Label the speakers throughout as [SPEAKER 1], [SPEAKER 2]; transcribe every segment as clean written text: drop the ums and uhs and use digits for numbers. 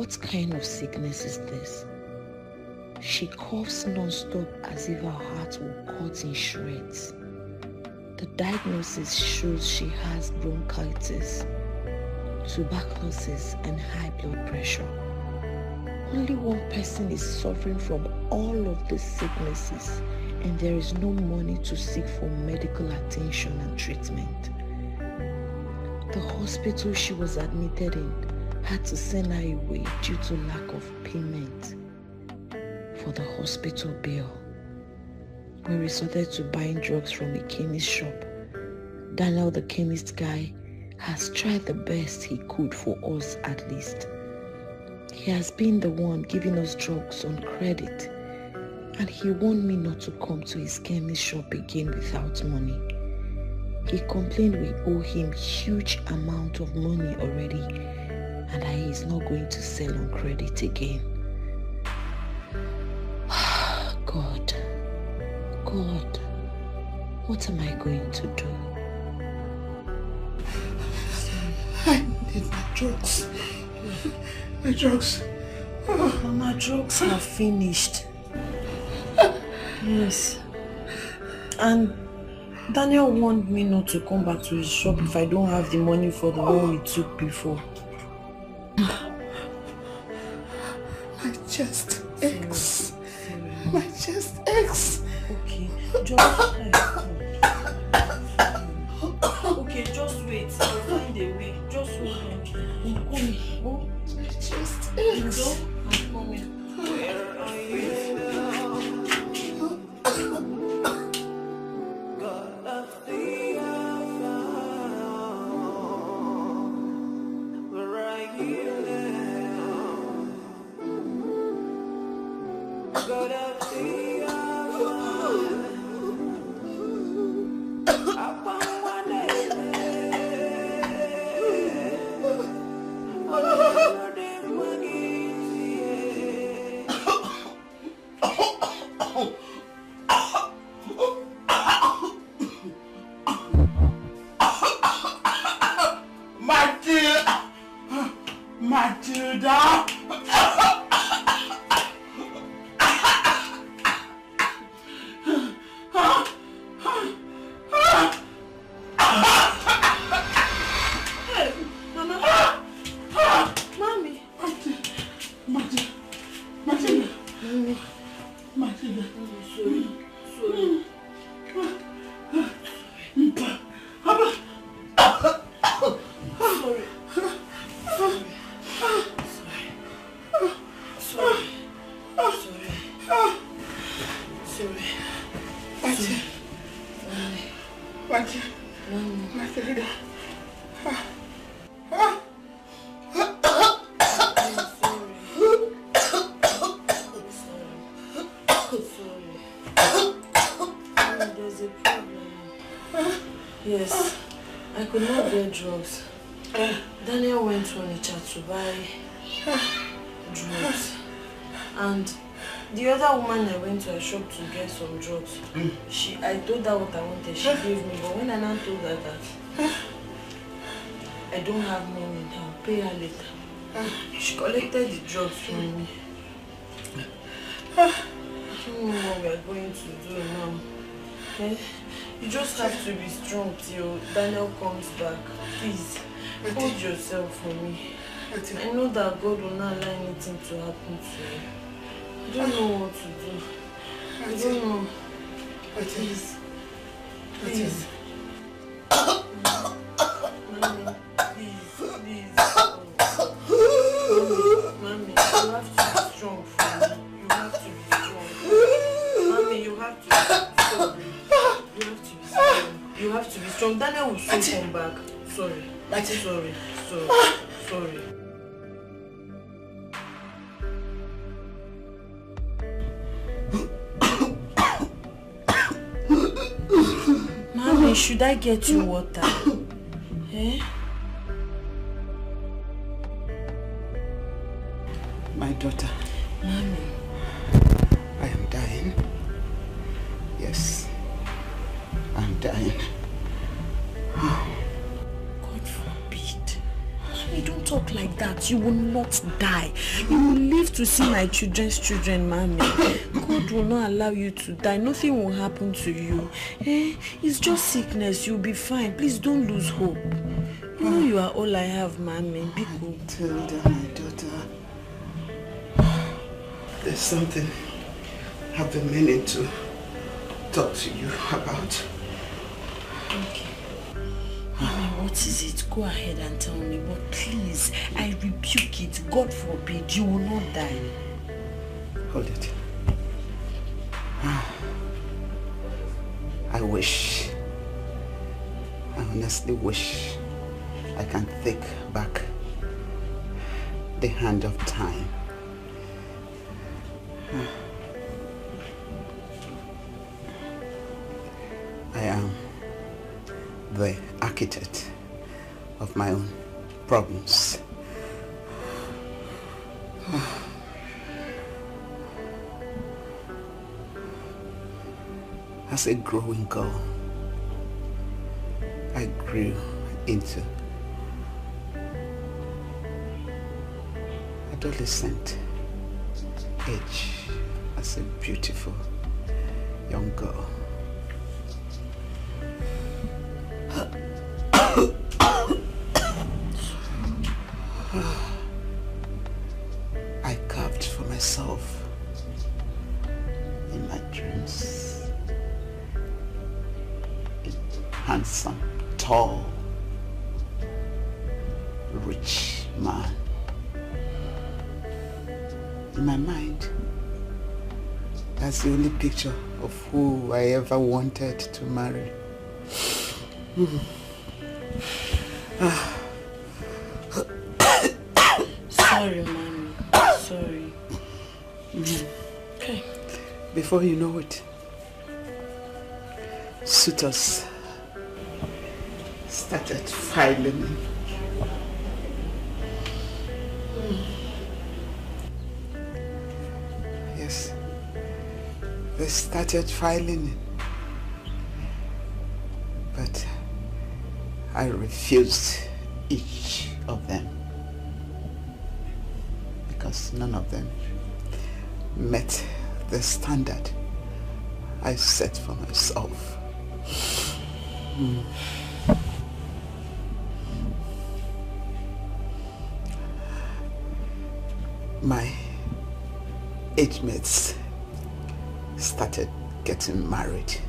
[SPEAKER 1] What kind of sickness is this? She coughs non-stop as if her heart will cut in shreds. The diagnosis shows she has bronchitis, tuberculosis, and high blood pressure. Only one person is suffering from all of these sicknesses, and there is no money to seek for medical attention and treatment. The hospital she was admitted in had to send her away due to lack of payment for the hospital bill. We resorted to buying drugs from a chemist shop. Daniel, the chemist guy, has tried the best he could for us at least. He has been the one giving us drugs on credit, and he warned me not to come to his chemist shop again without money. He complained we owe him huge amount of money already and that he is not going to sell on credit again. God, what am I going to do?
[SPEAKER 2] I need my drugs. My drugs.
[SPEAKER 1] Mama, drugs have finished. Yes. And Daniel warned me not to come back to his shop if I don't have the money for the one we took before.
[SPEAKER 2] My chest aches. My chest aches.
[SPEAKER 1] Okay, just okay, just wait. I'll find a way. Just hold on. I'm coming. Oh,
[SPEAKER 2] my chest aches.
[SPEAKER 1] I'm coming. Where are you? Yes, I could not get drugs. Daniel went to Onitsha to buy drugs, and the other woman I went to her shop to get some drugs, I told her what I wanted, she gave me, but when I now told her that I don't have money, I'll pay her later, she collected the drugs from me. I don't know what we are going to do now. Okay? You just have to be strong till Daniel comes back. Please, hold yourself for me. I know that God will not allow anything to happen to you. I don't know what to do. I don't know. Please. Please. Mommy, please. Mommy, you have to be strong for me. You have to be strong. Mommy, you have to be strong. You have to be strong. Daniel will soon come back. Sorry. Sorry. Mommy, should I get you water? Eh?
[SPEAKER 2] My daughter.
[SPEAKER 1] Mommy.
[SPEAKER 2] I am dying. Yes. I'm dying.
[SPEAKER 1] God forbid. Mommy, don't talk like like that, you will not die. You will live to see my children's children, mommy. God will not allow you to die. Nothing will happen to you. It's just sickness. You'll be fine. Please don't lose hope. You know you are all I have, mommy. Be cool.
[SPEAKER 2] Tilda, my daughter. There's something I've been meaning to talk to you about.
[SPEAKER 1] Okay. Mommy, what is it? Go ahead and tell me. But please, I rebuke it. God forbid, you will not die.
[SPEAKER 2] Hold it. I wish, I honestly wish I can take back the hand of time. I am the architect of my own problems. As a growing girl, I grew into adolescent age as a beautiful young girl. I carved for myself in my dreams a handsome, tall, rich man. In my mind, that's the only picture of who I ever wanted to marry.
[SPEAKER 1] Sorry, mommy. Sorry. Okay.
[SPEAKER 2] Before you know it, suitors started filing in. Yes, they started filing in. But I refused each of them because none of them met the standard I set for myself. My age mates started getting married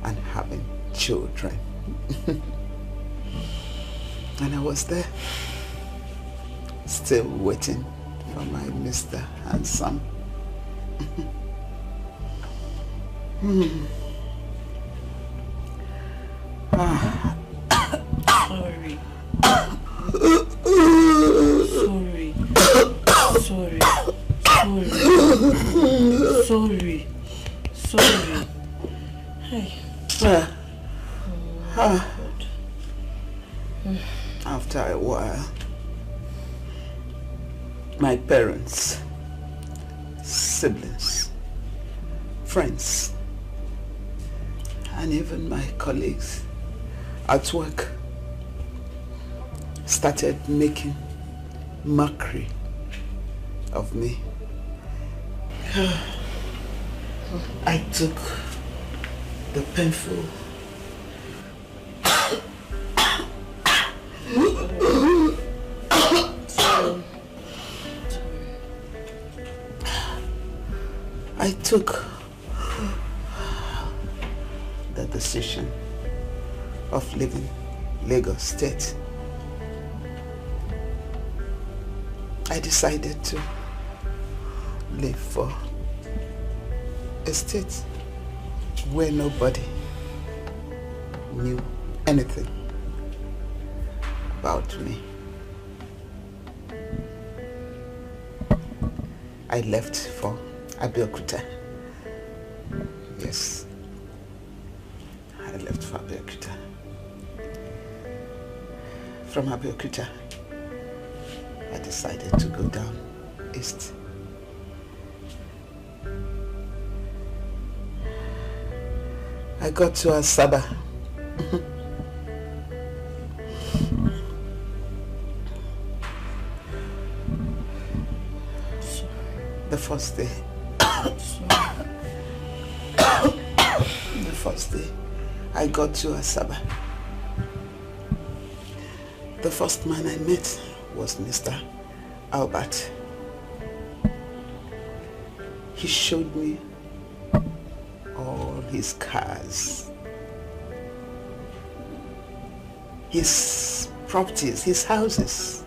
[SPEAKER 2] and having children. And I was there, still waiting for my Mr. Handsome.
[SPEAKER 1] Sorry. Sorry. Hey.
[SPEAKER 2] After a while, my parents, siblings, friends, and even my colleagues at work started making mockery of me. I took the painful I took the decision of leaving Lagos State. I decided to leave for a state where nobody knew anything about me. I left for Abeokuta. Yes, I left for Abeokuta. From Abeokuta, I decided to go down east. I got to Asaba. first day. The first day I got to Asaba. The first man I met was Mr. Albert. He showed me all his cars, his properties, his houses.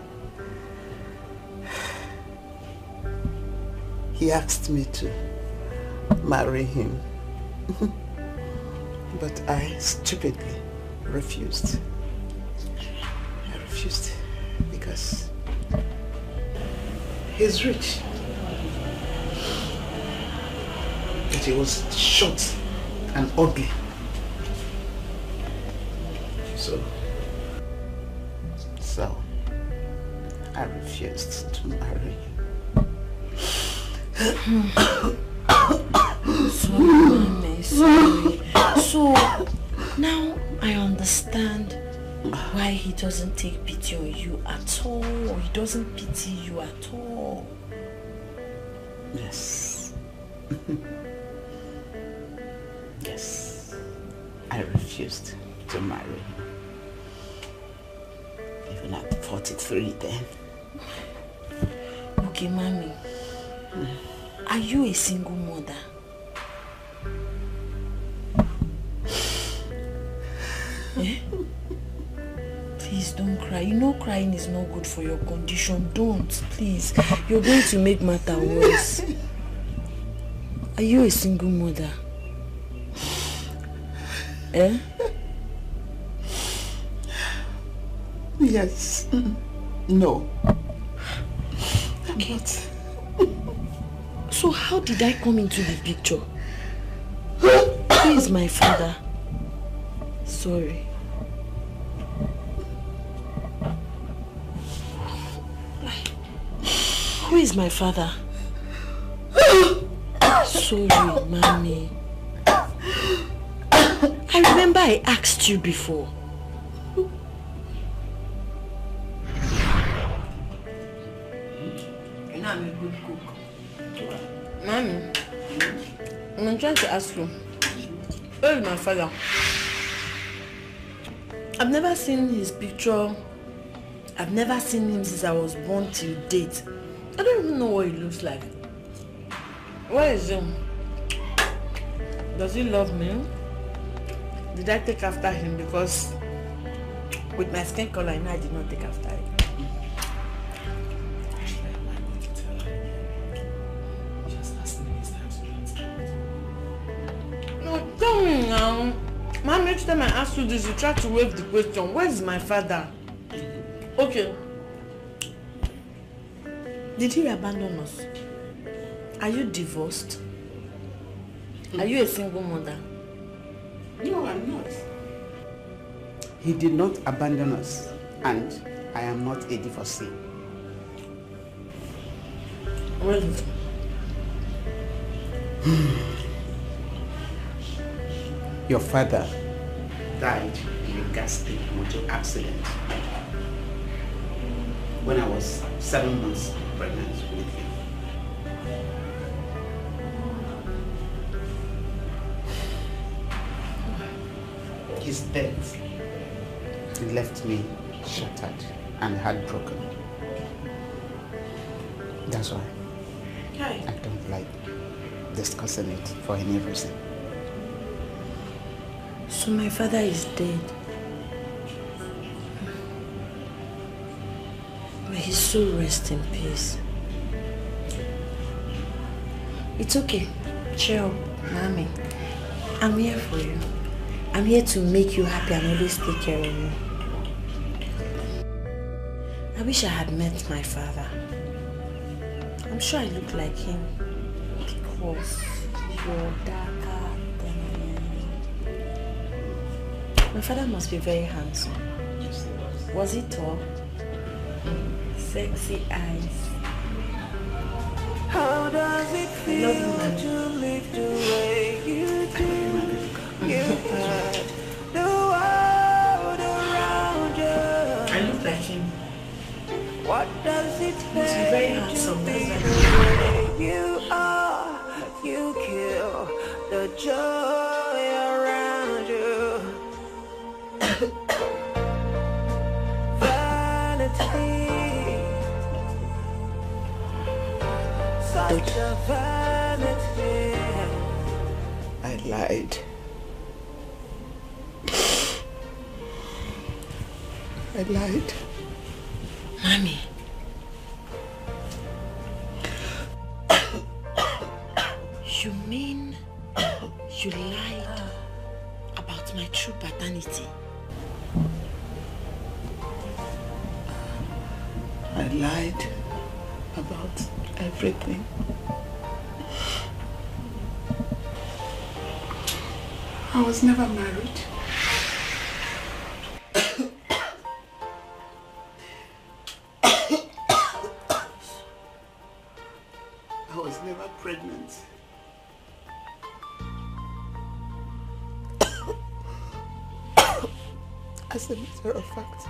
[SPEAKER 2] He asked me to marry him, but I stupidly refused. I refused because he's rich. But he was short and ugly. So I refused to marry him.
[SPEAKER 1] Sorry, Mama, sorry. So now I understand why he doesn't take pity on you at all. He doesn't pity you at all.
[SPEAKER 2] Yes. Yes. I refused to marry him. Even at 43 then.
[SPEAKER 1] Okay, Mommy. Are you a single mother? Eh? Please don't cry. You know crying is not good for your condition. Don't, please. You're going to make matter worse. Are you a single mother? Eh?
[SPEAKER 2] Yes. No.
[SPEAKER 1] Okay. So how did I come into the picture? Who is my father? Sorry. Who is my father? Sorry, Mommy. I remember I asked you before. You know I'm a good cook. Mommy, I'm trying to ask you, where is my father? I've never seen his picture. I've never seen him since I was born till date. I don't even know what he looks like. Where is him? Does he love me? Did I take after him? Because with my skin color, I know I did not take after him. No, tell me now. Mom, each time I ask you this, you try to waive the question. Where is my father? Okay. Did he abandon us? Are you divorced? Are you a single mother?
[SPEAKER 2] No, I'm not. He did not abandon us, and I am not a divorcee.
[SPEAKER 1] Well,
[SPEAKER 2] your father died in a ghastly motor accident when I was 7 months pregnant with him. His death left me shattered and heartbroken. That's why I don't like discussing it for any reason.
[SPEAKER 1] So my father is dead. May his soul rest in peace. It's okay. Cheer up, Mommy. I'm here for you. I'm here to make you happy and always take care of you. I wish I had met my father. I'm sure I look like him because you're darker than I am. My father must be very handsome. Was he tall? Sexy eyes.
[SPEAKER 3] How does it feel to live the way you do? You had the world around you.
[SPEAKER 1] I look like him.
[SPEAKER 3] What does it
[SPEAKER 1] He's very
[SPEAKER 3] feel
[SPEAKER 1] handsome,
[SPEAKER 3] to be
[SPEAKER 1] doesn't
[SPEAKER 3] the way you the joy around you. Vanity, such a vanity.
[SPEAKER 2] I lied. I lied.
[SPEAKER 1] Mommy. You mean you lied about my true paternity?
[SPEAKER 2] I lied about everything. I was never married. I was never pregnant. As a matter of fact,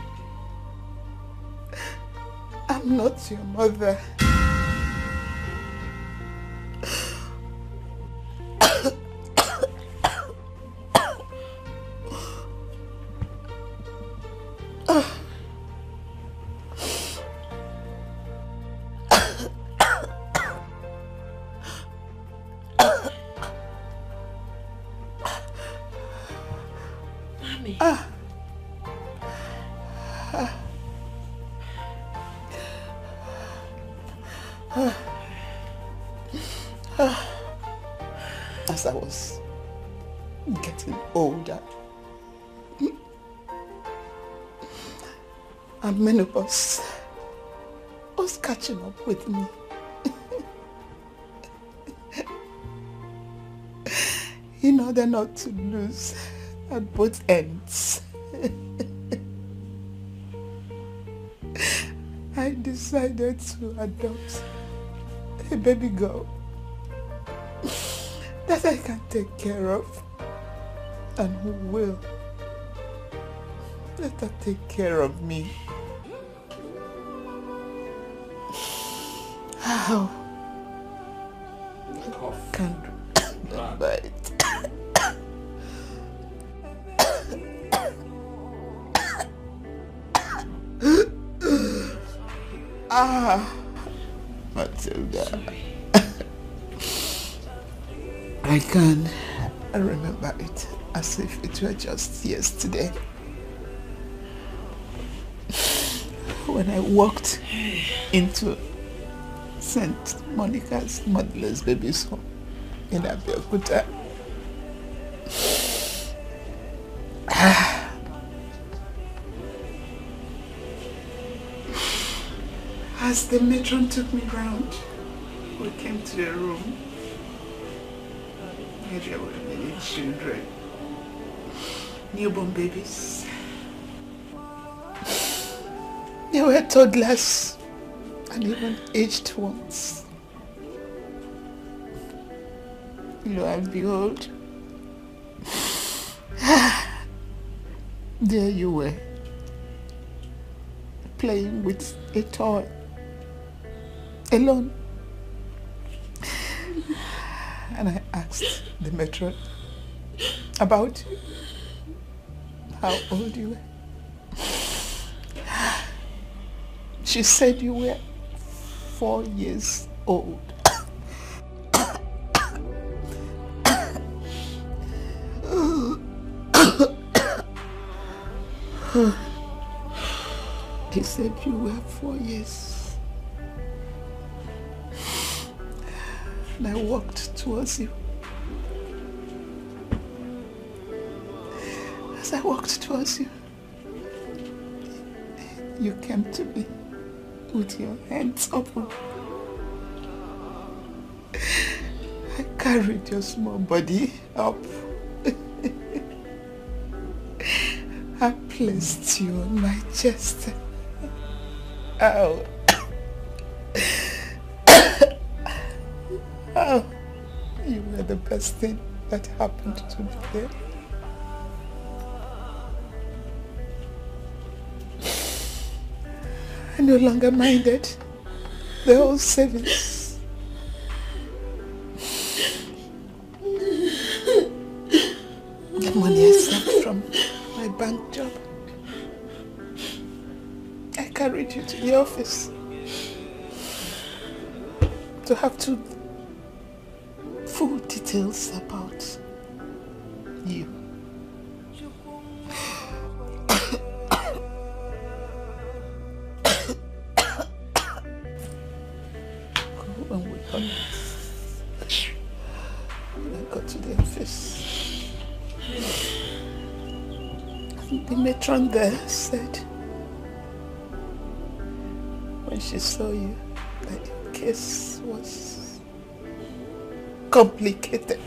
[SPEAKER 2] I'm not your mother. As I was getting older, and menopause was catching up with me. In order not to lose at both ends, I decided to adopt a baby girl that I can take care of, and who will let her take care of me. How can remember it? Matilda. I can remember it as if it were just yesterday. When I walked into St. Monica's motherless babies home in Abeokuta. As the matron took me round, we came to the room. There were many children, newborn babies. There were toddlers and even aged ones. Lo and behold, there you were, playing with a toy, alone. And I asked the matron about you, how old you were. She said you were 4 years old. He said you were 4 years. And I walked towards you. As I walked towards you, you came to me with your hands open. I carried your small body up. I placed you on my chest. Oh. Oh, you were the best thing that happened to me there. I no longer minded the whole savings. bank job. I carried you to the office to have two full details about you. When we got, when I got to the office, the matron there said when she saw you that your case was complicated.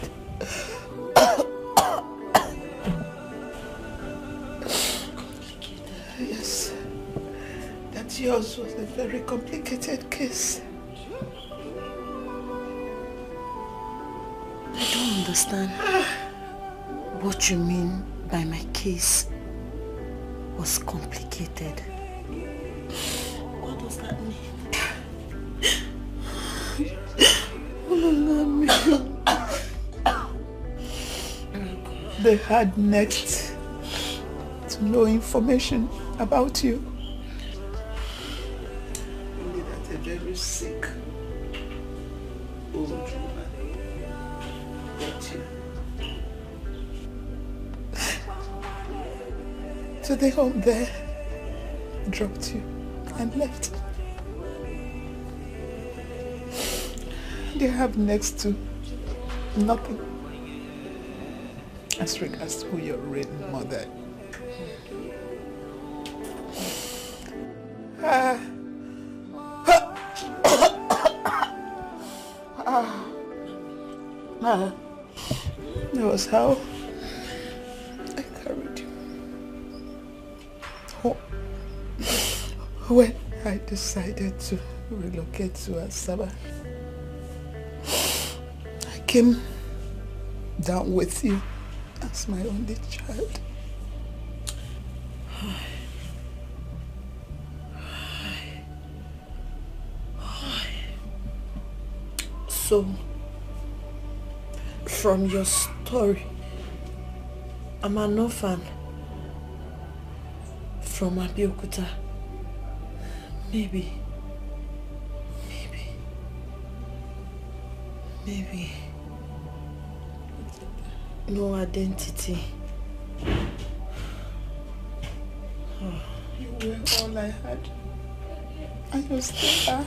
[SPEAKER 2] Yes, that yours was a very complicated case.
[SPEAKER 1] I don't understand what you mean by my case was complicated. What does that mean?
[SPEAKER 2] They had next to no information about you. Only that a very sick old woman got you to the home there, dropped you and left. They have next to nothing as regards to your real mother. That was how I carried you home when I decided to relocate to Asaba. I came down with you as my only child.
[SPEAKER 1] So, from your story, I'm an orphan from Abeokuta. Maybe no identity.
[SPEAKER 2] You were all I had, and you still are.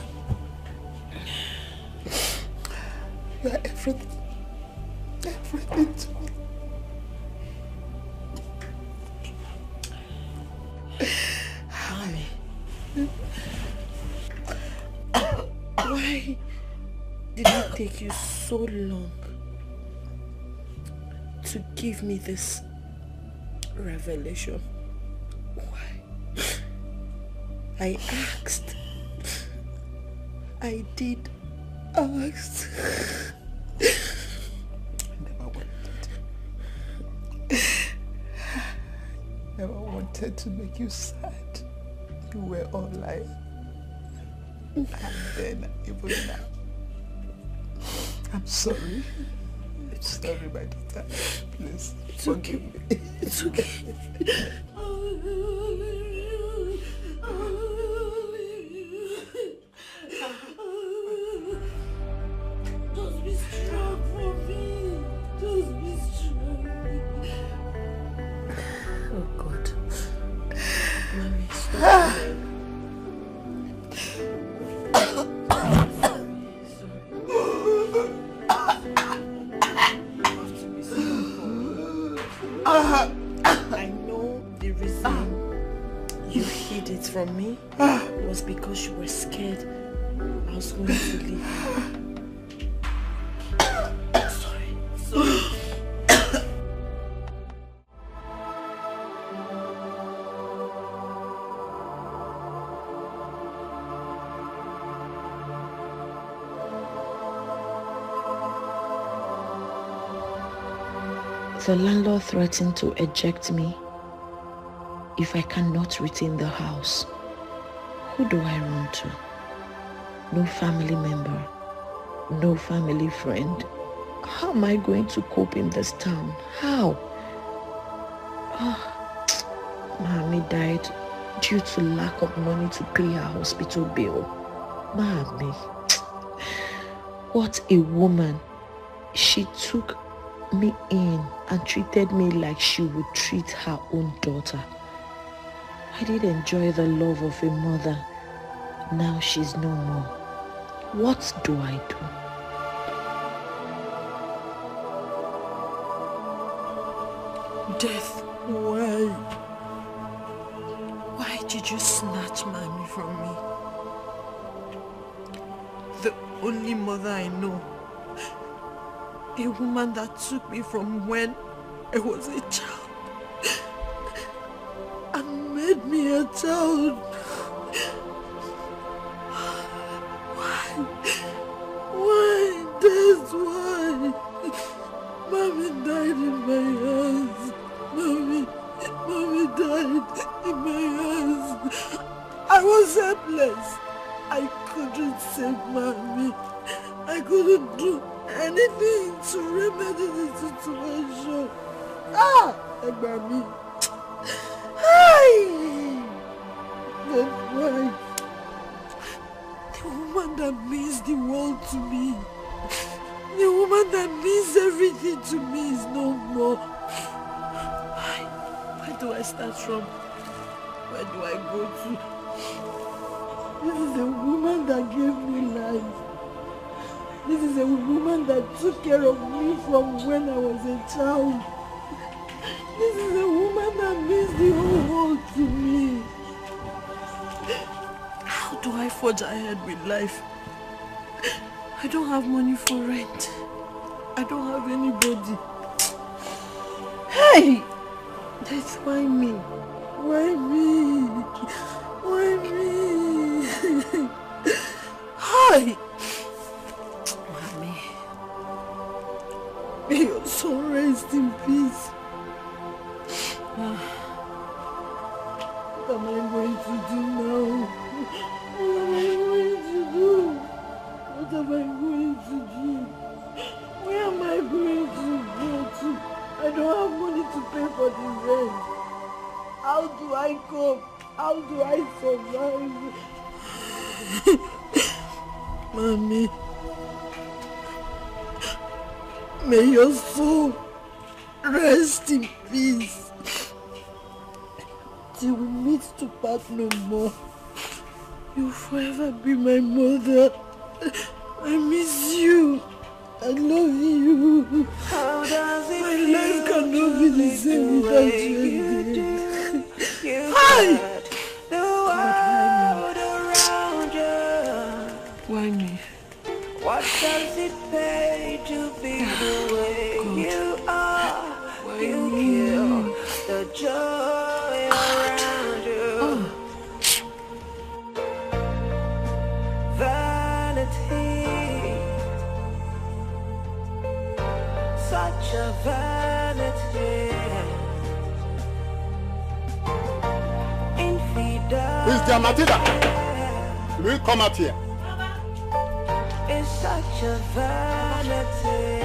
[SPEAKER 2] You are everything to me.
[SPEAKER 1] Mommy, why did it take you so long to give me this revelation? Why? I asked. I did ask.
[SPEAKER 2] I never wanted to make you sad. You were all lying. And then, even now, I'm sorry. Sorry, my daughter. Please forgive me.
[SPEAKER 1] It's okay. Just be strong for me. Just be strong. Oh God. Mommy, stop. I know the reason you hid it from me was because you were scared I was going to leave. Sorry. The landlord threatened to eject me if I cannot retain the house. Who do I run to? No family member, no family friend. How am I going to cope in this town? How? Mommy died due to lack of money to pay her hospital bill. Mommy, what a woman. She took me in and treated me like she would treat her own daughter. I did enjoy the love of a mother. Now she's no more. What do I do?
[SPEAKER 2] Death, why? Why did you snatch Mommy from me? The only mother I know. A woman that took me from when I was a child and made me a child. Why? Death, why? Mommy died in my hands. Mommy died in my hands. I was helpless. I couldn't save Mommy. I couldn't do anything to remedy the situation. Mommy. Hi! That's why. The woman that means the world to me. The woman that means everything to me is no more. Where do I start from? Where do I go to? This is a woman that gave me life. This is a woman that took care of me from when I was a child. This is a woman that means the whole world to me. How do I forge ahead with life? I don't have money for rent. I don't have anybody. Hey! That's why me? Why me? Why me? Hi! Mommy. May your soul rest in peace. What am I going to do now? What am I going to do? What am I going to do? Where am I going to go to? I don't have money to pay for the rent. How do I cope? How do I survive? Mommy, may your soul rest in peace. Till we meet to part no more. You'll forever be my mother. I miss you. I love you.
[SPEAKER 3] How does it
[SPEAKER 2] My life cannot be the same without you. Hi!
[SPEAKER 3] The world around you.
[SPEAKER 2] Why me?
[SPEAKER 3] What does it pay to be the way you are?
[SPEAKER 2] Why
[SPEAKER 3] You
[SPEAKER 2] me?
[SPEAKER 3] kill the joy around you. Vanity, such a vanity. Infidelity.
[SPEAKER 4] Mr. Matilda, will you come out here?
[SPEAKER 3] It's such a vanity.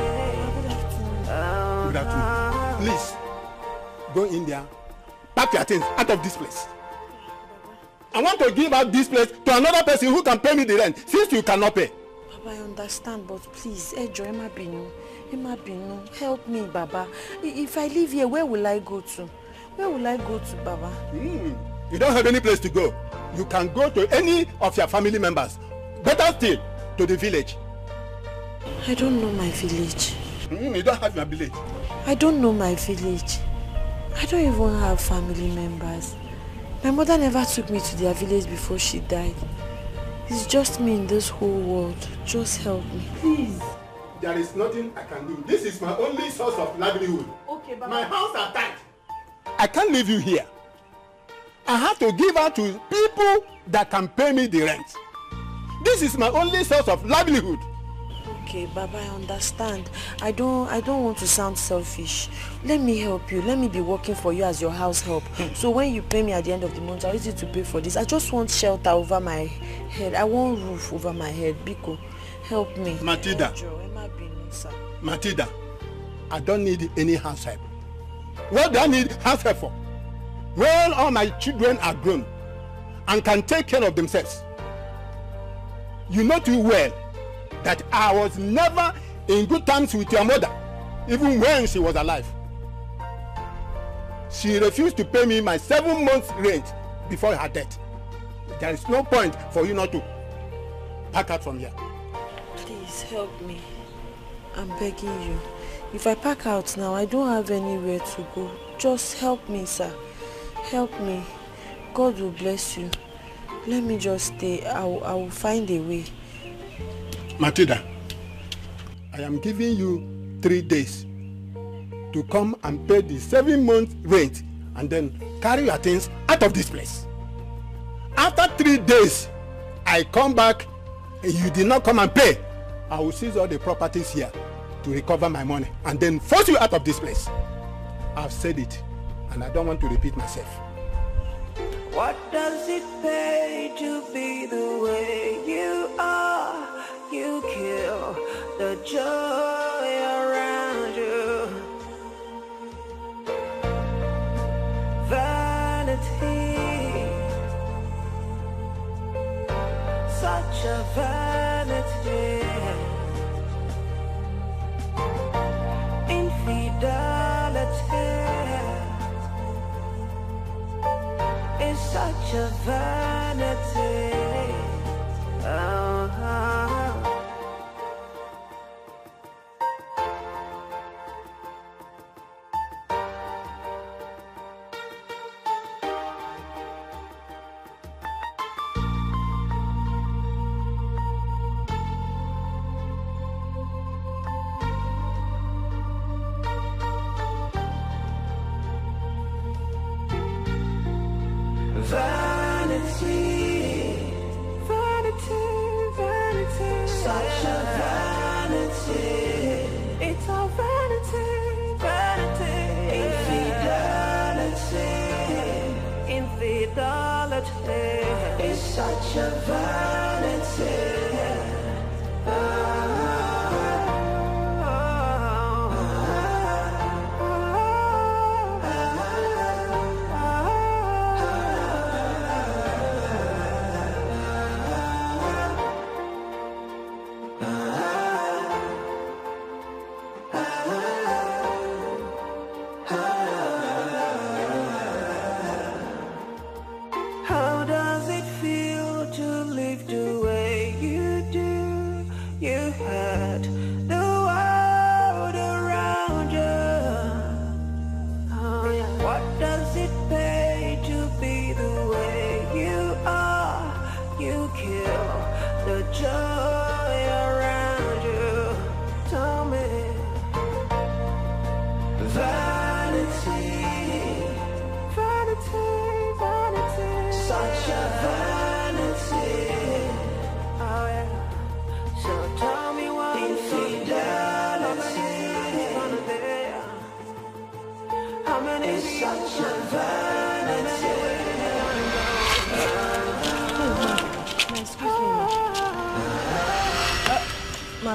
[SPEAKER 4] Good afternoon. Please, go in there, pack your things out of this place. I want to give out this place to another person who can pay me the rent, since you cannot pay.
[SPEAKER 1] Baba, I understand, but please, Emma Binu, help me, Baba. If I live here, where will I go to? Where will I go to, Baba?
[SPEAKER 4] You don't have any place to go. You can go to any of your family members. Better still, to the village.
[SPEAKER 1] I don't know my village.
[SPEAKER 4] You don't have your village.
[SPEAKER 1] I don't know my village. I don't even have family members. My mother never took me to their village before she died. It's just me in this whole world. Just help me, please.
[SPEAKER 4] There is nothing I can do. This is my only source of livelihood.
[SPEAKER 1] Okay, Baba.
[SPEAKER 4] My house are tight. I can't leave you here. I have to give out to people that can pay me the rent. This is my only source of livelihood.
[SPEAKER 1] Okay, Baba, I understand. I don't want to sound selfish. Let me help you. Let me be working for you as your house help. So when you pay me at the end of the month, I'll use it to pay for this. I just want shelter over my head. I want roof over my head. Biko, help me.
[SPEAKER 4] Matilda. Matilda, I don't need any house help. What do I need house help for? when all my children are grown and can take care of themselves. You know too well that I was never in good terms with your mother, even when she was alive. She refused to pay me my 7 months rent before her death. There is no point for you not to pack out from here.
[SPEAKER 1] Please help me. I'm begging you. If I pack out now, I don't have anywhere to go. Just help me, sir. Help me. God will bless you. Let me just stay. I will find a way.
[SPEAKER 4] Matilda, I am giving you 3 days to come and pay the 7 months rent and then carry your things out of this place. After 3 days, I come back and you did not come and pay. I will seize all the properties here to recover my money and then force you out of this place. I've said it and I don't want to repeat myself.
[SPEAKER 3] What does it pay to be the way you are? You kill the joy around you. Vanity, such a vanity. Infidelity is such a vanity. Such a vanity.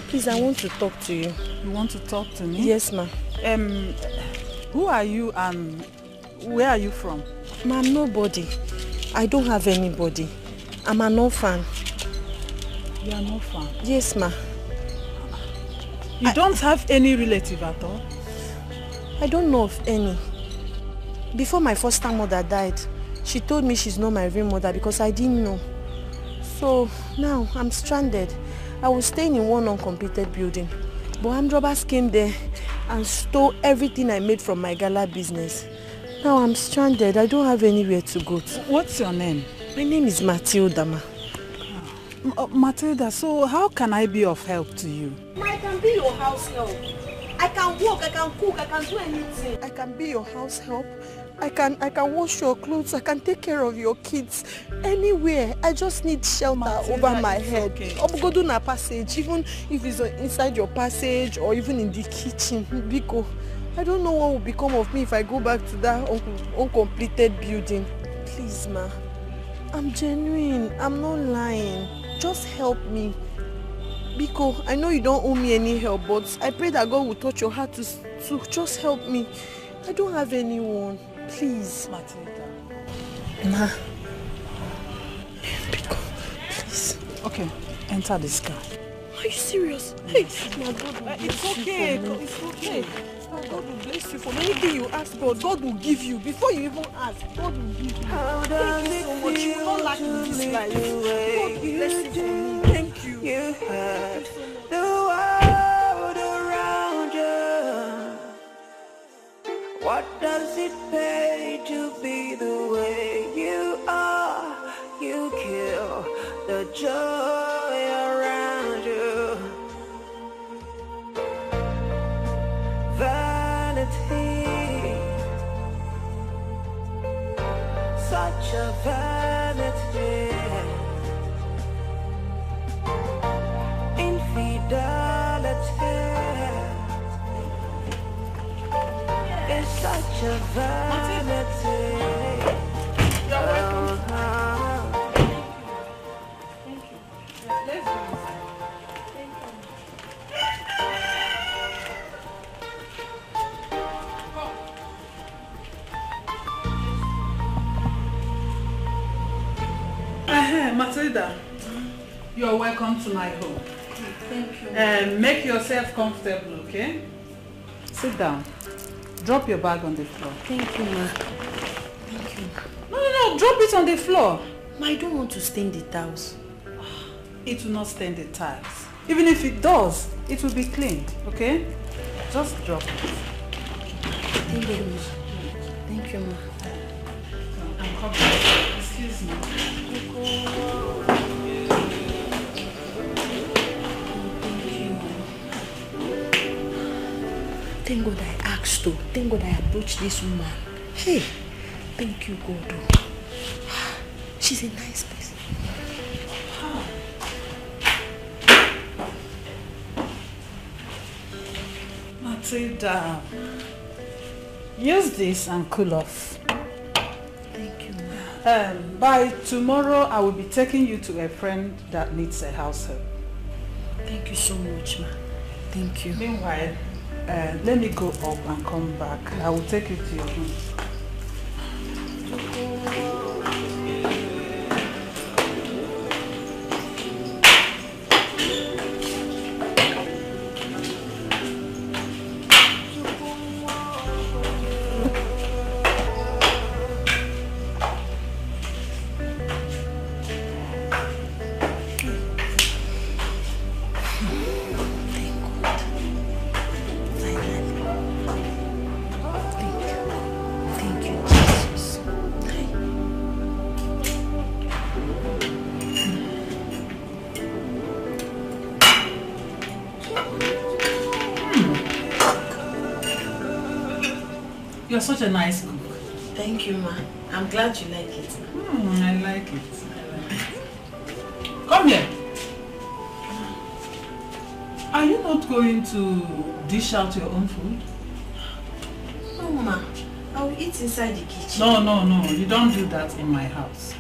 [SPEAKER 1] Please, I want to talk to you.
[SPEAKER 2] You want to talk to me?
[SPEAKER 1] Yes, ma.
[SPEAKER 2] Who are you and where are you from?
[SPEAKER 1] Ma, I'm nobody. I don't have anybody. I'm an orphan.
[SPEAKER 2] You are an orphan?
[SPEAKER 1] Yes, ma.
[SPEAKER 2] You don't have any relative at all?
[SPEAKER 1] I don't know of any. Before my foster mother died, she told me she's not my real mother because I didn't know. So now I'm stranded. I was staying in one uncompleted building, but armed robbers came there and stole everything I made from my gala business. Now I'm stranded. I don't have anywhere to go to.
[SPEAKER 2] What's your name?
[SPEAKER 1] My name is Matilda, ma.
[SPEAKER 2] Matilda, so how can I be of help to you?
[SPEAKER 1] I can be your house help. I can work, I can cook, I can do anything. I can be your house help. I can wash your clothes, I can take care of your kids. Anywhere. I just need shelter Matilda, over my head. Okay. Go to a passage, even if it's inside your passage or even in the kitchen. Biko, I don't know what will become of me if I go back to that uncompleted building. Please, ma. I'm genuine. I'm not lying. Just help me. Biko, I know you don't owe me any help, but I pray that God will touch your heart to just help me. I don't have anyone. Please.
[SPEAKER 2] Matilda,
[SPEAKER 1] Ma. Please.
[SPEAKER 2] Okay, enter this car.
[SPEAKER 1] Are you serious? Hey, my God will
[SPEAKER 2] It's okay. It's okay. God will bless you for anything you ask God. God will give you. Before you even ask, God will give you. Thank you so much. You will not lack in this life. God will bless you for me. Thank you.
[SPEAKER 3] You had the world around you. What does it pay to be the way you are? You kill the joy around you. Vanity, such a vanity. Infidelity is such a vanity.
[SPEAKER 2] You're welcome.
[SPEAKER 3] Thank you.
[SPEAKER 2] Let's go inside.
[SPEAKER 3] Thank you.
[SPEAKER 2] Matilda, you're welcome to my home.
[SPEAKER 1] Thank you.
[SPEAKER 2] Make yourself comfortable, okay? Sit down. Drop your bag on the floor.
[SPEAKER 1] Thank you, ma. Thank you.
[SPEAKER 2] No, drop it on the floor.
[SPEAKER 1] Ma, I don't want to stain the towels.
[SPEAKER 2] It will not stain the tiles. Even if it does, it will be clean, okay? Just drop it.
[SPEAKER 1] Thank you, ma. Thank you, ma.
[SPEAKER 2] I'm coming. Excuse me.
[SPEAKER 1] Thank God I asked her. Thank God I approached this woman. Hey, thank you, God. She's a nice person.
[SPEAKER 2] Matilda, use this and cool off.
[SPEAKER 1] Thank you, ma.
[SPEAKER 2] By tomorrow, I will be taking you to a friend that needs a house help.
[SPEAKER 1] Thank you so much, ma. Thank you.
[SPEAKER 2] Meanwhile, let me go up and come back. I will take you to your room. You're such a nice cook.
[SPEAKER 1] Thank you, ma. I'm glad you like it.
[SPEAKER 2] I like it. Come here. Are you not going to dish out your own food?
[SPEAKER 1] No, ma. I will eat inside the kitchen.
[SPEAKER 2] No. You don't do that in my house.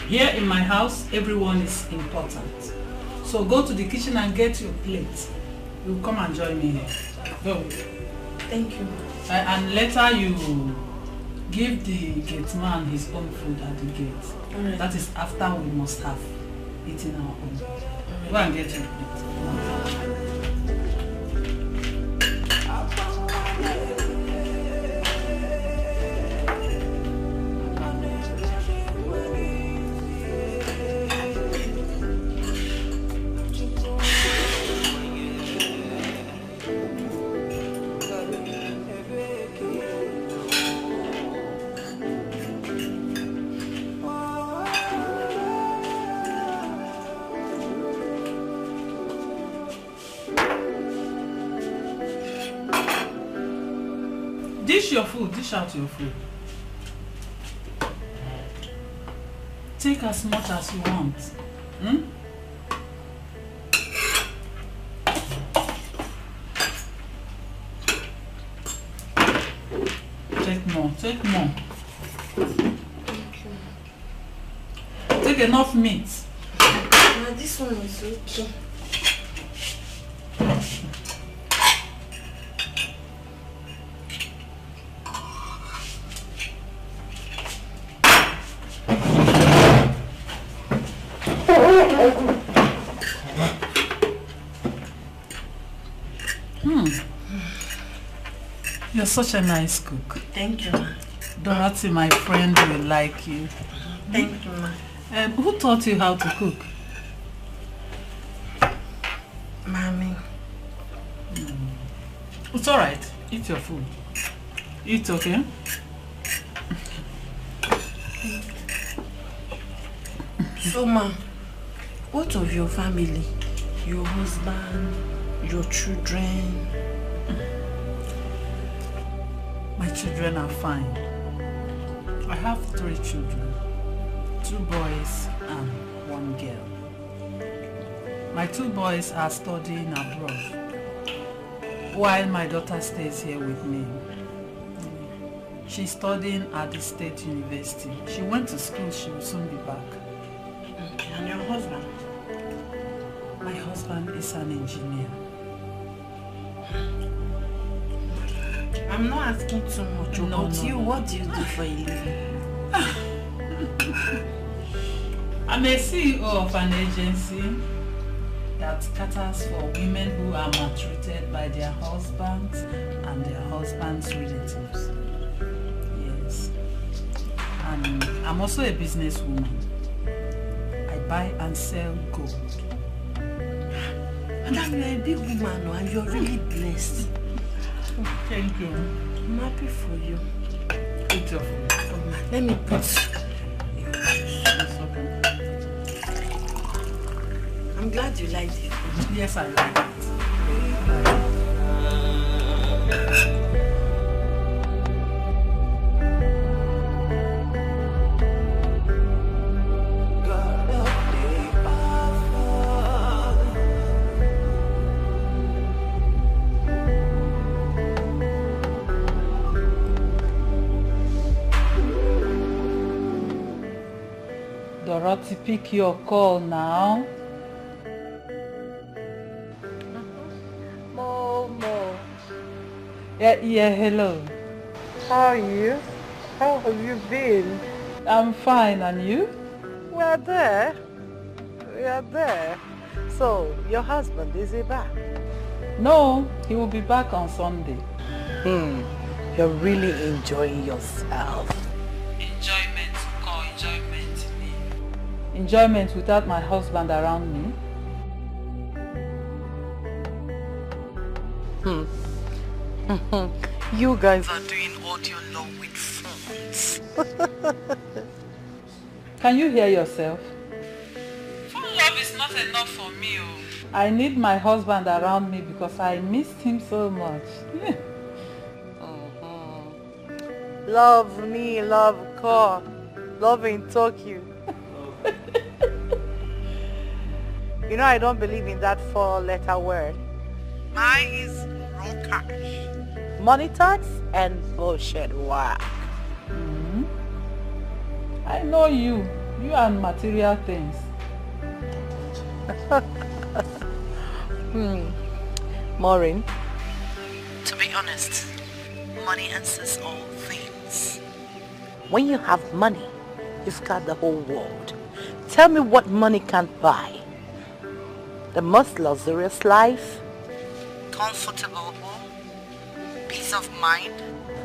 [SPEAKER 2] Here in my house, everyone is important. So go to the kitchen and get your plate. You come and join me here. Go.
[SPEAKER 1] Thank you, ma.
[SPEAKER 2] And later you give the gate man his own food at the gate.
[SPEAKER 1] Alright.
[SPEAKER 2] That is after we must have eaten our own. Go and get your plate. Dish your food, dish out your food. Take as much as you want. Take more, take more.
[SPEAKER 1] Thank you.
[SPEAKER 2] Take enough meat.
[SPEAKER 1] Ma, this one is okay.
[SPEAKER 2] You're such a nice cook.
[SPEAKER 1] Thank you, ma.
[SPEAKER 2] Dorothy, my friend, will like you.
[SPEAKER 1] Thank you, ma.
[SPEAKER 2] Who taught you how to cook?
[SPEAKER 1] Mommy.
[SPEAKER 2] It's alright. Eat your food. Eat, okay?
[SPEAKER 1] So, ma, what of your family? Your husband, your children?
[SPEAKER 2] My children are fine. I have 3 children. 2 boys and 1 girl. My 2 boys are studying abroad, while my daughter stays here with me. She's studying at the State University. She went to school, she will soon be back.
[SPEAKER 1] Okay, and your husband?
[SPEAKER 2] My husband is an engineer.
[SPEAKER 1] I'm not asking too much,
[SPEAKER 2] No,
[SPEAKER 1] but
[SPEAKER 2] no.
[SPEAKER 1] what do you do for a living?
[SPEAKER 2] I'm a CEO of an agency that caters for women who are maltreated by their husbands and their husbands' relatives. Yes. And I'm also a businesswoman. I buy and sell gold.
[SPEAKER 1] Madam, you're a big woman and you're really blessed.
[SPEAKER 2] Thank you.
[SPEAKER 1] I'm happy for you.
[SPEAKER 2] Eat your food.
[SPEAKER 1] Let me put...
[SPEAKER 2] It's okay.
[SPEAKER 1] I'm glad you like it.
[SPEAKER 2] Yes, I like it. Dorothy, pick your call now.
[SPEAKER 5] Momo,
[SPEAKER 2] Yeah, hello.
[SPEAKER 5] how are you? How have you been?
[SPEAKER 2] I'm fine, and you?
[SPEAKER 5] We are there. We are there. So, your husband, is he back?
[SPEAKER 2] No, he will be back on Sunday.
[SPEAKER 5] You're really enjoying yourself.
[SPEAKER 2] Enjoyment, call enjoyment me. Enjoyment without my husband around me?
[SPEAKER 5] You guys are doing audio law with phones.
[SPEAKER 2] Can you hear yourself? Phone love is not enough for me. I need my husband around me because I missed him so much.
[SPEAKER 5] Love me, love car, love in Tokyo. You know I don't believe in that 4-letter word. Mine is raw cash. Money tax and bullshit work.
[SPEAKER 2] I know you and material things.
[SPEAKER 5] Maureen, to be honest, money answers all things. When you have money, you've got the whole world. Tell me what money can't buy. The most luxurious life, comfortable home, peace of mind.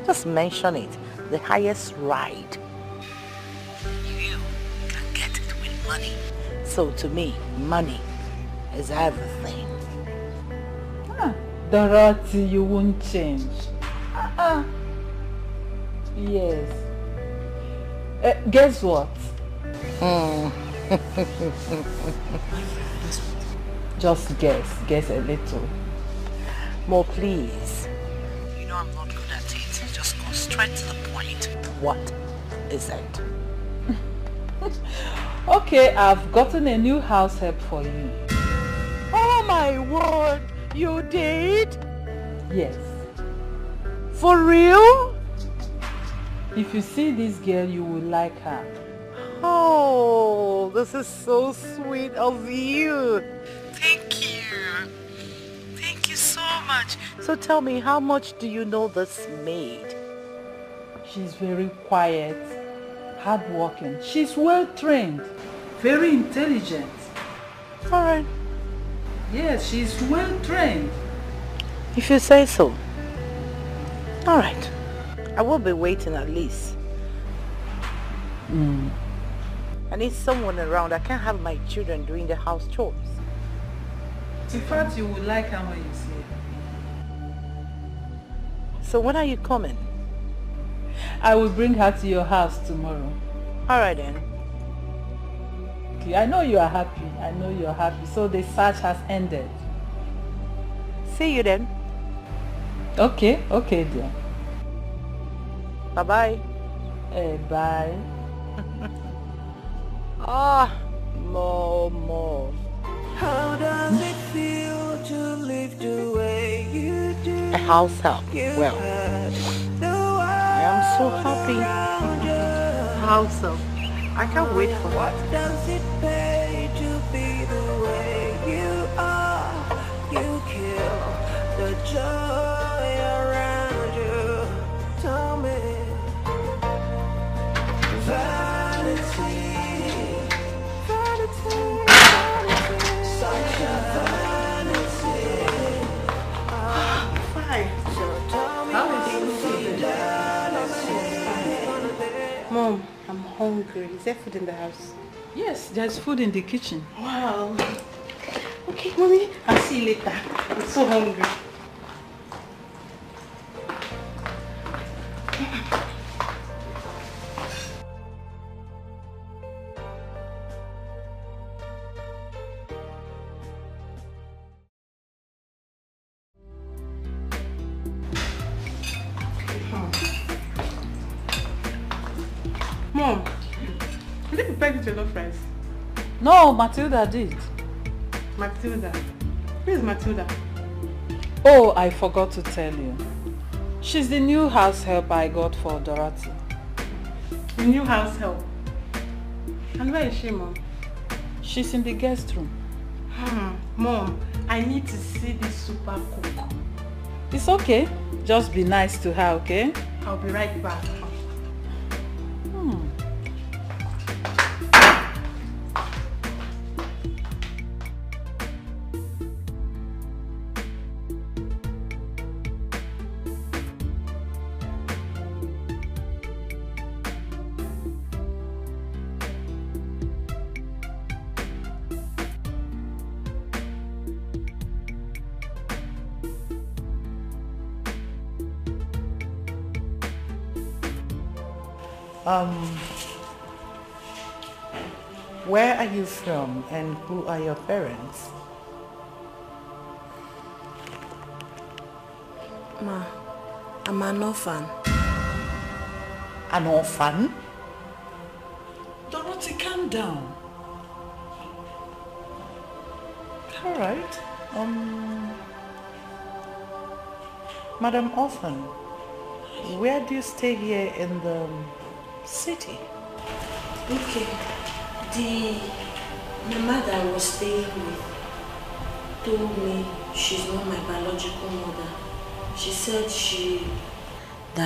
[SPEAKER 5] Just mention it, the highest ride. You can get it with money. So to me, money is everything.
[SPEAKER 2] Dorothy, you won't change. Yes. Guess what? Just guess a little.
[SPEAKER 5] More please. You know I'm not good at it. Just go straight to the point. What is it?
[SPEAKER 2] Okay, I've gotten a new house help for you.
[SPEAKER 5] Oh my word! You did?
[SPEAKER 2] Yes.
[SPEAKER 5] For real?
[SPEAKER 2] If you see this girl, you will like her.
[SPEAKER 5] Oh, this is so sweet of you. Thank you. Thank you so much. So tell me, how much do you know this maid?
[SPEAKER 2] She's very quiet, hardworking. She's well trained, very intelligent.
[SPEAKER 5] Alright.
[SPEAKER 2] Yes, she's well trained.
[SPEAKER 5] If you say so. Alright. I will be waiting at least. I need someone around. I can't have my children doing the house chores.
[SPEAKER 2] In fact, you will like her when you see her.
[SPEAKER 5] So when are you coming?
[SPEAKER 2] I will bring her to your house tomorrow.
[SPEAKER 5] Alright then.
[SPEAKER 2] Okay, I know you are happy. I know you are happy. So the search has ended.
[SPEAKER 5] See you then.
[SPEAKER 2] Okay, okay dear.
[SPEAKER 5] Bye-bye.
[SPEAKER 2] Bye.
[SPEAKER 5] More.
[SPEAKER 3] How does it feel to live the way you do?
[SPEAKER 5] A house help. Well, I am so happy. House help. I can't wait for
[SPEAKER 3] What
[SPEAKER 5] that.
[SPEAKER 3] does it pay to be the way you are? You kill the joy around you. Tell me, vanity, such a vanity.
[SPEAKER 5] Fine.
[SPEAKER 3] So tell me,
[SPEAKER 2] How is
[SPEAKER 3] infidelity.
[SPEAKER 5] Mom, I'm hungry. Is there food in the house?
[SPEAKER 2] Yes, there's food in the kitchen.
[SPEAKER 5] Wow. Okay, Mommy. I'll see you later. I'm so hungry. Mom, did you prepare the jollof rice?
[SPEAKER 2] No, Matilda did.
[SPEAKER 5] Matilda. Where is Matilda?
[SPEAKER 2] Oh, I forgot to tell you. She's the new house help I got for Dorothy.
[SPEAKER 5] The new house help. And where is she, Mom?
[SPEAKER 2] She's in the guest room.
[SPEAKER 5] Mom, I need to see this super cook.
[SPEAKER 2] It's okay. Just be nice to her, okay?
[SPEAKER 5] I'll be right back.
[SPEAKER 6] Where are you from and who are your parents?
[SPEAKER 1] Ma, I'm an orphan.
[SPEAKER 6] An orphan?
[SPEAKER 2] Dorothy, calm down.
[SPEAKER 6] All right. Madam Orphan, where do you stay here in the city?
[SPEAKER 1] Okay. The mama that I was staying with told me she's not my biological mother. She said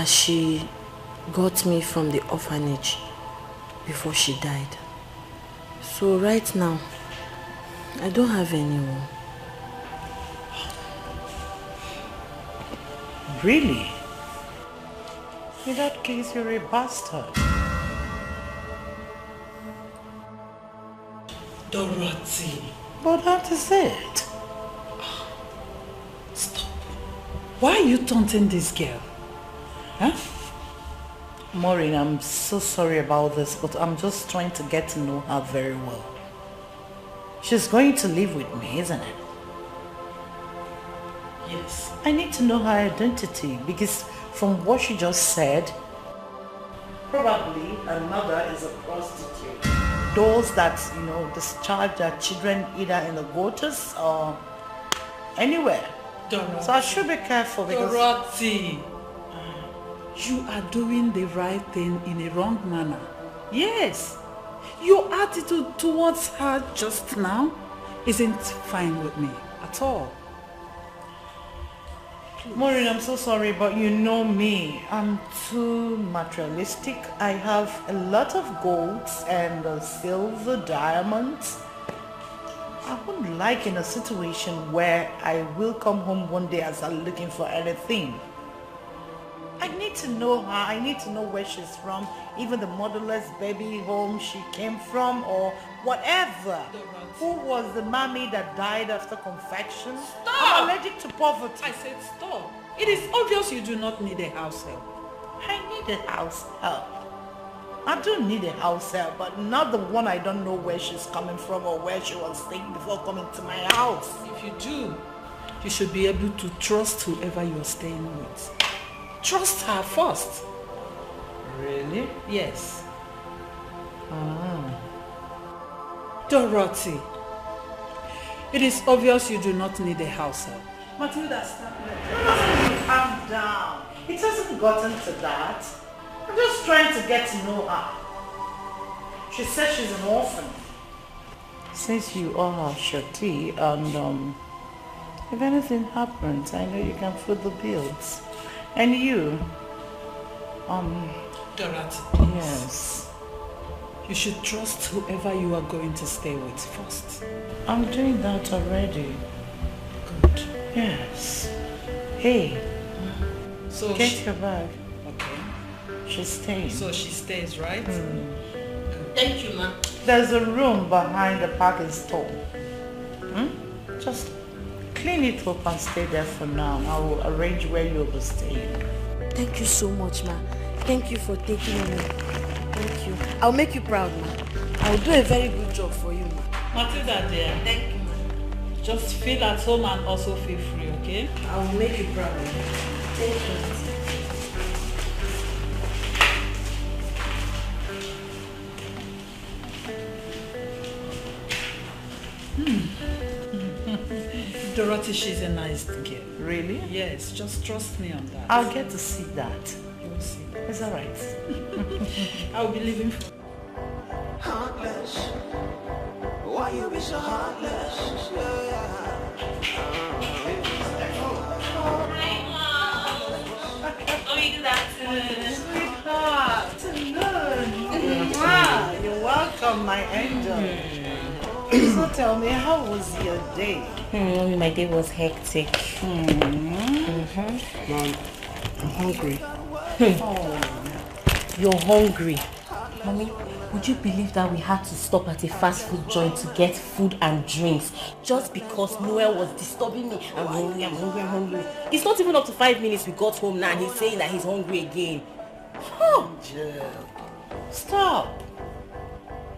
[SPEAKER 1] she got me from the orphanage before she died. So right now, I don't have anyone.
[SPEAKER 6] Really? In that case, you're a bastard.
[SPEAKER 2] Dorothy.
[SPEAKER 6] But that is it.
[SPEAKER 2] Stop. Why are you taunting this girl? Huh?
[SPEAKER 6] Maureen, I'm so sorry about this, but I'm just trying to get to know her very well. She's going to live with me, isn't it?
[SPEAKER 2] Yes.
[SPEAKER 6] I need to know her identity because from what she just said, probably her mother is a prostitute. Those that, discharge their children either in the gutters or anywhere.
[SPEAKER 2] Dorothy.
[SPEAKER 6] So I should be careful because...
[SPEAKER 2] Dorothy, you are doing the right thing in a wrong manner. Yes, your attitude towards her just now isn't fine with me at all.
[SPEAKER 6] Maureen, I'm so sorry, but you know me. I'm too materialistic. I have a lot of golds and silver, diamonds. I wouldn't like in a situation where I will come home one day as I'm looking for anything. I need to know her. I need to know where she's from, even the motherless baby home she came from or whatever. Who was the mommy that died after confection?
[SPEAKER 7] Stop!
[SPEAKER 6] I'm allergic to poverty.
[SPEAKER 7] I said stop. It is obvious you do not need a house help.
[SPEAKER 6] I need a house help. I do need a house help, but not the one I don't know where she's coming from or where she was staying before coming to my house.
[SPEAKER 7] If you do, you should be able to trust whoever you're staying with. Trust her first.
[SPEAKER 6] Really?
[SPEAKER 7] Yes. Dorothy, it is obvious you do not need a house help.
[SPEAKER 6] Matilda, stop it. Calm down. It hasn't gotten to that. I'm just trying to get to know her. She says she's an orphan. Since you are Shati and if anything happens, I know you can foot the bills. And you,
[SPEAKER 7] Dorothy, please.
[SPEAKER 6] yes.
[SPEAKER 7] You should trust whoever you are going to stay with first.
[SPEAKER 6] I'm doing that already.
[SPEAKER 7] Good.
[SPEAKER 6] Yes. Hey,
[SPEAKER 7] So
[SPEAKER 6] get your bag.
[SPEAKER 7] Okay.
[SPEAKER 6] She's staying.
[SPEAKER 7] So she stays, right?
[SPEAKER 5] Thank you, ma.
[SPEAKER 6] There's a room behind the parking stall. Just clean it up and stay there for now. I will arrange where you'll be staying.
[SPEAKER 8] Thank you so much, ma. Thank you for taking me. Thank you. I'll make you proud, ma. I'll do a very good job for you, ma.
[SPEAKER 7] Matilda, dear.
[SPEAKER 8] Thank you, ma.
[SPEAKER 7] Just feel at home and also feel free, okay?
[SPEAKER 8] I'll make you proud, ma. Thank you.
[SPEAKER 7] Dorothy, she's a nice girl.
[SPEAKER 6] Really?
[SPEAKER 7] Yes, just trust me on that.
[SPEAKER 6] I'll get to see that.
[SPEAKER 7] You will see that.
[SPEAKER 6] It's alright.
[SPEAKER 7] I'll be leaving for...
[SPEAKER 3] Heartless. Why you be so heartless?
[SPEAKER 6] Sweetheart. You're welcome, my angel. So tell me, how was your day?
[SPEAKER 9] My day was hectic.
[SPEAKER 4] Mom, I'm hungry.
[SPEAKER 9] You're hungry. Mommy, would you believe that we had to stop at a fast food joint to get food and drinks just because Noel was disturbing me? I'm hungry, I'm hungry, I'm hungry. It's not even up to 5 minutes we got home now and he's saying that he's hungry again.
[SPEAKER 6] Angel, stop.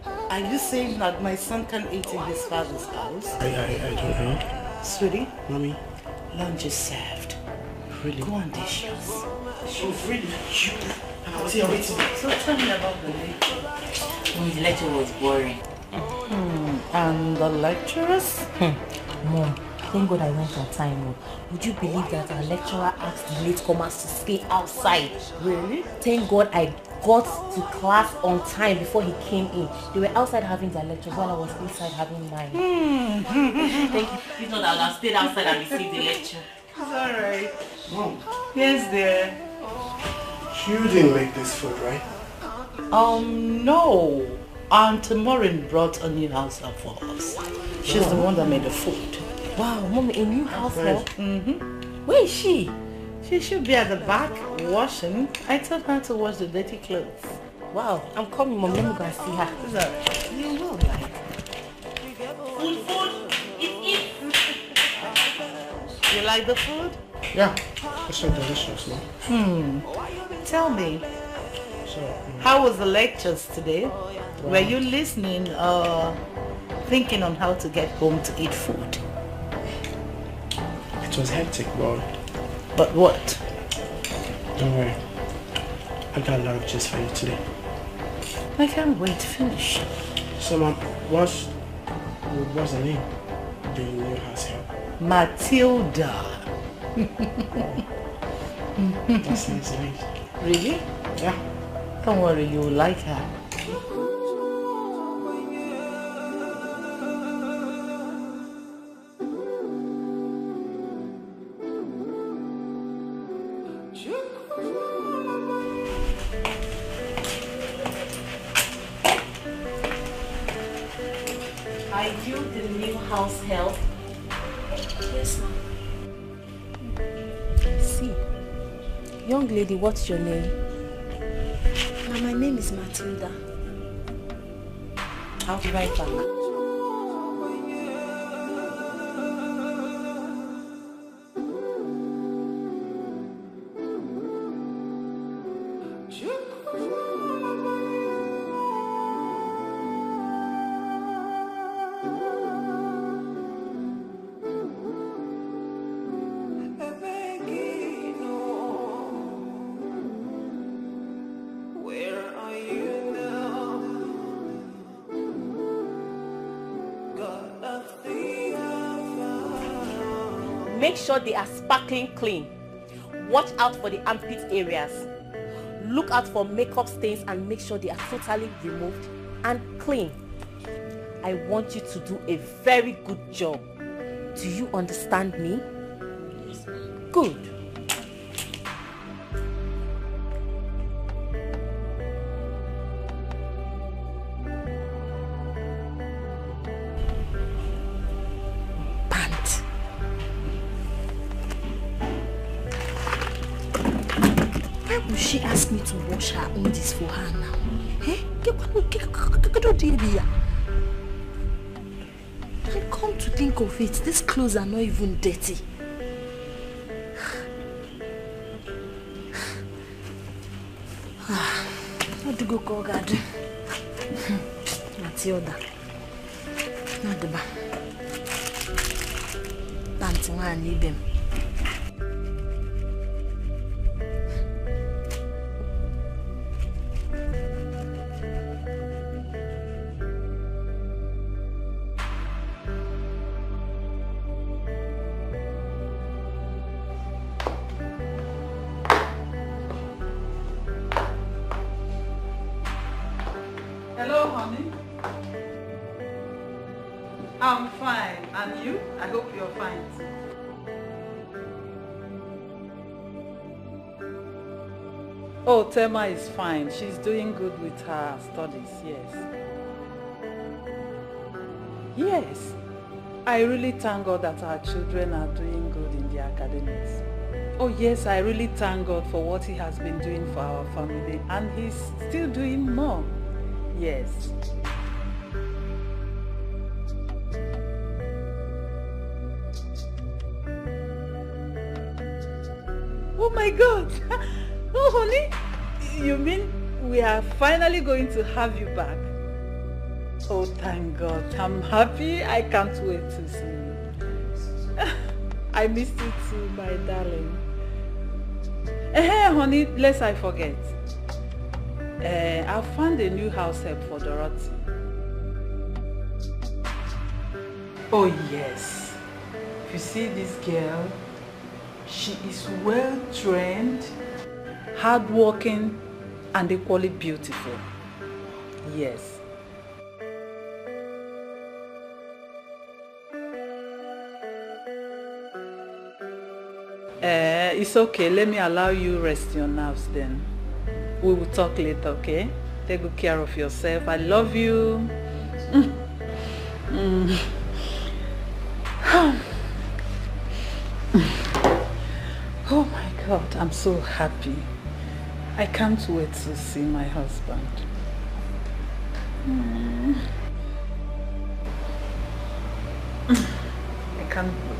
[SPEAKER 6] Are you saying that my son can eat in his father's house?
[SPEAKER 4] I don't know.
[SPEAKER 6] Sweetie,
[SPEAKER 4] Mommy,
[SPEAKER 6] lunch is served.
[SPEAKER 4] really?
[SPEAKER 6] Go on, dishes.
[SPEAKER 7] Oh, really?
[SPEAKER 6] So tell me about the lecture.
[SPEAKER 9] The lecture was boring.
[SPEAKER 6] And the lecturers?
[SPEAKER 9] Mom, thank God I went on time. Would you believe that our lecturer asked the latecomers to stay outside?
[SPEAKER 6] Really?
[SPEAKER 9] Thank God I got to class on time before he came in. They were outside having their lectures while I was inside having mine. Thank you. If not, I would have stayed outside and received the lecture.
[SPEAKER 6] It's alright.
[SPEAKER 4] Mom,
[SPEAKER 6] Yes, dear.
[SPEAKER 4] you didn't make this food, right?
[SPEAKER 6] No. Aunt Maureen brought a new house help for us. She's the one that made the food.
[SPEAKER 9] Wow, Mommy, a new house help? Where is she?
[SPEAKER 6] She should be at the back washing. I told her to wash the dirty clothes.
[SPEAKER 9] Wow, I'm coming, Mom. Let me go and see her.
[SPEAKER 6] So, you will like.
[SPEAKER 9] Food, eat.
[SPEAKER 6] You like the food?
[SPEAKER 4] Yeah, it's so delicious, no?
[SPEAKER 6] Tell me,
[SPEAKER 4] So,
[SPEAKER 6] how was the lectures today? Were you listening or thinking on how to get home to eat food?
[SPEAKER 4] it was hectic, but
[SPEAKER 6] But what?
[SPEAKER 4] don't worry. I got a lot of gist for you today.
[SPEAKER 6] I can't wait to finish.
[SPEAKER 4] So, Mom, what's the name? The new house help.
[SPEAKER 6] Matilda.
[SPEAKER 4] That's nice, nice.
[SPEAKER 6] Really?
[SPEAKER 4] Yeah.
[SPEAKER 6] Don't worry, you will like her.
[SPEAKER 9] Are you the new house help?
[SPEAKER 8] Yes, ma'am. See, young lady, what's your name? My name is Matilda.
[SPEAKER 9] I'll be right back. Make sure they are sparkling clean. Watch out for the armpit areas. Look out for makeup stains and make sure they are totally removed and clean. I want you to do a very good job. Do you understand me? Yes, ma'am. Good.
[SPEAKER 8] She asked me to wash her undies for her now. And come to think of it, these clothes are not even dirty. How to go call God? Matilda. Nadeba. Dancing and leave them.
[SPEAKER 7] Hello, honey. I'm fine. And you? I hope you're fine too. Oh, Tema is fine. She's doing good with her studies, yes. Yes. I really thank God that our children are doing good in their academics. Oh yes, I really thank God for what He has been doing for our family, and He's still doing more. Yes. Oh my God! Oh honey, you mean we are finally going to have you back? Oh thank God, I'm happy. I can't wait to see you. I missed you too, my darling. Hey honey, lest I forget. I found a new house help for Dorothy. Oh yes. If you see this girl, she is well trained, hardworking, and equally beautiful. Yes. It's okay. Let me allow you rest your nerves then. We will talk later, okay? Take good care of yourself. I love you. Oh my God, I'm so happy. I can't wait to see my husband. I can't wait,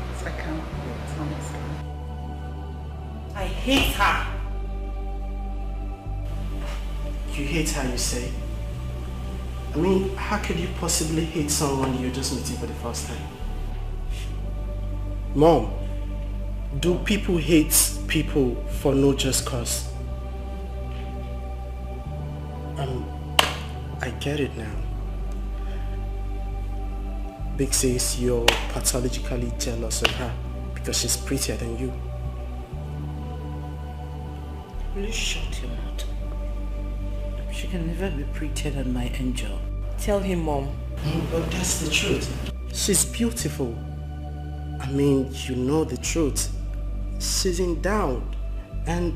[SPEAKER 7] honestly.
[SPEAKER 9] I hate her.
[SPEAKER 10] You hate her, you say? I mean, how could you possibly hate someone you're just meeting for the first time? Mom, do people hate people for no just cause? I get it now. Big says you're pathologically jealous of her because she's prettier than you.
[SPEAKER 6] Will you shut your mouth? She can never be prettier than my angel.
[SPEAKER 9] Tell him, Mom.
[SPEAKER 10] But that's the truth. She's beautiful. I mean, you know the truth. She's endowed. And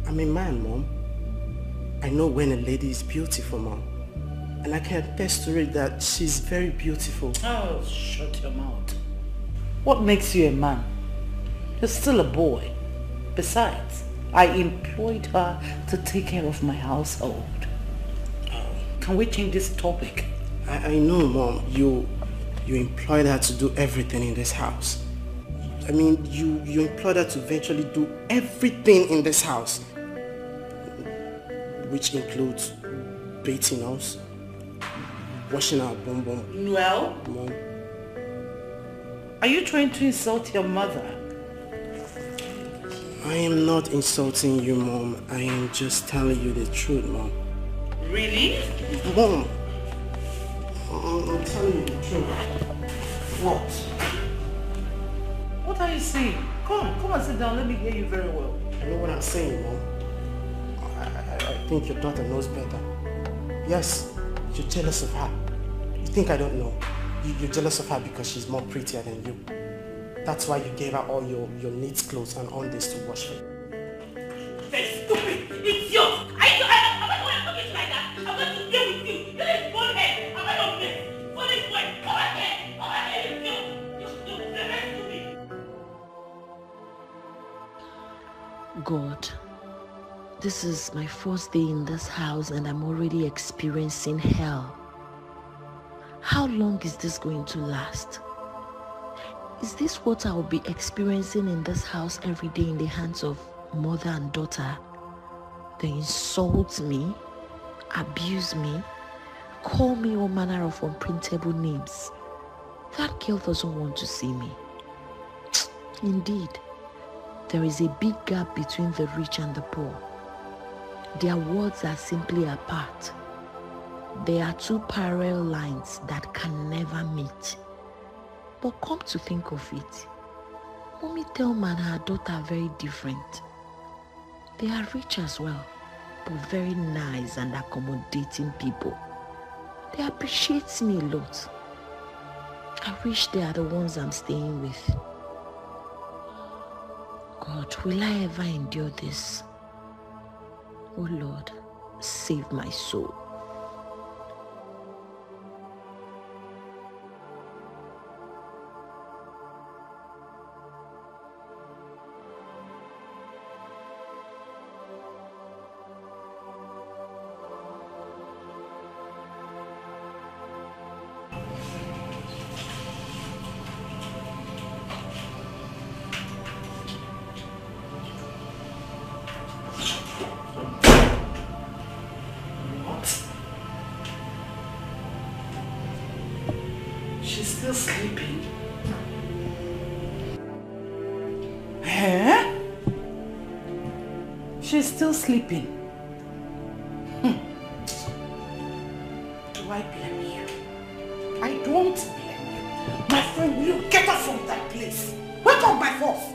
[SPEAKER 10] I'm a man, Mom. I know when a lady is beautiful, Mom. And I can attest to it that she's very beautiful.
[SPEAKER 6] Oh, shut your mouth. What makes you a man? You're still a boy. Besides, I employed her to take care of my household. Can we change this topic?
[SPEAKER 10] I know, Mom. You employed her to do everything in this house. I mean, you employed her to virtually do everything in this house. Which includes bathing us, washing our bum bum.
[SPEAKER 6] Well?
[SPEAKER 10] Mom.
[SPEAKER 6] Are you trying to insult your mother?
[SPEAKER 10] I am not insulting you, Mom. I am just telling you the truth, Mom.
[SPEAKER 6] Really?
[SPEAKER 10] Mom, I'm telling you the truth.
[SPEAKER 6] What? What are you saying? Come and sit down. Let me hear you very well.
[SPEAKER 10] I know what I'm saying, Mom. I think your daughter knows better. Yes, you're jealous of her. You think I don't know? You're jealous of her because she's more prettier than you. That's why you gave her all your neat clothes and on this to wash for you.
[SPEAKER 6] That's stupid! It's yours! Am I going to talk like that? I'm going to deal with you! You're this bald head! Am I not this? For this way! Come on here! It's yours! You're very stupid!
[SPEAKER 1] God, this is my first day in this house and I'm already experiencing hell. How long is this going to last? Is this what I will be experiencing in this house every day in the hands of mother and daughter? They insult me, abuse me, call me all manner of unprintable names. That girl doesn't want to see me. Indeed, there is a big gap between the rich and the poor. Their worlds are simply apart. There are two parallel lines that can never meet. But come to think of it, Mommy Thelma and her daughter are very different. They are rich as well, but very nice and accommodating people. They appreciate me a lot. I wish they are the ones I'm staying with. God, will I ever endure this? Oh Lord, save my soul.
[SPEAKER 6] Still sleeping? Huh? She's still sleeping. Do I blame you? I don't blame you. My friend, will you get up from that place? Wake up by force.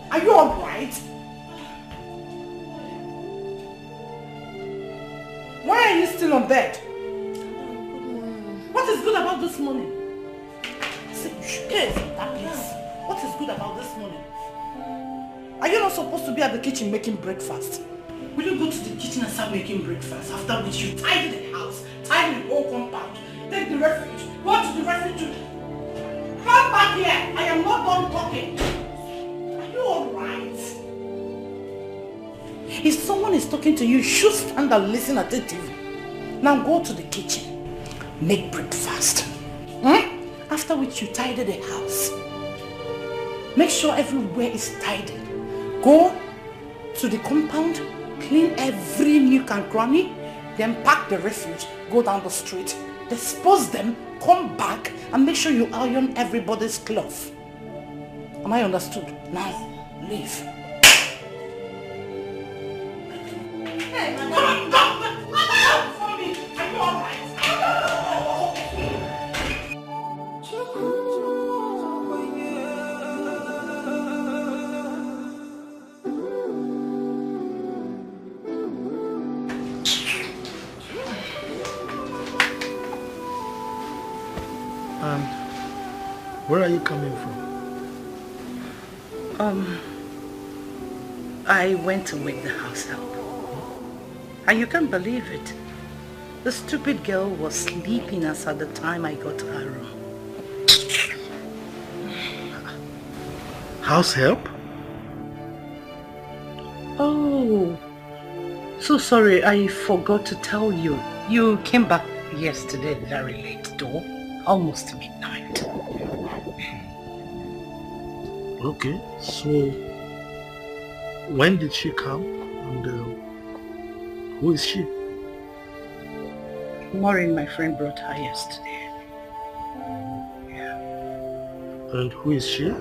[SPEAKER 6] Are you alright? Why are you still on bed? What is good about this morning? You should get from that place. What is good about this morning? Are you not supposed to be at the kitchen making breakfast? Will you go to the kitchen and start making breakfast? After which you tidy the house, tidy the whole compound, take the refuge, go to the refuge. Come back here! I am not done talking. Are you alright? If someone is talking to you, you should stand and listen attentively. Now go to the kitchen, make breakfast. After which you tidy the house. Make sure everywhere is tidy. Go to the compound, clean every nook and cranny, then pack the refuge, go down the street, dispose them, come back and make sure you iron everybody's clothes. Am I understood? Now, leave. Hey, madam. Madam! For me. Are you alright?
[SPEAKER 4] Where are you coming from?
[SPEAKER 6] I went to wake the house help. And you can't believe it. The stupid girl was sleeping as at the time I got to her room.
[SPEAKER 11] House help?
[SPEAKER 6] Oh, so sorry, I forgot to tell you. You came back yesterday very late though, almost midnight.
[SPEAKER 11] Okay, so when did she come and who is she?
[SPEAKER 6] Maureen, my friend, brought her yesterday. Yeah.
[SPEAKER 11] And who is she?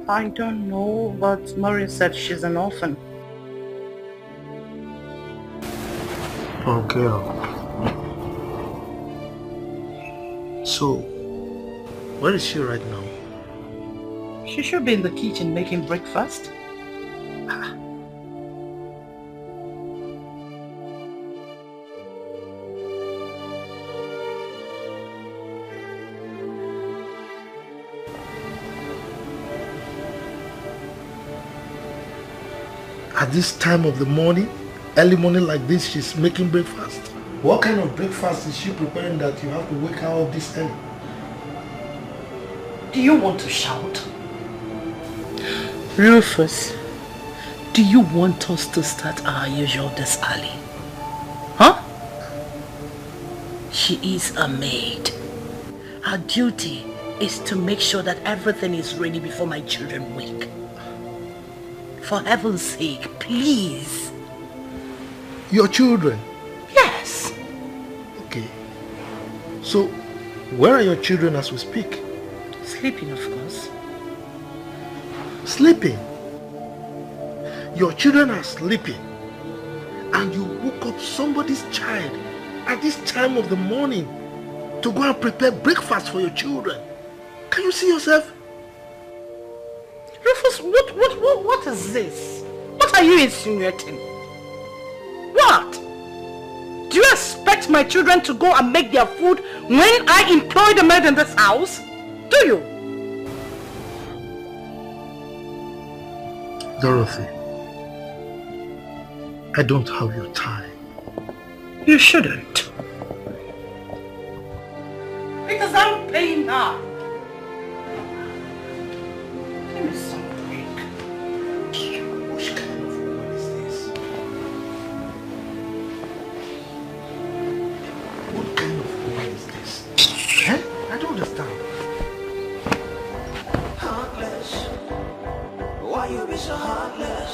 [SPEAKER 6] I don't know, but Maureen said she's an orphan.
[SPEAKER 11] Oh girl. So, where is she right now?
[SPEAKER 6] She should be in the kitchen making breakfast.
[SPEAKER 11] At this time of the morning, early morning like this, she's making breakfast. What kind of breakfast is she preparing that you have to wake her up this early?
[SPEAKER 6] Do you want to shout? Rufus, do you want us to start our usual this early? Huh? She is a maid. Her duty is to make sure that everything is ready before my children wake. For heaven's sake, please.
[SPEAKER 11] Your children?
[SPEAKER 6] Yes.
[SPEAKER 11] Okay. So, where are your children as we speak?
[SPEAKER 6] Sleeping, of course.
[SPEAKER 11] Sleeping? Your children are sleeping and you woke up somebody's child at this time of the morning to go and prepare breakfast for your children. Can you see yourself?
[SPEAKER 6] Rufus, what is this? What are you insinuating? What? Do you expect my children to go and make their food when I employ the maid in this house? Do you?
[SPEAKER 11] Dorothy, I don't have your time.
[SPEAKER 6] You shouldn't. Because I'm paying her. Give me some break.
[SPEAKER 11] Which kind of woman is this? What kind of woman is this? Eh? I don't understand.
[SPEAKER 3] Heartless. Why you be so heartless?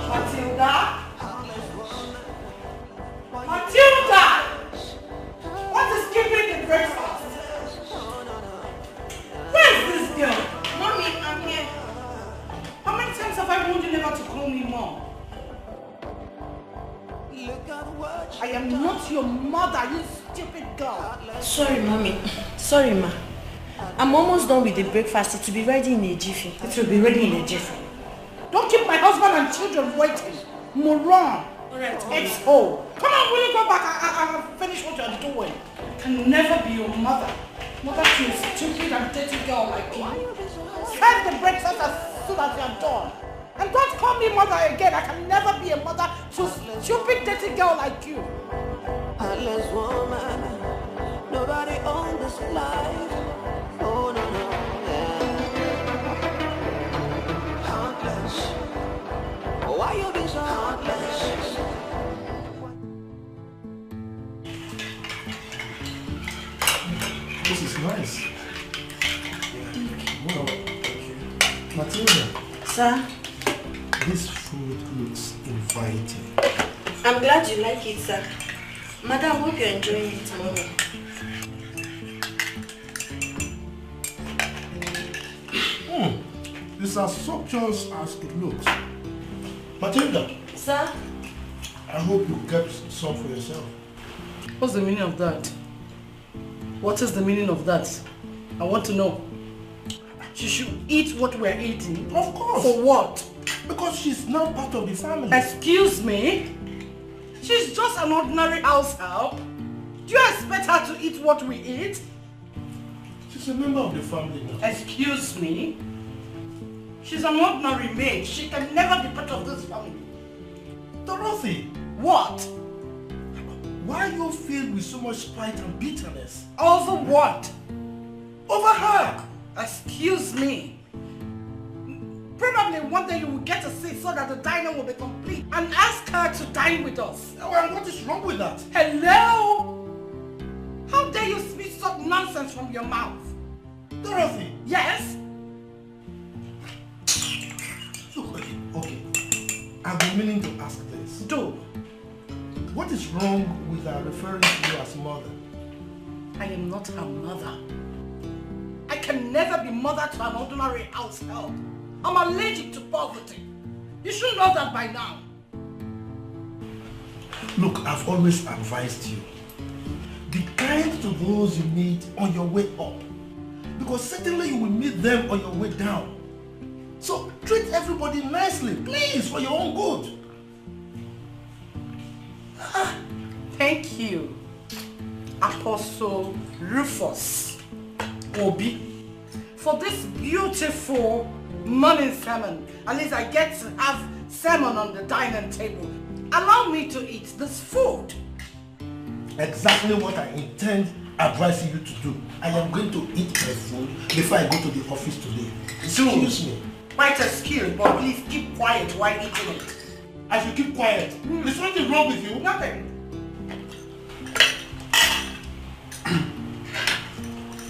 [SPEAKER 6] Matilda? Matilda! What is keeping the breakfast? Where is this girl?
[SPEAKER 8] Mommy, I'm here.
[SPEAKER 6] How many times have I warned you never to call me mom? I am not your mother, you stupid girl.
[SPEAKER 8] Sorry, Mommy. Sorry, Ma. I'm almost done with the breakfast. It will be ready in a jiffy.
[SPEAKER 6] It will be ready in a jiffy. Don't keep my husband and children waiting. Moron.
[SPEAKER 8] Alright,
[SPEAKER 6] X-O. Come on, will you go back and finish what you're doing? I can never be your mother. Mother to a stupid and dirty girl like you. Serve the breakfast as soon as you're done. And don't call me mother again. I can never be a mother to a stupid dirty girl like you.
[SPEAKER 3] Heartless woman. Nobody owns this life. Oh no no. Yeah. Heartless. Why you be so heartless?
[SPEAKER 11] This is nice. Wow. Matilda.
[SPEAKER 8] Sir?
[SPEAKER 11] This food looks inviting.
[SPEAKER 8] I'm glad you like it, sir. Madam, hope you're enjoying it, Mommy.
[SPEAKER 11] It's as sumptuous as it looks. Matilda.
[SPEAKER 8] Sir?
[SPEAKER 11] I hope you kept some for yourself.
[SPEAKER 6] What's the meaning of that? What is the meaning of that? I want to know. She should eat what we're eating.
[SPEAKER 11] Of course.
[SPEAKER 6] For what?
[SPEAKER 11] Because she's now part of the family.
[SPEAKER 6] Excuse me? She's just an ordinary house help. Do you expect her to eat what we eat?
[SPEAKER 11] She's a member of the family now.
[SPEAKER 6] Excuse me? She's an ordinary maid. She can never be part of this family.
[SPEAKER 11] Dorothy!
[SPEAKER 7] What?
[SPEAKER 11] Why are you filled with so much spite and bitterness?
[SPEAKER 7] Over what?
[SPEAKER 11] Over her!
[SPEAKER 7] Excuse me. Probably one day you will get a seat so that the dinner will be complete and ask her to dine with us.
[SPEAKER 11] Oh, and what is wrong with that?
[SPEAKER 7] Hello? How dare you speak such nonsense from your mouth?
[SPEAKER 11] Dorothy!
[SPEAKER 7] Yes?
[SPEAKER 11] Look, okay. I've been meaning to ask this.
[SPEAKER 7] Do.
[SPEAKER 11] What is wrong with her referring to you as mother?
[SPEAKER 7] I am not her mother. I can never be mother to an ordinary house help. I'm allergic to poverty. You should know that by now.
[SPEAKER 11] Look, I've always advised you. Be kind to those you meet on your way up. Because certainly you will meet them on your way down. So treat everybody nicely, please, for your own good.
[SPEAKER 7] Thank you, Apostle Rufus Obi, for this beautiful morning sermon. At least I get to have sermon on the dining table. Allow me to eat this food.
[SPEAKER 11] Exactly what I intend advising you to do. I am going to eat my food before I go to the office today. Excuse me.
[SPEAKER 7] Quite excuse, but please keep quiet while eating it.
[SPEAKER 11] I should keep quiet. There's something wrong with you?
[SPEAKER 7] Nothing.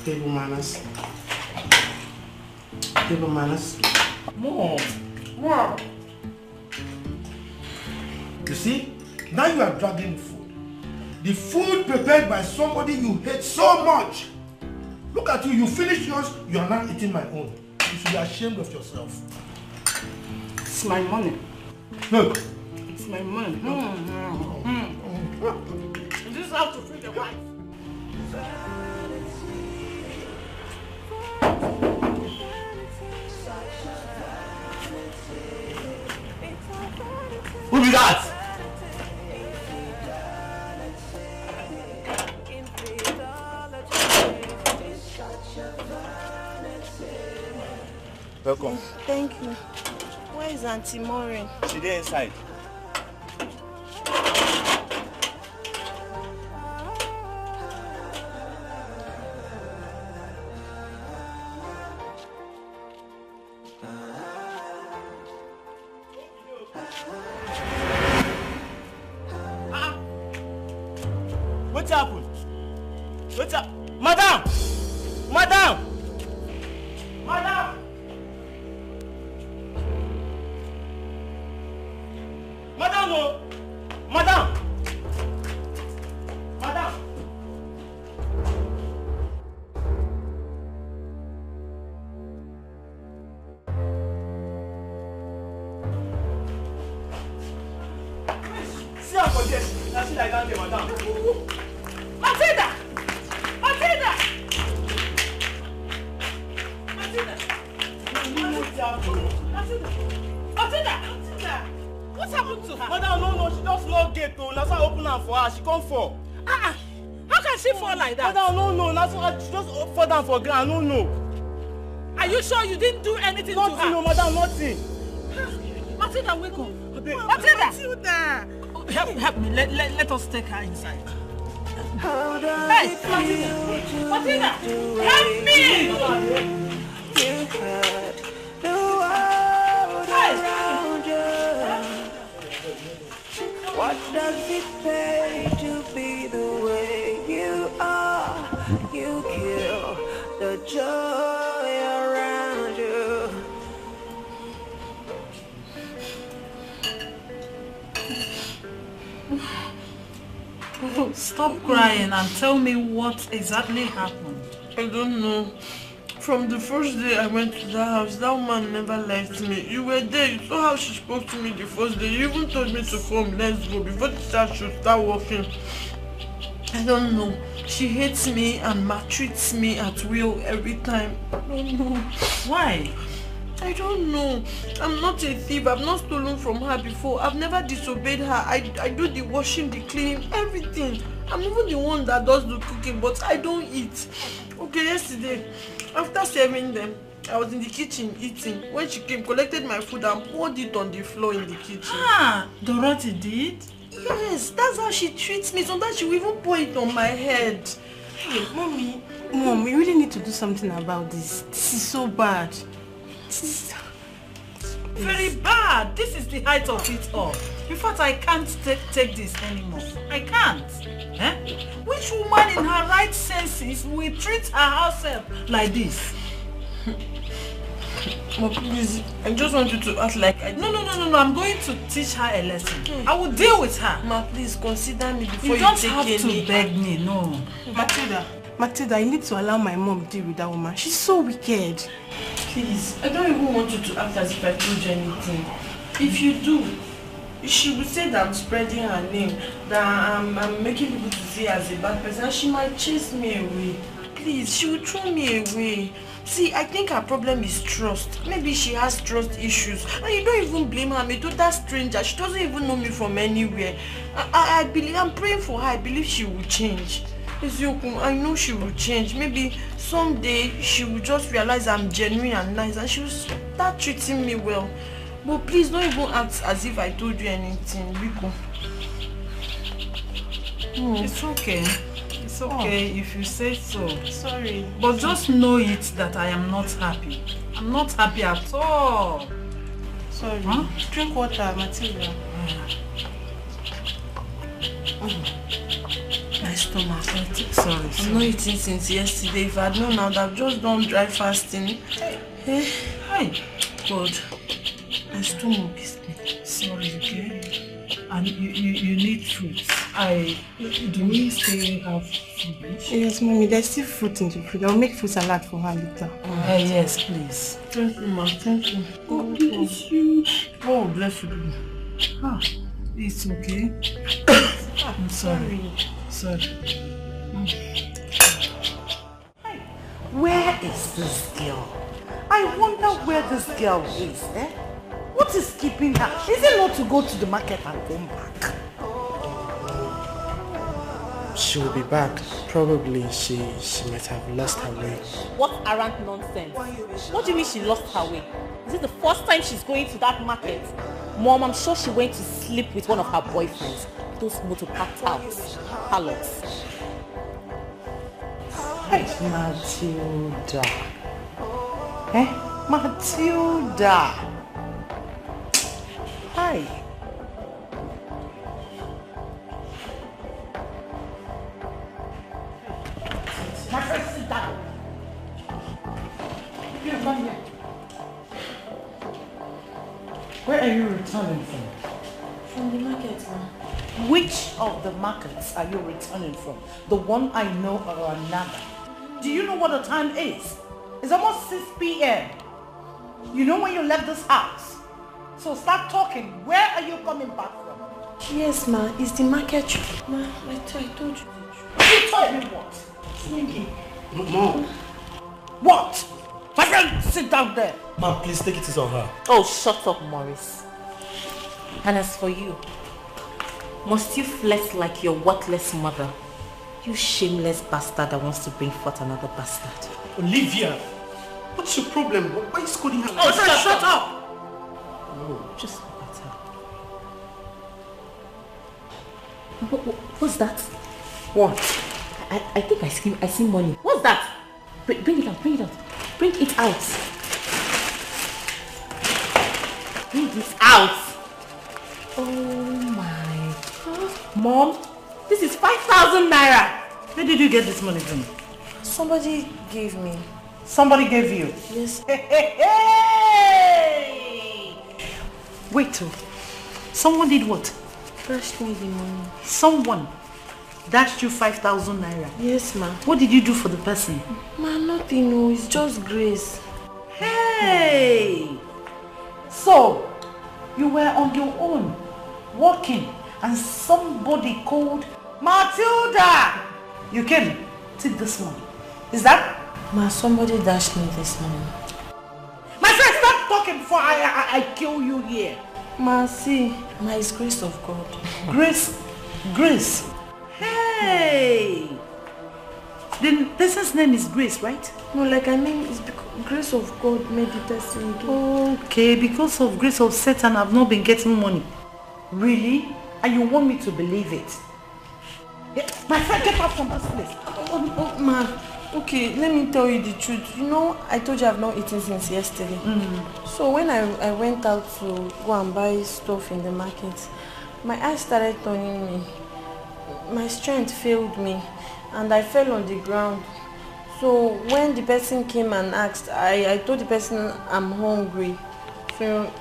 [SPEAKER 10] Table manners. Table manners.
[SPEAKER 11] Mom. Mom. You see, now you are dragging the food. The food prepared by somebody you hate so much. Look at you, you finished yours, you are now eating my own. You should be ashamed of yourself.
[SPEAKER 7] It's my money.
[SPEAKER 11] Look.
[SPEAKER 7] It's my money. This is how to feed a wife.
[SPEAKER 10] Who be that?
[SPEAKER 12] Welcome.
[SPEAKER 9] Thank you. Where is Auntie Maureen?
[SPEAKER 12] She there inside.
[SPEAKER 10] What happened? What's up? Madam! Madam! Madam! Madam, no! Madam! Madam! See her for this. Now she like down there, madam.
[SPEAKER 7] Matilda! Matilda! Matilda! Matilda! Matilda! What happened to her?
[SPEAKER 10] Madam, no, she just locked gate. That's why I open her for her. She come fall.
[SPEAKER 7] How can she fall like that?
[SPEAKER 10] Madam, no, that's why she just fall down for ground. No.
[SPEAKER 7] Are you sure you didn't do anything to her?
[SPEAKER 10] Nothing, no, madam, nothing.
[SPEAKER 7] Matilda, wake up. Matilda! Help me. Let us take her inside. Hey, Matilda! Help me!
[SPEAKER 3] You hurt the world around you. What does it pay to be the way you are? You kill the joy around you.
[SPEAKER 7] Oh, stop crying and tell me what exactly happened.
[SPEAKER 2] I don't know. From the first day I went to that house, that woman never left me. You were there, you saw how she spoke to me the first day. You even told me to come, let's go, before the child should start walking. I don't know. She hates me and maltreats me at will every time. I don't know.
[SPEAKER 7] Why?
[SPEAKER 2] I don't know. I'm not a thief. I've not stolen from her before. I've never disobeyed her. I do the washing, the cleaning, everything. I'm even the one that does the cooking, but I don't eat. Okay, yesterday, after serving them,
[SPEAKER 12] I was in the kitchen eating. When she came, collected my food and poured it on the floor in the kitchen.
[SPEAKER 7] Ah, Dorothy did?
[SPEAKER 12] Yes, that's how she treats me. Sometimes she will even pour it on my head.
[SPEAKER 9] Hey, Mom, we really need to do something about this. This is so bad. This is
[SPEAKER 7] very bad. This is the height of it all. In fact, I can't take this anymore. I can't. Eh? Which woman in her right senses will treat her herself like this?
[SPEAKER 12] Mom, please, I just want you to act like I...
[SPEAKER 7] No, I'm going to teach her a lesson. I will deal with her.
[SPEAKER 12] Ma, please consider me before
[SPEAKER 7] you don't have to beg me, no.
[SPEAKER 9] Matilda, I need to allow my mom to deal with that woman. She's so wicked.
[SPEAKER 12] Please, I don't even want you to act as if I told you anything. If you do, she will say that I'm spreading her name, that I'm making people to see her as a bad person, and she might chase me away. Please, she will throw me away. See, I think her problem is trust. Maybe she has trust issues. And you don't even blame her. I'm a total stranger. She doesn't even know me from anywhere. I believe, I'm praying for her. I believe she will change. I know she will change. Maybe someday she will just realize I'm genuine and nice and she will start treating me well. But please don't even act as if I told you anything, Rico.
[SPEAKER 7] It's okay. It's okay if you say so.
[SPEAKER 9] Sorry.
[SPEAKER 7] But just know it that I am not happy. I'm not happy at all.
[SPEAKER 9] Sorry. Huh? Drink water, Matilda.
[SPEAKER 12] My stomach.
[SPEAKER 7] Sorry.
[SPEAKER 12] I'm not eating since yesterday. If I had known, I would have just done dry fasting. Hey. God. My stomach is...
[SPEAKER 7] Sorry, okay? And you need fruits. Do we still have food?
[SPEAKER 9] Yes, Mommy, there's still fruit in the fridge. I'll make fruit salad for her later.
[SPEAKER 7] Yes, please.
[SPEAKER 12] Thank you, ma. Thank you. God bless you. Oh, bless you.
[SPEAKER 7] Ah, it's okay. I'm sorry. Where is this girl? I wonder where this girl is, eh? What is keeping her? Is it not to go to the market and come back?
[SPEAKER 10] She will be back. Probably she might have lost her way.
[SPEAKER 9] What arrant nonsense. What do you mean she lost her way? Is it the first time she's going to that market? Mom, I'm sure she went to sleep with one of her boyfriends. Those motor-packed palots.
[SPEAKER 7] Hey, Matilda. Matilda. Hi. My friend, sit down. Here, come here. Where are you returning from?
[SPEAKER 8] From the market, ma.
[SPEAKER 7] Which of the markets are you returning from? The one I know or another? Do you know what the time is? It's almost 6 p.m. You know when you left this house? So start talking. Where are you coming back from?
[SPEAKER 8] Yes, ma. It's the market. Ma, I told you.
[SPEAKER 7] You told me what?
[SPEAKER 10] Mom.
[SPEAKER 7] What? My friend, sit down there.
[SPEAKER 11] Mom, please take it easy on her.
[SPEAKER 9] Oh, shut up, Maurice. And as for you, must you flex like your worthless mother? You shameless bastard that wants to bring forth another bastard.
[SPEAKER 11] Olivia, what's your problem? Why are you scolding her?
[SPEAKER 7] Oh, shut up!
[SPEAKER 9] No, just look at her. What's that?
[SPEAKER 7] What?
[SPEAKER 9] I think I see money. What's that? Bring it out. Bring it out. Bring it out. Bring this out. Oh my God. Mom, this is 5,000 naira.
[SPEAKER 7] Where did you get this money from?
[SPEAKER 8] Somebody gave me.
[SPEAKER 7] Somebody gave you?
[SPEAKER 8] Yes.
[SPEAKER 7] Hey! Wait till. Someone did what?
[SPEAKER 8] Dashed me the money.
[SPEAKER 7] Someone dashed you 5,000 naira?
[SPEAKER 8] Yes, ma.
[SPEAKER 7] What did you do for the person?
[SPEAKER 8] Ma, nothing. No, it's just grace.
[SPEAKER 7] Hey! So, you were on your own, walking, and somebody called Matilda! You came, take this money. Is that?
[SPEAKER 8] Ma, somebody dashed me this money.
[SPEAKER 7] My friend, stop talking before I kill you here.
[SPEAKER 8] Ma, see, ma, it's grace of God.
[SPEAKER 7] Grace. Hey!
[SPEAKER 6] The person's name is Grace, right?
[SPEAKER 9] No, like I mean, it's because grace of God made the person do.
[SPEAKER 6] Okay, because of grace of Satan, I've not been getting money. Really? And you want me to believe it? Yeah, my friend, get out from this place.
[SPEAKER 9] Oh, ma. Okay, let me tell you the truth. You know, I told you I've not eaten since yesterday. So when I went out to go and buy stuff in the market, my eyes started turning me. My strength failed me and I fell on the ground. So when the person came and asked, I told the person I'm hungry. So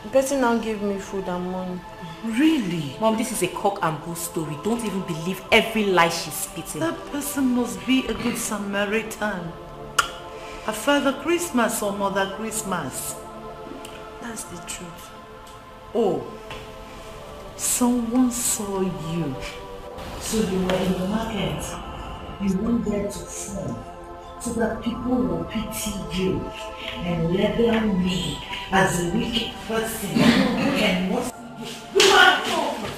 [SPEAKER 9] the person now gave me food and money.
[SPEAKER 6] Really?
[SPEAKER 9] Mom, this is a cock and bull story. Don't even believe every lie she's spitting.
[SPEAKER 6] That person must be a good Samaritan. A Father Christmas or Mother Christmas.
[SPEAKER 9] That's the truth.
[SPEAKER 6] Oh, someone saw you. So you were in the market. You went there to phone so that people will pity you and label me as a wicked person and most.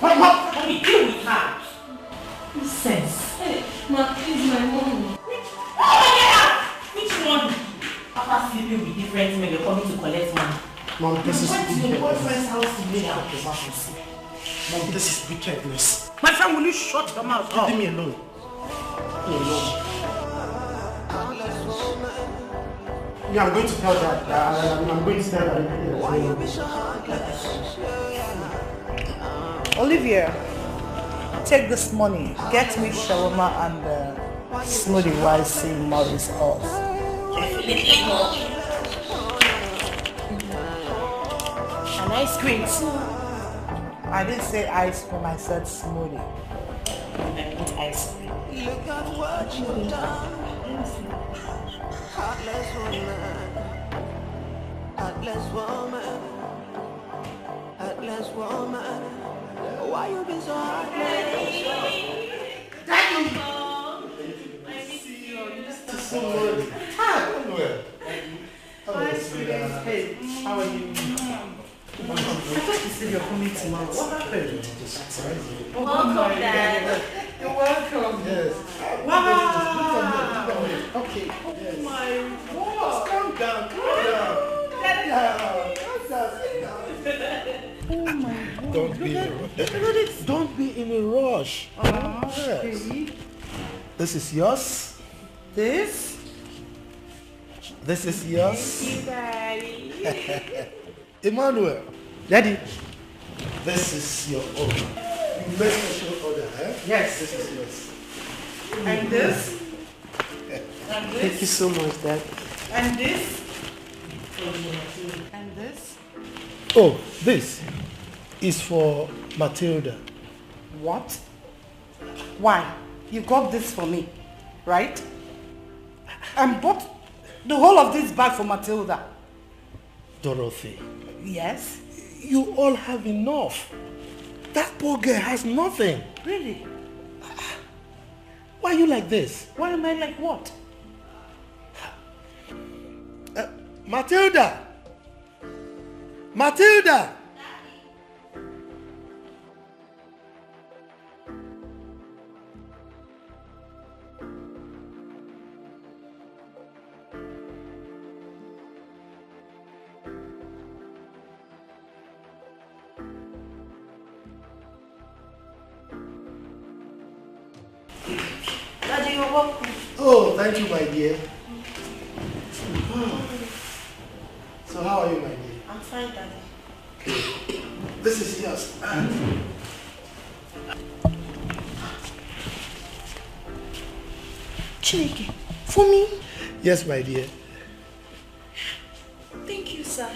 [SPEAKER 6] Mama, let me deal with her. Nonsense.
[SPEAKER 9] Hey, ma, please, my mom.
[SPEAKER 6] Oh, yeah! Which one? After sleeping with different men, you're coming to collect money.
[SPEAKER 10] Mom, this is
[SPEAKER 6] wickedness. Your boyfriend's house to lay out.
[SPEAKER 10] Mom, this is wickedness.
[SPEAKER 6] My friend, will you shut your mouth up?
[SPEAKER 10] Leave me alone. Leave me alone. Yeah, I'm going to tell Dad. I'm going to tell Dad.
[SPEAKER 6] Olivia, take this money. Get me shawarma and smoothie while seeing Maurice off.
[SPEAKER 9] An ice cream too.
[SPEAKER 6] I didn't say ice cream, I said smoothie.
[SPEAKER 9] I want ice cream.
[SPEAKER 3] Look at what you've done. Heartless woman. Heartless woman. Heartless woman. Why you be so heartless?
[SPEAKER 6] Daddy! I miss you. I used to so much. Hi! Hey, how are you? I thought you said you're coming tomorrow. What happened?
[SPEAKER 9] Welcome, Dad.
[SPEAKER 6] You're welcome.
[SPEAKER 11] Yes.
[SPEAKER 6] Wow.
[SPEAKER 11] Okay.
[SPEAKER 6] Oh my God.
[SPEAKER 11] Calm down. Calm down.
[SPEAKER 6] Oh my God.
[SPEAKER 11] Don't be in a rush.
[SPEAKER 6] Okay.
[SPEAKER 11] This is yours.
[SPEAKER 6] This
[SPEAKER 11] is yours.
[SPEAKER 9] Daddy.
[SPEAKER 11] Emmanuel.
[SPEAKER 6] Daddy.
[SPEAKER 11] This is your own. You made special order, eh?
[SPEAKER 6] Yes.
[SPEAKER 11] This is yours.
[SPEAKER 6] And this. And this.
[SPEAKER 10] Thank you so much, Dad.
[SPEAKER 6] And this. And this.
[SPEAKER 11] Oh, this is for Matilda.
[SPEAKER 6] What? Why? You got this for me, right? And bought the whole of this bag for Matilda.
[SPEAKER 11] Dorothy,
[SPEAKER 6] Yes?
[SPEAKER 11] you all have enough. That poor girl has nothing.
[SPEAKER 6] Really?
[SPEAKER 11] Why are you like this?
[SPEAKER 6] Why am I like what?
[SPEAKER 11] Matilda! Matilda!
[SPEAKER 9] Daddy, you're welcome.
[SPEAKER 11] Oh, thank you, my dear. So how are you, my dear?
[SPEAKER 9] I'm fine, Daddy.
[SPEAKER 11] This is yours.
[SPEAKER 9] Chineke, for me?
[SPEAKER 11] Yes, my dear.
[SPEAKER 9] Thank you, sir.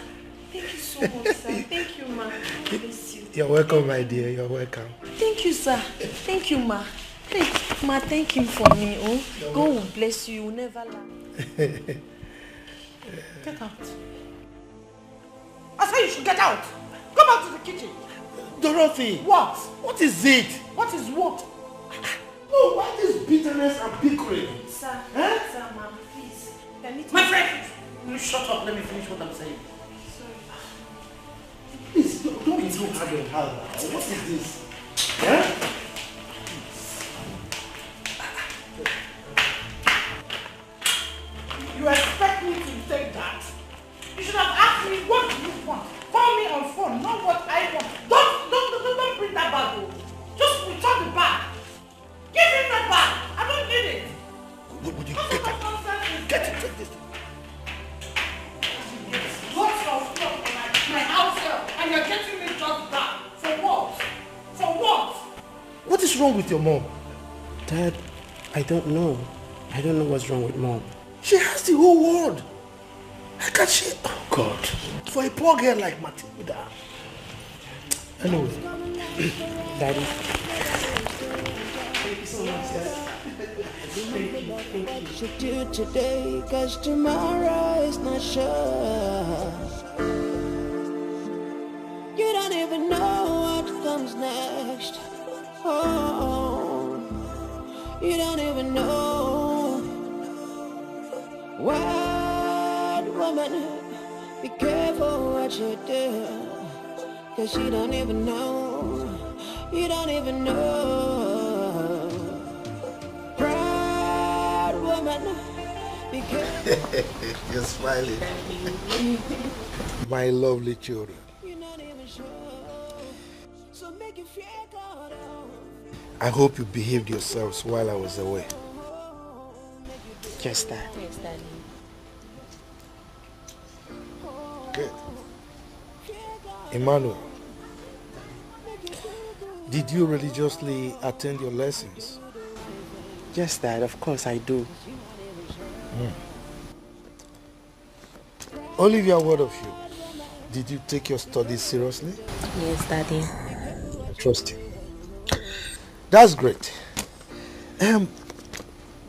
[SPEAKER 9] Thank you so much, sir. Thank you, ma. God bless you.
[SPEAKER 11] You're welcome, my dear. You're welcome.
[SPEAKER 9] Thank you, sir. Thank you, ma. Hey, ma, thank him for me. Oh, God will bless you. You will never laugh.
[SPEAKER 6] Get out. I say you should get out. Go back to the kitchen.
[SPEAKER 11] Dorothy!
[SPEAKER 6] What?
[SPEAKER 11] What is it?
[SPEAKER 6] What is what?
[SPEAKER 11] Oh, why this bitterness and bickering?
[SPEAKER 9] Sir,
[SPEAKER 11] Huh?
[SPEAKER 9] sir, ma, please. Permit
[SPEAKER 6] My
[SPEAKER 9] me.
[SPEAKER 6] friend! You shut up. Let me finish what I'm saying.
[SPEAKER 11] Please, don't be too hard on her. What is this? Huh? wrong with your mom?
[SPEAKER 10] Dad, I don't know. I don't know what's wrong with Mom.
[SPEAKER 11] She has the whole world. How can she? Oh God. For a poor girl like Matilda. Anyway.
[SPEAKER 10] Daddy.
[SPEAKER 3] Thank you so much, Dad. Thank you. Should do today, cause tomorrow is not sure. You don't even know what comes next. Oh, you don't even know. Wild woman, be careful what you do, cause you don't even know. You don't even know. Proud woman, be careful.
[SPEAKER 11] You're smiling. My lovely children. I hope you behaved yourselves while I was away.
[SPEAKER 10] Yes, Dad.
[SPEAKER 9] Yes, Daddy.
[SPEAKER 11] Good. Emmanuel, did you religiously attend your lessons?
[SPEAKER 10] Yes, Dad, of course I do.
[SPEAKER 11] Olivia, what of you? Did you take your studies seriously?
[SPEAKER 9] Yes, Daddy.
[SPEAKER 11] I trust you. That's great.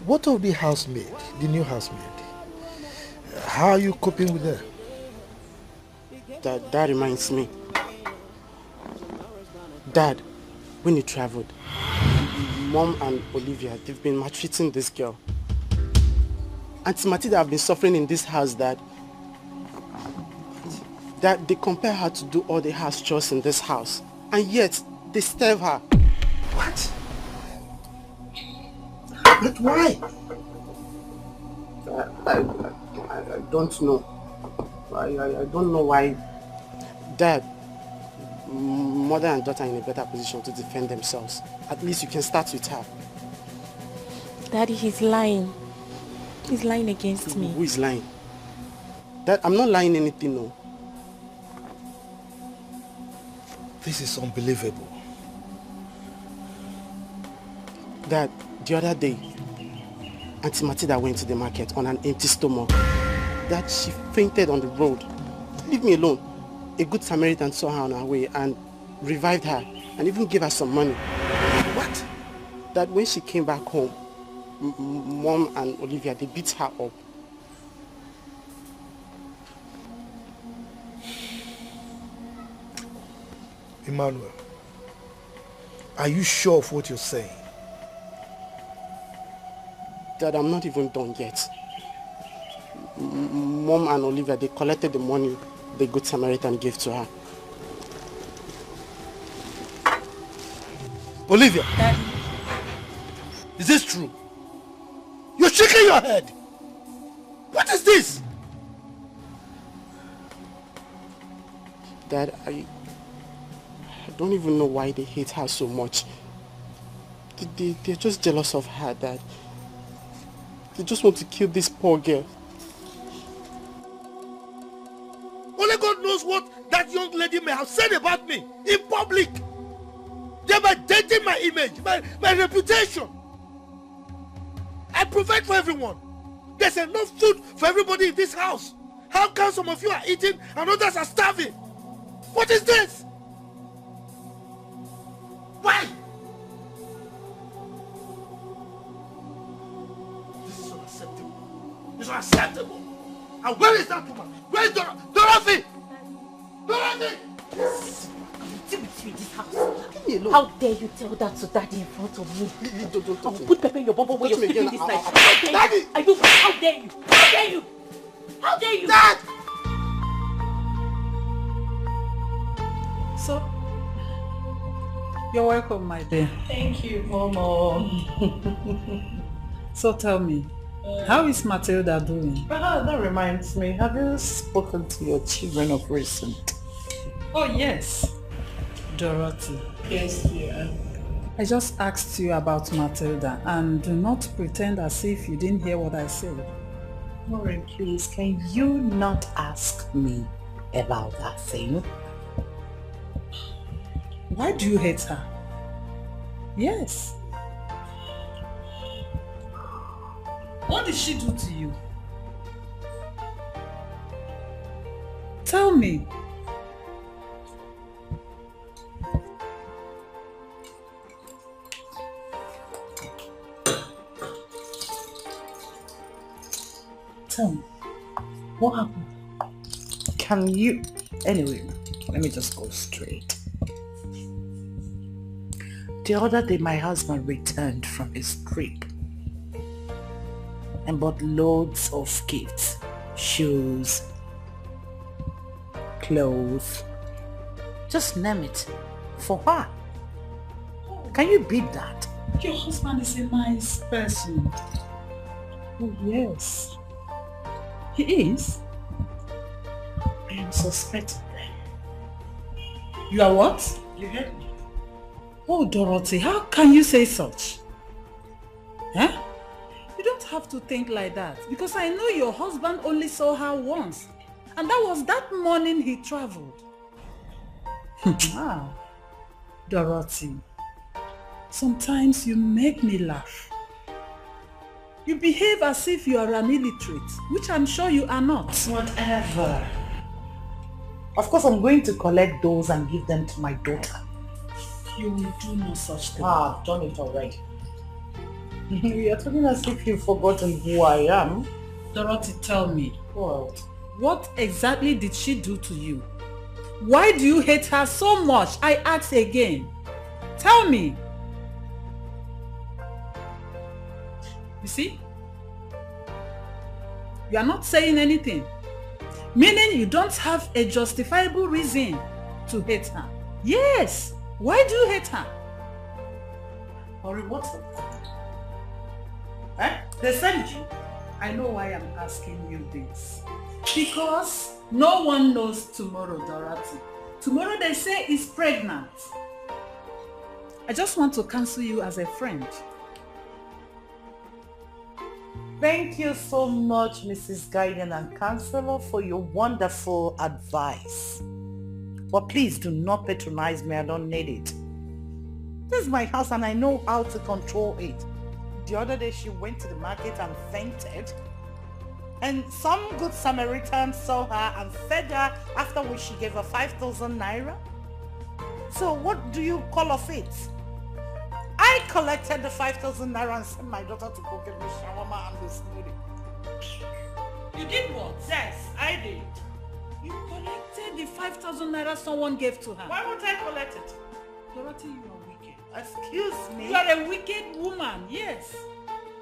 [SPEAKER 11] What of the housemaid, the new housemaid? How are you coping with her?
[SPEAKER 10] That reminds me. Dad, when you traveled, Mom and Olivia, they've been maltreating this girl. Auntie Matilda have been suffering in this house, Dad. That they compare her to do all the house chores in this house, and yet they starve her.
[SPEAKER 11] What? But why?
[SPEAKER 10] I don't know. I don't know why. Dad, mother and daughter are in a better position to defend themselves. At least you can start with her.
[SPEAKER 9] Daddy, he's lying. He's lying against me.
[SPEAKER 10] Who is lying? Dad, I'm not lying anything, no.
[SPEAKER 11] This is unbelievable.
[SPEAKER 10] Dad, the other day, Auntie Matilda went to the market on an empty stomach. Dad, she fainted on the road. Leave me alone. A good Samaritan saw her on her way and revived her and even gave her some money.
[SPEAKER 11] What?
[SPEAKER 10] Dad, when she came back home, Mom and Olivia, they beat her up.
[SPEAKER 11] Emmanuel, are you sure of what you're saying?
[SPEAKER 10] Dad, I'm not even done yet. Mom and Olivia, they collected the money the Good Samaritan gave to her.
[SPEAKER 11] Olivia!
[SPEAKER 9] Daddy.
[SPEAKER 11] Is this true? You're shaking your head! What is this?
[SPEAKER 10] Dad, I don't even know why they hate her so much. They're just jealous of her, Dad. They just want to kill this poor girl.
[SPEAKER 11] Only God knows what that young lady may have said about me in public. Thereby denting my image, my reputation. I provide for everyone. There's enough food for everybody in this house. How come some of you are eating and others are starving? What is this? Why? This is unacceptable. It's unacceptable. And where is that woman? Where is Dorothy? Dorothy!
[SPEAKER 9] How dare you tell that to Daddy in front of me? I'll put pepper in your bubble when you're sleeping this night.
[SPEAKER 11] Daddy!
[SPEAKER 9] How dare you? How dare you? How dare you?
[SPEAKER 11] Dad!
[SPEAKER 7] So, you're welcome, my dear.
[SPEAKER 12] Thank you, Momo.
[SPEAKER 7] So tell me, how is Matilda doing?
[SPEAKER 6] That reminds me, have you spoken to your children of recent?
[SPEAKER 7] Oh yes, Dorothy.
[SPEAKER 12] Yes, dear.
[SPEAKER 7] I just asked you about Matilda, and do not pretend as if you didn't hear what I said.
[SPEAKER 6] Maureen, please, can you not ask me about that thing?
[SPEAKER 7] Why do you hate her? Yes. What did she do to you? Tell me. Tell me. What happened?
[SPEAKER 6] Can you... Anyway, let me just go straight. The other day my husband returned from his trip and bought loads of gifts. Shoes, clothes, just name it, for her. Can you beat that?
[SPEAKER 7] Your husband is a nice person.
[SPEAKER 6] Oh yes.
[SPEAKER 7] He is?
[SPEAKER 6] I am suspecting them.
[SPEAKER 7] You are what?
[SPEAKER 6] You heard me.
[SPEAKER 7] Oh, Dorothy, how can you say such? Huh? You don't have to think like that, because I know your husband only saw her once, and that was that morning he traveled. Wow. Dorothy, sometimes you make me laugh. You behave as if you are an illiterate, which I'm sure you are not.
[SPEAKER 6] Whatever. Of course I'm going to collect those and give them to my daughter.
[SPEAKER 7] You will do no such thing.
[SPEAKER 6] I've done it already. You're talking as if you've forgotten who I am.
[SPEAKER 7] Dorothy, tell me.
[SPEAKER 6] What?
[SPEAKER 7] What exactly did she do to you? Why do you hate her so much? I ask again. Tell me. You see? You are not saying anything. Meaning you don't have a justifiable reason to hate her. Yes. Why do you hate her?
[SPEAKER 6] Or what's it? They sent you.
[SPEAKER 7] I know why I'm asking you this. Because no one knows tomorrow, Dorothy. Tomorrow they say is pregnant. I just want to cancel you as a friend.
[SPEAKER 6] Thank you so much, Mrs. Guardian and Counselor, for your wonderful advice. But please do not patronize me. I don't need it. This is my house and I know how to control it. The other day she went to the market and fainted. And some good Samaritan saw her and fed her, after which she gave her 5,000 naira. So what do you call of it? I collected the 5,000 naira and sent my daughter to go get me shawarma and the smoothie.
[SPEAKER 7] You did what?
[SPEAKER 6] Yes, I did.
[SPEAKER 7] You collected the 5,000 naira someone gave to her.
[SPEAKER 6] Why would I collect it?
[SPEAKER 7] Dorothy, you are wicked.
[SPEAKER 6] Excuse me?
[SPEAKER 7] You are a wicked woman, yes.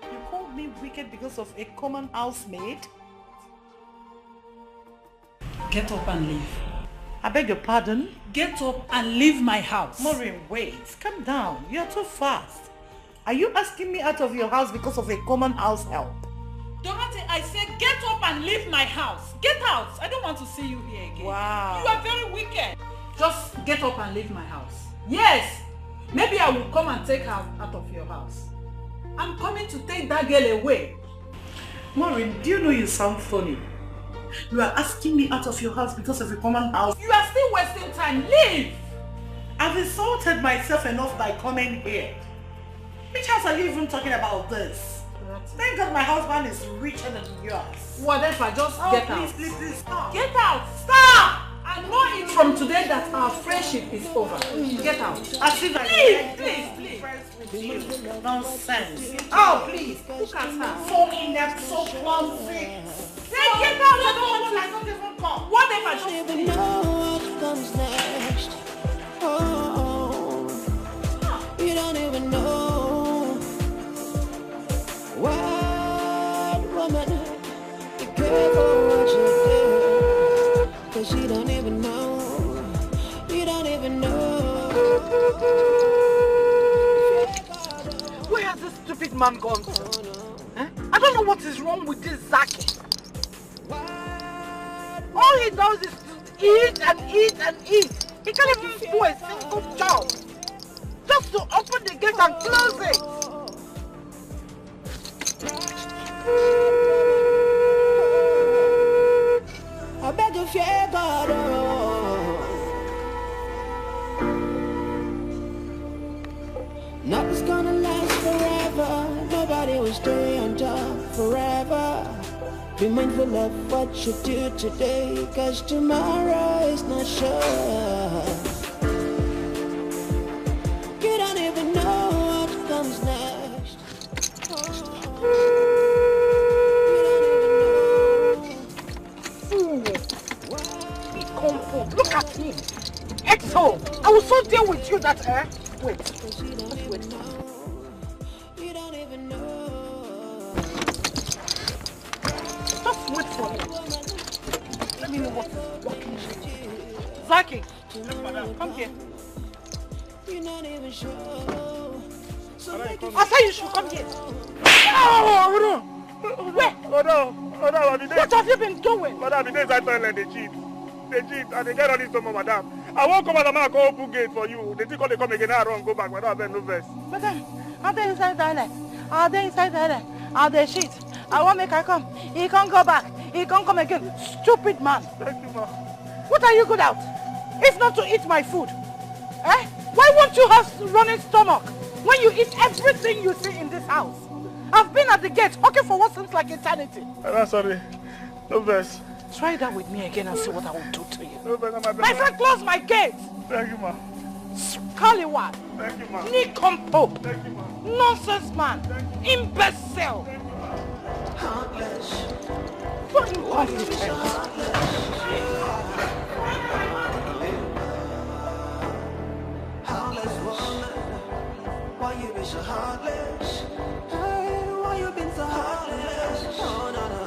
[SPEAKER 6] You called me wicked because of a common housemaid?
[SPEAKER 7] Get up and leave.
[SPEAKER 6] I beg your pardon?
[SPEAKER 7] Get up and leave my house.
[SPEAKER 6] Maureen, wait. Calm down. You're too fast. Are you asking me out of your house because of a common house help?
[SPEAKER 7] Dorothy, I said get up and leave my house. Get out. I don't want to see you here again.
[SPEAKER 6] Wow.
[SPEAKER 7] You are very wicked. Just get up and leave my house. Yes. Maybe I will come and take her out of your house. I'm coming to take that girl away.
[SPEAKER 6] Maureen, do you know you sound funny? You are asking me out of your house because of a common house.
[SPEAKER 7] You are still wasting time. Leave.
[SPEAKER 6] I've insulted myself enough by coming here. Which house are you even talking about this? Thank God my husband is richer than yours.
[SPEAKER 7] Whatever, just get out.
[SPEAKER 6] Please, stop.
[SPEAKER 7] Get out. Stop. I know it from today that our friendship is over. Get out.
[SPEAKER 6] As if I please. Friends with you. Nonsense. Oh, please.
[SPEAKER 7] Look at her.
[SPEAKER 6] So inept, so clumsy.
[SPEAKER 7] Hey, get out. I don't even come. Whatever, just
[SPEAKER 3] don't even know what comes next. Oh, you don't even know what woman, be careful what you do, 'cause you don't even know, you don't even know.
[SPEAKER 13] Where has this stupid man gone to? I don't know what is wrong with this Zaki. All he does is to eat and eat and eat. He can't even do a single job. Just to open the gate and close it.
[SPEAKER 3] I beg you, fear God. Nothing's gonna last forever. Nobody will stay on top forever. Be mindful of what you do today, cause tomorrow is not sure. You don't even know what comes next.
[SPEAKER 13] Look at him. Exo, I will so deal with you that wait. Just wait for me. Let me know what's working. Zaki, come here. I said you should come here. Oh, where? What have you been doing?
[SPEAKER 14] Madam, the days I toilet, they cheat. They cheat and they get all this summer, madam. I won't come out and go open gate for you. They think when they come again, I run, go back, madam, I have no verse.
[SPEAKER 13] Madam, are they inside the toilet? Are they inside the toilet? Are they shit? I want make her come. He can't go back. He can't come again. Stupid man.
[SPEAKER 14] Thank you, ma.
[SPEAKER 13] What are you good at? If not to eat my food. Eh? Why won't you have running stomach when you eat everything you see in this house? I've been at the gate hawking for what seems like eternity.
[SPEAKER 14] I'm sorry. No verse.
[SPEAKER 13] Try that with me again and see what I will do to you.
[SPEAKER 14] No verse,
[SPEAKER 13] my friend, close my gate.
[SPEAKER 14] Thank you, ma.
[SPEAKER 13] Scallywag.
[SPEAKER 14] Thank you, ma.
[SPEAKER 13] Nincompoop.
[SPEAKER 14] Thank you, ma.
[SPEAKER 13] Nonsense man. Imbecile.
[SPEAKER 3] Thank you, ma. Heartless.
[SPEAKER 13] What incompetence.
[SPEAKER 3] Heartless woman. Why you been so heartless? Hey, why you been so heartless? Oh, no, no.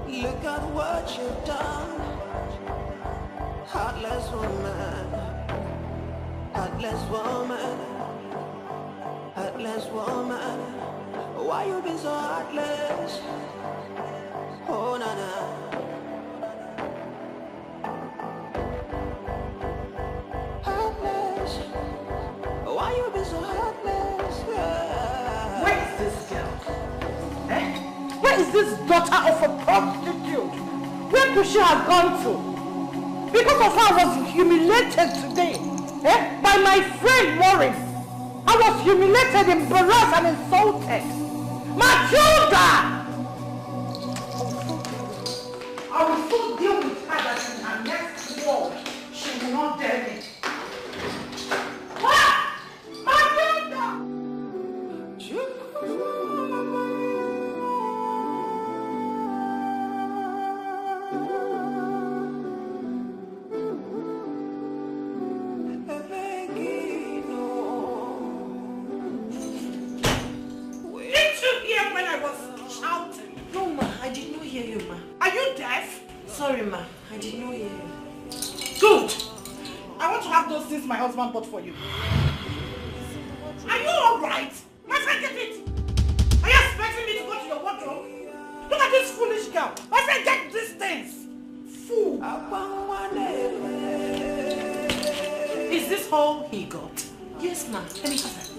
[SPEAKER 3] Look at what you've done. Heartless woman. Heartless woman. Heartless woman. Why you been so heartless? Oh, na na. Heartless. Why you been so heartless?
[SPEAKER 13] Where is this girl? Eh? Where is this daughter of a prostitute? Where could she have gone to? Because of her, I was humiliated today. By my friend Warren. I was humiliated, embarrassed, and insulted. Matilda! I will so deal with her that in her next war, she will not dare me. What? Matilda!
[SPEAKER 6] Sorry, ma. I did not hear you.
[SPEAKER 13] Good! I want to have those things my husband bought for you. Are you alright? My friend, get it! Are you expecting me to go to your wardrobe? Look at this foolish girl! My friend, get these things! Fool!
[SPEAKER 6] Is this all he got? Yes, ma. Let me have that.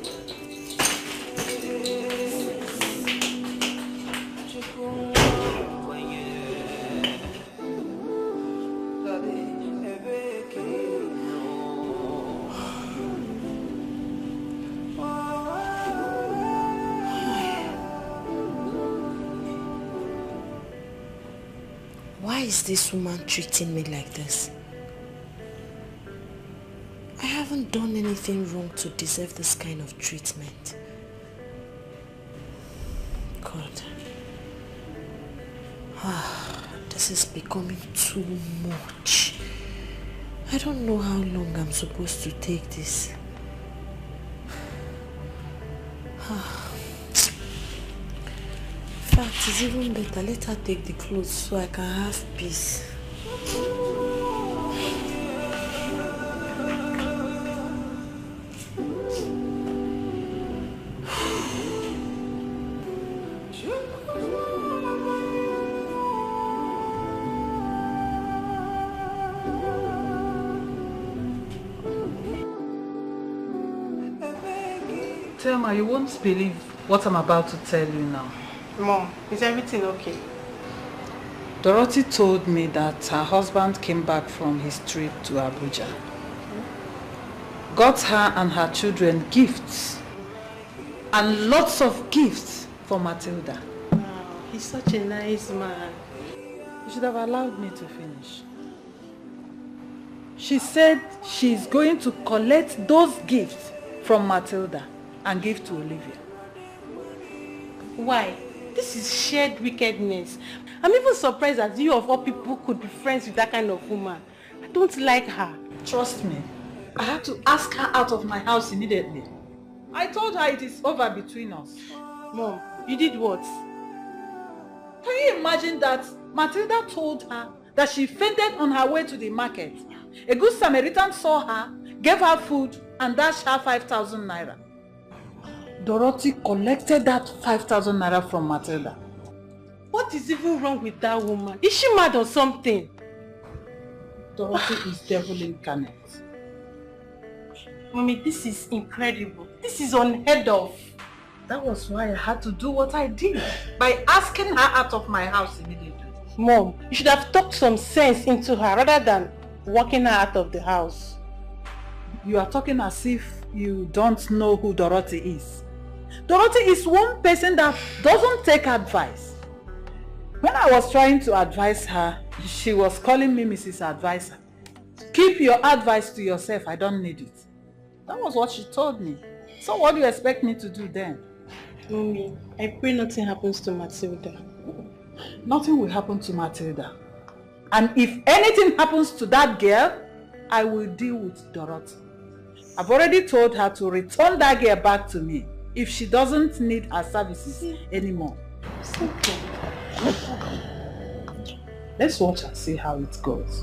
[SPEAKER 8] Why is this woman treating me like this? I haven't done anything wrong to deserve this kind of treatment. God. This is becoming too much. I don't know how long I'm supposed to take this. In fact, it's even better. Let her take the clothes so I can have peace.
[SPEAKER 7] Thelma, you won't believe what I'm about to tell you now.
[SPEAKER 10] Mom, is everything okay?
[SPEAKER 7] Dorothy told me that her husband came back from his trip to Abuja. Got her and her children gifts. And lots of gifts for Matilda.
[SPEAKER 12] Wow, he's such a nice man.
[SPEAKER 7] You should have allowed me to finish. She said she's going to collect those gifts from Matilda and give to Olivia.
[SPEAKER 12] Why? This is shared wickedness. I'm even surprised that you of all people could be friends with that kind of woman. I don't like her.
[SPEAKER 7] Trust me, I had to ask her out of my house immediately. I told her it is over between us.
[SPEAKER 12] Mom, you did what?
[SPEAKER 7] Can you imagine that Matilda told her that she fainted on her way to the market? A good Samaritan saw her, gave her food and dashed her 5,000 naira. Dorothy collected that 5,000 naira from Matilda.
[SPEAKER 12] What is even wrong with that woman? Is she mad or something?
[SPEAKER 7] Dorothy is devil incarnate.
[SPEAKER 12] Mommy, this is incredible. This is unheard of.
[SPEAKER 7] That was why I had to do what I did, by asking her out of my house immediately.
[SPEAKER 12] Mom, you should have talked some sense into her rather than walking her out of the house.
[SPEAKER 7] You are talking as if you don't know who Dorothy is. Dorothy is one person that doesn't take advice. When I was trying to advise her, she was calling me Mrs. Advisor. Keep your advice to yourself, I don't need it. That was what she told me. So what do you expect me to do then?
[SPEAKER 12] Mommy, I pray nothing happens to Matilda.
[SPEAKER 7] Nothing will happen to Matilda. And if anything happens to that girl, I will deal with Dorothy. I've already told her to return that girl back to me if she doesn't need her services anymore.
[SPEAKER 12] Okay.
[SPEAKER 7] Let's watch and see how it goes.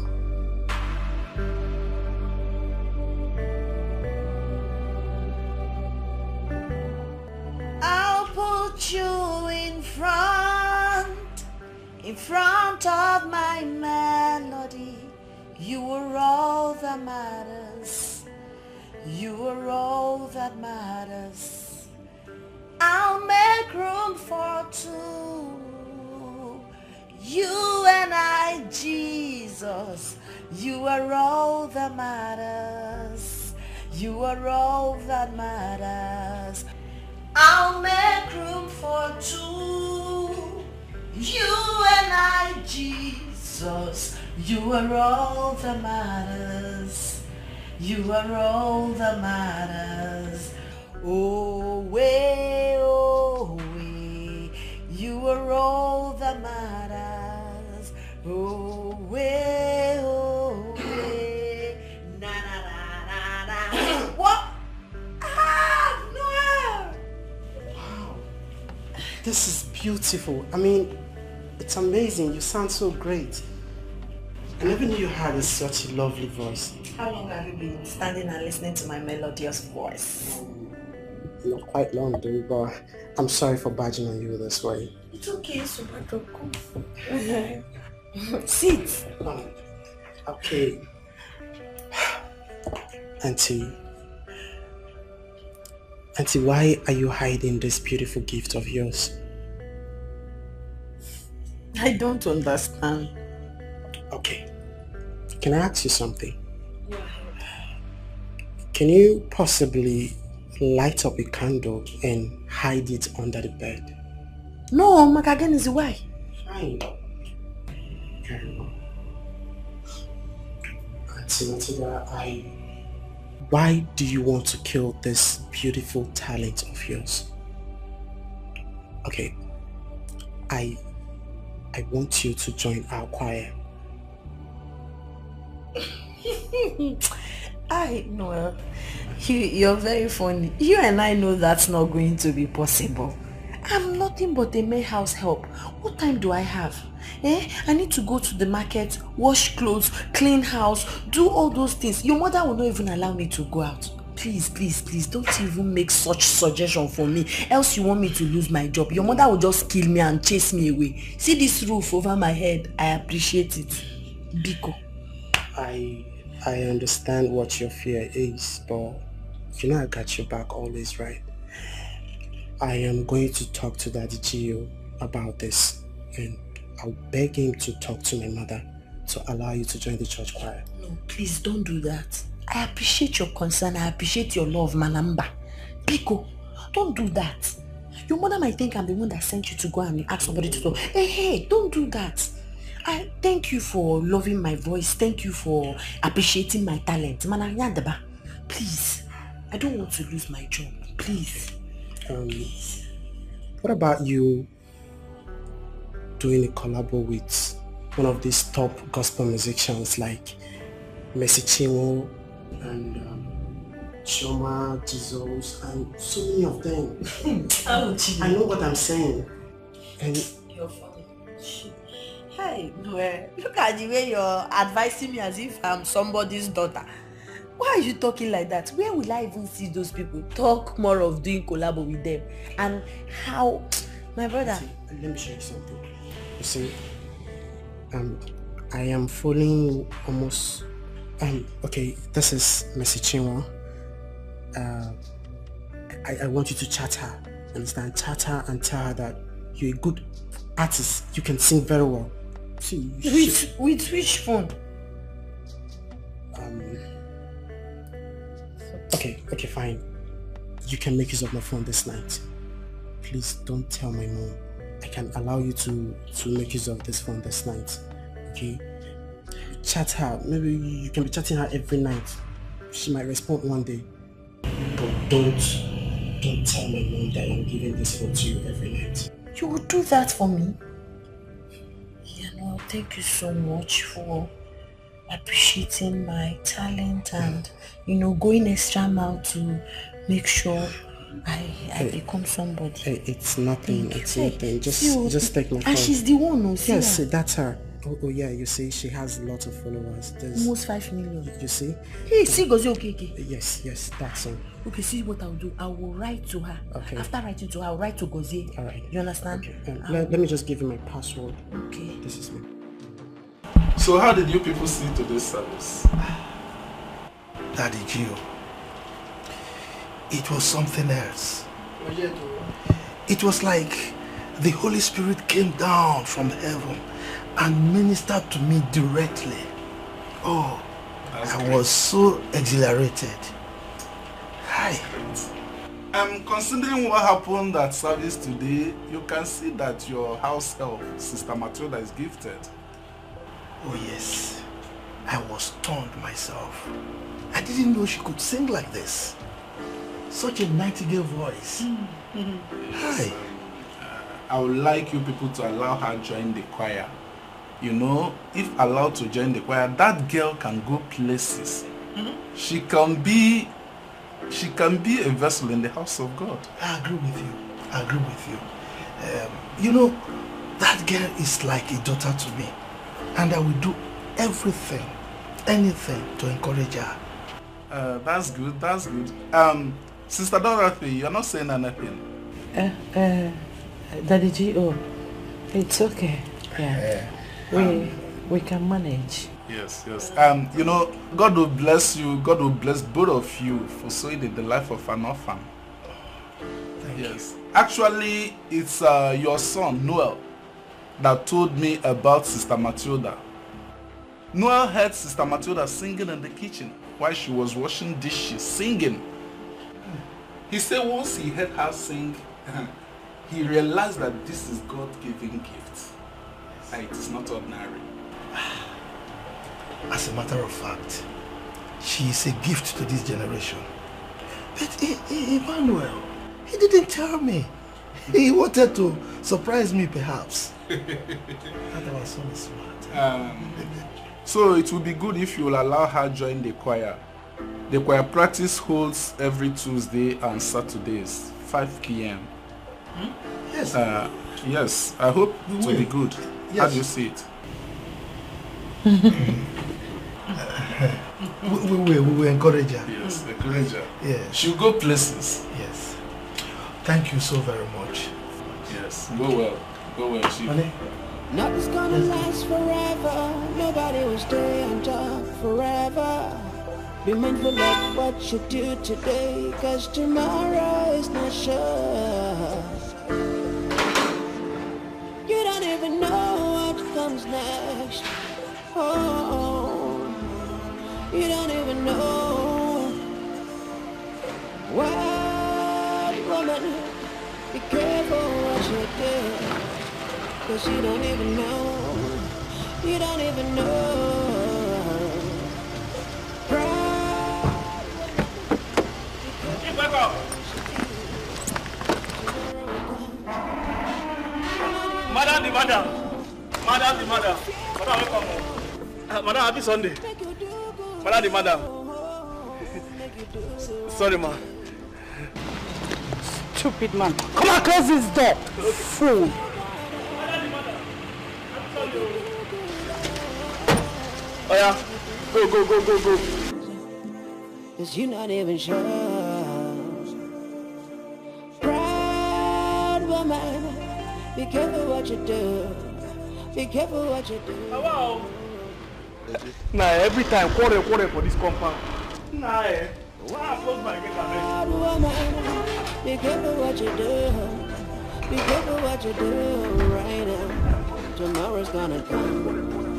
[SPEAKER 6] I'll put you in front of my melody. You are all that matters. You are all that matters. I'll make room for two. You and I, Jesus. You are all that matters. You are all that matters. I'll make room for two. You and I, Jesus. You are all that matters. You are all that matters. Oh, way, you are all that matters. Oh, way, na na na na na. What? Ah, no!
[SPEAKER 10] Wow, this is beautiful. I mean, it's amazing. You sound so great. I never knew you had such a lovely voice.
[SPEAKER 6] How long have you been standing and listening to my melodious voice?
[SPEAKER 10] Not quite long, though, but I'm sorry for barging on you this way.
[SPEAKER 6] It's okay, Supertro. Sit.
[SPEAKER 10] Okay. Auntie, why are you hiding this beautiful gift of yours?
[SPEAKER 6] I don't understand.
[SPEAKER 10] Okay. Can I ask you something? Can you possibly light up a candle and hide it under the bed?
[SPEAKER 6] No, Makagen is why.
[SPEAKER 10] Fine. Auntie Matilda, why do you want to kill this beautiful talent of yours? Okay, I want you to join our choir.
[SPEAKER 6] Noel, you're very funny. You and I know that's not going to be possible. I'm nothing but a mere house help. What time do I have? I need to go to the market, wash clothes, clean house, do all those things. Your mother will not even allow me to go out. Please, don't even make such suggestion for me. Else you want me to lose my job. Your mother will just kill me and chase me away. See this roof over my head? I appreciate it. Biko.
[SPEAKER 10] I understand what your fear is, but you know I got your back always, right? I am going to talk to Daddy Gio about this, and I'll beg him to talk to my mother to allow you to join the church choir.
[SPEAKER 8] No, please don't do that. I appreciate your concern. I appreciate your love, Manamba. Pico, don't do that. Your mother might think I'm the one that sent you to go and ask somebody to talk. Hey, don't do that. I thank you for loving my voice. Thank you for appreciating my talent. Mananyandaba, please. I don't want to lose my job. Please.
[SPEAKER 10] Please. What about you doing a collabo with one of these top gospel musicians like Mercy Chinwo and Choma, Jesus, and so many of them? I know what I'm saying. And
[SPEAKER 8] you're funny. Hey, Noel, look at the way you're advising me as if I'm somebody's daughter. Why are you talking like that? Where will I even see those people? Talk more of doing collabo with them. And how... My brother...
[SPEAKER 10] Let me show you something. You see, I am following almost... okay, this is Mercy Chinwo. I want you to chat her. Understand? Chat her and tell her that you're a good artist. You can sing very well. See,
[SPEAKER 8] with which phone?
[SPEAKER 10] Okay, fine. You can make use of my phone this night. Please don't tell my mom. I can allow you to make use of this phone this night. Okay? Chat her. Maybe you can be chatting her every night. She might respond one day. But don't tell my mom that I'm giving this phone to you every night.
[SPEAKER 8] You would do that for me? Yeah, no, thank you so much for appreciating my talent and, going extra mile to make sure I become somebody.
[SPEAKER 10] Hey, it's nothing. It's nothing. Just take my phone.
[SPEAKER 8] And she's the one who
[SPEAKER 10] Yes, that's her. Oh yeah, you see, she has a lot of followers. There's
[SPEAKER 8] almost 5 million.
[SPEAKER 10] You see?
[SPEAKER 8] Hey, see, goes okay.
[SPEAKER 10] Yes, that's her.
[SPEAKER 8] Okay, see what I'll do. I will write to her.
[SPEAKER 10] Okay.
[SPEAKER 8] After writing to her, I'll write to Gozie.
[SPEAKER 10] All right.
[SPEAKER 8] You understand?
[SPEAKER 10] Okay. Let me just give you my password.
[SPEAKER 8] Okay.
[SPEAKER 10] This is me.
[SPEAKER 15] So how did you people see today's service?
[SPEAKER 11] Daddy Gio, it was something else. It was like the Holy Spirit came down from heaven and ministered to me directly. Oh, I was so exhilarated. Hi.
[SPEAKER 15] Considering what happened at service today, you can see that your house help, Sister Matilda, is gifted.
[SPEAKER 11] Oh yes, I was stunned myself. I didn't know she could sing like this. Such a nightingale voice. Hi.
[SPEAKER 15] I would like you people to allow her join the choir. If allowed to join the choir, that girl can go places. She can be a vessel in the house of God.
[SPEAKER 11] I agree with you. That girl is like a daughter to me. And I will do everything, anything to encourage her.
[SPEAKER 15] That's good. Sister Dorothy, you're not saying anything.
[SPEAKER 6] Daddy G, it's okay. Yeah. We can manage.
[SPEAKER 15] Yes. God will bless you. God will bless both of you for sowing in the life of an orphan.
[SPEAKER 11] Thank you.
[SPEAKER 15] Actually, it's your son, Noel, that told me about Sister Matilda. Noel heard Sister Matilda singing in the kitchen while she was washing dishes, singing. He said once he heard her sing, he realized that this is God-given gift. It is not ordinary.
[SPEAKER 11] As a matter of fact, she is a gift to this generation. But Emmanuel, he didn't tell me. He wanted to surprise me perhaps. That was so smart.
[SPEAKER 15] So it would be good if you will allow her join the choir. The choir practice holds every Tuesday and Saturdays, 5 p.m.
[SPEAKER 11] Yes.
[SPEAKER 15] Yes, I hope it will be good.
[SPEAKER 11] Yes.
[SPEAKER 15] How do you see it?
[SPEAKER 11] we will encourage her.
[SPEAKER 15] Yes, encourage her.
[SPEAKER 11] Yes.
[SPEAKER 15] She'll go places.
[SPEAKER 11] Yes. Thank you so very much.
[SPEAKER 15] Yes, go well, Chief.
[SPEAKER 3] Nothing's gonna last forever. Nobody will stay on top forever. Be mindful of what you do today, cause tomorrow is not sure. You don't even know what comes next. Oh, you don't even know. Wild woman, be careful what you do, 'cause you don't even know. You don't even know.
[SPEAKER 14] Wake up! Madam, the madam. Madam, the madam. Madam, welcome. Madam, happy Sunday. Madam, the madam. Sorry, ma.
[SPEAKER 13] Stupid man. Come on, close this door. Fool.
[SPEAKER 14] Oh yeah. Go, go, go, go, go.
[SPEAKER 3] 'Cause you're not even sure. Proud woman, be careful what you do. Be careful what you do.
[SPEAKER 14] Wow. Nah, every time quarter for this compound. Nah, I close my gate.
[SPEAKER 3] Proud woman, be careful what you do. Be careful what you do right now. Tomorrow's gonna come.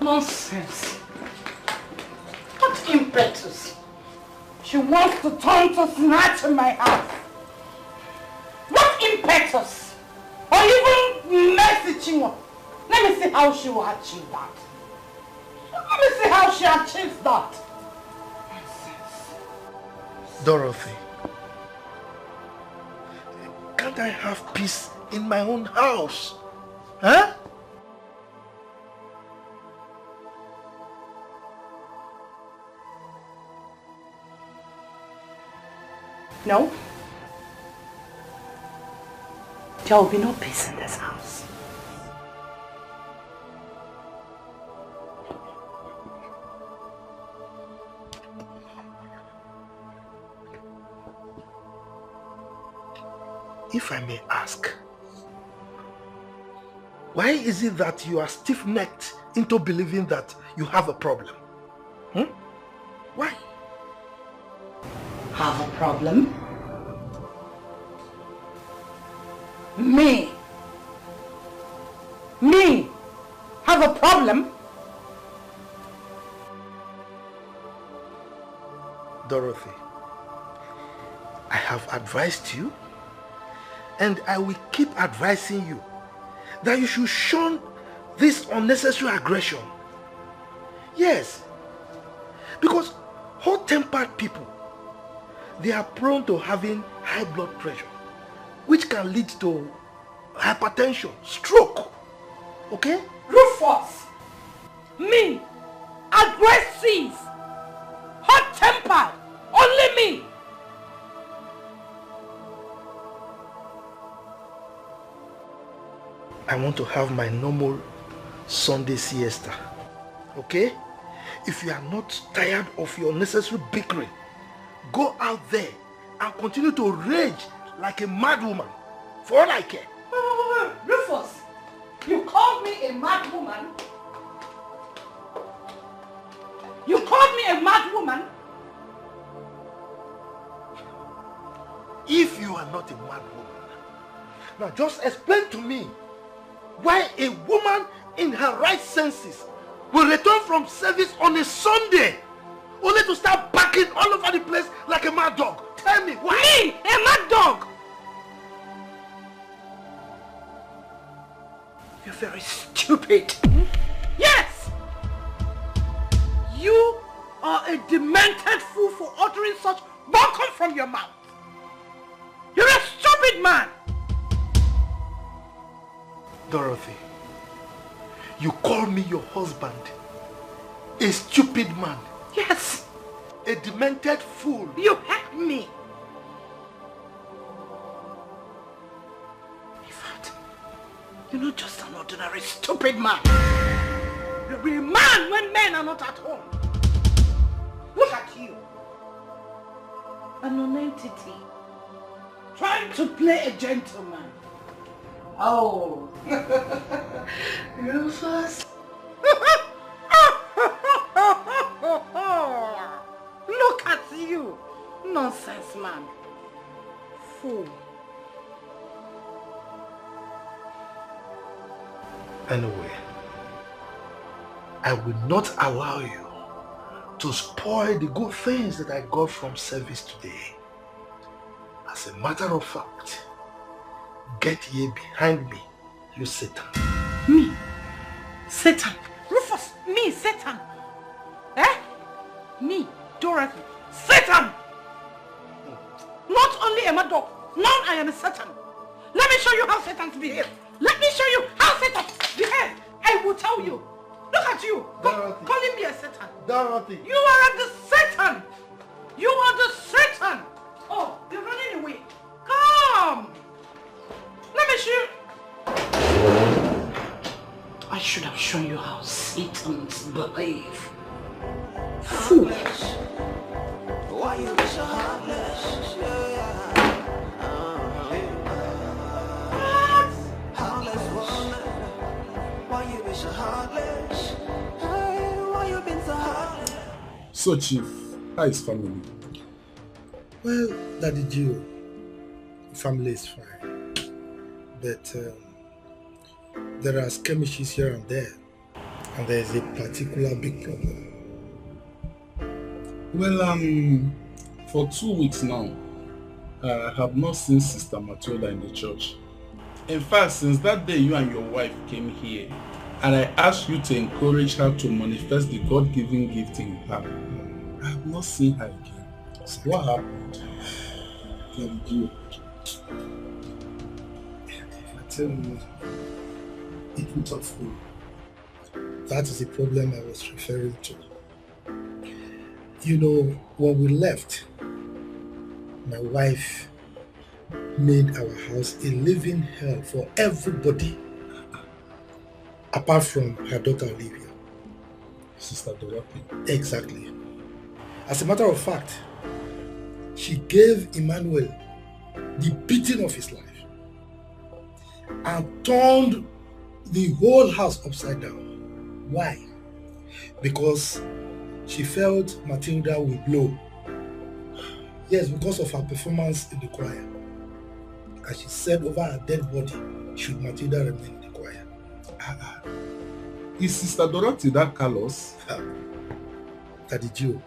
[SPEAKER 13] Nonsense. What impetus? She wants to turn to snatch my house. What impetus? Or even messaging her. Let me see how she will achieve that. Let me see how she achieves that.
[SPEAKER 11] Dorothy, can't I have peace in my own house? Huh?
[SPEAKER 13] No. There will be no peace in this house.
[SPEAKER 11] If I may ask, why is it that you are stiff-necked into believing that you have a problem? Why?
[SPEAKER 13] Have a problem? Me? Me? Have a problem?
[SPEAKER 11] Dorothy, I have advised you, and I will keep advising you, that you should shun this unnecessary aggression. Yes, because hot-tempered people, they are prone to having high blood pressure, which can lead to hypertension, stroke. Okay?
[SPEAKER 13] Rufus! Me! Aggressive! Hot-tempered! Only me!
[SPEAKER 11] I want to have my normal Sunday siesta. Okay? If you are not tired of your unnecessary bickering, go out there and continue to rage like a mad woman. For all I care.
[SPEAKER 13] Rufus, you called me a mad woman? You called me a mad woman?
[SPEAKER 11] If you are not a mad woman, now just explain to me why a woman in her right senses will return from service on a Sunday only to start barking all over the place like a mad dog. Tell me why?
[SPEAKER 13] Me, a mad dog? You're very stupid. Yes! You are a demented fool for uttering such welcome from your mouth. You're a stupid man.
[SPEAKER 11] Dorothy, you call me your husband a stupid man.
[SPEAKER 13] Yes.
[SPEAKER 11] A demented fool.
[SPEAKER 13] You hurt me. In fact, you're not just an ordinary stupid man. You'll be a man when men are not at home. Look at you. An nonentity. Trying to play a gentleman. Oh. Rufus. Look at you. Nonsense man. Fool.
[SPEAKER 11] Anyway, I will not allow you to spoil the good things that I got from service today. As a matter of fact, get ye behind me, you Satan.
[SPEAKER 13] Me? Satan? Rufus, me, Satan? Eh? Me, Dorothy, Satan! Not only am I dog, now I am a Satan. Let me show you how Satans behave. Let me show you how Satans behave. I will tell you. Look at you, calling me a Satan.
[SPEAKER 11] Dorothy.
[SPEAKER 13] You are the Satan. You are the Satan. Oh, you're running away. Come. Let me show you. I should have shown you how Satans behave. Foolish.
[SPEAKER 3] Why you be so heartless? Heartless woman. Why you be so heartless? Why you been so heartless?
[SPEAKER 15] So Chief, how is family?
[SPEAKER 11] Well, Daddy Joe, family is fine. But there are skirmishes here and there. And there is a particular big problem.
[SPEAKER 15] Well, for 2 weeks now, I have not seen Sister Matilda in the church. In fact, since that day you and your wife came here, and I asked you to encourage her to manifest the God-given gift in her, I have not seen her again. So what happened? Thank you.
[SPEAKER 11] If I tell you, it was a fool. That is the problem I was referring to. You know, when we left, my wife made our house a living hell for everybody, apart from her daughter Olivia.
[SPEAKER 15] Sister Dorothy.
[SPEAKER 11] Exactly. As a matter of fact, she gave Emmanuel the beating of his life and turned the whole house upside down. Why? Because she felt Matilda will blow. Yes, because of her performance in the choir. And she said over her dead body, should Matilda remain in the choir.
[SPEAKER 15] Is Sister Dorothy that callous?
[SPEAKER 11] Daddy Joe,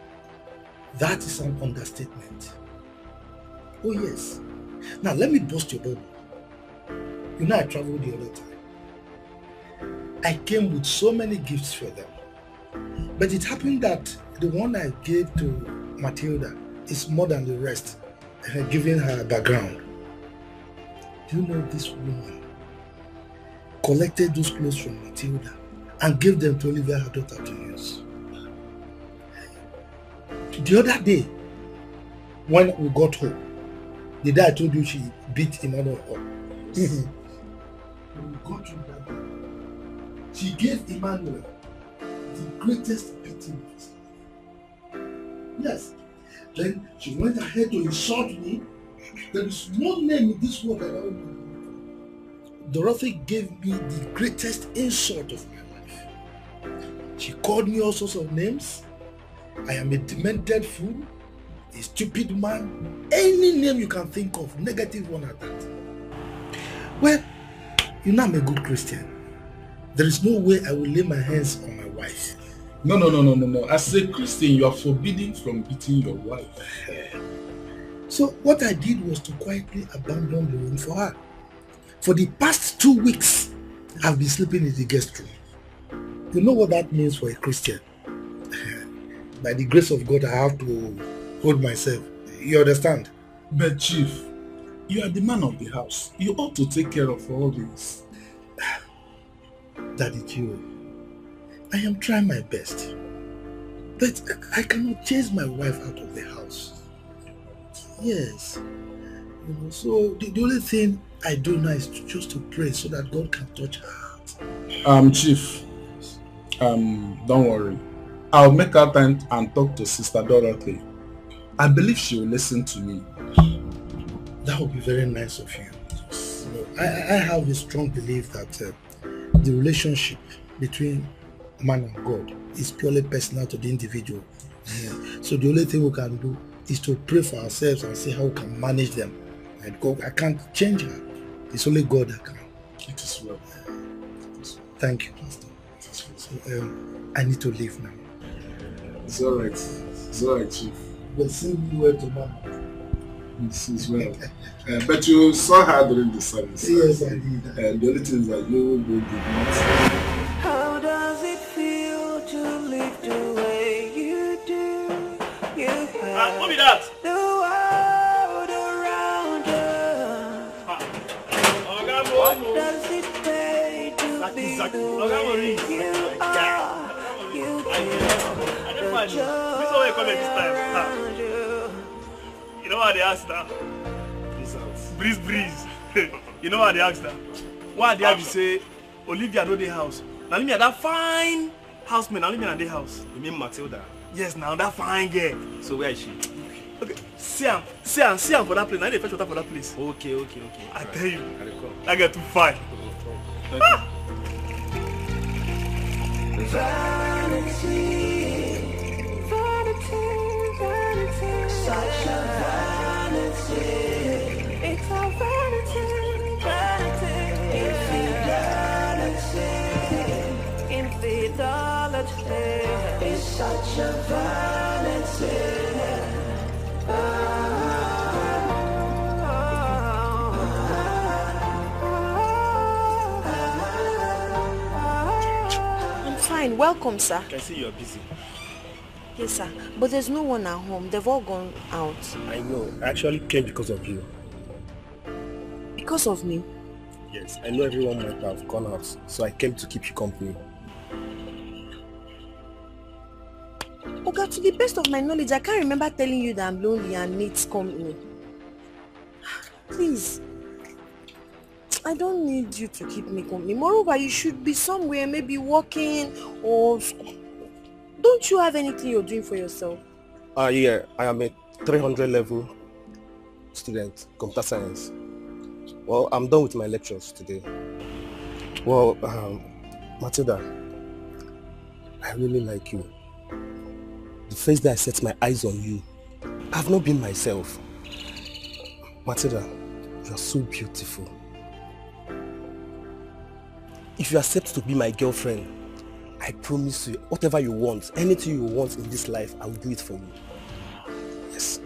[SPEAKER 11] that is an understatement. Oh yes. Now let me bust your bubble. You know I traveled the other time. I came with so many gifts for them. But it happened that the one I gave to Matilda is more than the rest, given her background. Do you know this woman collected those clothes from Matilda and gave them to Olivia, her daughter, to use? The other day, when we got home, the day I told you she beat Emmanuel up. When we got to that day, she gave Emmanuel the greatest beating of his life. Yes. Then she went ahead to insult me. There is no name in this world that I don't know. Dorothy gave me the greatest insult of my life. She called me all sorts of names. I am a demented fool, a stupid man, any name you can think of, negative one at that. Well, you know I'm a good Christian. There is no way I will lay my hands on my wife.
[SPEAKER 15] No. As a Christian, you are forbidden from beating your wife.
[SPEAKER 11] So what I did was to quietly abandon the room for her. For the past 2 weeks, I've been sleeping in the guest room. You know what that means for a Christian? By the grace of God, I have to hold myself. You understand?
[SPEAKER 15] But Chief, you are the man of the house. You ought to take care of all this.
[SPEAKER 11] Daddy Joe, I am trying my best. But I cannot chase my wife out of the house. Yes. You know, so the only thing I do now is just to pray so that God can touch her heart.
[SPEAKER 15] Chief, Don't worry. I'll make out time and talk to Sister Dorothy. I believe she will listen to me.
[SPEAKER 11] That would be very nice of you. I have a strong belief that the relationship between man and God is purely personal to the individual. So the only thing we can do is to pray for ourselves and see how we can manage them. And God, I can't change her. It's only God that can.
[SPEAKER 15] It is well.
[SPEAKER 11] Thank you, Pastor. So I need to leave now.
[SPEAKER 15] It's alright. It's alright, Chief.
[SPEAKER 11] We'll see you well tomorrow.
[SPEAKER 15] This is well. But you saw her during the service.
[SPEAKER 11] Yes, I did.
[SPEAKER 15] And the only thing is that you did not.
[SPEAKER 3] How does it feel to live the way you do? You have
[SPEAKER 14] what be that?
[SPEAKER 3] the world around you. What does it pay to be the way you are? You
[SPEAKER 14] This one will come this time. You know what they asked her? Breeze. You know what they asked her? Why they have to say Olivia no dey house? Now Olivia that fine housemate, now Olivia na dey house.
[SPEAKER 16] You mean Matilda?
[SPEAKER 14] Yes, now that fine girl.
[SPEAKER 16] So where is she?
[SPEAKER 14] Okay, see am for that place. Now they fetch water for that place.
[SPEAKER 16] Okay.
[SPEAKER 14] I tell you, I get too fine.
[SPEAKER 3] Vanity, such a vanity. It's a vanity. Infidelity is such a vanity.
[SPEAKER 8] I'm fine. Welcome, sir.
[SPEAKER 16] I can see you're busy.
[SPEAKER 8] Yes, sir. But there's no one at home. They've all gone out.
[SPEAKER 11] I know. I actually came because of you.
[SPEAKER 8] Because of me?
[SPEAKER 11] Yes, I know everyone might have gone out, so I came to keep you company.
[SPEAKER 8] Oga, to the best of my knowledge, I can't remember telling you that I'm lonely and need company. Please. I don't need you to keep me company. Moreover, you should be somewhere, maybe working or... Don't you have anything you're doing for yourself?
[SPEAKER 11] Yeah, I am a 300 level student, computer science. Well, I'm done with my lectures today. Well, Matilda, I really like you. The first day I set my eyes on you, I've not been myself. Matilda, you are so beautiful. If you accept to be my girlfriend, I promise you, whatever you want, anything you want in this life, I will do it for you. Yes.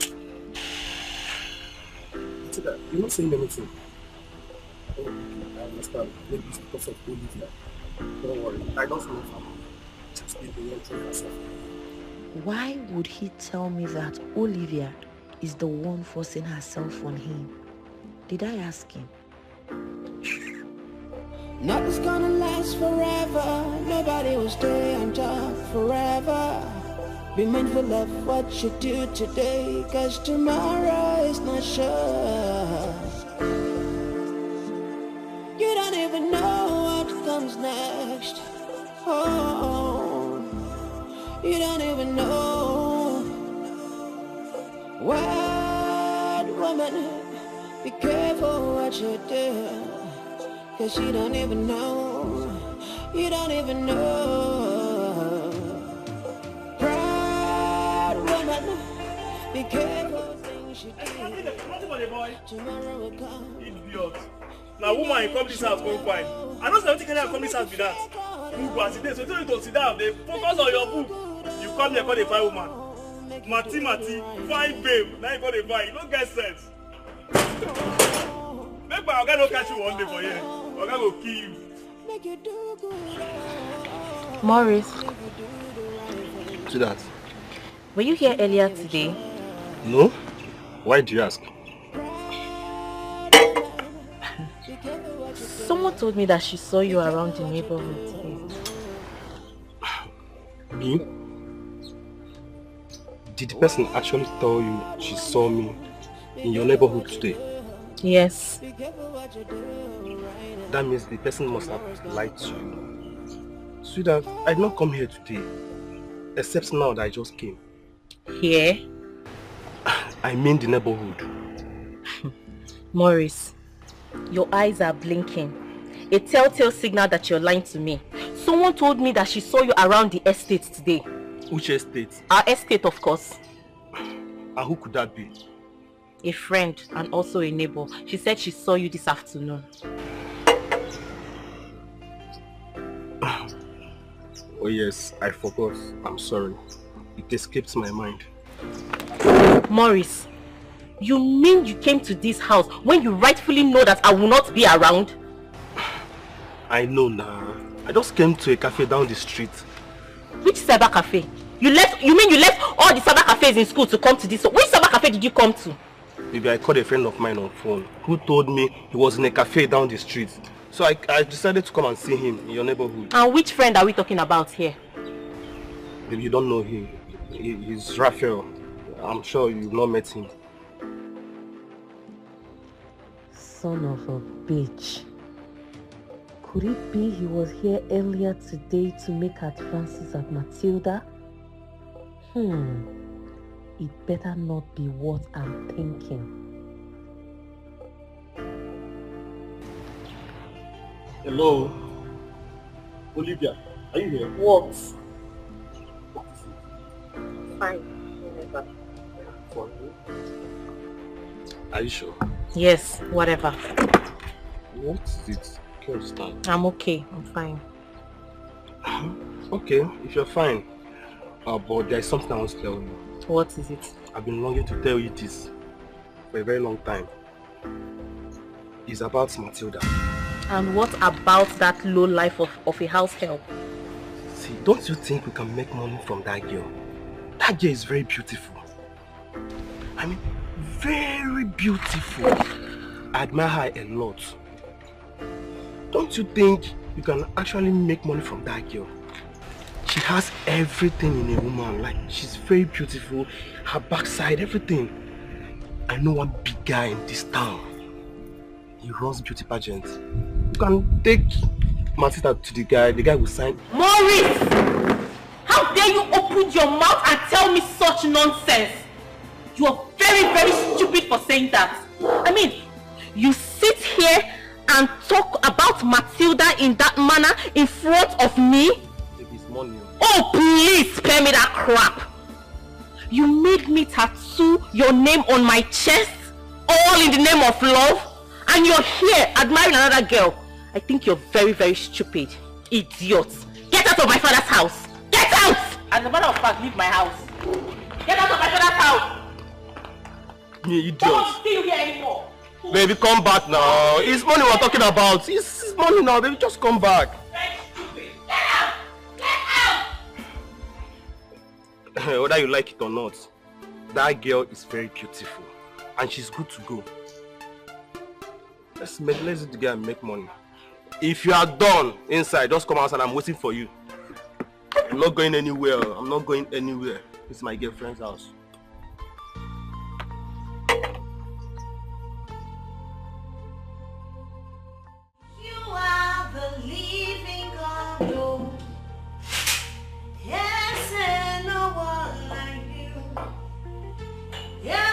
[SPEAKER 11] Matilda, you're not saying anything. Oh, I understand. Maybe it's because of Olivia. Don't worry, I don't know if I'm just being the one trying myself.
[SPEAKER 1] Why would he tell me that Olivia is the one forcing herself on him? Did I ask him?
[SPEAKER 3] Nothing's gonna last forever. Nobody will stay on top forever. Be mindful of what you do today, cause tomorrow is not sure. You don't even know what comes next. Oh, you don't even know. What woman, be careful what you do, cause you don't even know. You don't even know. Proud woman, be careful things you do. Tomorrow will come.
[SPEAKER 14] Idiot. Now woman, you come this house, come fine. I know something can come this house with that. You go and sit there, so you don't sit down. They focus on your book. You come here, call the fine woman. Mati, fine babe. Now you call the fine. You don't get sense. Make my Oga no catch you one day for here. Oga go kill you.
[SPEAKER 5] Morris,
[SPEAKER 16] See that?
[SPEAKER 5] were you here earlier today?
[SPEAKER 16] No? Why do you ask?
[SPEAKER 5] Someone told me that she saw you around the neighborhood today.
[SPEAKER 16] Me? Did the person actually tell you she saw me in your neighborhood today?
[SPEAKER 5] Yes.
[SPEAKER 16] That means the person must have lied to you. Sweetheart, I did not come here today. Except now that I just came.
[SPEAKER 9] Here?
[SPEAKER 16] I mean the neighborhood.
[SPEAKER 9] Maurice, your eyes are blinking. A telltale signal that you're lying to me. Someone told me that she saw you around the estate today.
[SPEAKER 16] Which estate?
[SPEAKER 9] Our estate, of course.
[SPEAKER 16] And who could that be?
[SPEAKER 9] A friend and also a neighbor. She said she saw you this afternoon.
[SPEAKER 16] Oh yes, I forgot. I'm sorry. It escaped my mind.
[SPEAKER 9] Maurice, you mean you came to this house when you rightfully know that I will not be around?
[SPEAKER 16] I know now. I just came to a cafe down the street.
[SPEAKER 9] Which cyber cafe? You mean you left all the cyber cafes in school to come to this? Which cyber cafe did you come to?
[SPEAKER 16] Maybe I called a friend of mine on phone who told me he was in a cafe down the street. So I decided to come and see him in your neighborhood.
[SPEAKER 9] And which friend are we talking about here?
[SPEAKER 16] Maybe you don't know him. He's Raphael. I'm sure you've not met him.
[SPEAKER 5] Son of a bitch. Could it be he was here earlier today to make advances at Matilda? It better not be what I'm thinking.
[SPEAKER 16] Hello? Olivia, are you here?
[SPEAKER 9] What? Fine. Whatever.
[SPEAKER 16] Are you sure?
[SPEAKER 9] Yes, whatever.
[SPEAKER 16] What is it? I can't understand.
[SPEAKER 9] I'm okay. I'm fine.
[SPEAKER 16] Okay, if you're fine. But there is something I want to tell you.
[SPEAKER 9] What is it?
[SPEAKER 16] I've been longing to tell you this for a very long time. It's about Matilda.
[SPEAKER 9] And what about that low life of a house help?
[SPEAKER 16] See, don't you think we can make money from that girl? That girl is very beautiful. I mean, very beautiful. I admire her a lot. Don't you think you can actually make money from that girl? She has everything in a woman. Like, she's very beautiful, her backside, everything. I know one big guy in this town. He runs beauty pageants. You can take Matilda to the guy will sign.
[SPEAKER 9] Maurice! How dare you open your mouth and tell me such nonsense? You are very, very stupid for saying that. I mean, you sit here and talk about Matilda in that manner in front of me?
[SPEAKER 16] Money.
[SPEAKER 9] Oh, please spare me that crap. You made me tattoo your name on my chest, all in the name of love, and you're here admiring another girl. I think you're very, very stupid. Idiot. Get out of my father's house. Get out! As a matter of fact, leave my house. Get out of my father's house.
[SPEAKER 16] You idiot.
[SPEAKER 9] Don't steal here anymore.
[SPEAKER 16] Baby, come back now. It's money we're talking about. It's money now, baby. Just come back. Whether you like it or not, that girl is very beautiful and she's good to go. Let's do the girl and make money. If you are done inside, just come outside. I'm waiting for you. I'm not going anywhere. I'm not going anywhere. This is my girlfriend's house.
[SPEAKER 3] You are the living God, oh. Yes, and no one like you. Yeah,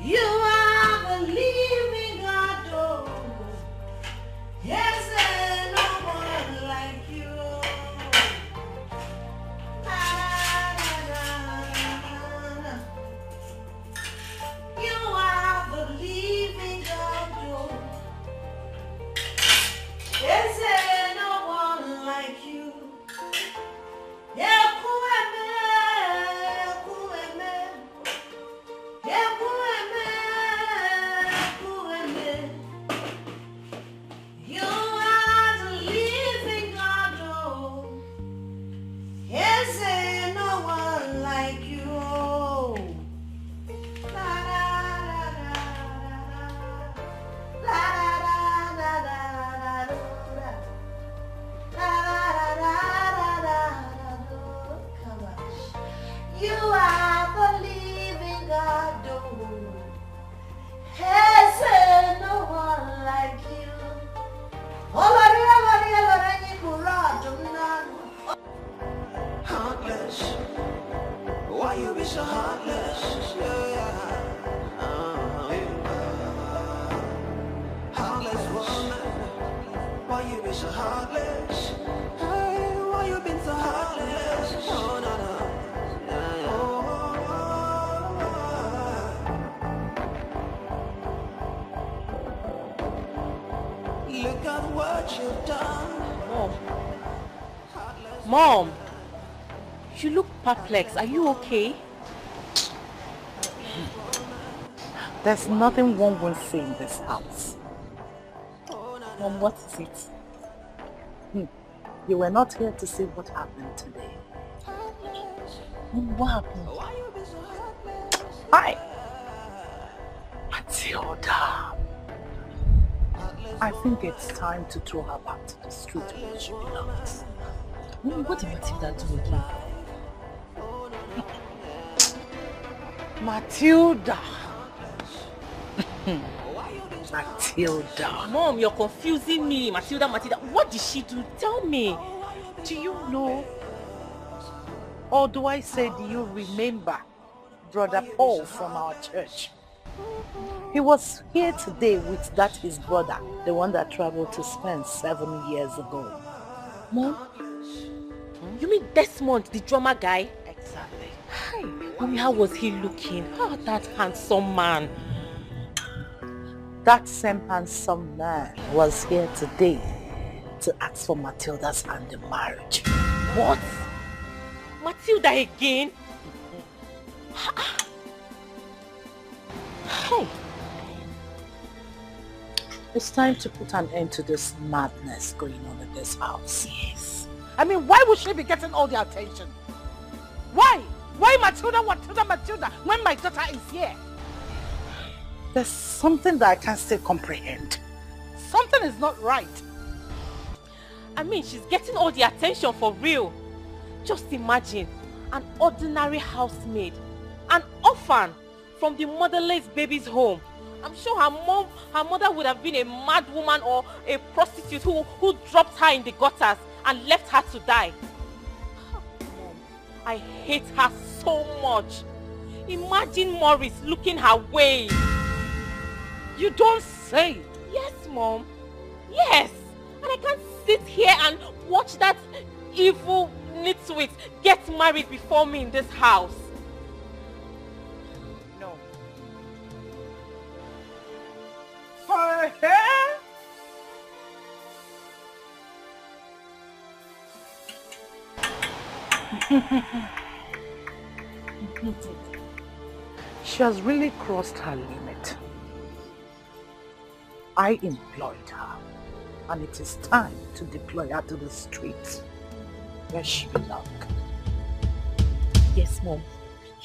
[SPEAKER 3] you are the living God, oh. you be so heartless? Hey, why you been so heartless? Oh, no, no. Look at what you've done.
[SPEAKER 5] Mom, you look perplexed. Are you okay?
[SPEAKER 6] There's nothing one won't say in this house.
[SPEAKER 5] Mom, what is it?
[SPEAKER 6] You were not here to see what happened today.
[SPEAKER 5] Mom, what happened?
[SPEAKER 6] Hi! Matilda. I think it's time to throw her back to the street where she belongs.
[SPEAKER 5] Mom, what did Matilda do again?
[SPEAKER 6] Matilda. Matilda.
[SPEAKER 5] Mom, you're confusing me. Matilda. What did she do? Tell me.
[SPEAKER 6] Do you know? Or do I say, do you remember Brother Paul from our church? He was here today with that his brother, the one that traveled to Spain 7 years ago.
[SPEAKER 5] Mom? You mean Desmond, the drummer guy?
[SPEAKER 6] Exactly.
[SPEAKER 5] Hi. Mommy, how was he looking? Oh, that handsome man.
[SPEAKER 6] That same handsome man was here today to ask for Matilda's hand in marriage.
[SPEAKER 5] What? Matilda again?
[SPEAKER 6] Hey. It's time to put an end to this madness going on in this house.
[SPEAKER 5] Yes.
[SPEAKER 13] I mean, why would she be getting all the attention? Why? Why Matilda when my daughter is here?
[SPEAKER 6] There's something that I can't still comprehend.
[SPEAKER 13] Something is not right.
[SPEAKER 5] I mean, she's getting all the attention for real. Just imagine, an ordinary housemaid, an orphan from the motherless baby's home. I'm sure her mother would have been a mad woman or a prostitute who dropped her in the gutters and left her to die. Mom, I hate her so much. Imagine Maurice looking her way.
[SPEAKER 13] You don't say.
[SPEAKER 5] Yes, Mom. Yes. And I can't sit here and watch that evil nitwit get married before me in this house.
[SPEAKER 13] No. Her hair?
[SPEAKER 6] She has really crossed her limit. I employed her, and it is time to deploy her to the streets where she belongs.
[SPEAKER 5] Yes, Mom.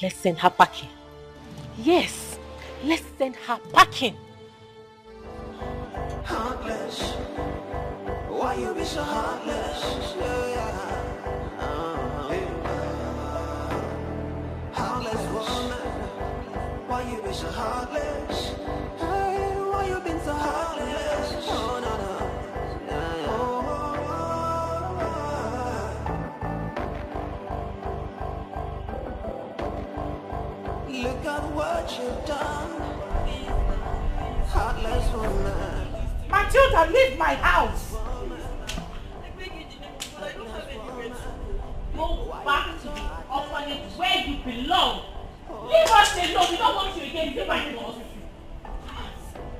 [SPEAKER 5] Let's send her packing. Yes, let's send her packing.
[SPEAKER 3] Heartless. Why you be so heartless? Heartless woman. Why you be so heartless? Hey, why you been so heartless? Oh, no, no. Look at what you've done. Heartless woman.
[SPEAKER 13] Matilda, leave my house.
[SPEAKER 5] Go back to the orphanage where you belong. Leave us alone. We don't want you again. Leave my house.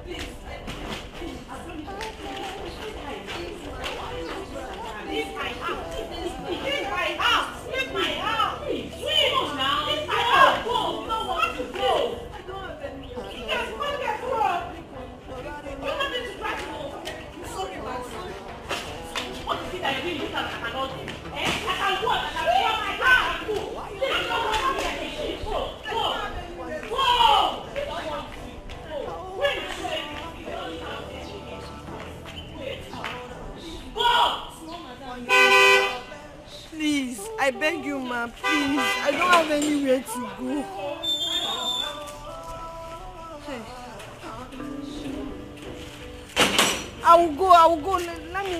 [SPEAKER 5] Please. Leave my house. Leave my house. Leave my house. Leave now. Leave my house. Go. We don't want to go. I don't have any. Yes, come get home. You want me to drive home? Sorry, man. What is it that you really cannot do? I can walk. I can walk my car. Please don't want me again. Go. Go. Go. They don't want you. Go. Wait a second. Go.
[SPEAKER 12] Please, I beg you, ma, please. I don't have anywhere to go. Hey. I will go.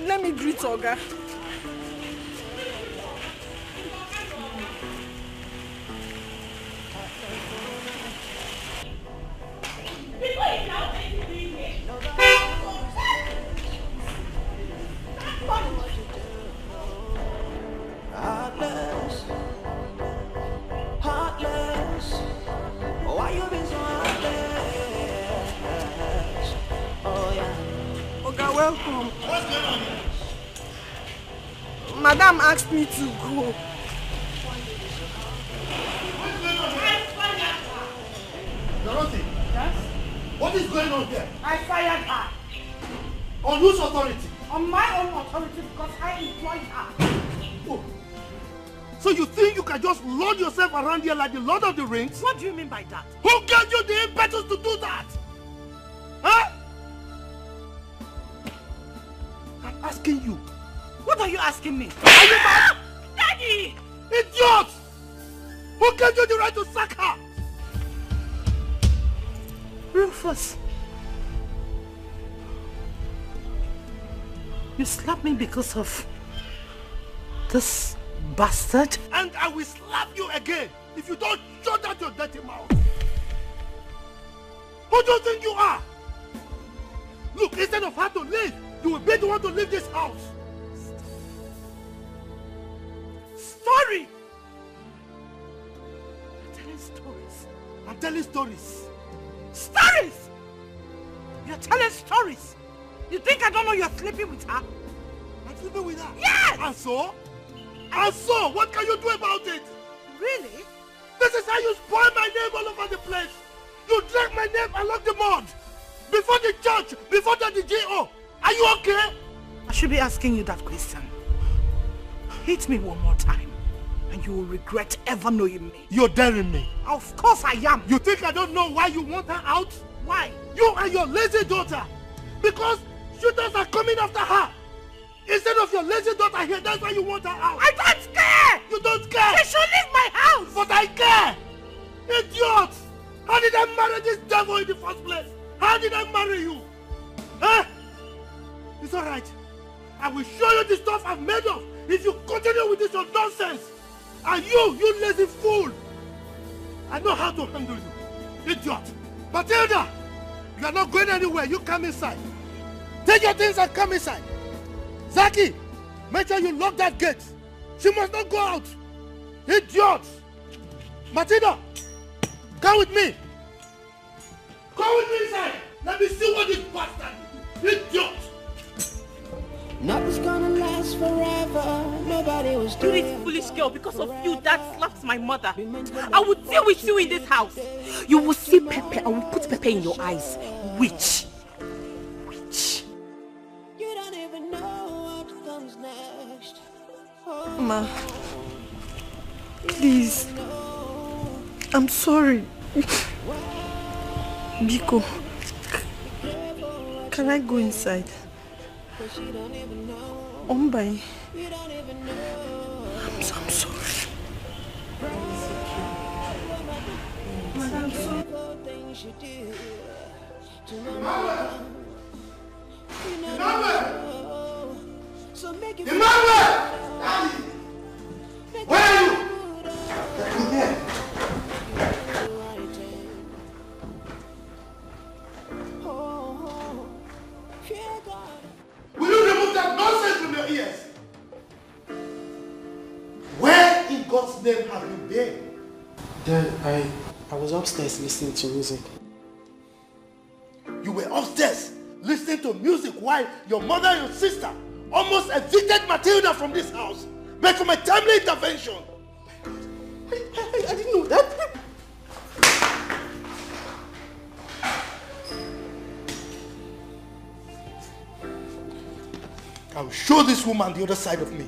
[SPEAKER 12] Let me greet Oga. Unwelcome.
[SPEAKER 11] What's going on here?
[SPEAKER 12] Madam asked me to go.
[SPEAKER 11] Dorothy?
[SPEAKER 13] Yes?
[SPEAKER 11] What is going on here?
[SPEAKER 13] I fired her.
[SPEAKER 11] On whose authority?
[SPEAKER 13] On my own authority because I employed her.
[SPEAKER 11] Oh. So you think you can just lord yourself around here like the Lord of the Rings?
[SPEAKER 13] What do you mean by that?
[SPEAKER 11] Who gave you the impetus to do that? Huh? I'm asking you.
[SPEAKER 13] What are you asking me?
[SPEAKER 11] Are you mad?
[SPEAKER 13] Daddy!
[SPEAKER 11] Idiot! Who gave you the right to sack her?
[SPEAKER 13] Rufus. You slapped me because of this bastard?
[SPEAKER 11] And I will slap you again if you don't shut out your dirty mouth. Who do you think you are? Look, instead of her to leave, you will be the one to leave this house.
[SPEAKER 13] Story!
[SPEAKER 11] You're telling stories. I'm telling stories.
[SPEAKER 13] Stories! You're telling stories. You think I don't know you're sleeping with her?
[SPEAKER 11] I'm sleeping with her?
[SPEAKER 13] Yes!
[SPEAKER 11] And so? And so, what can you do about it?
[SPEAKER 13] Really?
[SPEAKER 11] This is how you spoil my name all over the place. You drag my name along the mud. Before the church, before the GO. Are you okay?
[SPEAKER 13] I should be asking you that question. Hit me one more time, and you will regret ever knowing me.
[SPEAKER 11] You're daring me.
[SPEAKER 13] Of course I am.
[SPEAKER 11] You think I don't know why you want her out?
[SPEAKER 13] Why?
[SPEAKER 11] You and your lazy daughter. Because shooters are coming after her. Instead of your lazy daughter here, that's why you want her out.
[SPEAKER 13] I don't care!
[SPEAKER 11] You don't care!
[SPEAKER 13] She should leave my house!
[SPEAKER 11] But I care! Idiot! How did I marry this devil in the first place? How did I marry you? Huh? It's alright. I will show you the stuff I've made of if you continue with this nonsense. And you lazy fool! I know how to handle you. Idiot! Matilda! You are not going anywhere. You come inside. Take your things and come inside. Zaki! Make sure you lock that gate. She must not go out. Idiot! Matilda! Come with me. Come with me inside. Let me see what this bastard is. Idiot!
[SPEAKER 3] Nothing's gonna last forever. Nobody was
[SPEAKER 9] You this foolish girl, because of you, Dad slapped my mother. I will deal with you in this house. You will see pepper. I will put pepper in your eyes. Witch. Witch.
[SPEAKER 3] You don't even know what comes next.
[SPEAKER 12] Ma, please. I'm sorry. Biko, can I go inside? Ombai. I'm sorry.
[SPEAKER 11] Where are you? Come here. Will you remove that nonsense from your ears? Where in God's name have you been?
[SPEAKER 10] Dad, I was upstairs listening to music.
[SPEAKER 11] You were upstairs listening to music while your mother and your sister almost evicted Matilda from this house. But from a timely intervention.
[SPEAKER 10] I didn't know that.
[SPEAKER 11] I'll show this woman the other side of me.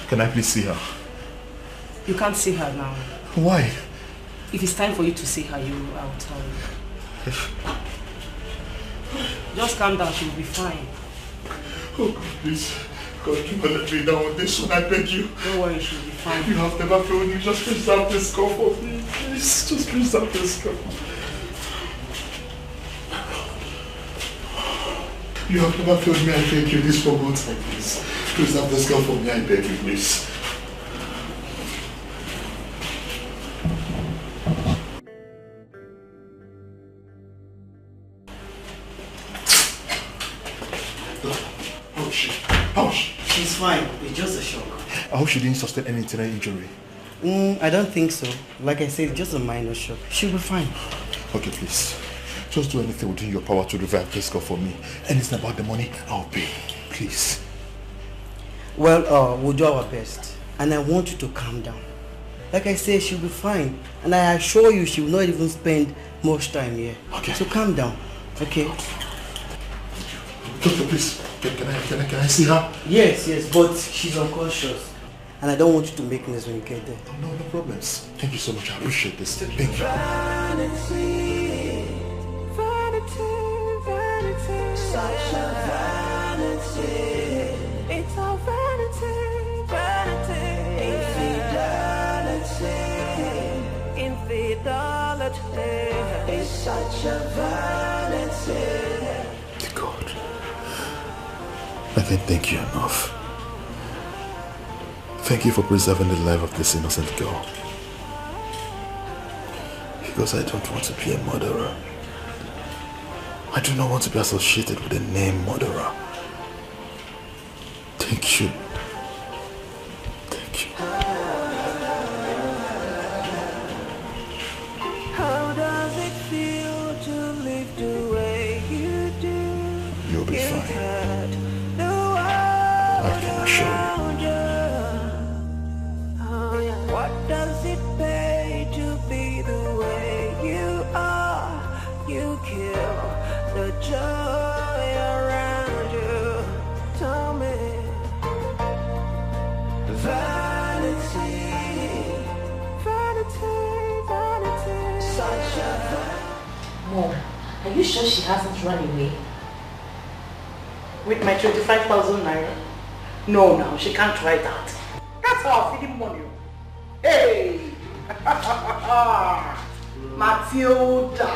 [SPEAKER 15] Can I please see her?
[SPEAKER 12] You can't see her now.
[SPEAKER 15] Why?
[SPEAKER 12] If it's time for you to see her, I'll tell you. Just calm down, she'll be fine.
[SPEAKER 15] Oh God, please. God, do not let me down on this one, I beg you.
[SPEAKER 12] Don't worry, she'll be fine.
[SPEAKER 15] You have never failed me. Just preserve this girl for me. Please, just preserve this girl. You have never failed me, I beg you. This for one time, please. Preserve this girl for me, I beg you, please. How is she? How is she?
[SPEAKER 10] She's fine. It's just a shock.
[SPEAKER 15] I hope she didn't sustain any internal injury.
[SPEAKER 10] I don't think so. Like I said, just a minor shock. She'll be fine.
[SPEAKER 15] Okay, please. Just do anything within your power to revive this girl for me. Anything about the money, I'll pay. Please.
[SPEAKER 10] Well, we'll do our best. And I want you to calm down. Like I said, she'll be fine. And I assure you, she will not even spend much time here.
[SPEAKER 15] Okay.
[SPEAKER 10] So calm down. Okay?
[SPEAKER 15] Doctor, please. Can I see her?
[SPEAKER 10] Yes, but she's unconscious. And I don't want you to make noise when you get there.
[SPEAKER 15] No problems. Thank you so much. I appreciate this. Thank you.
[SPEAKER 3] Vanity, vanity, such a vanity. It's all vanity, vanity. Infidelity, it's such a vanity.
[SPEAKER 15] God, I can't thank you enough. Thank you for preserving the life of this innocent girl. Because I don't want to be a murderer. I do not want to be associated with the name murderer. Thank you. Thank you.
[SPEAKER 3] How does it feel to live the way you do?
[SPEAKER 15] You'll be fine.
[SPEAKER 3] The
[SPEAKER 15] I can assure you.
[SPEAKER 3] What does it pay to be the way you are? You kill the joy around you. Tell me, vanity, vanity, vanity, such a vanity.
[SPEAKER 5] Mom, are you sure she hasn't run away?
[SPEAKER 6] With my 25,000 naira? No, she can't try that. That's how I'm feeding money. Hey! Matilda!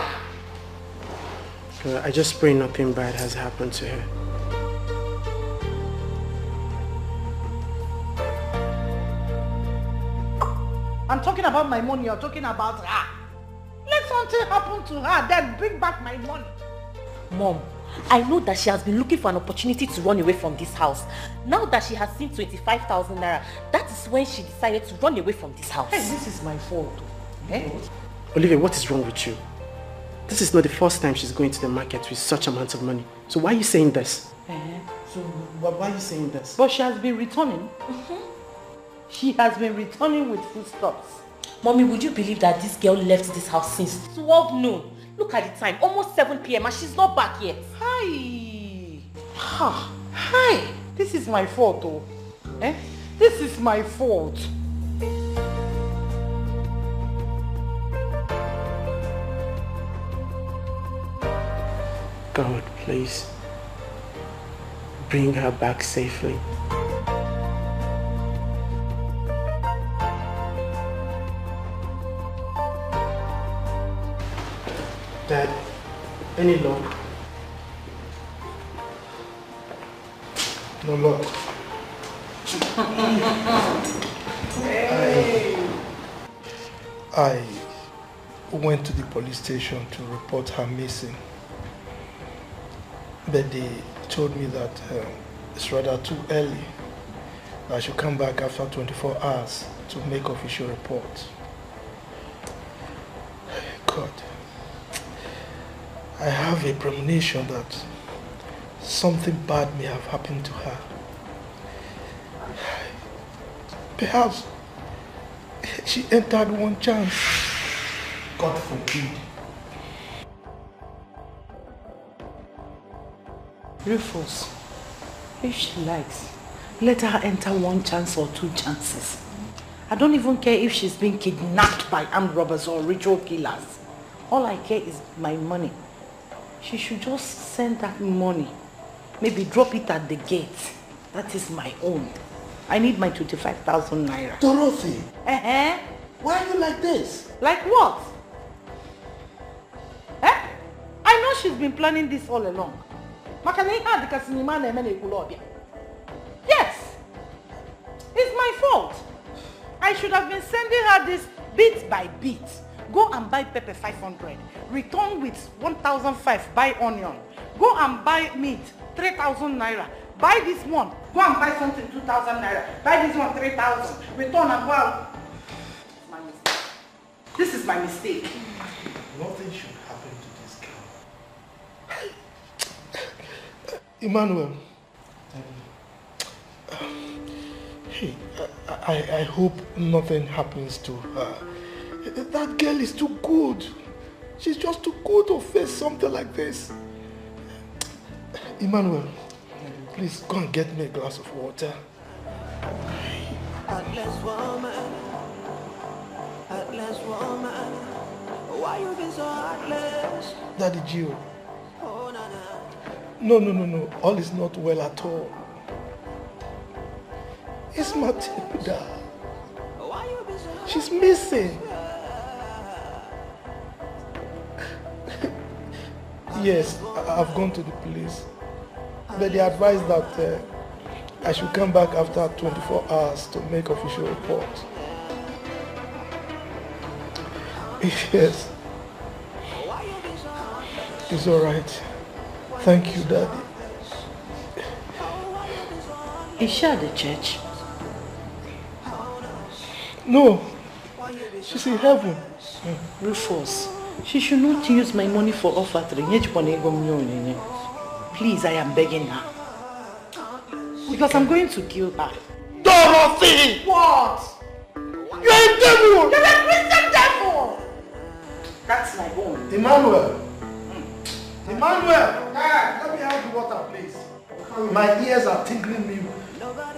[SPEAKER 10] I just pray nothing bad has happened to her.
[SPEAKER 13] I'm talking about my money, you're talking about her. Let something happen to her, then bring back my money.
[SPEAKER 9] Mom, I know that she has been looking for an opportunity to run away from this house. Now that she has seen 25,000 naira, that is when she decided to run away from this house.
[SPEAKER 13] Hey, this is my fault. Eh?
[SPEAKER 10] Olivia, what is wrong with you? This is not the first time she's going to the market with such amounts of money. So why are you saying this? So why are you saying this?
[SPEAKER 13] But she has been returning. She has been returning with foodstuffs.
[SPEAKER 9] Mommy, would you believe that this girl left this house since 12 noon? Look at the time, almost 7 p.m. and she's not back yet.
[SPEAKER 13] Hi. Hi. This is my fault, oh. This is my fault.
[SPEAKER 10] God, please, bring her back safely. Dad, any luck?
[SPEAKER 11] No luck. I went to the police station to report her missing. But they told me that it's rather too early. I should come back after 24 hours to make official report. God, I have a premonition that something bad may have happened to her. Perhaps she entered one chance. God forbid.
[SPEAKER 13] Rufus, if she likes, let her enter one chance or two chances. I don't even care if she's been kidnapped by armed robbers or ritual killers. All I care is my money. She should just send that money. Maybe drop it at the gate. That is my own. I need my 25,000 naira.
[SPEAKER 11] Dorothy! Why are you like this?
[SPEAKER 13] Like what? I know she's been planning this all along. Yes! It's my fault. I should have been sending her this bit by bit. Go and buy pepper 500. Return with 1,500. Buy onion. Go and buy meat 3,000 naira. Buy this one. Go and buy something 2,000 naira. Buy this one 3,000. Return and go out. My mistake. This is my mistake.
[SPEAKER 11] Nothing should happen to this girl. Emmanuel. Hey, I hope nothing happens to her. That girl is too good. She's just too good to face something like this. Emmanuel, please go and get me a glass of water.
[SPEAKER 3] Heartless woman, why you been so heartless?
[SPEAKER 11] Daddy Gio. No. All is not well at all. It's Matilda. She's missing. Yes, I've gone to the police. But they advised that I should come back after 24 hours to make official report. Yes. It's alright. Thank you, Daddy.
[SPEAKER 13] Is she at the church?
[SPEAKER 11] No. She's in heaven.
[SPEAKER 13] Rufus, she should not use my money for offering. Please, I am begging her. Because I'm going to kill her.
[SPEAKER 11] Dorothy!
[SPEAKER 13] What?
[SPEAKER 11] You're a devil!
[SPEAKER 13] You're a Christian devil! That's my own.
[SPEAKER 11] Emmanuel! Emmanuel! Dad, let me have the water, please. My ears are tingling me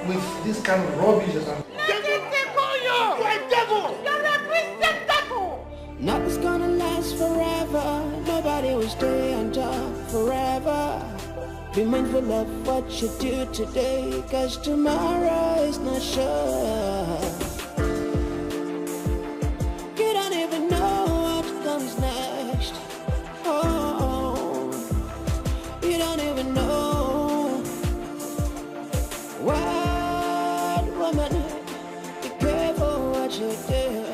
[SPEAKER 11] with this kind of rubbish that I'm...
[SPEAKER 13] Let it tickle you! You're a devil! You're a Christian devil!
[SPEAKER 3] Nothing's gonna last forever. Nobody will stay on top forever. Be mindful of what you do today, cause tomorrow is not sure. You don't even know what comes next. Oh, you don't even know. What woman, be careful what you do.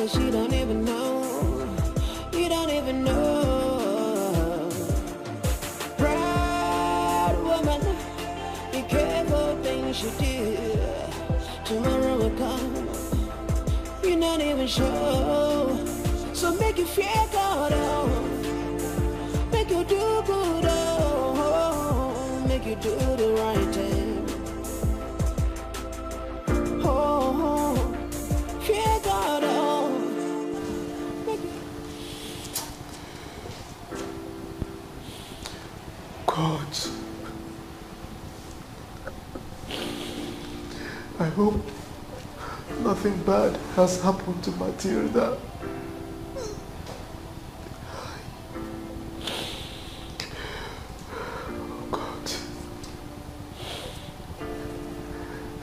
[SPEAKER 3] cause you don't even know. You don't even know. Proud woman, be careful things you do. Tomorrow will come, you're not even sure. So make you fear God, oh. Make you do good, oh. Make you do the right thing. Oh, fear God, oh.
[SPEAKER 11] God, I hope nothing bad has happened to Matilda. God,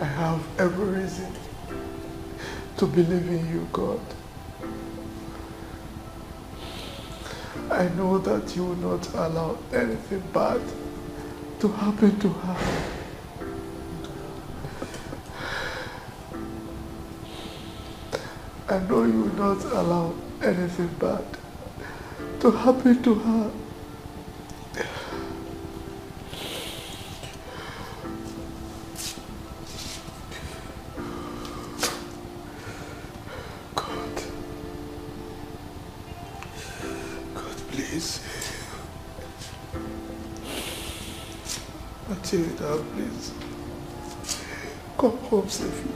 [SPEAKER 11] I have every reason to believe in you, God. I know that you will not allow anything bad to happen to her. I know you will not allow anything bad to happen to her. Please. Matilda, please. Come home safely.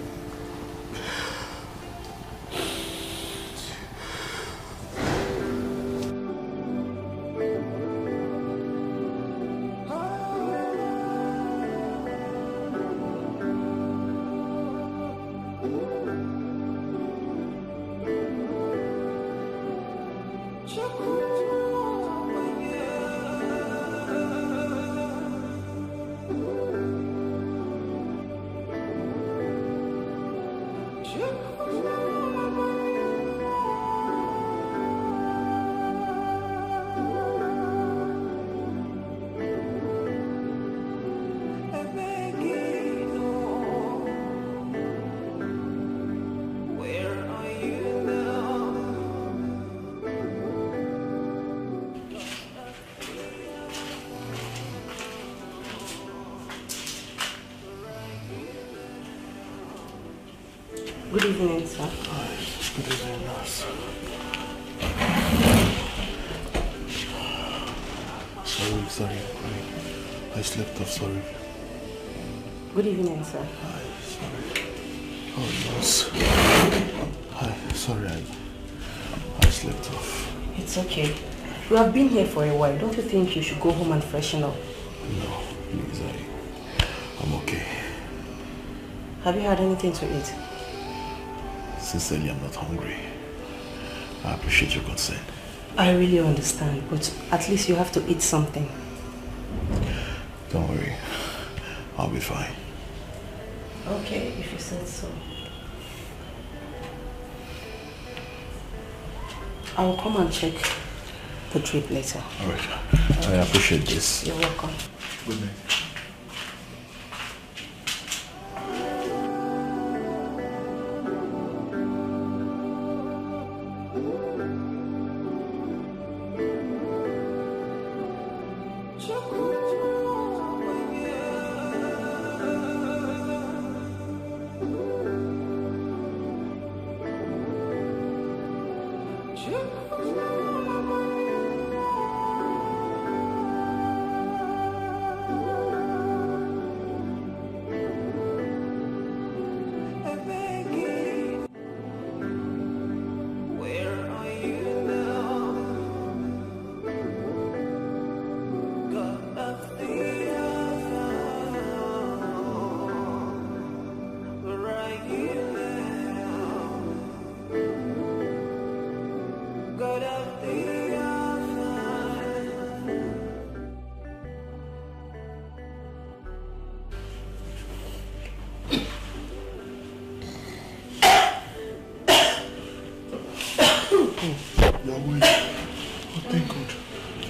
[SPEAKER 9] Good evening, sir.
[SPEAKER 11] Hi. Good evening, nurse. Sorry. I slept off, sorry.
[SPEAKER 9] Good evening, sir.
[SPEAKER 11] Hi, sorry. Oh, nurse. Hi, sorry, I slept off.
[SPEAKER 9] It's okay. We have been here for a while. Don't you think you should go home and freshen up?
[SPEAKER 11] No, please, I'm okay.
[SPEAKER 9] Have you had anything to eat?
[SPEAKER 11] Sincerely, I'm not hungry. I appreciate your concern.
[SPEAKER 9] I really understand, but at least you have to eat something.
[SPEAKER 11] Don't worry. I'll be fine.
[SPEAKER 9] Okay, if you said so. I will come and check the drip later.
[SPEAKER 11] Alright. I appreciate this.
[SPEAKER 9] You're welcome.
[SPEAKER 11] Good night.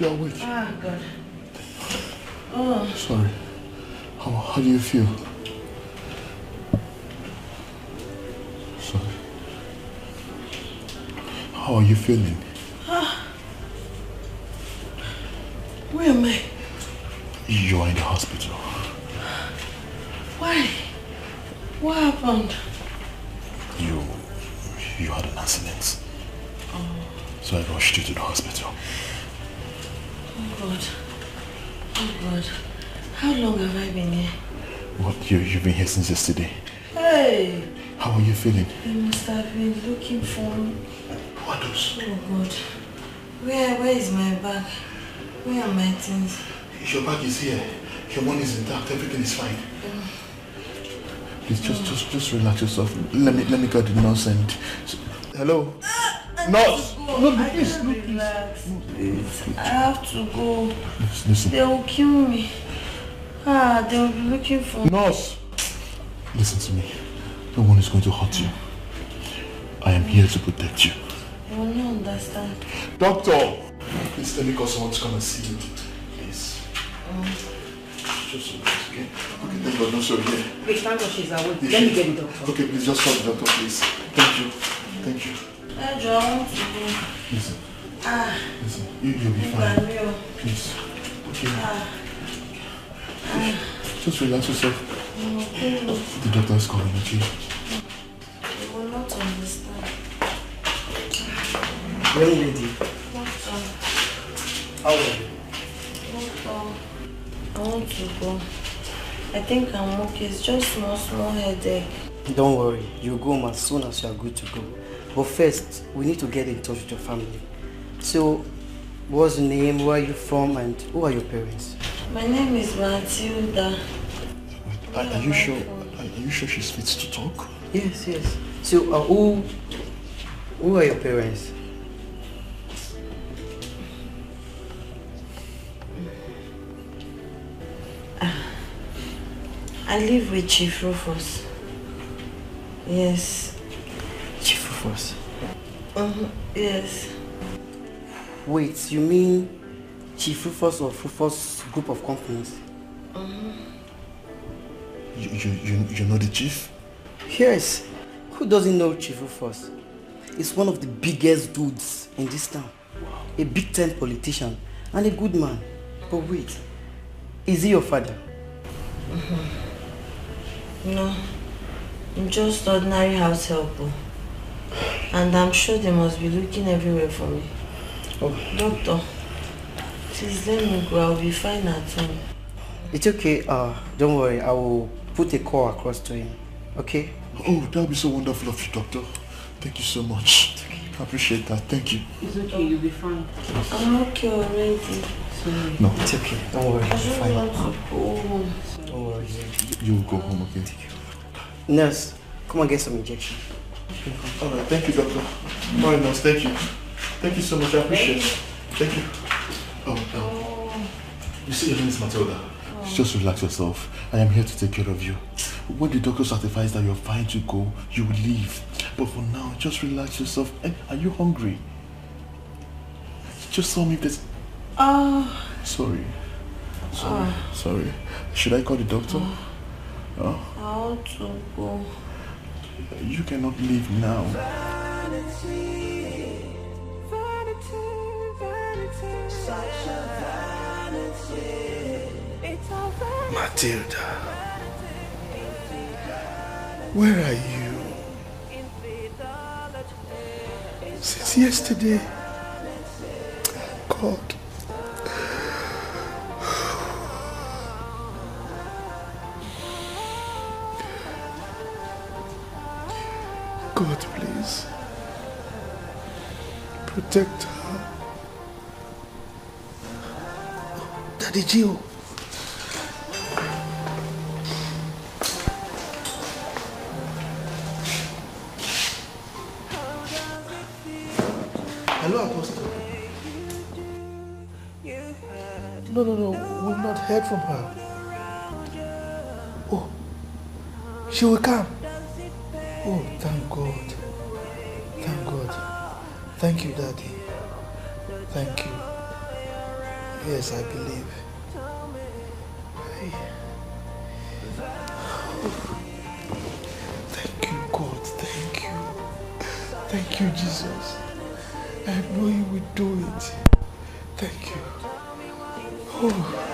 [SPEAKER 11] You're awake.
[SPEAKER 12] Ah, God. Oh.
[SPEAKER 11] Sorry. How do you feel? Sorry.
[SPEAKER 17] How are you feeling?
[SPEAKER 12] Where am I?
[SPEAKER 17] You are in the hospital.
[SPEAKER 12] Why? What happened?
[SPEAKER 17] You had an accident. So I rushed you to the hospital.
[SPEAKER 12] Oh God. Oh God. How long have I been here?
[SPEAKER 17] What? You've been here since yesterday.
[SPEAKER 12] Hey!
[SPEAKER 17] How are you feeling?
[SPEAKER 12] You must have been looking for me.
[SPEAKER 17] What else?
[SPEAKER 12] Oh God. Where is my bag? Where are my things?
[SPEAKER 17] Your bag is here. Your money is intact. Everything is fine. Please, just relax yourself. Let me get the nurse and... Hello? Nurse!
[SPEAKER 12] No, please. Relax. Please. I have to go.
[SPEAKER 17] Listen.
[SPEAKER 12] They will kill me. They will be looking for me.
[SPEAKER 17] Nurse! Listen to me. No one is going to hurt you. I am here to protect you.
[SPEAKER 12] You will not understand.
[SPEAKER 17] Doctor! Please let me call someone to come and see you. Please. Just relax, okay? Okay, thank God, no, sorry.
[SPEAKER 8] Wait, thank God she's awake. Let me get the doctor.
[SPEAKER 17] Okay, please just call the doctor, please. Thank you. Thank you.
[SPEAKER 12] Joe, I want to go.
[SPEAKER 17] Listen. Listen, you'll be fine. Please. Okay. Just relax yourself.
[SPEAKER 12] Okay.
[SPEAKER 17] The doctor is calling, okay?
[SPEAKER 12] You will not understand.
[SPEAKER 10] Young lady.
[SPEAKER 12] Doctor.
[SPEAKER 10] How are you?
[SPEAKER 12] Doctor. I want to go. I think I'm okay. It's just small headache.
[SPEAKER 10] Don't worry. You'll go home as soon as you are good to go. But first, we need to get in touch with your family. So, what's your name, where are you from, and who are your parents?
[SPEAKER 12] My name is Matilda.
[SPEAKER 17] Are you sure? Are you sure she's fit to talk?
[SPEAKER 10] Yes. So, who are your parents?
[SPEAKER 12] I live with Chief Rufus. Yes.
[SPEAKER 10] Chief Rufus?
[SPEAKER 12] Yes.
[SPEAKER 10] Wait, you mean Chief Rufus of Rufus Group of Companies?
[SPEAKER 17] You know the chief?
[SPEAKER 10] Yes. Who doesn't know Chief Rufus? He's one of the biggest dudes in this town. A big time politician and a good man. But wait, is he your father?
[SPEAKER 12] No. I'm just ordinary house helper. And I'm sure they must be looking everywhere for me.
[SPEAKER 10] Oh.
[SPEAKER 12] Doctor, please let me go. I'll be fine at home.
[SPEAKER 10] It's okay. Don't worry. I will put a call across to him. Okay?
[SPEAKER 17] Oh, that would be so wonderful of you, doctor. Thank you so much. I appreciate that. Thank you.
[SPEAKER 8] It's okay. You'll be fine.
[SPEAKER 12] I'm okay already.
[SPEAKER 8] Sorry.
[SPEAKER 17] No.
[SPEAKER 10] It's okay. Don't worry.
[SPEAKER 12] I just
[SPEAKER 10] fine.
[SPEAKER 12] want to go home.
[SPEAKER 10] Don't worry.
[SPEAKER 17] You will go home, okay?
[SPEAKER 10] Nurse, come and get some injection.
[SPEAKER 17] Alright, thank you, doctor. Alright, nurse, thank you. Thank you so much, I appreciate it. Thank you. You see, your name is Matilda. Just relax yourself. I am here to take care of you. When the doctor certifies that you're fine to go, you will leave. But for now, just relax yourself. And are you hungry? Just tell me if there's... Sorry. Sorry. Should I call the doctor?
[SPEAKER 12] I want to go.
[SPEAKER 17] You cannot leave now. Matilda, where are you? Since yesterday, God. God, please protect her. Daddy Gio. Hello, Apostle. No, we've not heard from her. Oh, she will come. Oh, thank God. Thank God. Thank you, Daddy. Thank you. Yes, I believe. Thank you, God. Thank you. Thank you, Jesus. I know you will do it. Thank you. Oh.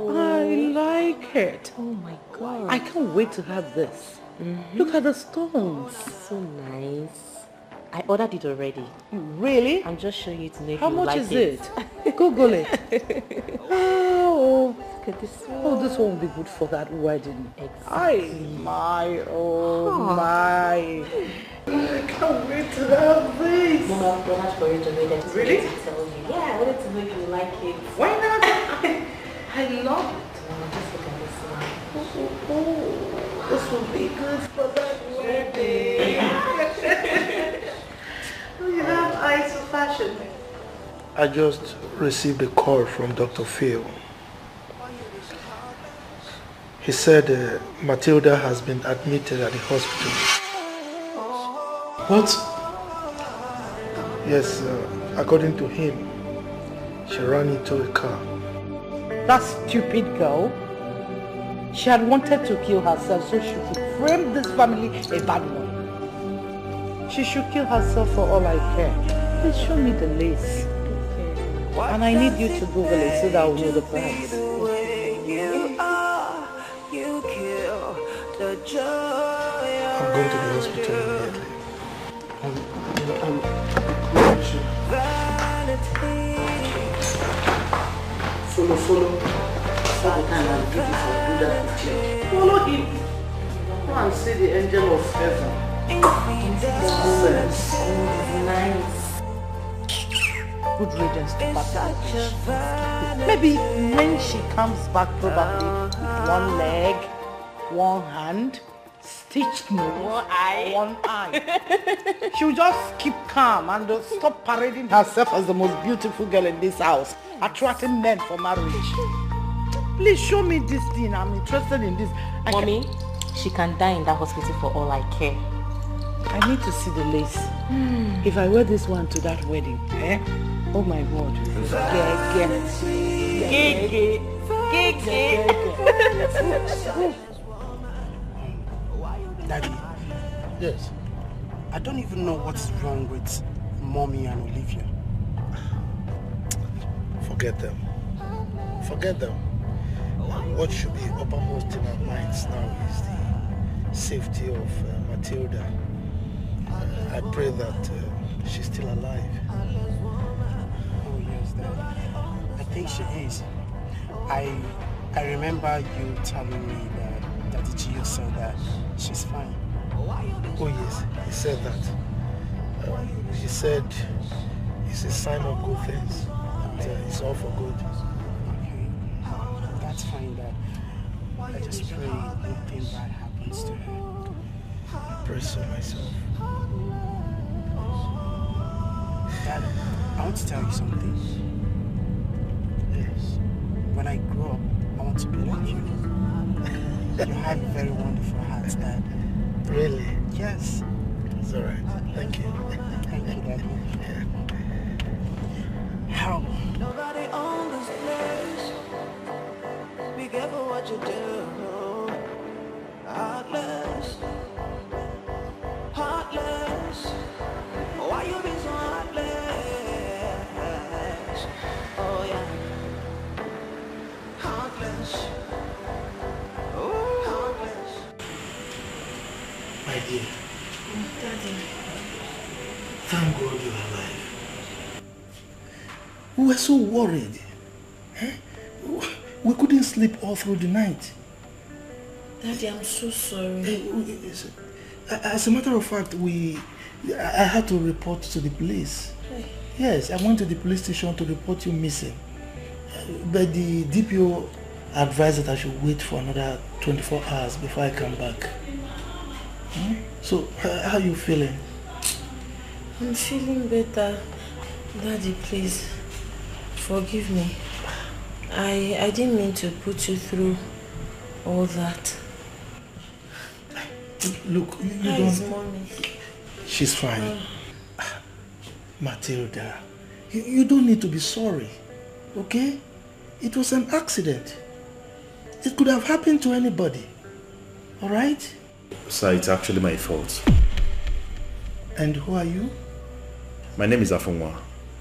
[SPEAKER 6] I like it.
[SPEAKER 9] Oh my god.
[SPEAKER 6] I can't wait to have this. Look at the stones.
[SPEAKER 9] So nice. I ordered it already.
[SPEAKER 6] Really?
[SPEAKER 9] I'm just showing you to know if
[SPEAKER 6] How
[SPEAKER 9] you
[SPEAKER 6] much
[SPEAKER 9] like
[SPEAKER 6] is it? Google it. Oh,
[SPEAKER 9] look at this one.
[SPEAKER 6] Oh, this one will be good for that wedding.
[SPEAKER 9] Exactly.
[SPEAKER 6] My, my. I can't wait to have this.
[SPEAKER 9] Mama, so much for you to wait.
[SPEAKER 6] Really?
[SPEAKER 9] To tell you. Yeah, I wanted to know if you like it.
[SPEAKER 6] Why not? I love it.
[SPEAKER 9] Mama, just look at this one.
[SPEAKER 6] Oh, this will be good for that wedding. You have eyes for fashion.
[SPEAKER 17] I just received a call from Dr. Phil. He said Matilda has been admitted at the hospital.
[SPEAKER 6] What?
[SPEAKER 17] Yes, according to him, she ran into a car.
[SPEAKER 6] That stupid girl. She had wanted to kill herself so she could frame this family a bad one. She should kill herself for all I care. Please show me the lace. Okay. And I need you to Google it so that I'll know the price.
[SPEAKER 17] I'm going to the hospital immediately.
[SPEAKER 6] Follow the time and beautiful do that picture. Follow him. Go and see the angel of heaven.
[SPEAKER 9] Nice.
[SPEAKER 6] Good riddance to package. Maybe when she comes back, probably with one leg, one hand, stitched nose, one eye. She'll just keep calm and stop parading herself as the most beautiful girl in this house, attracting men for marriage. Please show me this thing. I'm interested in this.
[SPEAKER 9] Mommy, she can die in that hospital for all I care.
[SPEAKER 6] I need to see the lace. If I wear this one to that wedding, oh my God.
[SPEAKER 10] Daddy.
[SPEAKER 17] Yes?
[SPEAKER 10] I don't even know what's wrong with Mommy and Olivia.
[SPEAKER 17] Forget them. Forget them. What should be uppermost in our minds now is the safety of Matilda. I pray that she's still alive.
[SPEAKER 10] Oh yes, Daddy. I think she is. I remember you telling me that Daddy Gio said that she's fine.
[SPEAKER 17] Oh yes, he said that. He said it's a sign of good things. It's all for good.
[SPEAKER 10] Okay, that's fine, Dad. I just pray nothing bad happens to her.
[SPEAKER 17] I pray so myself.
[SPEAKER 10] Dad, I want to tell you something.
[SPEAKER 17] Yes.
[SPEAKER 10] When I grow up, I want to be like you. You have a very wonderful heart, Dad.
[SPEAKER 17] Really?
[SPEAKER 10] Yes.
[SPEAKER 17] It's alright. Thank you.
[SPEAKER 10] Thank you, Daddy. How?
[SPEAKER 3] Nobody owns this place. Be careful what you do. Heartless. Heartless. Why you be so heartless? Oh yeah. Heartless. Oh, heartless.
[SPEAKER 17] My dear.
[SPEAKER 9] Daddy.
[SPEAKER 17] Thank God you're alive. We were so worried. We couldn't sleep all through the night.
[SPEAKER 9] Daddy, I'm so sorry.
[SPEAKER 17] As a matter of fact, I had to report to the police. Yes, I went to the police station to report you missing. But the DPO advised that I should wait for another 24 hours before I come back. So, how are you feeling?
[SPEAKER 9] I'm feeling better. Daddy, please, forgive me. I didn't mean to put you through
[SPEAKER 6] all that?
[SPEAKER 17] Look, you don't... Mommy? She's fine. Matilda, you don't need to be sorry, okay? It was an accident. It could have happened to anybody, alright?
[SPEAKER 18] Sir, it's actually my fault.
[SPEAKER 17] And who are you?
[SPEAKER 18] My name is Afunwa.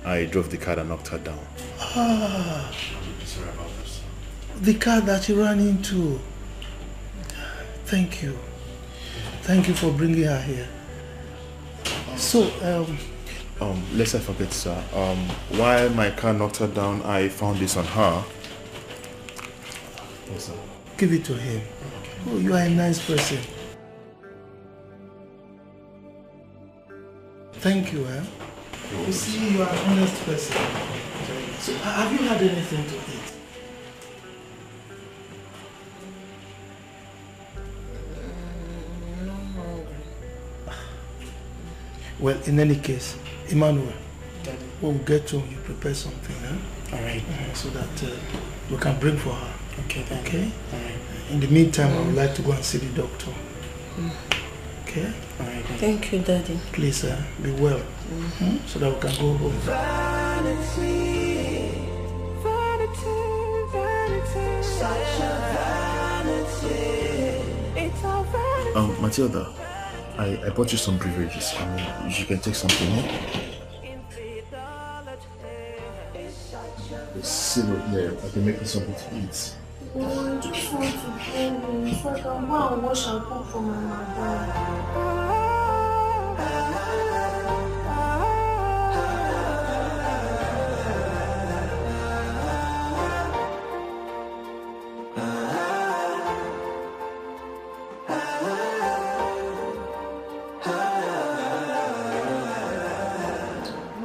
[SPEAKER 18] I drove the car that knocked her down.
[SPEAKER 17] Ah,
[SPEAKER 18] sorry about this.
[SPEAKER 17] The car that you ran into. Thank you. Thank you for bringing her here. So,
[SPEAKER 18] lest I forget, sir. While my car knocked her down, I found this on her. Yes, sir.
[SPEAKER 17] Give it to him. Oh, you are a nice person. Thank you, eh? You see, you are an honest person. So, have you had anything to eat? Well, in any case, Emmanuel, when we get home, you prepare something, eh?
[SPEAKER 10] Alright.
[SPEAKER 17] So that we can bring for her.
[SPEAKER 10] Okay, then.
[SPEAKER 17] Okay?
[SPEAKER 10] Alright.
[SPEAKER 17] In the meantime, I would like to go and see the doctor. Okay?
[SPEAKER 10] Alright.
[SPEAKER 6] Thank you, Daddy.
[SPEAKER 17] Please, be well. So that we can go home.
[SPEAKER 3] Vanity, vanity, vanity, such a vanity. It's a vanity.
[SPEAKER 18] Matilda, I bought you some beverages. You can take something, eh? There's syrup there. I can make you something to eat.
[SPEAKER 19] Oh, I just want to go so I can go and wash and cook for my mother.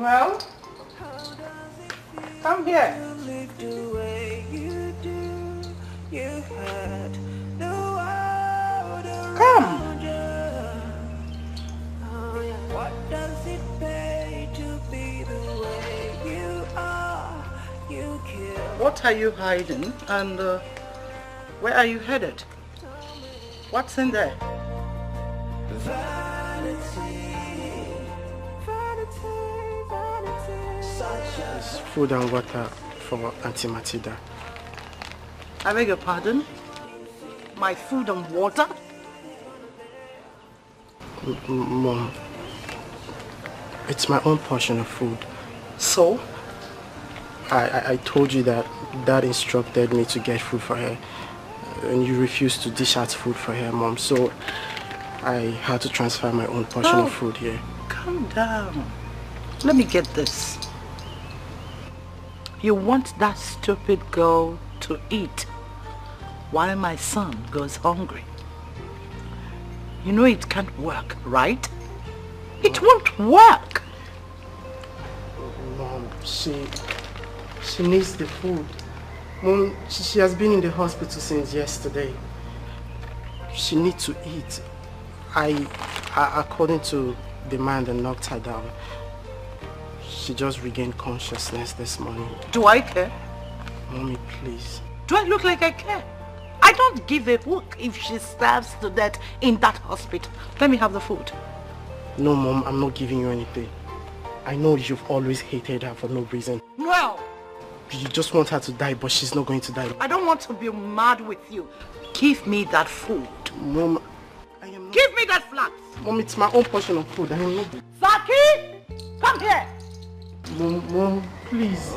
[SPEAKER 13] Well, come here. Come.
[SPEAKER 3] What does it pay to be the way you are? You kill.
[SPEAKER 13] What are you hiding? And where are you headed? What's in there?
[SPEAKER 10] It's food and water for Auntie Matilda.
[SPEAKER 13] I beg your pardon? My food and water?
[SPEAKER 10] Mom, it's my own portion of food.
[SPEAKER 13] So?
[SPEAKER 10] I told you that Dad instructed me to get food for her. And you refused to dish out food for her, Mom. So I had to transfer my own portion of food here.
[SPEAKER 13] Calm down. Let me get this. You want that stupid girl to eat while my son goes hungry. You know it can't work, right? It won't work.
[SPEAKER 10] Mom, she needs the food. Mom, she has been in the hospital since yesterday. She needs to eat. According to the man that knocked her down, she just regained consciousness this morning.
[SPEAKER 13] Do I care?
[SPEAKER 10] Mommy, please.
[SPEAKER 13] Do I look like I care? I don't give a hoot if she starves to death in that hospital. Let me have the food.
[SPEAKER 10] No, Mom, I'm not giving you anything. I know you've always hated her for no reason.
[SPEAKER 13] No!
[SPEAKER 10] You just want her to die, but she's not going to die.
[SPEAKER 13] I don't want to be mad with you. Give me that food.
[SPEAKER 10] Mom,
[SPEAKER 13] Give me that flask.
[SPEAKER 10] Mom, it's my own portion of food. I am not...
[SPEAKER 13] Saki! Come here!
[SPEAKER 10] Mom, please.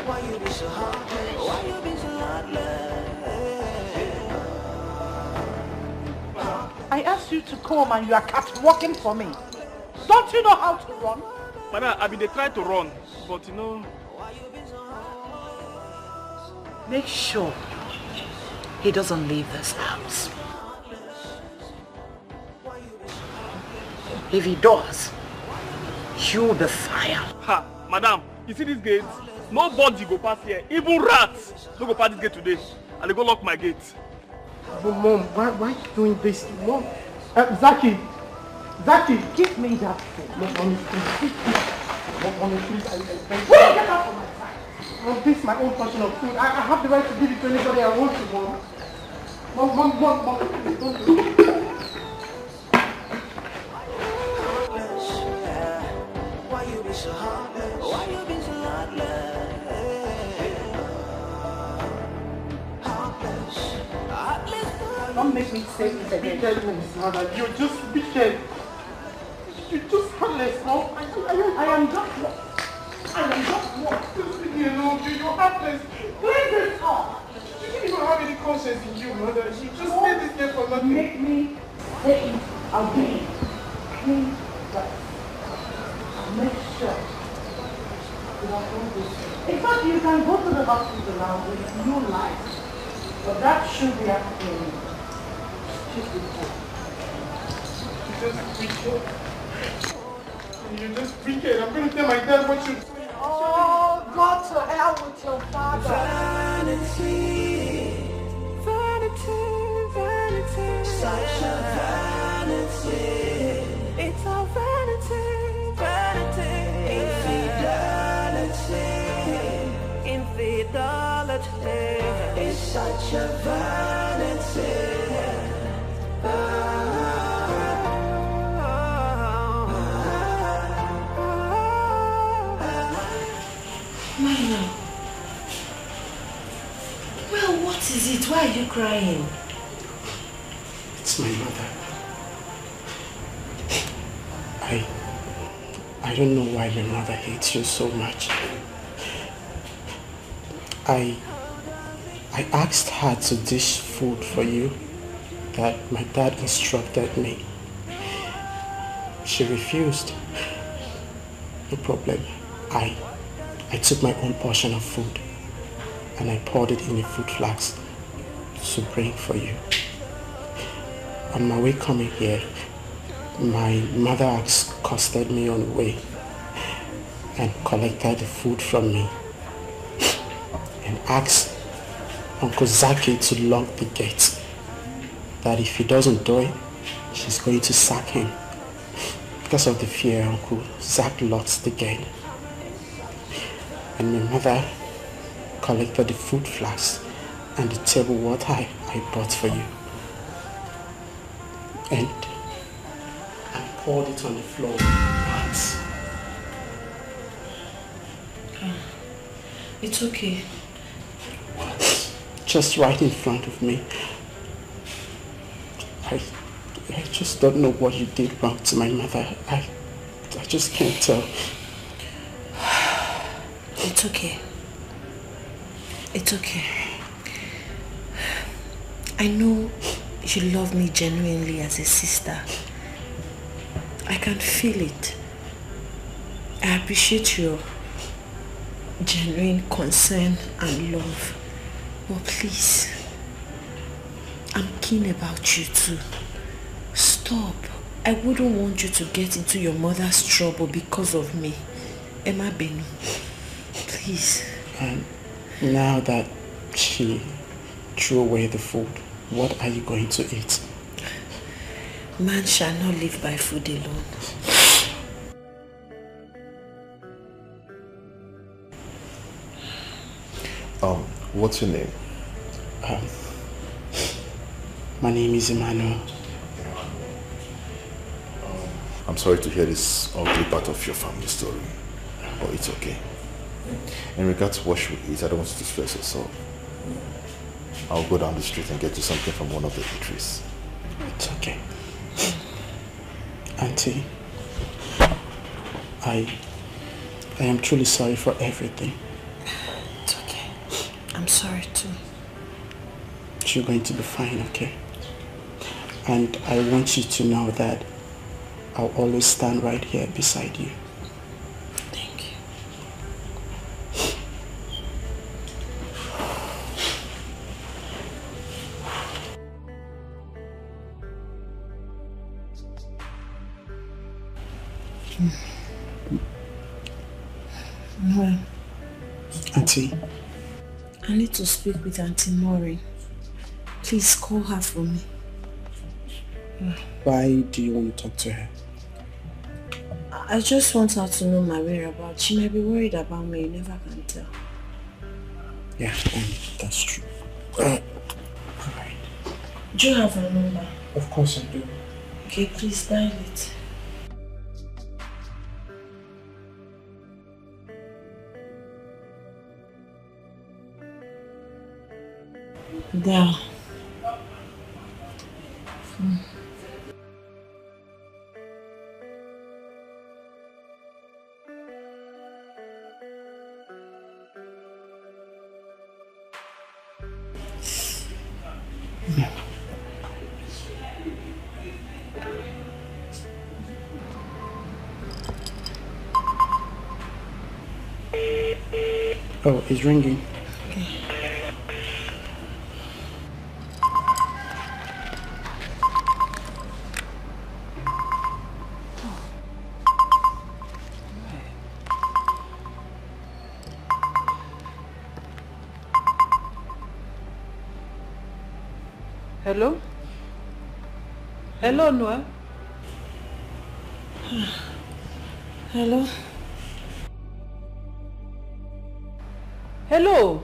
[SPEAKER 3] Why you be so heartless? Why you be so heartless?
[SPEAKER 13] I asked you to come and you are kept walking for me. Don't you know how to run?
[SPEAKER 14] Madam, I mean, they try to run, but you know...
[SPEAKER 13] Make sure he doesn't leave this house. If he does, you'll be fired.
[SPEAKER 14] Ha, madam, you see this gate? Nobody go pass here. Even rats don't go pass this gate today. And they go lock my gate.
[SPEAKER 10] But Mom, why are you doing this? Mom, Zaki, give me that food. Mommy, please. Mommy, please, I beg you.
[SPEAKER 13] Will you get out from my sight?
[SPEAKER 10] This is my own portion of food. I have the right to give it to anybody I want to, Mom. Mom, please don't do it.
[SPEAKER 3] Why you be so heartless? Why you be so heartless?
[SPEAKER 10] Don't make me say it again. Mother. You're just wicked. You're just heartless, Mom. I am just what? Just leave me alone. You're heartless. Please this off. You didn't even have any conscience in you, Mother. You just made this here for nothing.
[SPEAKER 13] Make me say it again. Please, but make sure you don't do this. In fact, you can go to the hospital now with new life. But that should be happening.
[SPEAKER 10] You're just wicked. I'm going to tell my dad what you...
[SPEAKER 13] Oh, go to hell with your father.
[SPEAKER 3] Vanity, vanity, vanity. Such a vanity. It's a vanity, vanity. Infidelity, infidelity. It's such a vanity.
[SPEAKER 8] Milo. Well, what is it? Why are you crying?
[SPEAKER 10] It's my mother. I don't know why my mother hates you so much. I asked her to dish food for you that my dad instructed me. She refused. No problem. I took my own portion of food and I poured it in a food flask to bring for you. On my way coming here, my mother accosted me on the way and collected the food from me and asked Uncle Zaki to lock the gate, that if he doesn't do it, she's going to sack him. Because of the fear, Uncle Zak locked the gate. And my mother collected the food flask and the table water I bought for you. And I poured it on the floor once.
[SPEAKER 8] It's okay.
[SPEAKER 10] Just right in front of me. I just don't know what you did wrong to my mother. I just can't tell.
[SPEAKER 8] It's okay. It's okay. I know you love me genuinely as a sister. I can feel it. I appreciate your genuine concern and love. But please, I'm keen about you too. Stop. I wouldn't want you to get into your mother's trouble because of me. Emma Benu. Please.
[SPEAKER 10] And now that she threw away the food, what are you going to eat?
[SPEAKER 8] Man shall not live by food alone.
[SPEAKER 18] What's your name?
[SPEAKER 10] My name is Emmanuel.
[SPEAKER 18] I'm sorry to hear this ugly part of your family story, but it's okay. In regards to what you eat, I don't want you to stress yourself. I'll go down the street and get you something from one of the eateries.
[SPEAKER 10] It's okay. Auntie, I am truly sorry for everything.
[SPEAKER 8] It's okay. I'm sorry too.
[SPEAKER 10] You're going to be fine, okay? And I want you to know that I'll always stand right here beside you.
[SPEAKER 8] Thank you. Well,
[SPEAKER 10] Auntie,
[SPEAKER 8] I need to speak with Auntie Maureen. Please call her for me.
[SPEAKER 10] Why do you want to talk to her?
[SPEAKER 8] I just want her to know my whereabouts. She may be worried about me, you never can tell.
[SPEAKER 10] Yeah, that's true.
[SPEAKER 12] Do you have a number?
[SPEAKER 10] Of course I do.
[SPEAKER 12] Okay, please dial it. There.
[SPEAKER 10] Oh, it's ringing.
[SPEAKER 7] Hello? Hello, Noel?
[SPEAKER 12] Hello?
[SPEAKER 7] Hello?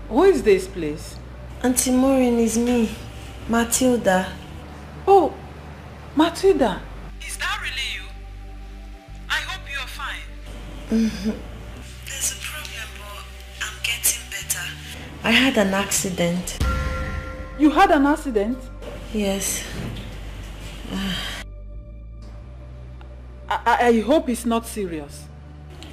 [SPEAKER 7] Who is this, please?
[SPEAKER 12] Auntie Maureen, is me, Matilda.
[SPEAKER 7] Oh, Matilda.
[SPEAKER 6] Is that really you? I hope you're fine.
[SPEAKER 12] There's a problem, but I'm getting better. I had an accident.
[SPEAKER 7] You had an accident?
[SPEAKER 12] Yes.
[SPEAKER 7] I hope it's not serious.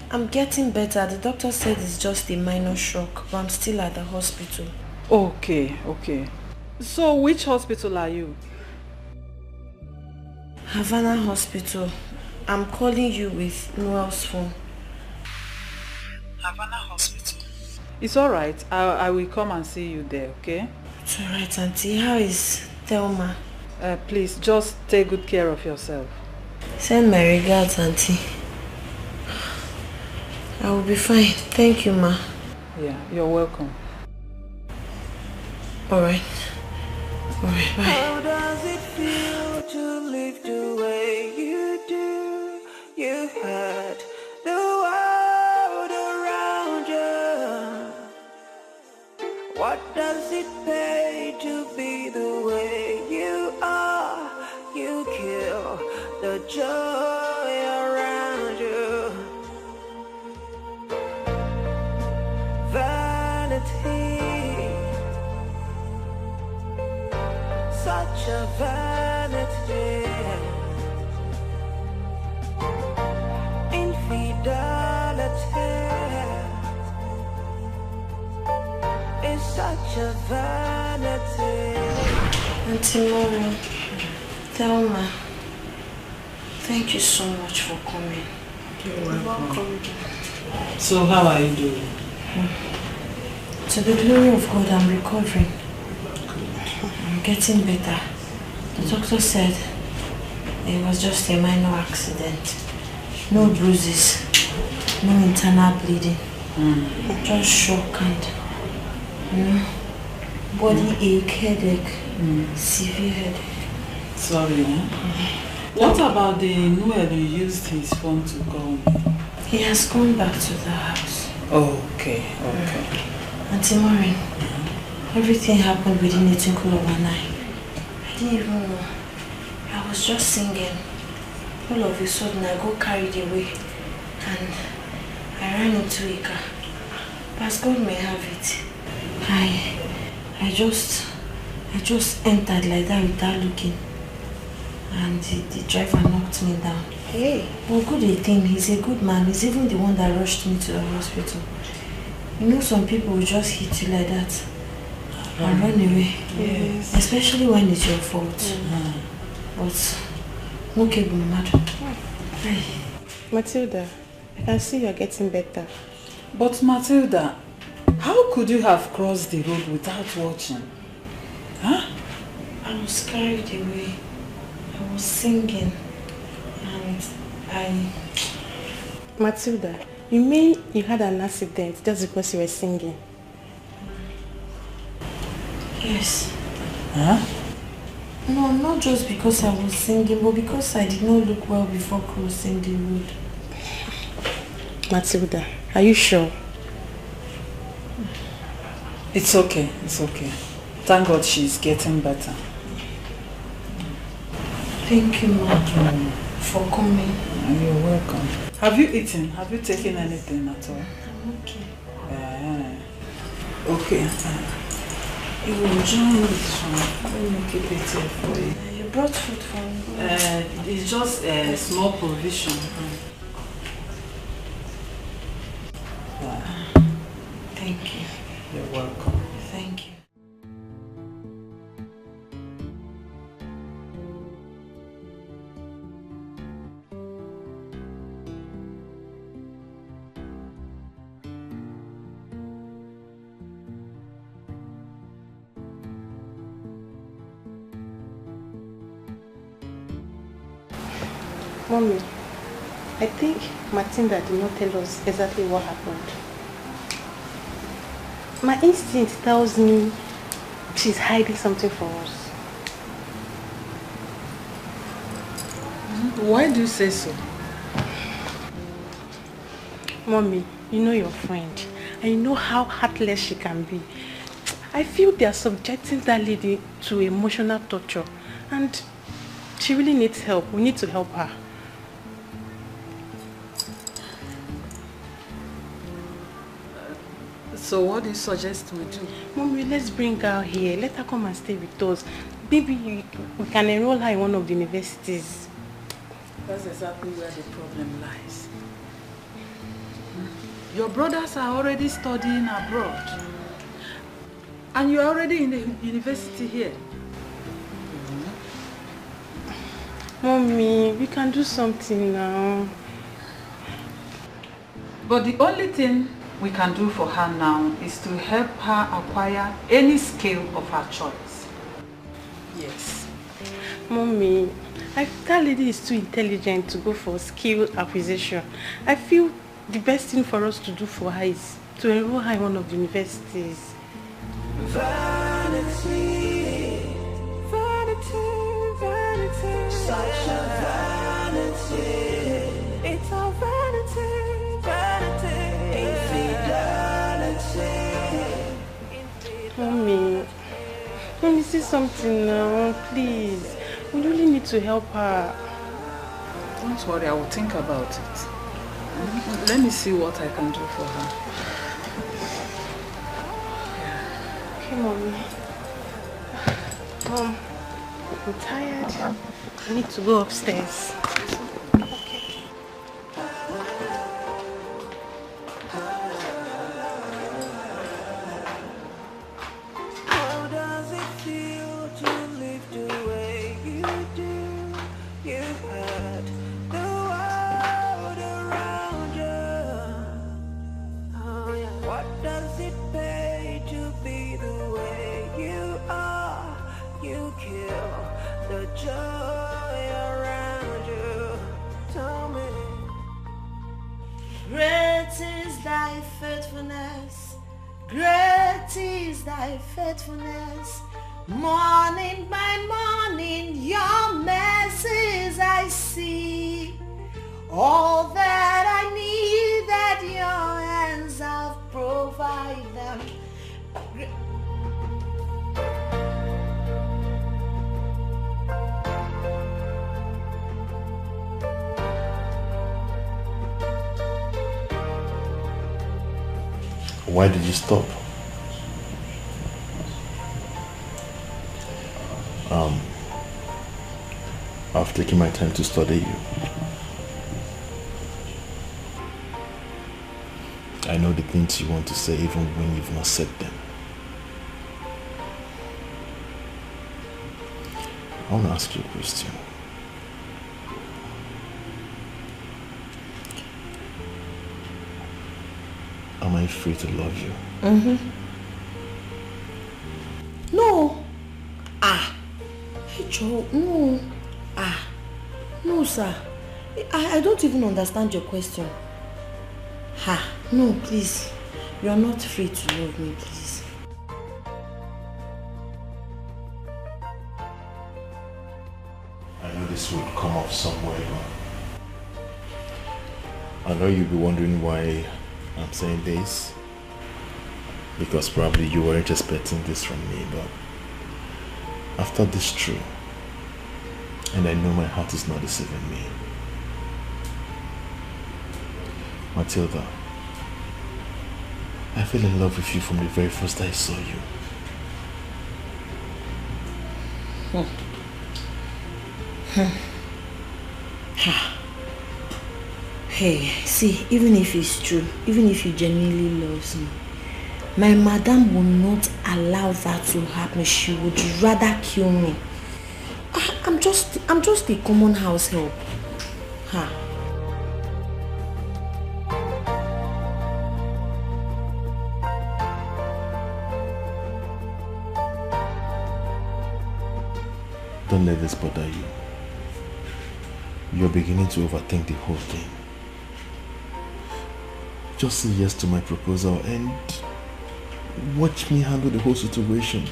[SPEAKER 12] I'm getting better. The doctor said it's just a minor shock, but I'm still at the hospital.
[SPEAKER 7] Okay. So which hospital are you?
[SPEAKER 12] Havana Hospital. I'm calling you with Noel's phone.
[SPEAKER 6] Havana Hospital.
[SPEAKER 7] It's alright. I will come and see you there, okay?
[SPEAKER 12] It's alright, Auntie. How is Thelma?
[SPEAKER 7] Please, just take good care of yourself.
[SPEAKER 12] Send my regards, Auntie. I will be fine. Thank you, Ma.
[SPEAKER 7] Yeah, you're welcome.
[SPEAKER 12] Alright. Alright, bye.
[SPEAKER 3] How does it feel to live the way you do? You had the world around you. What does it pay to be the way you are? You kill the joy around you. Vanity, such a vanity. Infidelity is such a vanity.
[SPEAKER 12] Auntie Maureen, Thelma, thank you so much for coming.
[SPEAKER 6] You're welcome.
[SPEAKER 7] So how are you doing?
[SPEAKER 12] To the glory of God, I'm recovering. I'm getting better. The doctor said it was just a minor accident. No bruises, no internal bleeding. Just shock and, body ache, headache, severe headache.
[SPEAKER 7] Sorry, What about the Noel you used his phone to call me?
[SPEAKER 12] He has gone back to the house.
[SPEAKER 7] Okay.
[SPEAKER 12] Auntie Maureen, everything happened within a twinkle of an eye. I didn't even know. I was just singing. All of a sudden I got carried away and I ran into a car. But as God may have it, I just entered like that without looking. And the driver knocked me down. Hey. Well, good a thing. He's a good man. He's even the one that rushed me to the hospital. You know, some people will just hit you like that and run away.
[SPEAKER 7] Yes.
[SPEAKER 12] Especially when it's your fault. But, okay, madam. Hey.
[SPEAKER 10] Matilda, I can see you're getting better.
[SPEAKER 7] But Matilda, how could you have crossed the road without watching? Huh?
[SPEAKER 12] I was carried away. I was singing. And
[SPEAKER 10] Matilda, you mean you had an accident just because you were singing?
[SPEAKER 12] Yes.
[SPEAKER 7] Huh?
[SPEAKER 12] No, not just because I was singing, but because I did not look well before crossing the road.
[SPEAKER 10] Matilda, are you sure?
[SPEAKER 7] It's okay, it's okay. Thank God she's getting better.
[SPEAKER 8] Thank you, Madam, for coming.
[SPEAKER 7] You're welcome. Have you eaten? Have you taken anything at all?
[SPEAKER 8] I'm okay.
[SPEAKER 7] Okay. You will join this one. Let me keep it here for you.
[SPEAKER 8] You brought food for me?
[SPEAKER 7] It's just a small provision.
[SPEAKER 8] Thank you.
[SPEAKER 7] You're welcome.
[SPEAKER 8] Thank you.
[SPEAKER 9] Mommy, I think Matilda did not tell us exactly what happened. My instinct tells me she's hiding something from us.
[SPEAKER 7] Why do you say so?
[SPEAKER 9] Mommy, you know your friend, and you know how heartless she can be. I feel they are subjecting that lady to emotional torture, and she really needs help. We need to help her.
[SPEAKER 7] So what do you suggest we do?
[SPEAKER 9] Mommy, let's bring her here. Let her come and stay with us. Maybe we can enroll her in one of the universities.
[SPEAKER 7] That's exactly where the problem lies. Your brothers are already studying abroad. And you're already in the university here.
[SPEAKER 9] Mommy, we can do something now.
[SPEAKER 7] But the only thing we can do for her now is to help her acquire any skill of her choice.
[SPEAKER 9] Yes. Mommy, that lady is too intelligent to go for skill acquisition. I feel the best thing for us to do for her is to enroll her in one of the universities.
[SPEAKER 3] Vanity, vanity, vanity, such a vanity. It's all vanity, vanity, infidelity.
[SPEAKER 9] Mommy, say something now, please. We really need to help her.
[SPEAKER 7] Don't worry, I will think about it. Let me see what I can do for her.
[SPEAKER 9] Okay, Mommy. Mom, I'm tired. I need to go upstairs.
[SPEAKER 8] Faithfulness, morning by morning, your mercies I see. All that I need, that your hands have provided.
[SPEAKER 18] Why did you stop? I've taken my time to study you. I know the things you want to say even when you've not said them. I want to ask you a question. Am I free to love you?
[SPEAKER 8] No. Joe, no. No, sir. I don't even understand your question. No, please. You are not free to love me, please.
[SPEAKER 18] I know this would come up somewhere, but I know you'll be wondering why I'm saying this. Because probably you weren't expecting this from me, but after this true, and I know my heart is not deceiving me. Matilda, I fell in love with you from the very first day I saw you.
[SPEAKER 8] Hey, see, even if it's true, even if you genuinely loves me, my madam will not allow that to happen. She would rather kill me. I'm just a common house help.
[SPEAKER 18] Don't let this bother you. You're beginning to overthink the whole thing. Just say yes to my proposal and watch me handle the whole situation.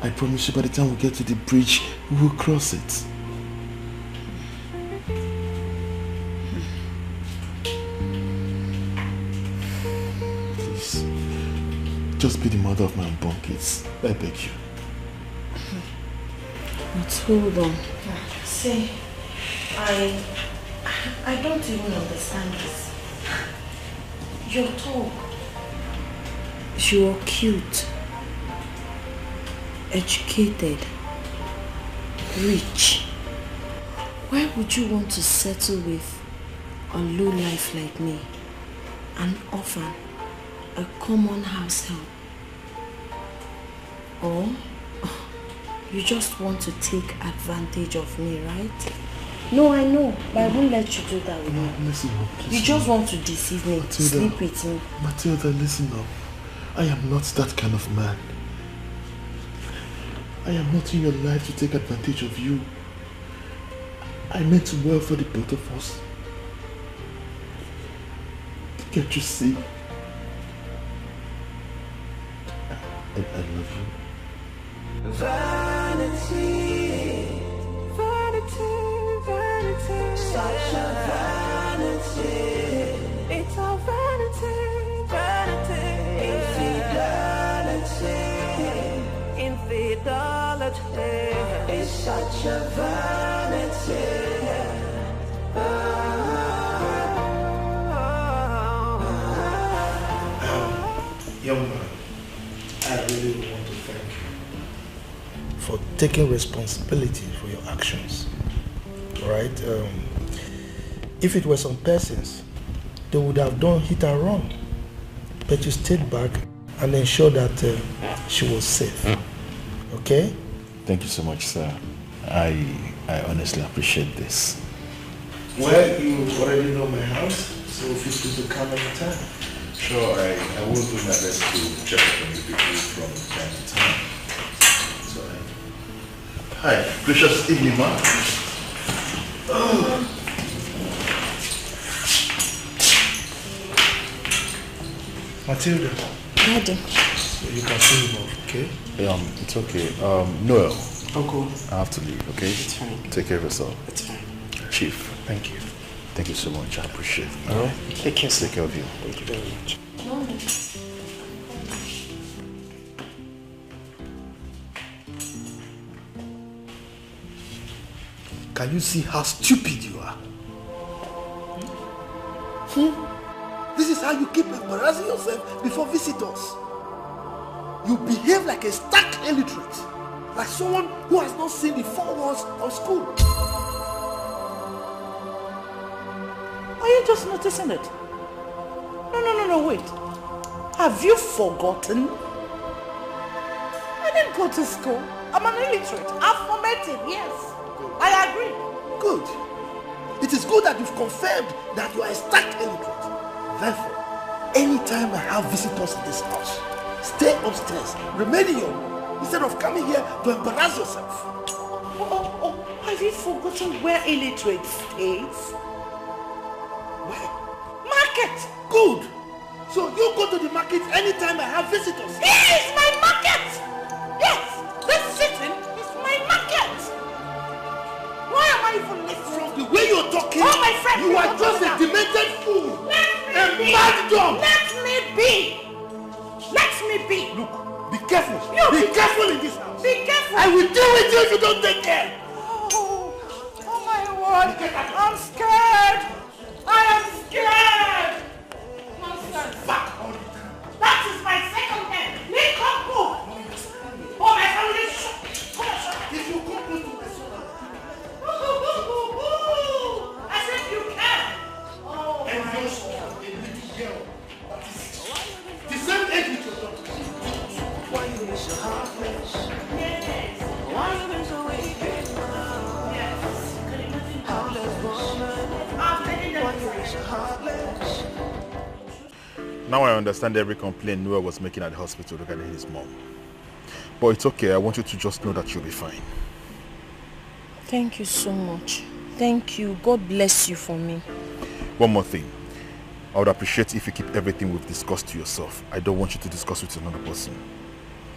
[SPEAKER 18] I promise you, by the time we get to the bridge, we will cross it. Please, just be the mother of my unborn kids. I beg you.
[SPEAKER 8] But hold on. See, I don't even understand this. Your talk. You're cute, educated, rich. Why would you want to settle with a low life like me? An orphan, a common house help? Or you just want to take advantage of me, right? No, I know, but I won't let you do that with me.
[SPEAKER 18] Listen up, please.
[SPEAKER 8] You just want to deceive me,
[SPEAKER 18] Matilda,
[SPEAKER 8] sleep with me.
[SPEAKER 18] Matilda, listen up. I am not that kind of man. I am not in your life to take advantage of you. I meant well for the both of us. Can't you see? I love you.
[SPEAKER 3] Vanity, vanity, vanity, such a vanity. It's all vanity, vanity. Infidelity, it's such a vanity.
[SPEAKER 17] Young man, I really want to thank you for taking responsibility for your actions. Right? If it were some persons, they would have done hit and run. But you stayed back and ensured that she was safe. Okay?
[SPEAKER 18] Thank you so much, sir. I honestly appreciate this.
[SPEAKER 17] Well, you already know my house, so feel free to come anytime.
[SPEAKER 18] Sure, I will do my best to check up on you people from time to time. So, hi, gracious evening, ma'am.
[SPEAKER 17] Matilda.
[SPEAKER 8] Daddy.
[SPEAKER 17] So you can see him off, okay?
[SPEAKER 18] It's okay. Noel.
[SPEAKER 10] Uncle.
[SPEAKER 18] I have to leave, okay?
[SPEAKER 10] It's fine.
[SPEAKER 18] Take care of yourself.
[SPEAKER 10] It's fine.
[SPEAKER 18] Chief.
[SPEAKER 17] Thank you.
[SPEAKER 18] Thank you so much. I appreciate it. All right?
[SPEAKER 10] Take care.
[SPEAKER 18] Take care of you.
[SPEAKER 10] Thank you very much.
[SPEAKER 17] Can you see how stupid you are?
[SPEAKER 11] This is how you keep embarrassing yourself before visitors. You behave like a stark illiterate, like someone who has not seen the four walls of school.
[SPEAKER 6] Are you just noticing it? No, wait. Have you forgotten? I didn't go to school. I'm an illiterate. I'm formatted, yes. I agree.
[SPEAKER 11] Good. It is good that you've confirmed that you are a stark illiterate. Therefore, anytime I have visitors in this house, stay upstairs, remain in your room, instead of coming here to embarrass yourself.
[SPEAKER 6] Oh, have you forgotten where illiterate stays?
[SPEAKER 11] Where?
[SPEAKER 6] Market!
[SPEAKER 11] Good! So you go to the market anytime I have visitors.
[SPEAKER 6] Here is my market! Yes! This sitting is my market! Why am I even listening?
[SPEAKER 11] From the way you're talking,
[SPEAKER 6] oh, my friend,
[SPEAKER 11] you are just a demented fool.
[SPEAKER 6] Let me be!
[SPEAKER 11] Mad dog!
[SPEAKER 6] Let me be! Let me
[SPEAKER 11] Be careful in this house.
[SPEAKER 13] Be careful.
[SPEAKER 11] I will deal with you if you don't take care.
[SPEAKER 13] Oh my word. I'm scared. I am scared. Nonsense.
[SPEAKER 11] Back all the time.
[SPEAKER 13] That is my second hand. Make up book. Oh, my family is shut. Come on, shut.
[SPEAKER 11] If you come close to my son.
[SPEAKER 13] As if you can. Oh,
[SPEAKER 11] and your son, a little girl. The same age with your daughter.
[SPEAKER 3] Why you been so heartless?
[SPEAKER 13] yes.
[SPEAKER 3] Why you been so wicked now?
[SPEAKER 13] Yes.
[SPEAKER 3] Heartless woman. Why you been so heartless?
[SPEAKER 18] Now I understand every complaint Noah was making at the hospital regarding his mom. But it's okay, I want you to just know that you'll be fine.
[SPEAKER 8] Thank you so much. Thank you. God bless you for me.
[SPEAKER 18] One more thing. I would appreciate if you keep everything we've discussed to yourself. I don't want you to discuss with another person.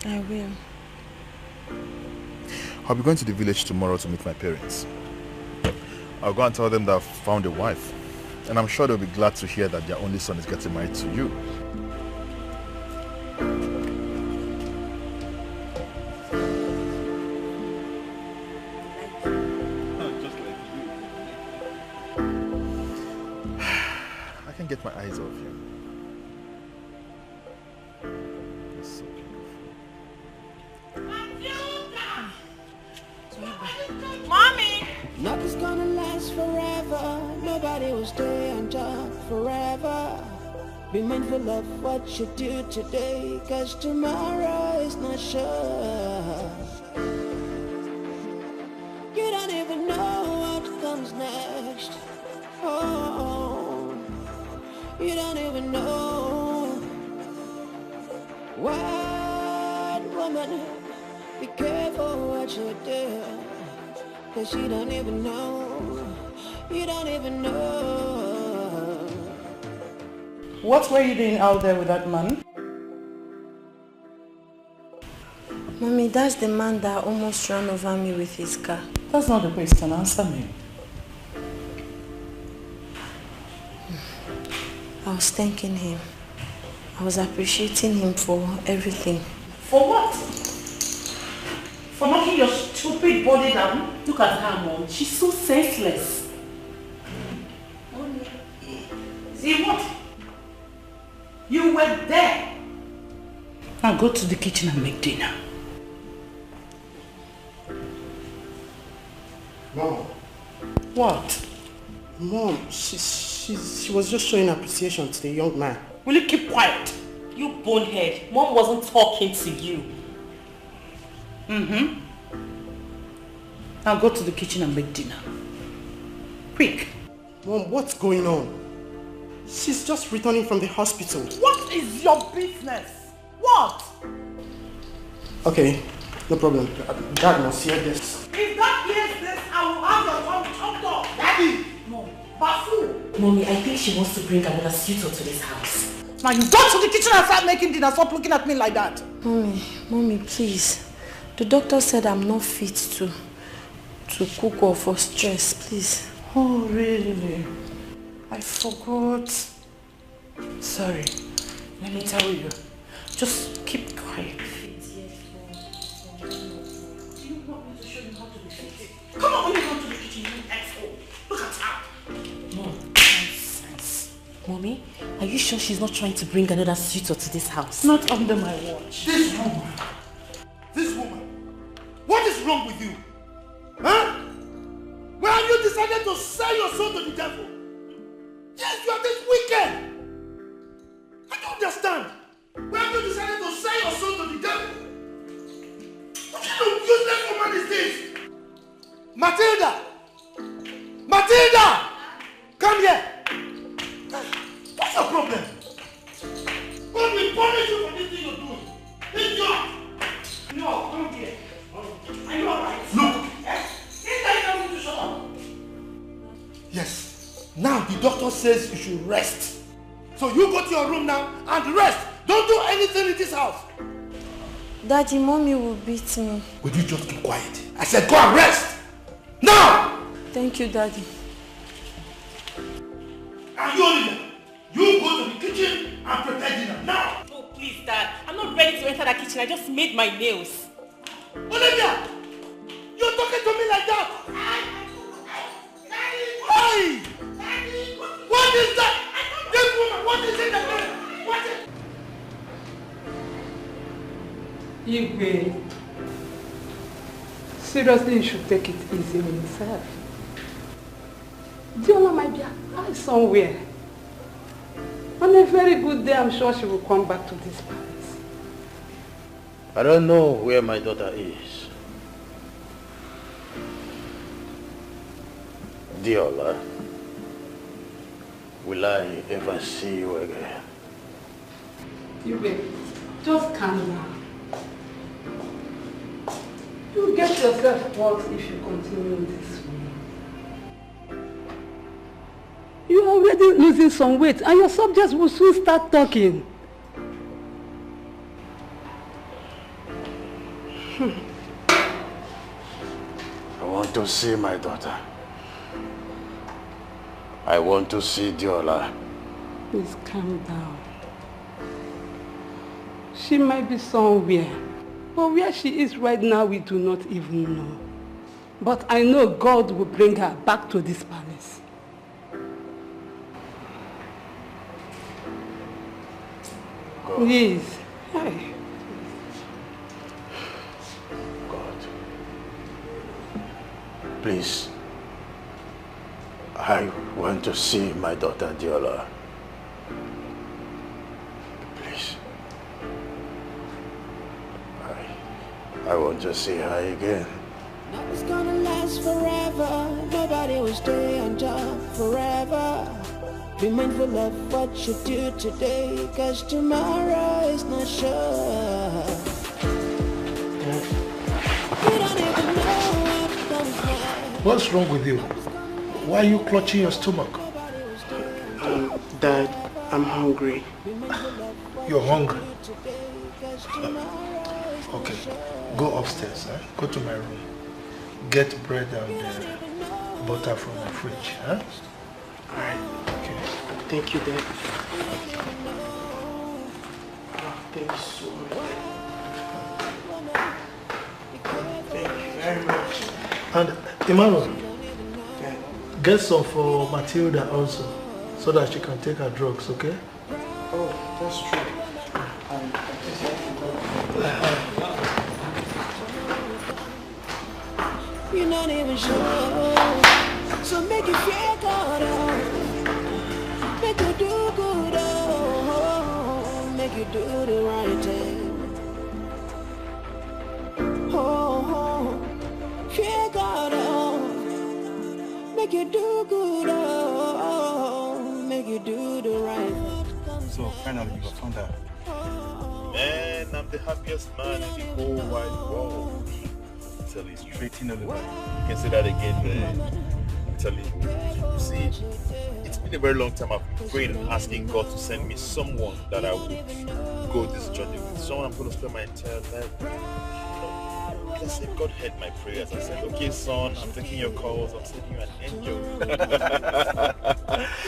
[SPEAKER 8] I will.
[SPEAKER 18] I'll be going to the village tomorrow to meet my parents. I'll go and tell them that I've found a wife. And I'm sure they'll be glad to hear that their only son is getting married to you. I can get my eyes off you. You're so beautiful.
[SPEAKER 13] Mommy!
[SPEAKER 3] Nothing's gonna last forever. Nobody will stay on top forever. Be mindful of what you do today, cause tomorrow is not sure. You don't even know what comes next. Oh, you don't even know. What woman? Be careful what you do, cause you don't even know. You don't even know.
[SPEAKER 6] What were you doing out there with that man?
[SPEAKER 8] Mommy, that's the man that almost ran over me with his car.
[SPEAKER 6] That's not the question. Answer me.
[SPEAKER 8] I was thanking him. I was appreciating him for everything.
[SPEAKER 6] For what? For knocking your stupid body down? Look at her, Mom. She's so senseless. See what? You were there. Now go to the kitchen and make dinner.
[SPEAKER 10] Mom.
[SPEAKER 6] What?
[SPEAKER 10] Mom, she was just showing appreciation to the young man.
[SPEAKER 6] Will you keep quiet?
[SPEAKER 9] You bonehead. Mom wasn't talking to you.
[SPEAKER 6] Mm-hmm. Now go to the kitchen and make dinner. Quick.
[SPEAKER 10] Mom, what's going on? She's just returning from the hospital.
[SPEAKER 6] What is your business? What?
[SPEAKER 10] Okay, no problem. Dad must hear this.
[SPEAKER 13] If Dad hears this, I will have your mom chopped off. Daddy! No. Bafu!
[SPEAKER 9] Mommy, I think she wants to bring another suitor to this house.
[SPEAKER 6] Now you go to the kitchen and start making dinner. Stop looking at me like that.
[SPEAKER 8] Mommy, please. The doctor said I'm not fit to cook or for stress, please.
[SPEAKER 6] Oh, really? I forgot. Sorry. Let me tell you. Just keep quiet. Come on, when you go to the kitchen, you asshole. Look at her.
[SPEAKER 9] Mom, nonsense. Mommy, are you sure she's not trying to bring another suitor to this house?
[SPEAKER 6] Not under my watch.
[SPEAKER 11] This woman, what is wrong with you? Huh? Why have you decided to sell your soul to the devil? Yes, you are this wicked. I don't understand. Why have you decided to sell your soul to the devil? What kind of useless woman is this? Matilda! Matilda! Come here! What's your problem? God will punish you for this thing you're doing. Idiot!
[SPEAKER 13] No, come here. Are you alright?
[SPEAKER 11] Look!
[SPEAKER 13] Yes? Is that enough to shut up?
[SPEAKER 11] Yes. Now the doctor says you should rest. So you go to your room now and rest. Don't do anything in this house.
[SPEAKER 8] Daddy, Mommy will beat me.
[SPEAKER 11] Would you just keep quiet? I said go and rest! Now!
[SPEAKER 8] Thank you, Daddy.
[SPEAKER 11] And you, Olivia, you go to the kitchen and prepare dinner now.
[SPEAKER 9] Oh, please, Dad. I'm not ready to enter that kitchen. I just made my nails.
[SPEAKER 11] Olivia! You're talking to me like that! Hey! What is that? This woman, what is it again? What is...
[SPEAKER 2] Igwe, seriously, you should take it easy on yourself. Diola might be alive somewhere. On a very good day, I'm sure she will come back to this palace.
[SPEAKER 11] I don't know where my daughter is. Diola, will I ever see you again?
[SPEAKER 2] Igwe, just calm down. You'll get yourself hurt if you continue this way. You're already losing some weight and your subjects will soon start talking.
[SPEAKER 11] I want to see my daughter. I want to see Diola.
[SPEAKER 2] Please calm down. She might be somewhere. But where she is right now, we do not even know. But I know God will bring her back to this palace.
[SPEAKER 11] God.
[SPEAKER 2] Please. Hey.
[SPEAKER 11] God. Please. I want to see my daughter Diola. Please. I want to see her again.
[SPEAKER 3] Nothing's gonna last forever. Nobody will stay on top forever. Be mindful of what you do today, cause tomorrow is not sure. You don't even know what's gonna happen.
[SPEAKER 11] What's wrong with you? Why are you clutching your stomach?
[SPEAKER 10] Dad, I'm hungry.
[SPEAKER 11] You're hungry? Okay, go upstairs. Go to my room. Get bread and butter from the fridge.
[SPEAKER 10] Alright.
[SPEAKER 11] Okay.
[SPEAKER 10] Thank you, Dad. Thank you so much. Thank you very much.
[SPEAKER 11] And Emmanuel, get some for Matilda also, so that she can take her drugs, okay?
[SPEAKER 10] Oh, that's true.
[SPEAKER 3] You're not even sure. So make it feel good, oh. Make you do good, oh. Make you do the right thing. Oh, feel good, oh. Make you do good, oh. Make you do the right thing.
[SPEAKER 20] So finally you got found out.
[SPEAKER 21] Man, I'm the happiest man in the whole wide world. Tell you straight in everybody. You can say that again, man. I'm telling you. See, it's been a very long time I've been praying and asking God to send me someone that I would go this journey with. Someone I'm going to spend my entire life with. I said, God heard my prayers. I said, okay, son, I'm taking your calls. I'm sending you an angel.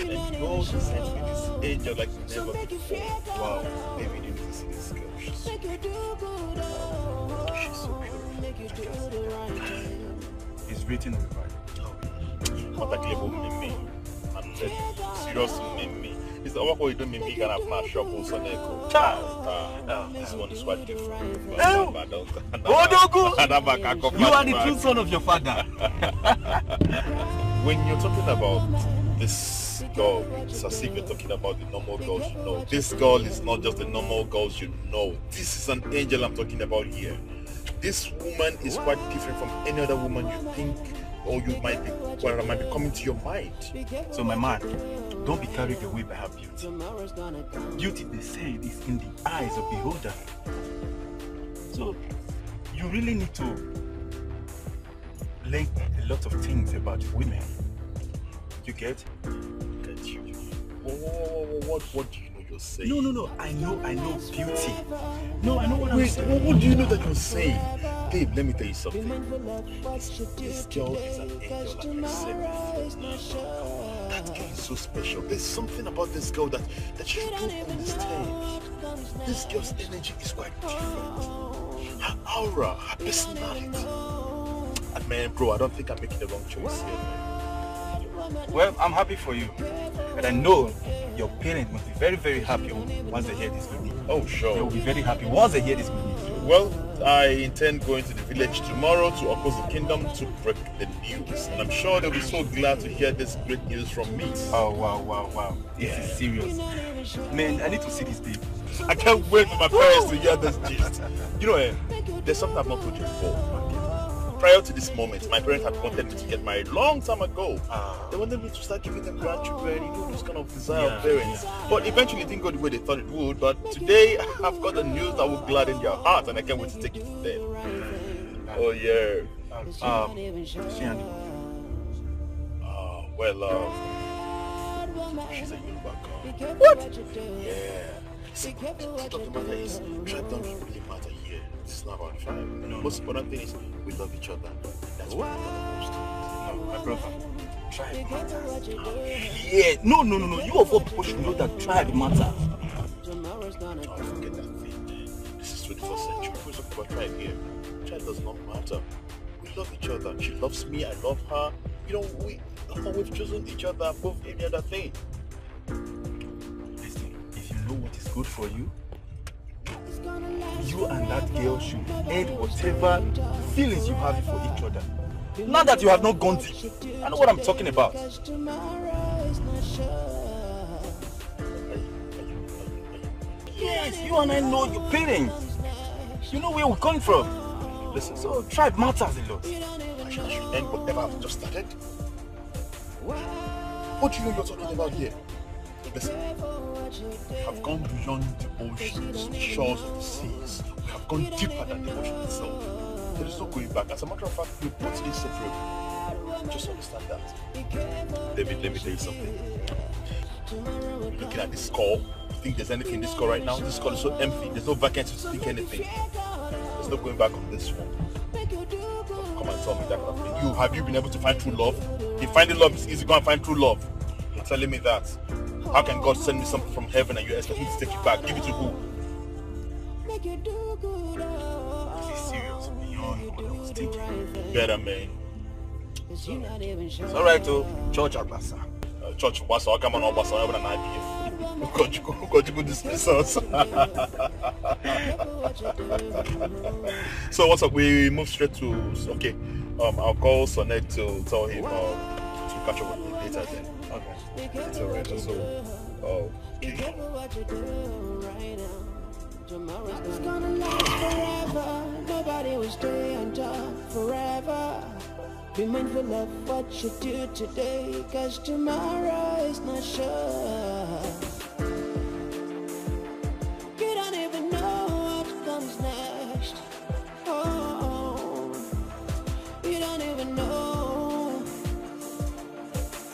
[SPEAKER 21] And God sent me this angel like never before. Wow, baby, you need to see this girl. She's so beautiful. She's so beautiful.
[SPEAKER 20] He's written on the Bible.
[SPEAKER 21] What a clever meme. And serious meme. It's the work we do meme can have my shop also. This one is quite different.
[SPEAKER 20] You are the true son of your father.
[SPEAKER 21] When you're talking about this girl, it's as if you're talking about the normal girls you know. This girl is not just the normal girls you know. This is an angel I'm talking about here. This woman is quite different from any other woman you think or you might be, well, might be coming to your mind.
[SPEAKER 20] So my man, don't be carried away by her beauty. Beauty, they say, is in the eyes of the beholder. So you really need to learn a lot of things about women. You get?
[SPEAKER 21] Get you. What do you know you're saying?
[SPEAKER 20] No. I know beauty. No, I know what I'm saying.
[SPEAKER 21] What do you know that you're saying? Dave, let me tell you something. This girl is an angel, like I said before. That girl is so special. There's something about this girl that you don't understand. This girl's energy is quite different. Her aura, her personality. And man, bro, I don't think I'm making the wrong choice here, man.
[SPEAKER 20] Well, I'm happy for you. And I know your parents must be very, very happy once they hear this good news.
[SPEAKER 21] Oh, sure.
[SPEAKER 20] They will be very happy once they hear this good news.
[SPEAKER 21] Well, I intend going to the village tomorrow to oppose the kingdom to break the news. And I'm sure they'll be so glad to hear this great news from me.
[SPEAKER 20] Oh, wow. This is serious. Man, I need to see this baby.
[SPEAKER 21] I can't wait for my parents to hear this gist. You know, there's something I've not told you before. Prior to this moment, my parents had wanted me to get married long time ago. They wanted me to start giving them grandchildren, you know, those kind of desire of parents. But eventually it didn't go the way they thought it would. But today, I've got the news that will gladden their hearts, and I can't wait to take it to them. Oh, yeah. She's a Yoruba girl. What? Yeah. See, the truth of the matter is, tribe don't really matter here. It's not about tribe. The most important thing is we love each other. That's what matters most.
[SPEAKER 20] No, my brother. Tribe matters. Yeah, no. You of all people should know that tribe matters.
[SPEAKER 21] Oh, forget that thing. This is 21st century. We're talking about tribe here. Tribe does not matter. We love each other. She loves me. I love her. You know, we've chosen each other above any other thing.
[SPEAKER 20] Listen, if you know what is good for you, you and that girl should end whatever feelings you have for each other. Now that you have not gone deep, I know what I'm talking about. Yes, you and I know your parents. You know where we come from. Listen, so tribe matters a lot.
[SPEAKER 21] I should end whatever I've just started. What do you know you're talking about here? Listen, we have gone beyond the oceans, the shores of the seas. We have gone deeper than the ocean itself. There is no going back. As a matter of fact, we're both inseparable. Just understand that. David, let me tell you something. Looking at this call, you think there's anything in this call right now? This call is so empty. There's no vacancy to speak anything. There's no going back on this one. Come and tell me that kind of thing. Have you been able to find true love? If finding love is easy, go and find true love. You're telling me that. How can God send me something from heaven and you expect me to take it back? Give it to who?
[SPEAKER 20] This is serious beyond what I was thinking.
[SPEAKER 21] Better, man.
[SPEAKER 20] It's alright, too. Church Agbasa.
[SPEAKER 21] Church Agbasa, I come on Agbasa, I have an IPF. God, you could dismiss us. So what's up? We move straight to, okay. I'll call Sonet to tell him to catch up with me later then. Okay. It's alright. So, okay.
[SPEAKER 3] It's gonna last forever. Nobody will stay on top forever. Be mindful of what you do today, cause tomorrow is not sure. You don't even know what comes next. Oh, you don't even know.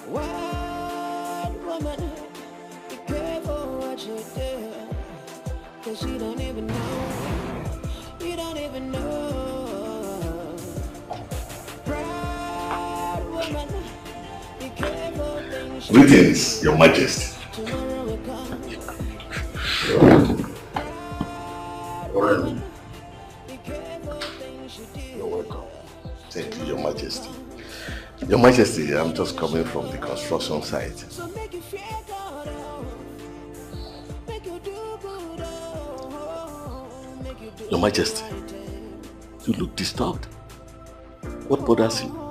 [SPEAKER 3] Wild woman, be careful what you do, cause you don't even know. You don't even know.
[SPEAKER 11] Greetings, Your Majesty. Orphan. You're welcome. Thank you, Your Majesty. Your Majesty, I'm just coming from the construction site. Your Majesty, you look disturbed. What bothers you?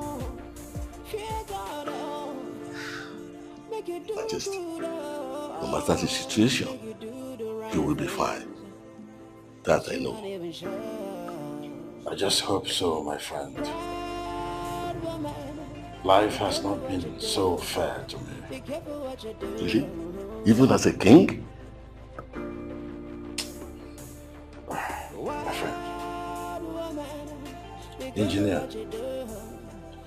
[SPEAKER 11] Majesty, no matter the situation, you will be fine. That I know.
[SPEAKER 4] I just hope so, my friend. Life has not been so fair to me.
[SPEAKER 11] Really? Even as a king?
[SPEAKER 4] My friend. Engineer,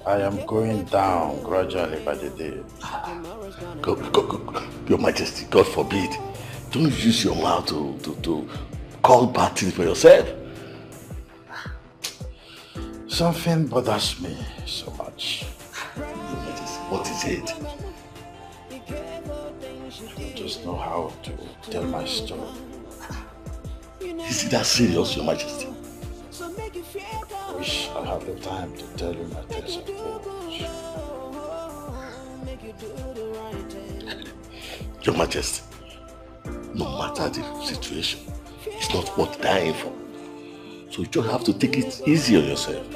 [SPEAKER 4] I am going down gradually by the day.
[SPEAKER 11] Go. Your Majesty, God forbid. Don't use your mouth to call bad things for yourself.
[SPEAKER 4] Something bothers me so much.
[SPEAKER 11] Your Majesty, what is it?
[SPEAKER 4] just know how to tell my story.
[SPEAKER 21] Is it that serious, Your Majesty?
[SPEAKER 4] I wish I had the time to tell you my tales of woes.
[SPEAKER 21] Your Majesty, no matter the situation, it's not worth dying for. So you just have to take it easy on yourself.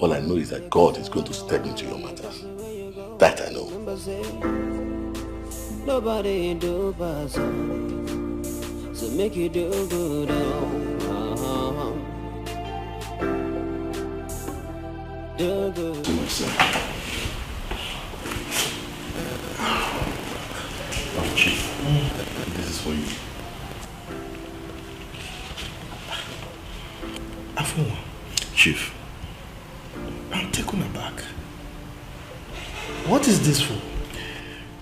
[SPEAKER 21] All I know is that God is going to step into your matters. That I know.
[SPEAKER 3] Nobody do bad, so make you do good. Do good.
[SPEAKER 21] To myself. Oh, Chief, this is for you.
[SPEAKER 11] Afua.
[SPEAKER 21] Chief.
[SPEAKER 11] I'm taken aback. What is this for?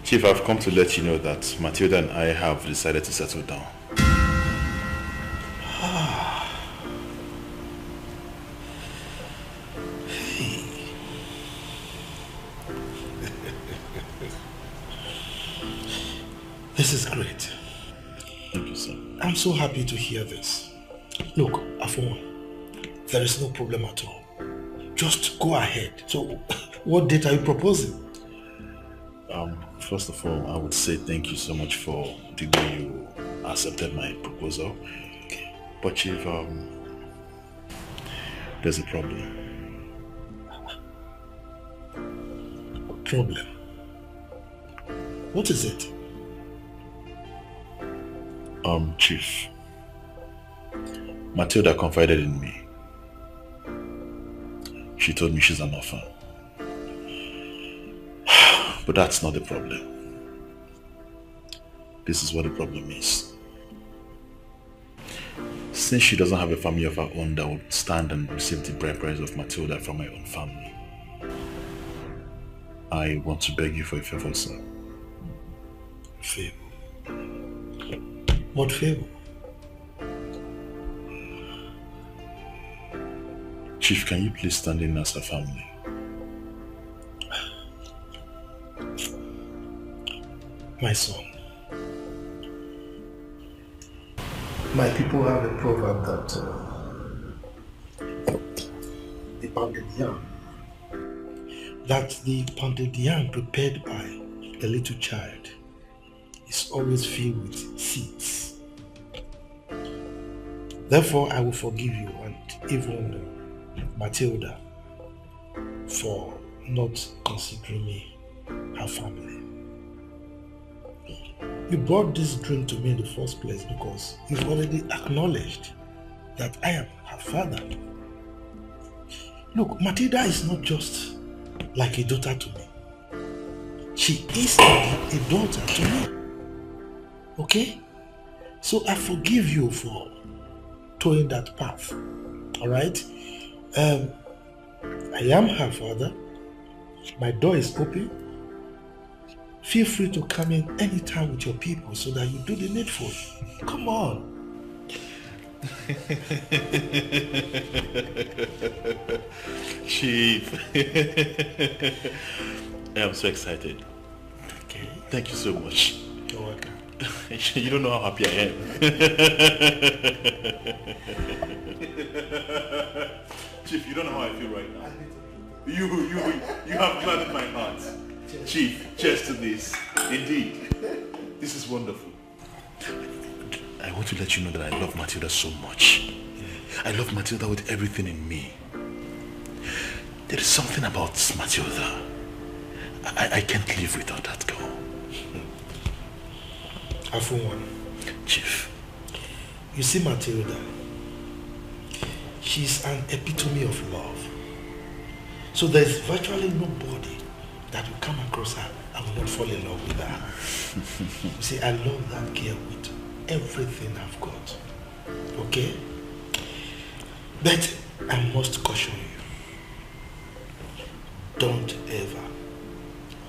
[SPEAKER 18] Chief, I've come to let you know that Matilda and I have decided to settle down.
[SPEAKER 11] Hey. This is great.
[SPEAKER 18] Thank you, sir.
[SPEAKER 11] I'm so happy to hear this. Look, Afua, there is no problem at all. Just go ahead. So, what date are you proposing?
[SPEAKER 18] First of all, I would say thank you so much for the way you accepted my proposal. Okay. But Chief, there's a problem.
[SPEAKER 11] Problem? What is it?
[SPEAKER 18] Chief, Matilda confided in me. She told me she's an orphan. But that's not the problem. This is what the problem is. Since she doesn't have a family of her own that would stand and receive the bride price of Matilda from my own family, I want to beg you for a favor, sir.
[SPEAKER 11] Favor? What favor?
[SPEAKER 18] Chief, can you please stand in as a family?
[SPEAKER 11] My son, my people have a proverb that the pounded yam prepared by a little child is always filled with seeds. Therefore, I will forgive you and even Matilda for not considering me her family. You brought this dream to me in the first place because you've already acknowledged that I am her father. Look, Matilda is not just like a daughter to me. She is a daughter to me. Okay? So I forgive you for towing that path. Alright? I am her father. My door is open. Feel free to come in anytime with your people so that you do the needful. Come on.
[SPEAKER 18] Chief. I am so excited.
[SPEAKER 11] Okay.
[SPEAKER 18] Thank you so much.
[SPEAKER 11] You're welcome.
[SPEAKER 18] You don't know how happy I am. Chief, you don't know how I feel right now. You have gladdened my heart. Cheers. Chief, cheers to this. Indeed. This is wonderful. I want to let you know that I love Matilda so much. I love Matilda with everything in me. There is something about Matilda. I can't live without that girl.
[SPEAKER 11] Afun,
[SPEAKER 18] Chief.
[SPEAKER 11] You see Matilda, she's an epitome of love. So there's virtually nobody that will come across her and will not fall in love with her. You see, I love that girl with everything I've got. Okay? But I must caution you. Don't ever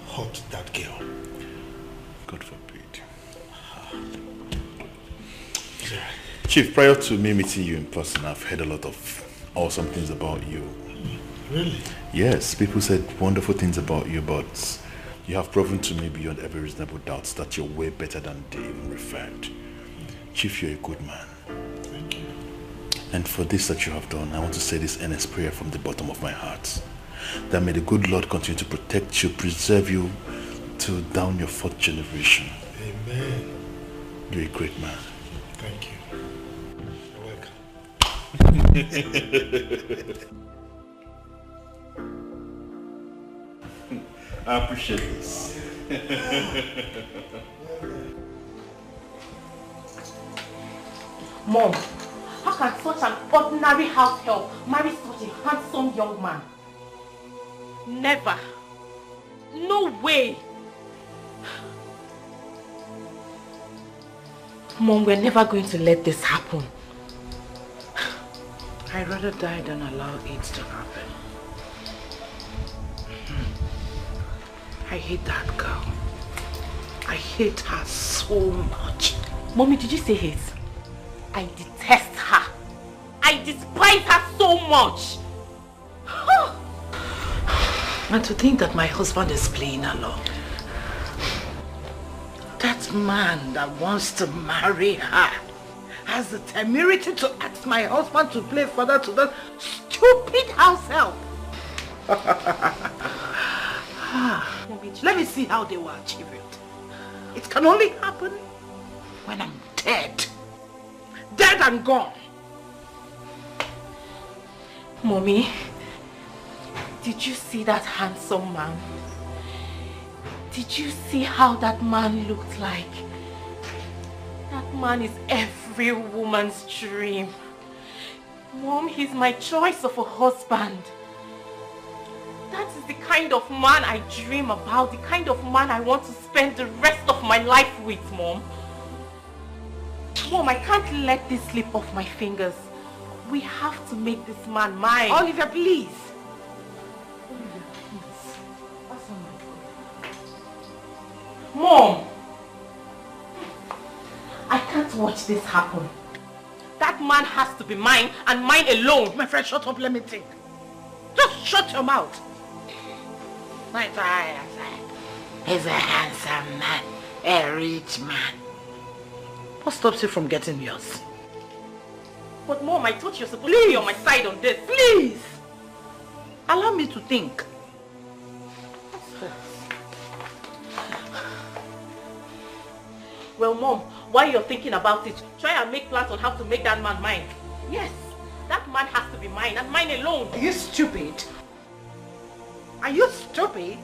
[SPEAKER 11] hurt that girl.
[SPEAKER 18] God forbid. Chief, prior to me meeting you in person, I've heard a lot of awesome things about you.
[SPEAKER 11] Really?
[SPEAKER 18] Yes, people said wonderful things about you, but You have proven to me beyond every reasonable doubt that you're way better than they even referred. Chief, you're a good man.
[SPEAKER 11] Thank you.
[SPEAKER 18] And for this that you have done, I want to say this earnest prayer from the bottom of my heart. That may the good Lord continue to protect you, preserve you to down your 4th generation.
[SPEAKER 11] Amen.
[SPEAKER 18] You're a great man.
[SPEAKER 11] Thank you. You're welcome.
[SPEAKER 18] I appreciate this.
[SPEAKER 9] Mom, how can such an ordinary house help marry such a handsome young man? Never. No way. Mom, we're never going to let this happen.
[SPEAKER 6] I'd rather die than allow it to happen. I hate that girl. I hate her so much.
[SPEAKER 9] Mommy, did you say hate? I detest her. I despise her so much.
[SPEAKER 6] And to think that my husband is playing along. That man that wants to marry her has the temerity to ask my husband to play father to that stupid house help. Let me see how they will achieve it. It can only happen when I'm dead. Dead and gone.
[SPEAKER 9] Mommy, did you see that handsome man? Did you see how that man looked like? That man is every woman's dream. Mom, he's my choice of a husband. That is the kind of man I dream about, the kind of man I want to spend the rest of my life with, Mom. Mom, I can't let this slip off my fingers. We have to make this man mine.
[SPEAKER 6] Olivia, please.
[SPEAKER 9] Olivia, please. That's not my fault. Mom! I can't watch this happen. That man has to be mine and mine alone.
[SPEAKER 6] My friend, shut up, let me think. Just shut your mouth. My father is a handsome man, a rich man. What stops you from getting yours?
[SPEAKER 9] But Mom, I thought you were supposed to be on my side on this.
[SPEAKER 6] Please! Allow me to think.
[SPEAKER 9] Well, Mom, while you're thinking about it, try and make plans on how to make that man mine. Yes, that man has to be mine and mine alone.
[SPEAKER 6] Are you stupid? Are you stupid?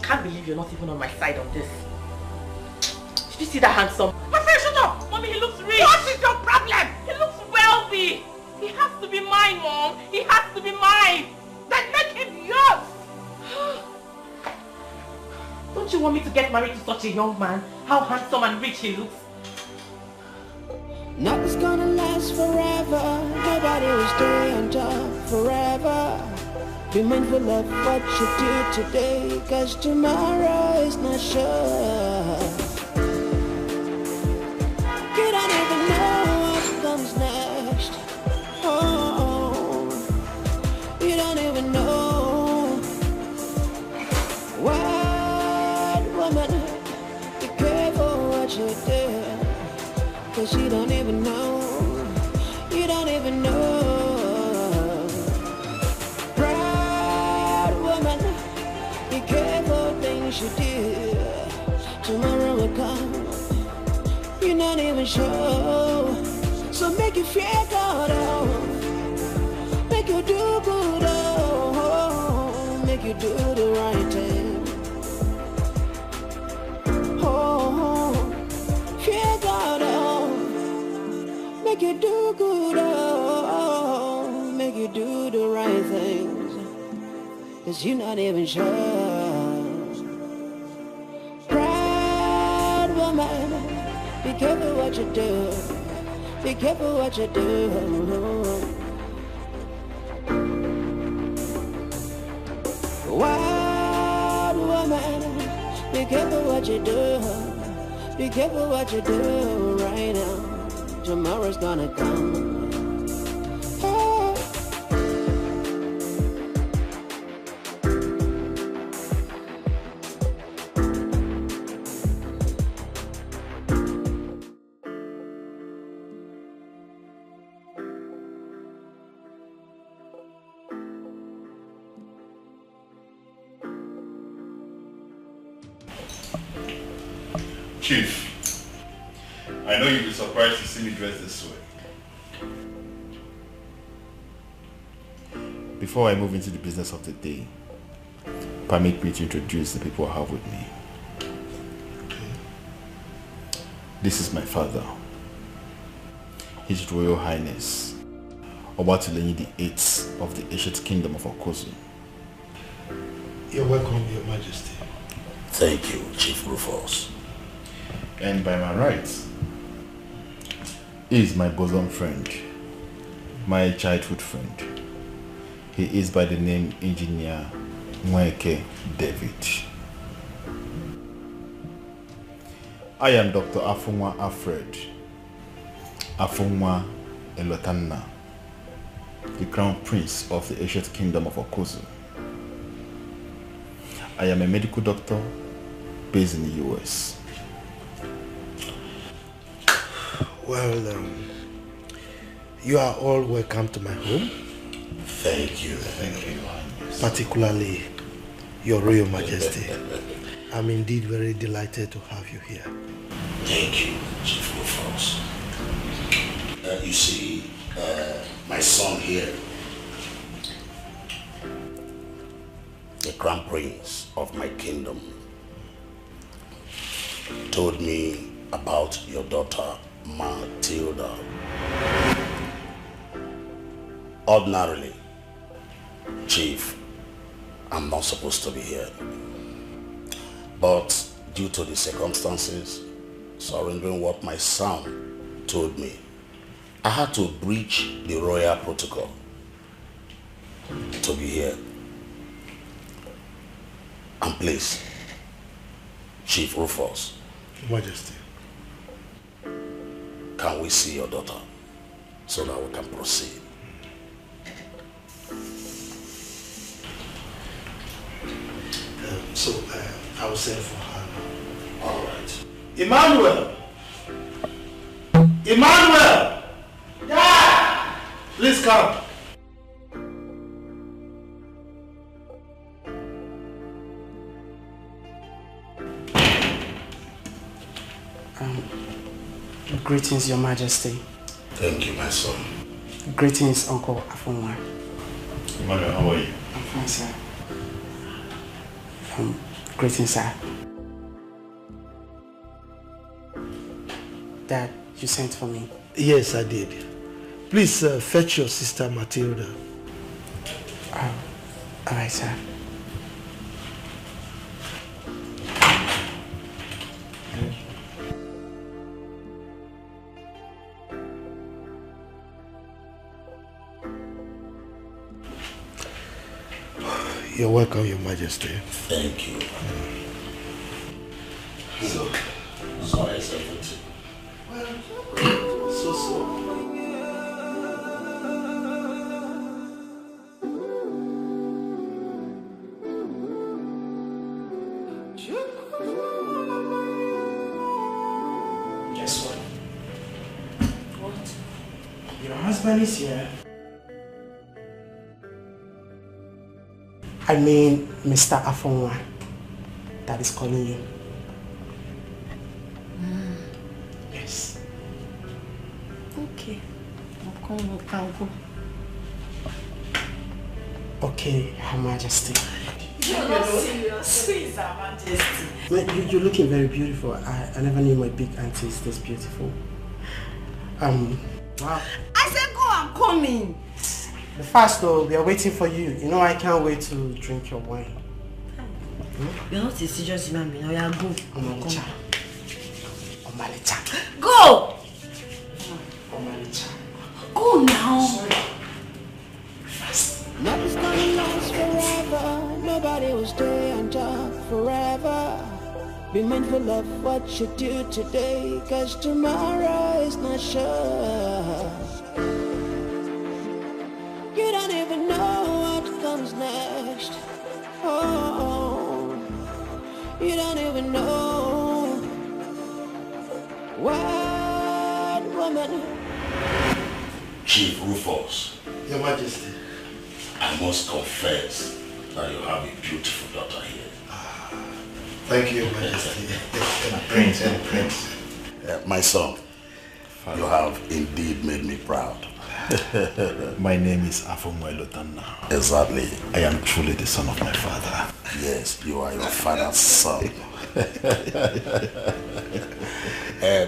[SPEAKER 9] Can't believe you're not even on my side on this. Did you see that handsome? My friend, shut up! Mommy, he looks rich.
[SPEAKER 6] What is your problem?
[SPEAKER 9] He looks wealthy. He has to be mine, Mom. He has to be mine.
[SPEAKER 6] Then make him yours.
[SPEAKER 9] Don't you want me to get married to such a young man? How handsome and rich he looks.
[SPEAKER 3] Nothing's gonna last forever. Nobody will stay on top forever. Be mindful of what you do today, cause tomorrow is not sure. You don't even know what comes next. Oh, you don't even know. What woman, be careful what you do, cause you don't even know. You don't even know. Proud woman, be careful things you do. Tomorrow will come. You're not even sure. So make you feel good, oh. Make you do good, oh. Make you do the right thing. Oh, feel good, oh. Make you do good, oh. Make you do the right things. Cause you're not even sure. Proud woman, be careful what you do. Be careful what you do. Wild woman, be careful what you do. Be careful what you do right now. Tomorrow's gonna come.
[SPEAKER 18] Chief, I know you'll be surprised to see me dressed this way. Before I move into the business of the day, permit me to introduce the people I have with me. This is my father, His Royal Highness, Obatilenyi the 8th of the ancient kingdom of Okozu.
[SPEAKER 11] You're welcome, Your Majesty.
[SPEAKER 1] Thank you, Chief Rufus.
[SPEAKER 18] And by my right, he is my bosom friend, my childhood friend. He is by the name Engineer Mweke David. I am Dr. Afunwa Alfred Afunwa Elotanna, the Crown Prince of the ancient kingdom of Okozu. I am a medical doctor based in the US.
[SPEAKER 11] Well, you are all welcome to my home.
[SPEAKER 1] Thank you. Thank you.
[SPEAKER 11] Particularly Your Royal Majesty. I'm indeed very delighted to have you here.
[SPEAKER 1] Thank you, Chief Rufus. You see, my son here, the Crown Prince of my kingdom, told me about your daughter, Matilda. Ordinarily, Chief, I'm not supposed to be here. But due to the circumstances surrendering what my son told me, I had to breach the royal protocol to be here. And please, Chief Rufus.
[SPEAKER 11] Majesty.
[SPEAKER 1] Can we see your daughter so that we can proceed?
[SPEAKER 11] So I will send for her.
[SPEAKER 1] All right.
[SPEAKER 11] Emmanuel! Emmanuel! Dad! Please come.
[SPEAKER 10] Greetings, Your Majesty.
[SPEAKER 1] Thank you, my son.
[SPEAKER 10] Greetings, Uncle Afunwa.
[SPEAKER 18] Emmanuel, how are you?
[SPEAKER 10] I'm fine, sir. Greetings, sir. Dad, you sent for me?
[SPEAKER 11] Yes, I did. Please fetch your sister Matilda.
[SPEAKER 10] All right, sir.
[SPEAKER 11] You're welcome, Your Majesty.
[SPEAKER 1] Thank you. So is everything.
[SPEAKER 11] So.
[SPEAKER 10] Guess what? What? Your husband is here. I mean, Mr. Afunwa, that is calling you. Yes.
[SPEAKER 9] Okay. I'll go.
[SPEAKER 10] Okay, Her Majesty.
[SPEAKER 7] You're not serious. Who is Her Majesty?
[SPEAKER 10] You're looking very beautiful. I never knew my big auntie is this beautiful. Wow.
[SPEAKER 7] I said go, I'm coming.
[SPEAKER 10] The fast though, we are waiting for you. You know I can't wait to drink your wine.
[SPEAKER 9] You're not a serious human being. Now go.
[SPEAKER 10] Omalicha.
[SPEAKER 7] Go!
[SPEAKER 10] Omalicha.
[SPEAKER 7] Go now.
[SPEAKER 10] Sorry.
[SPEAKER 3] Fast. Nothing's gonna last forever. Nobody will stay on top forever. Be mindful of what you do today, 'cause tomorrow is not sure. You don't even know what comes next. Oh, you don't even know what woman.
[SPEAKER 1] Chief Rufus.
[SPEAKER 11] Your Majesty.
[SPEAKER 1] I must confess that you have a beautiful daughter here.
[SPEAKER 11] Thank you, Majesty. Prince and Prince.
[SPEAKER 1] My son, you have indeed made me proud.
[SPEAKER 20] My name is Afomwelotanna.
[SPEAKER 1] Exactly.
[SPEAKER 20] I am truly the son of my father.
[SPEAKER 1] Yes, you are your father's son.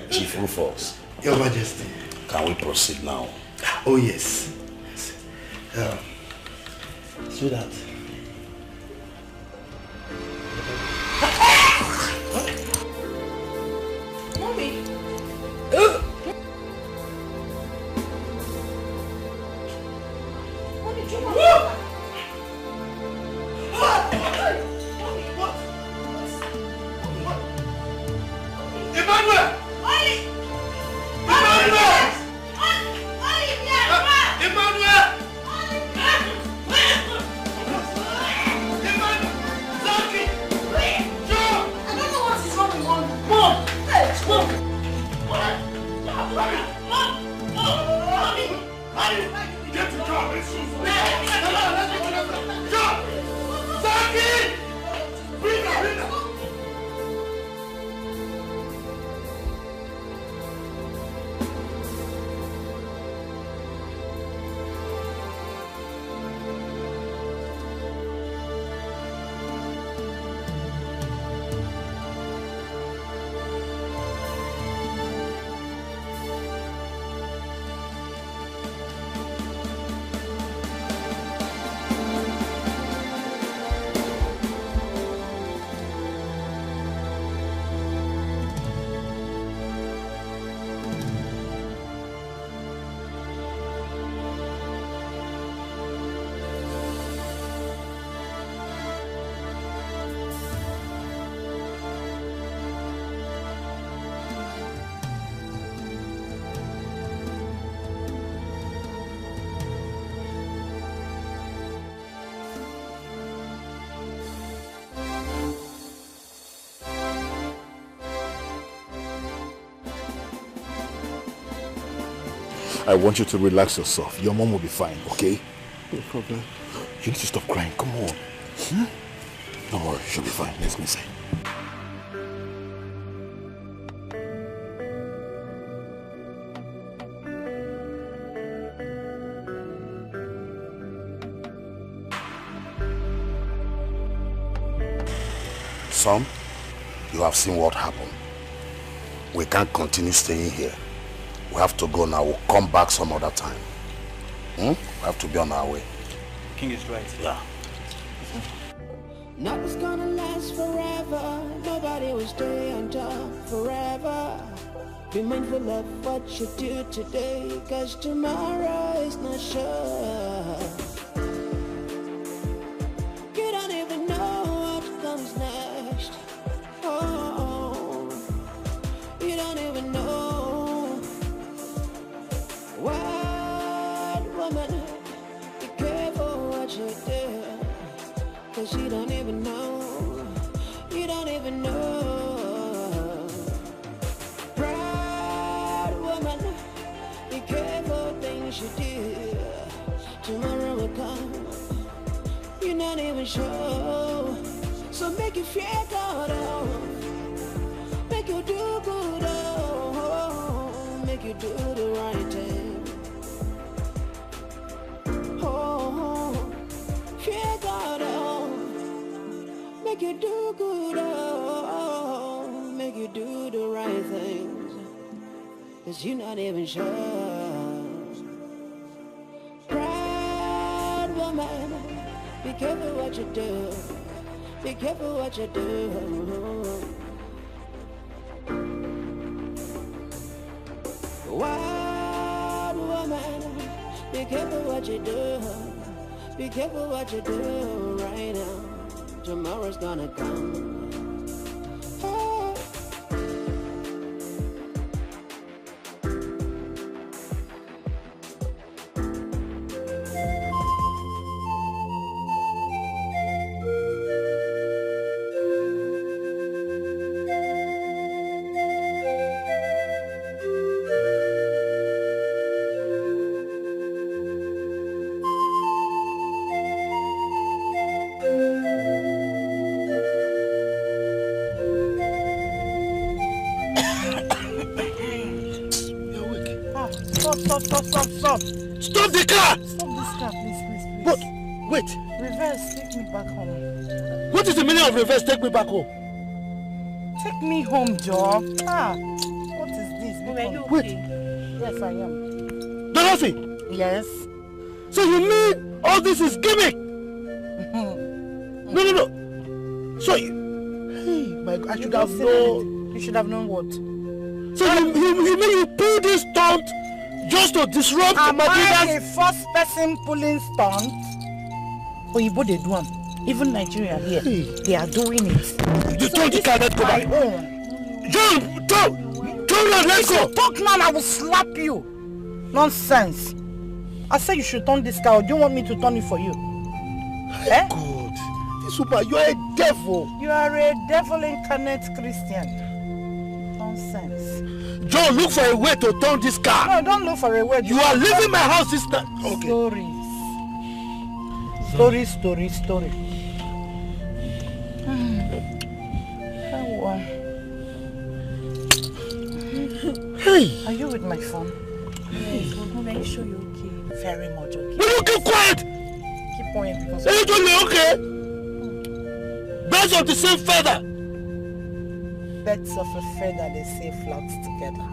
[SPEAKER 1] Chief Rufus.
[SPEAKER 11] Your Majesty.
[SPEAKER 1] Can we proceed now?
[SPEAKER 11] Oh, yes. Sweetheart.
[SPEAKER 8] Mommy. Mommy, do you want
[SPEAKER 11] Emmanuel!
[SPEAKER 8] Oli!
[SPEAKER 11] Emmanuel!
[SPEAKER 8] Emmanuel!
[SPEAKER 18] I want you to relax yourself. Your mom will be fine, okay?
[SPEAKER 11] No problem.
[SPEAKER 18] You need to stop crying. Come on. Don't worry, she'll be fine. Let's go inside.
[SPEAKER 1] Son, you have seen what happened. We can't continue staying here. We have to go now. We'll come back some other time. We have to be on our way.
[SPEAKER 20] King is right.
[SPEAKER 1] Yeah.
[SPEAKER 3] Nothing's gonna last forever. Nobody will stay on top forever. Be mindful of what you do today, cause tomorrow is not sure. You don't even know what comes next. Oh, you don't even know. Wild woman, be careful what you do, cause you don't even know. You don't even know. Proud woman, be careful things you do. Tomorrow will come, you're not even sure. So make you feel good, oh. Make you do good, oh. Make you do the right thing. Oh, fear God, oh. Make you do good, oh. Make you do the right things, cause you're not even sure. Proud woman, be careful what you do. Be careful what you do. Wild woman, be careful what you do. Be careful what you do right now. Tomorrow's gonna come. Oh.
[SPEAKER 13] Stop. Stop the car! Stop this car, please. But, wait.
[SPEAKER 6] Reverse, take me back home.
[SPEAKER 13] What is the meaning of reverse, take me back home?
[SPEAKER 6] Take me home, Joe. What is this?
[SPEAKER 13] Are you
[SPEAKER 6] okay? Wait. Yes, I am.
[SPEAKER 13] Dorothy?
[SPEAKER 6] Yes?
[SPEAKER 13] So you mean all this is gimmick? No. So you... Hey, my God, I should have known...
[SPEAKER 6] You should have known what?
[SPEAKER 13] So you mean you pull this stunt just to disrupt
[SPEAKER 6] Am
[SPEAKER 13] my
[SPEAKER 6] I the first person pulling stunt? Oyibo they do them. Even Nigeria here, they are doing it.
[SPEAKER 13] You told the car, let's go back. John, turn, let's go.
[SPEAKER 6] Talk now, I will slap you. Nonsense. I said you should turn this car, or do you want me to turn it for you?
[SPEAKER 13] Eh? God, this super, you are a devil.
[SPEAKER 6] You are a devil incarnate Christian. Nonsense.
[SPEAKER 13] John, look for a way to turn this car.
[SPEAKER 6] No, don't look for a way.
[SPEAKER 13] You are leaving my house this time. Okay.
[SPEAKER 6] Story. Hey! Are you with my phone?
[SPEAKER 9] Yes, but Mom, are you sure you're okay?
[SPEAKER 6] Very much okay.
[SPEAKER 13] Will you keep quiet?
[SPEAKER 6] Keep quiet because...
[SPEAKER 13] Are you totally okay? Birds of the same feather.
[SPEAKER 6] Birds of a feather, they say flocks together.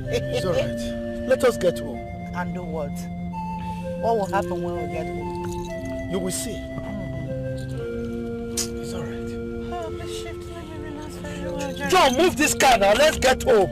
[SPEAKER 13] It's alright. Let us get home.
[SPEAKER 6] And do what? What will happen when we get home?
[SPEAKER 13] You will see. It's alright.
[SPEAKER 6] Oh, the shift, let me relax very well.
[SPEAKER 13] John, move this car now. Let's get home.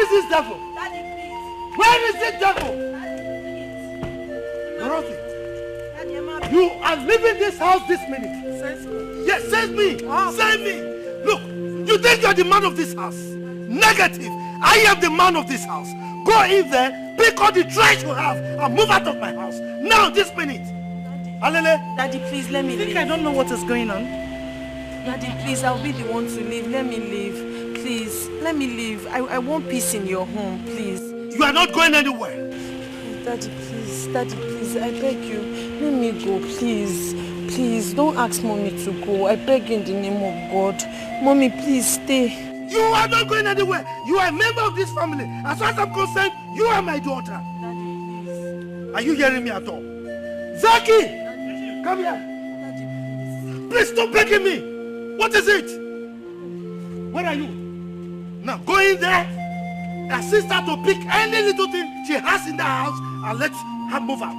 [SPEAKER 13] This devil?
[SPEAKER 12] Daddy, please.
[SPEAKER 13] Where is this devil? Dorothy, you are leaving this house this minute.
[SPEAKER 12] Sense me.
[SPEAKER 13] Yes, sense me. Sense me. Look, you think you're the man of this house? Negative. I am the man of this house. Go in there, pick all the trash you have, and move out of my house. Now, this minute. Alele.
[SPEAKER 12] Daddy, please, let me leave.
[SPEAKER 6] I don't know what is going on.
[SPEAKER 12] Daddy, please, I'll be the one to leave. Let me leave. Please, let me leave. I want peace in your home, please.
[SPEAKER 13] You are not going anywhere.
[SPEAKER 12] Daddy, please, I beg you. Let me go, please. Please, don't ask Mommy to go. I beg you in the name of God. Mommy, please stay.
[SPEAKER 13] You are not going anywhere. You are a member of this family. As far as I'm concerned, you are my daughter.
[SPEAKER 12] Daddy, please.
[SPEAKER 13] Are you hearing me at all? Zaki! Come here.
[SPEAKER 12] Daddy,
[SPEAKER 13] please stop begging me. What is it? Where are you? Now go in there, assist her to pick any little thing she has in the house and let her move out.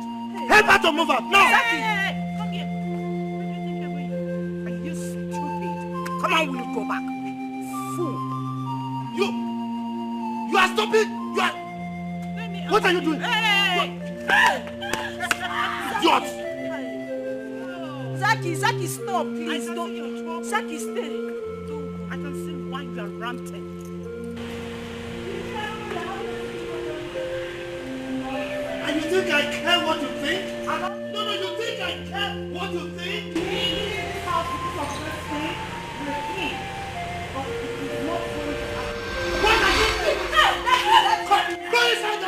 [SPEAKER 13] Help her to move out now.
[SPEAKER 6] Hey, come here. Where do you think you're going? Are you stupid? Come on, we'll go back. Fool.
[SPEAKER 13] You are stupid. You are. What are you doing? Idiot.
[SPEAKER 12] Zaki, stop, please. Don't. Zaki, stay.
[SPEAKER 6] I can see why you are ranting.
[SPEAKER 13] And you think I care what you think? No, you think I care what you think? What are you thinking? Go inside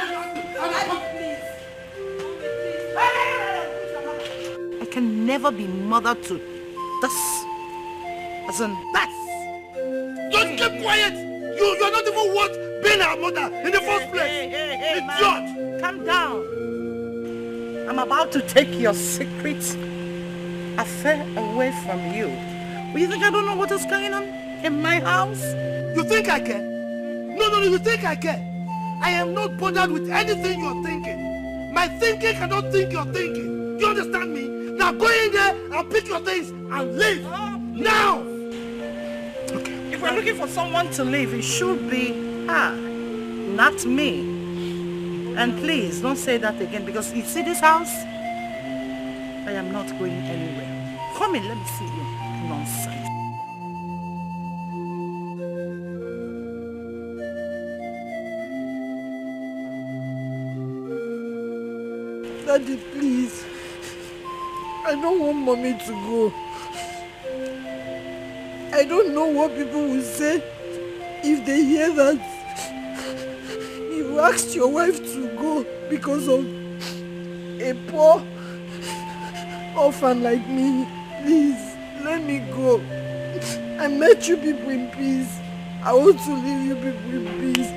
[SPEAKER 6] I can never be mother to this. As in that.
[SPEAKER 13] Just keep quiet! You're not even worth being our mother in the first place!
[SPEAKER 6] Hey,
[SPEAKER 13] Idiot!
[SPEAKER 6] Calm down. I'm about to take your secret affair away from you. Well, you think I don't know what is going on in my house?
[SPEAKER 13] You think I care? No, you think I care? I am not bothered with anything you're thinking. My thinking cannot think you're thinking. Do you understand me? Now go in there and pick your things and leave. Now!
[SPEAKER 6] If we're looking for someone to leave, it should be her, not me. And please, don't say that again, because you see this house? I am not going anywhere. Come in, let me see you. Nonsense.
[SPEAKER 2] Daddy, please. I don't want mommy to go. I don't know what people will say if they hear that you asked your wife to go because of a poor orphan like me. Please, let me go. I met you people in peace. I want to leave you people in peace.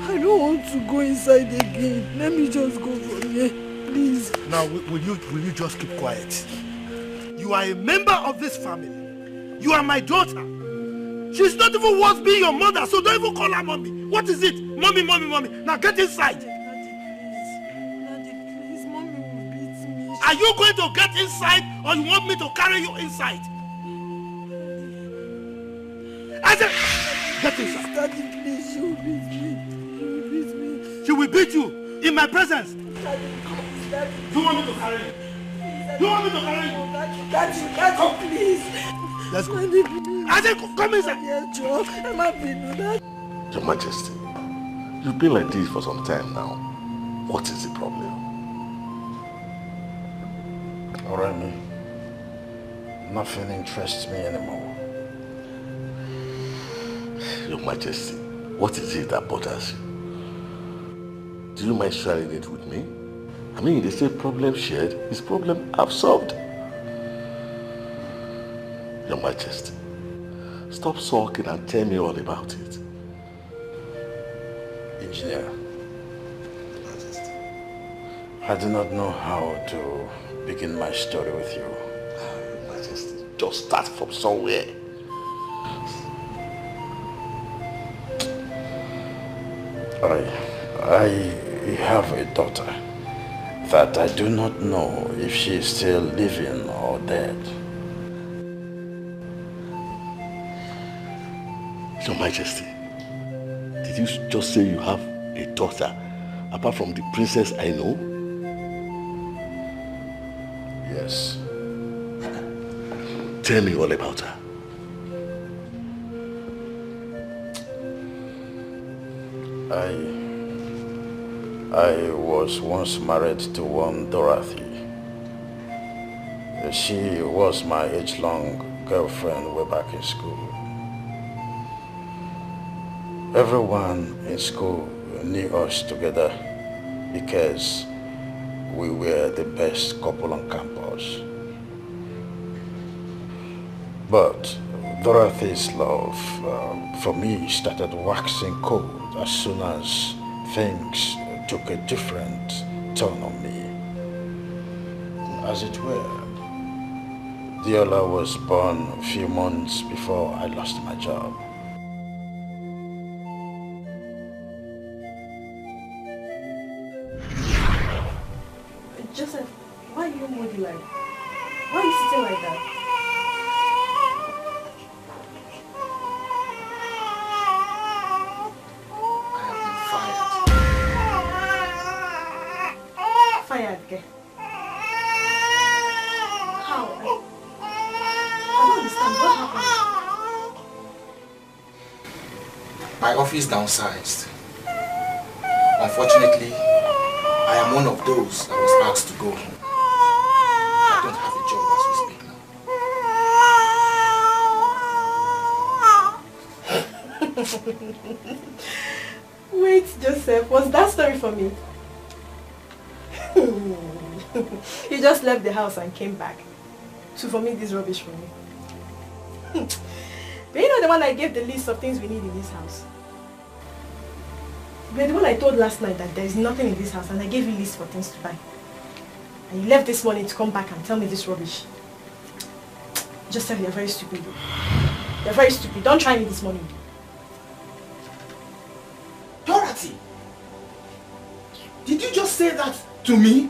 [SPEAKER 2] I don't want to go inside again. Let me just go from here, please.
[SPEAKER 11] Now, will you just keep quiet? You are a member of this family. You are my daughter. She's not even worth being your mother, so don't even call her mommy. What is it? Mommy, mommy, mommy. Now get inside.
[SPEAKER 2] Daddy, please, mommy will beat me.
[SPEAKER 11] Are you going to get inside or you want me to carry you inside? I said, get inside.
[SPEAKER 2] Daddy, please, she will beat me. She will beat me.
[SPEAKER 11] She will beat you in my presence.
[SPEAKER 2] Daddy, please, Daddy.
[SPEAKER 11] Do you want me to carry you? Do you want me to carry you?
[SPEAKER 2] Daddy, please.
[SPEAKER 11] Let's go.
[SPEAKER 2] Daddy, please.
[SPEAKER 11] I said, come inside.
[SPEAKER 1] Your Majesty, you've been like this for some time now. What is the problem?
[SPEAKER 4] Oremi, nothing interests me anymore.
[SPEAKER 1] Your Majesty, what is it that bothers you? Do you mind sharing it with me? I mean, they say problem shared is problem half solved. Your Majesty, stop sulking and tell me all about it.
[SPEAKER 4] Engineer, I do not know how to begin my story with you.
[SPEAKER 1] Your Majesty, just start from somewhere.
[SPEAKER 4] I have a daughter that I do not know if she is still living or dead.
[SPEAKER 1] Your Majesty, did you just say you have a daughter apart from the princess I know?
[SPEAKER 4] Yes.
[SPEAKER 1] Tell me all about her.
[SPEAKER 4] I was once married to one Dorothy. She was my age-long girlfriend way back in school. Everyone in school knew us together because we were the best couple on campus. But Dorothy's love for me started waxing cold as soon as things took a different turn on me. As it were, Diola was born a few months before I lost my job.
[SPEAKER 12] Joseph, why are you moody like? Why are you sitting like that? Fired, okay? How? I don't understand. What happened?
[SPEAKER 16] My office downsized. Unfortunately, I am one of those that was asked to go home. I don't have a job as we speak now.
[SPEAKER 12] Wait, Joseph, was that story for me? You just left the house and came back to vomit this rubbish for me. But you know the one I gave the list of things we need in this house? You're the one I told last night that there is nothing in this house and I gave you a list for things to buy. And you left this morning to come back and tell me this rubbish. Joseph, you're very stupid. You're very stupid. Don't try me this morning.
[SPEAKER 16] Dorothy! Did you just say that to me?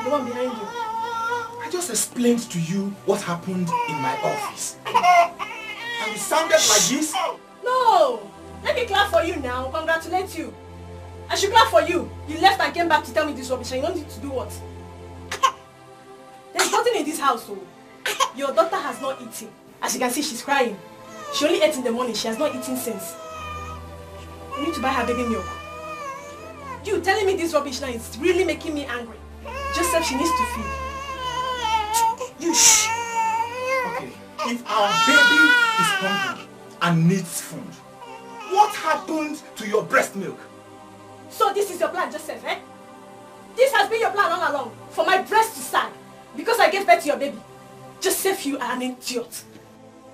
[SPEAKER 12] The one behind you.
[SPEAKER 16] I just explained to you what happened in my office. And it sounded like this?
[SPEAKER 12] No! Let me clap for you now. Congratulate you. I should clap for you. You left and came back to tell me this rubbish and you wanted to do what? There's nothing in this house, so your daughter has not eaten. As you can see, she's crying. She only ate in the morning. She has not eaten since. You need to buy her baby milk. You telling me this rubbish now is really making me angry. Joseph, she needs to feed. You shh.
[SPEAKER 16] Okay, if our baby is hungry and needs food, what happened to your breast milk?
[SPEAKER 12] So this is your plan, Joseph, eh? This has been your plan all along. For my breast to sag. Because I gave birth to your baby. Joseph, you are an idiot.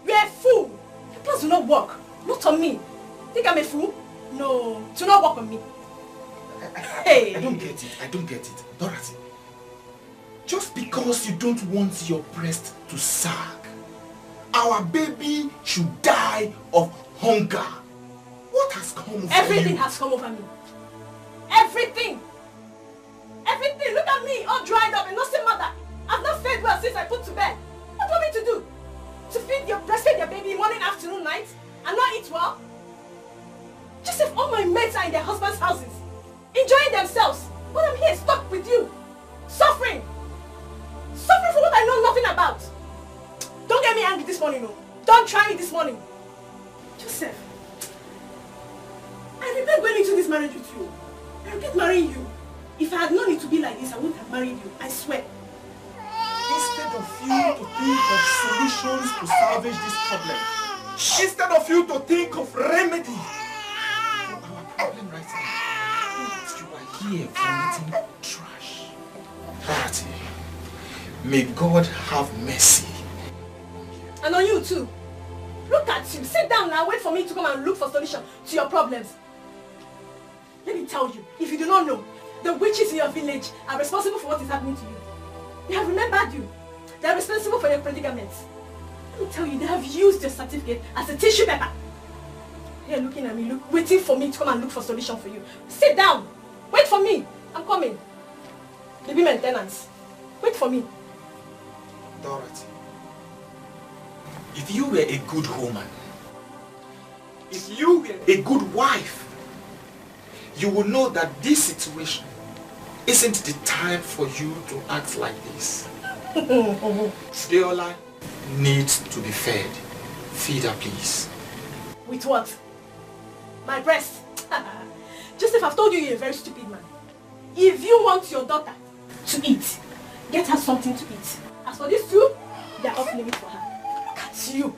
[SPEAKER 12] You are a fool. Your plans do not work. Not on me. Think I'm a fool? No, do not work on me.
[SPEAKER 16] I don't get it. I don't get it. Dorothy, just because you don't want your breast to sag, our baby should die of hunger. What has come over you?
[SPEAKER 12] Everything has come over me. Everything. Everything. Look at me, all dried up and nothing matter. I've not fed well since I put to bed. What do you want me to do? To breastfeed your baby morning, afternoon, night, and not eat well? Joseph, all my mates are in their husbands' houses, enjoying themselves. But I'm here stuck with you, suffering. Suffering for what I know nothing about. Don't get me angry this morning, no. Don't try me this morning. Joseph, I regret going into this marriage with you. I regret marrying you. If I had known it to be like this, I wouldn't have married you. I swear.
[SPEAKER 16] Instead of you to think of solutions to salvage this problem, instead of you to think of remedy to our problem right now, you are here vomiting trash. Dorothy, may God have mercy.
[SPEAKER 12] And on you too. Look at you. Sit down now. Wait for me to come and look for solution to your problems. Let me tell you, if you do not know, the witches in your village are responsible for what is happening to you. They have remembered you. They are responsible for your predicaments. Let me tell you, they have used your certificate as a tissue paper. They are looking at me, waiting for me to come and look for solution for you. Sit down. Wait for me. I'm coming. Baby maintenance. Wait for me.
[SPEAKER 16] Dorothy, if you were a good woman, if you were a good wife, you will know that this situation isn't the time for you to act like this. Deola needs to be fed. Feed her, please.
[SPEAKER 12] With what? My breast? Joseph, I've told you you're a very stupid man. If you want your daughter to eat, get her something to eat. As for these two, they are off limits for her. Look at you.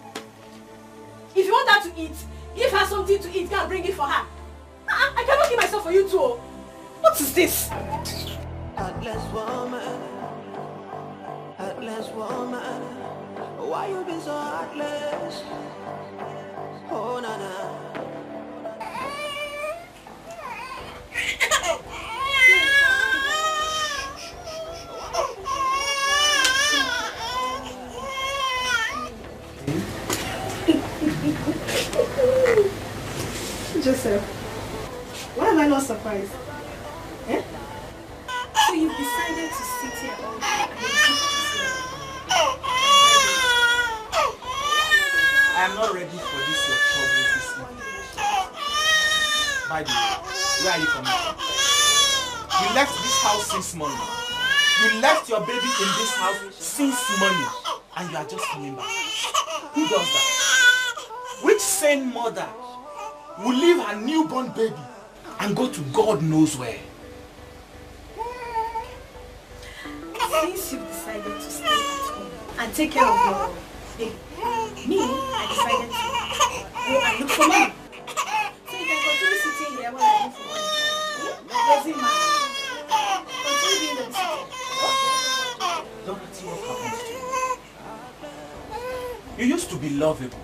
[SPEAKER 12] If you want her to eat, give her something to eat. Go and bring it for her. I cannot kill myself for you too. What is this?
[SPEAKER 3] Heartless woman, heartless woman, why you been so heartless? Oh na na.
[SPEAKER 12] Joseph, why am I not surprised? Eh? So you've decided to sit here all day and
[SPEAKER 16] I am not ready for this your trouble this morning. By the way, where are you coming from? You left this house since morning. You left your baby in this house since morning. And you are just coming back. Who does that? Which sane mother will leave her newborn baby and go to God knows where?
[SPEAKER 12] Since you've decided to stay at home and take care of your baby, me, I decided to go and look for money. So you can continue sitting here while I look for money. Doesn't matter. Continue being the visitor.
[SPEAKER 16] Dorothy, what happens to you? You used to be lovable.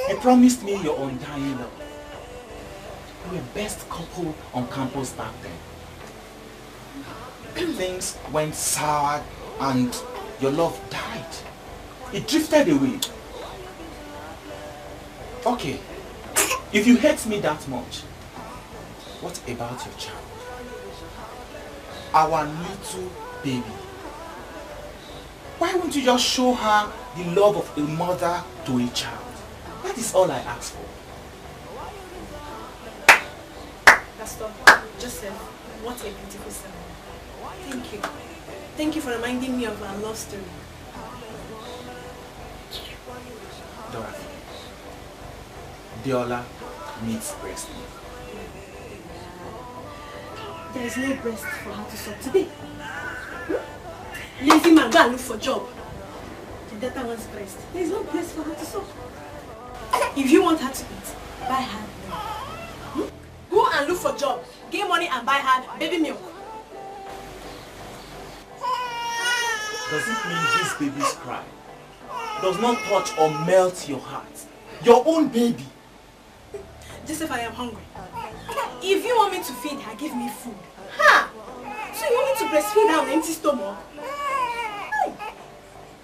[SPEAKER 16] You promised me your undying love. You were best couple on campus back then. Things went sour and your love died. It drifted away. Okay, if you hate me that much, what about your child? Our little baby. Why won't you just show her the love of a mother to a child? That is all I ask for.
[SPEAKER 12] Pastor Joseph, what a beautiful sermon. Thank you. Thank you for reminding me of our love story.
[SPEAKER 16] Dorothy, Deola needs breast milk.
[SPEAKER 12] There is no breast for her to suck today. Lazy man, go and look for job. The data wants breast. There is no breast for her to suck. If you want her to eat, buy her milk. Go and look for job. Get money and buy her baby milk.
[SPEAKER 16] Does it mean this baby's cry does not touch or melt your heart? Your own baby.
[SPEAKER 12] Joseph, I am hungry. If you want me to feed her, give me food. Ha! So you want me to breastfeed her on an empty stomach?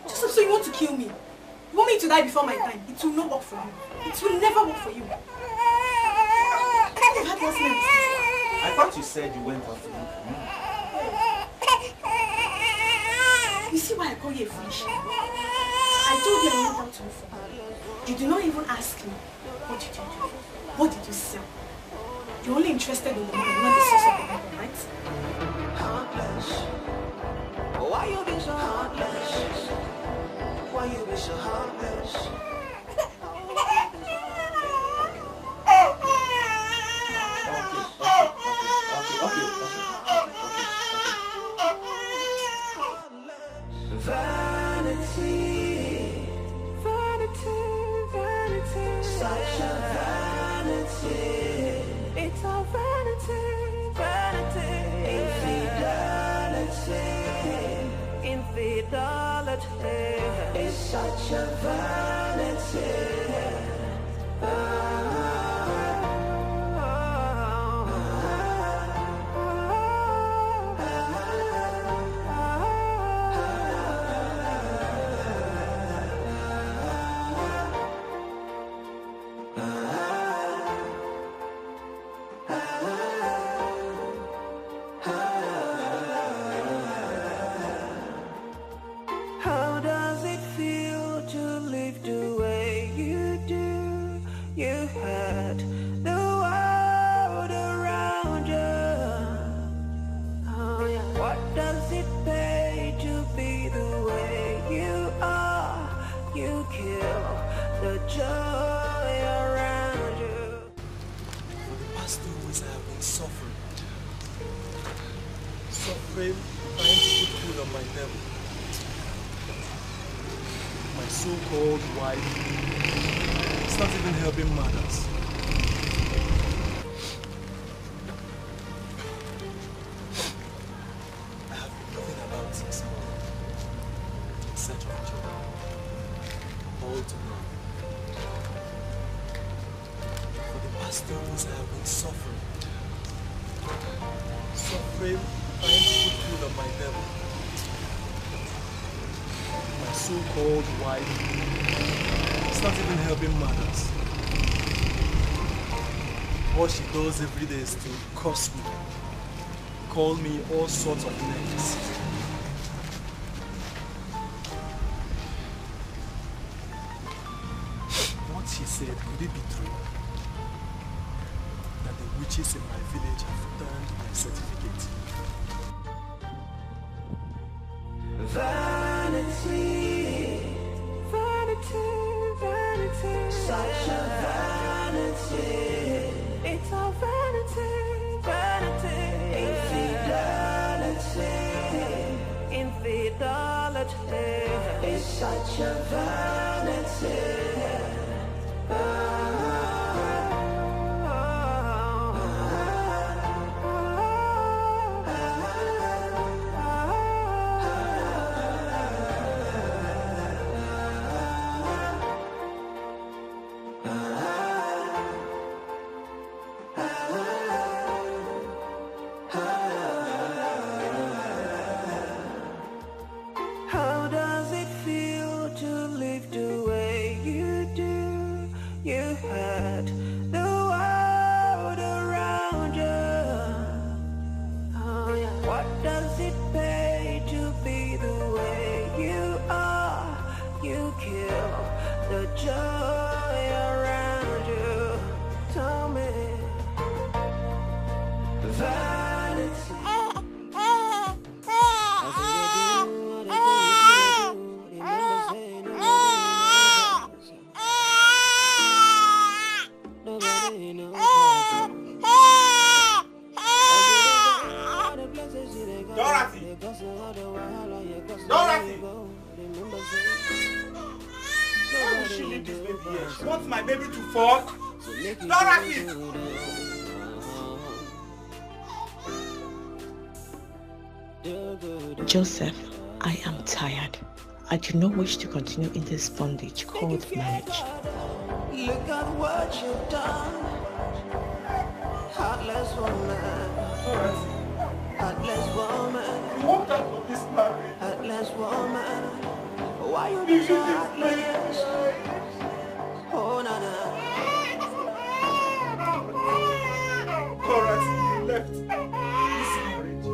[SPEAKER 12] Joseph, so you want to kill me? You want me to die before my time? It will not work for you. It will never work for you. You've had last night.
[SPEAKER 16] I thought you said you went out to look for me.
[SPEAKER 12] You see why I call you a foolish man? I told you I went out to look for her. You did not even ask me, what did you do? What did you sell? You're only interested in the money, not the source of the money, right?
[SPEAKER 3] Heartless. Why you be so heartless? Why you be so heartless? Vanity, vanity, vanity, such a vanity. It's a vanity, vanity. Infidelity, infidelity. It's such a vanity. How does it feel to live the way you do? You had the world around you. Oh, yeah. What does it pay to be the way you are? You kill the joy around you.
[SPEAKER 20] For the past 2 weeks I have been suffering. Suffering, trying to put food on my table. My so-called wife is not even helping matters. I have been moving about since morning in search of a job. All to know. For the past 2 weeks I have been suffering. Suffering, trying to put food on my table. My so-called wife is not even helping matters. All she does every day is to curse me, call me all sorts of names. What she said, could it be true? That the witches in my village have turned my certificate.
[SPEAKER 3] Vanity, vanity, vanity, such a vanity. It's a vanity, vanity. Infidelity, infidelity. It's such a vanity. How does it feel to live?
[SPEAKER 16] Dorothy! Why would she leave this baby here? She wants my baby to fuck? Dorothy!
[SPEAKER 5] Joseph, I am tired. I do not wish to continue in this bondage called marriage.
[SPEAKER 3] Look at what you've done. Heartless woman. Heartless woman.
[SPEAKER 16] What of this marriage?
[SPEAKER 3] Heartless woman. Why you be so heartless? Oh, Nana.
[SPEAKER 16] Dorothy, you left this marriage.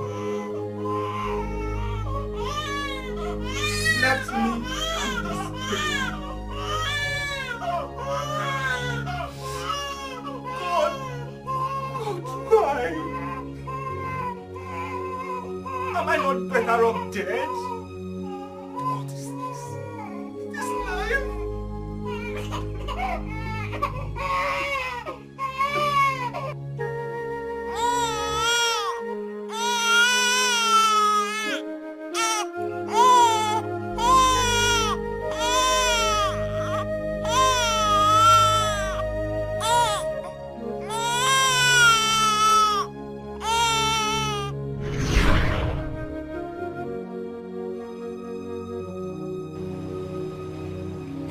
[SPEAKER 16] Left me and this baby. God, why? Am I not better off dead? What is this? This life?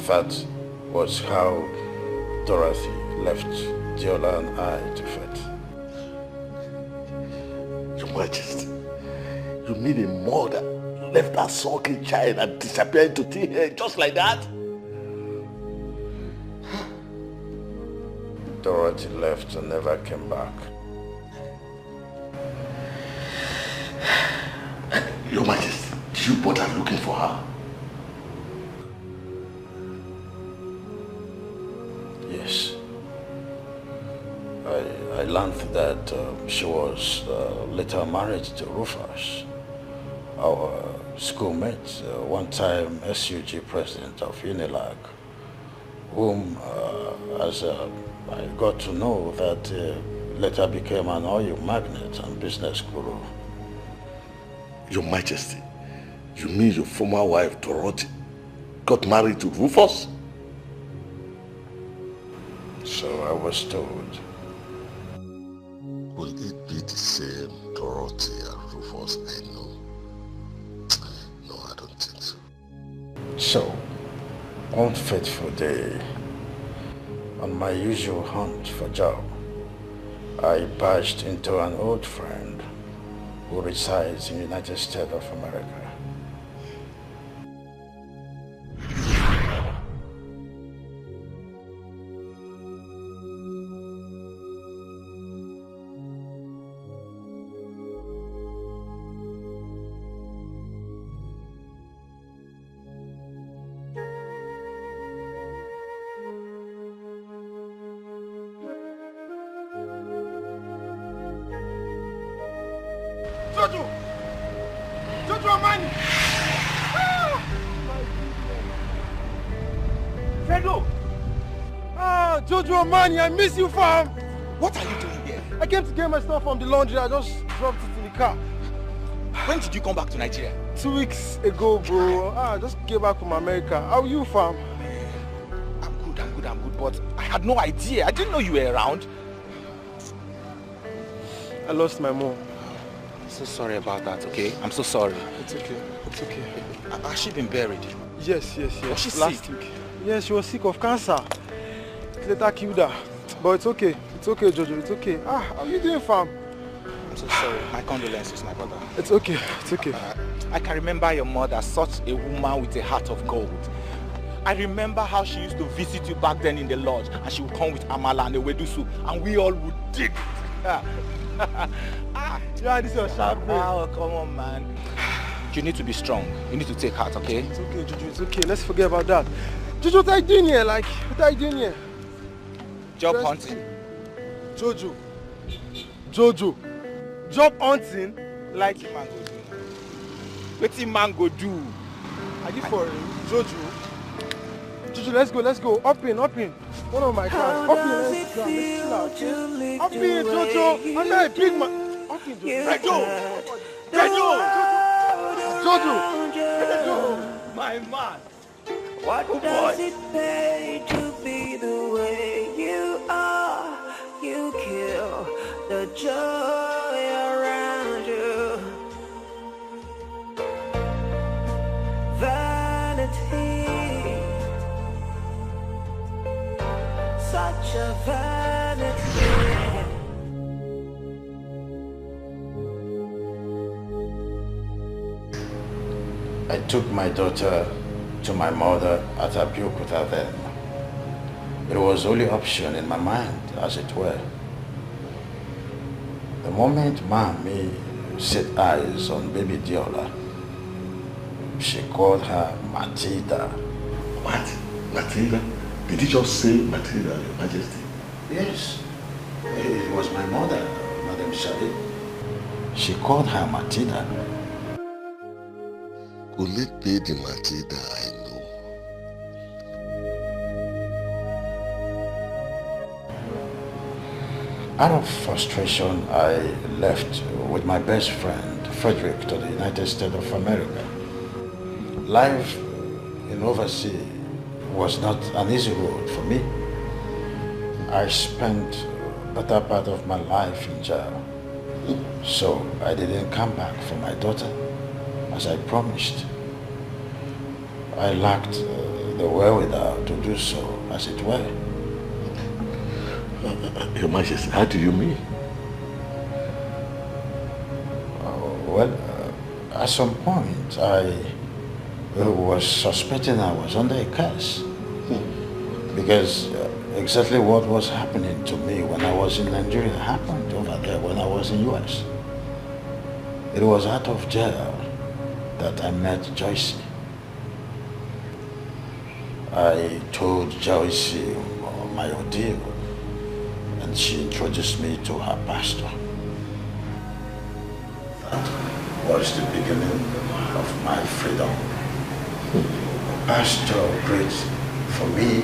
[SPEAKER 4] That was how Dorothy left Diola and I to fate.
[SPEAKER 1] Your Majesty, you mean a mother left her sulking child and disappeared into thin air just like that?
[SPEAKER 4] Dorothy left and never came back.
[SPEAKER 1] Your Majesty, did you bother looking for her?
[SPEAKER 4] Yes. I learned that she was later married to Rufus, our schoolmate, one-time SUG president of Unilag, whom, as I got to know, that later became an oil magnate and business guru.
[SPEAKER 1] Your Majesty, you mean your former wife, Dorothy, got married to Rufus?
[SPEAKER 4] So I was told.
[SPEAKER 1] Will it be the same Dorothy and Rufus I know? No, I don't think so.
[SPEAKER 4] So, one fateful day, on my usual hunt for job, I barged into an old friend who resides in the United States of America.
[SPEAKER 11] Jojo, man, I miss you, fam.
[SPEAKER 16] What are you doing here?
[SPEAKER 11] I came to get my stuff from the laundry. I just dropped it in the car.
[SPEAKER 16] When did you come back to Nigeria?
[SPEAKER 11] 2 weeks ago, bro. I just came back from America. How are you, fam?
[SPEAKER 16] I'm good, but I had no idea. I didn't know you were around.
[SPEAKER 11] I lost my mom.
[SPEAKER 16] I'm so sorry about that, okay? I'm so sorry.
[SPEAKER 11] It's okay.
[SPEAKER 16] Has she been buried?
[SPEAKER 11] Yes.
[SPEAKER 16] Was she
[SPEAKER 11] last
[SPEAKER 16] sick?
[SPEAKER 11] week. Yes, she was sick of cancer. It later killed her. But it's okay. It's okay, Jojo. It's okay. How are you doing, fam?
[SPEAKER 16] I'm so sorry. My condolences, my brother.
[SPEAKER 11] It's okay.
[SPEAKER 16] I can remember your mother, such a woman with a heart of gold. I remember how she used to visit you back then in the lodge, and she would come with amala and ewedu soup, and we all would dig it.
[SPEAKER 11] This is your sharp brain.
[SPEAKER 16] Oh, come on, man. You need to be strong. You need to take heart, okay?
[SPEAKER 11] It's okay, Jojo. It's okay. Let's forget about that. Jojo, what are you doing here? What are you doing here?
[SPEAKER 16] Job hunting.
[SPEAKER 11] Jojo. Job hunting?
[SPEAKER 16] Wetin man go do?
[SPEAKER 11] Are you for real? Jojo, let's go. Up in. One of my cars. Up in, let's go. Up in, Jojo. I'm not a big man. Up in, Jojo. Jojo.
[SPEAKER 15] my man.
[SPEAKER 3] What does it pay to be the way you are? You kill the joy around you. Vanity, such a vanity.
[SPEAKER 4] I took my daughter to my mother at Abukuta then. It was the only option in my mind, as it were. The moment Mommy set eyes on baby Diola, she called her Matilda.
[SPEAKER 21] What? Matilda? Did you just say Matilda, Your Majesty?
[SPEAKER 4] Yes. It was my mother, Madam Shade. She called her Matilda.
[SPEAKER 21] Could it be the Matilda I know?
[SPEAKER 4] Out of frustration, I left with my best friend, Frederick, to the United States of America. Life in overseas was not an easy road for me. I spent the better part of my life in jail. So I didn't come back for my daughter, as I promised. I lacked the wherewithal to do so, as it were.
[SPEAKER 21] Your Majesty, how do you mean?
[SPEAKER 4] At some point, I was suspecting I was under a curse. Because exactly what was happening to me when I was in Nigeria happened over there when I was in US. It was out of jail that I met Joyce. I told Joyce my ordeal, and she introduced me to her pastor. That was the beginning of my freedom. The pastor prayed for me,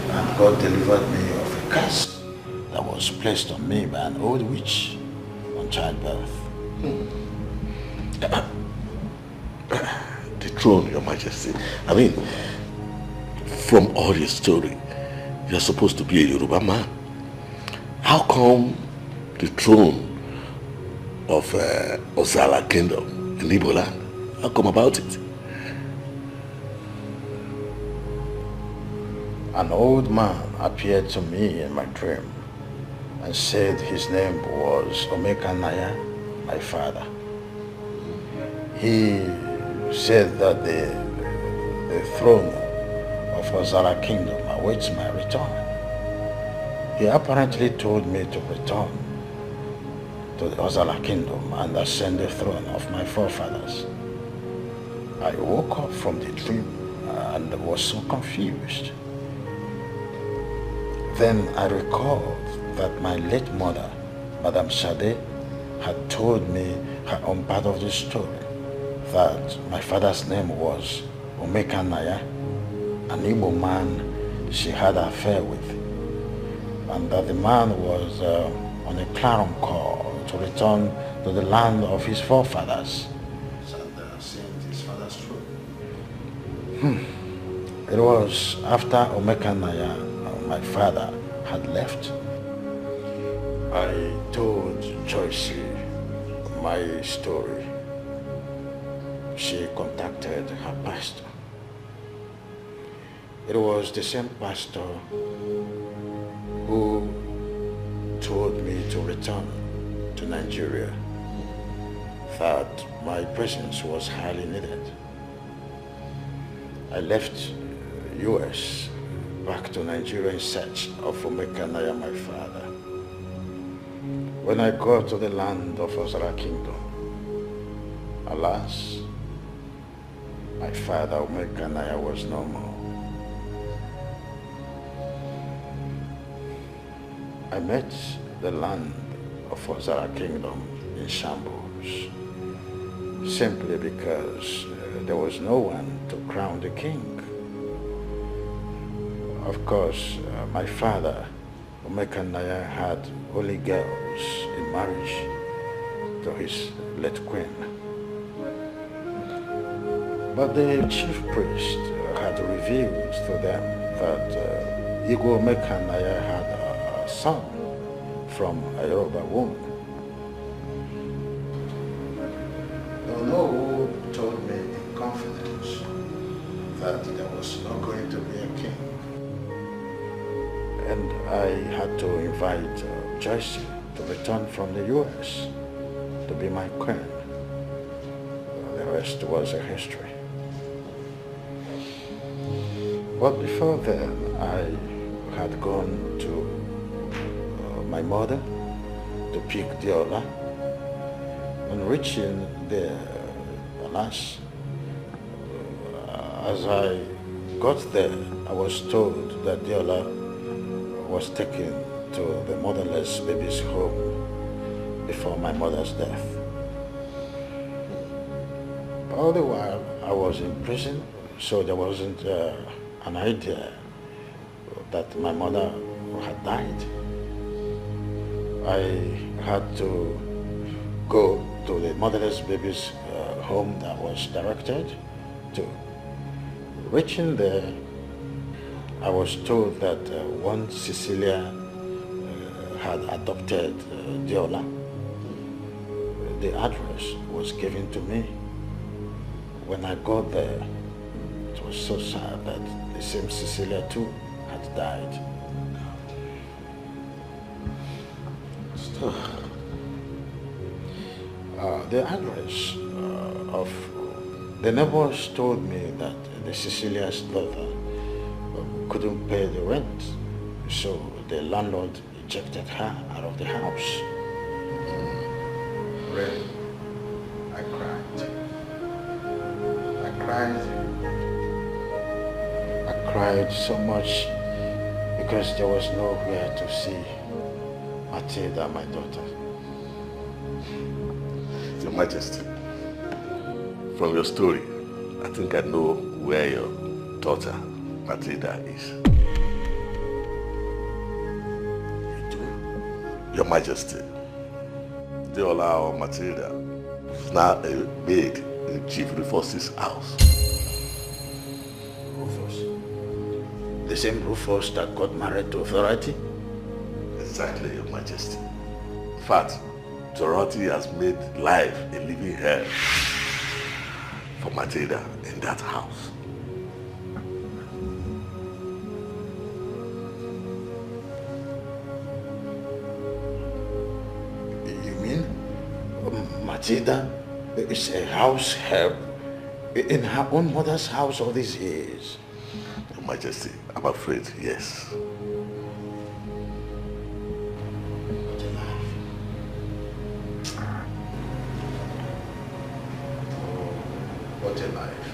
[SPEAKER 4] and God delivered me of a curse that was placed on me by an old witch on childbirth.
[SPEAKER 21] The throne, Your Majesty. I mean, from all your story, you're supposed to be a Yoruba man. How come the throne of Ozala Kingdom in Igbo land? How come about it?
[SPEAKER 4] An old man appeared to me in my dream and said his name was Omekanaya, my father. He said that the throne of Ozala Kingdom awaits my return. He apparently told me to return to the Ozala Kingdom and ascend the throne of my forefathers. I woke up from the dream and was so confused. Then I recalled that my late mother, Madame Sade, had told me her own part of the story, that my father's name was Omekanaya, an Igbo man she had an affair with, and that the man was on a clarion call to return to the land of his forefathers and ascend his father's throne. It was after Omekanaya, my father, had left. I told Joyce my story. She contacted her pastor. It was the same pastor who told me to return to Nigeria, that my presence was highly needed. I left US back to Nigeria in search of Omekanaya, my father. When I got to the land of Ozara Kingdom, alas, my father Omekanaya was no more. I met the land of Ozara Kingdom in shambles, simply because there was no one to crown the king. Of course, my father, Omekanaya, had only girls in marriage to his late queen. But the chief priest had revealed to them that Igwe Mekanaya had a son from a Yoruba woman. Olowo told me in confidence that there was not going to be a king. And I had to invite Joyce to return from the US to be my queen. The rest was a history. But before then, I had gone to my mother to pick Diola. On reaching there, alas, as I got there, I was told that Diola was taken to the motherless baby's home before my mother's death. All the while, I was in prison, so there wasn't an idea that my mother had died. I had to go to the motherless baby's home that was directed to. Reaching there, I was told that one Cecilia had adopted Diola. The address was given to me. When I got there, it was so sad that the same Cecilia too had died. So, the address of the neighbors told me that the Cecilia's daughter couldn't pay the rent, so the landlord ejected her out of the house. Really, I cried. I cried so much because there was nowhere to see Matilda, my daughter.
[SPEAKER 21] Your Majesty, from your story, I think I know where your daughter, Matilda, is. You do? Your Majesty, Deola or Matilda is now a maid in Chief Rufus's house.
[SPEAKER 4] Rufus? The same Rufus that got married to Authority?
[SPEAKER 21] Exactly, Your Majesty. In fact, Authority has made life a living hell for Matilda in that house.
[SPEAKER 4] You mean Matilda is a house help in her own mother's house all these years?
[SPEAKER 21] Your Majesty, I'm afraid, yes.
[SPEAKER 4] What a life.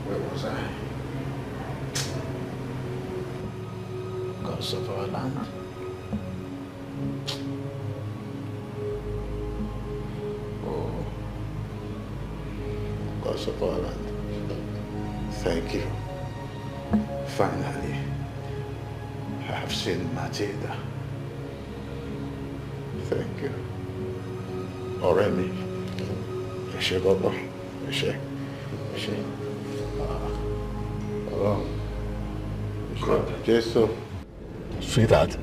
[SPEAKER 4] Where was I? Gods of our land. Oh, gods of our land. Thank you. Finally, I have seen Matilda. Thank you. Oremi. Eshe Baba. Eshe. Oh. Jesus.
[SPEAKER 21] Sweetheart.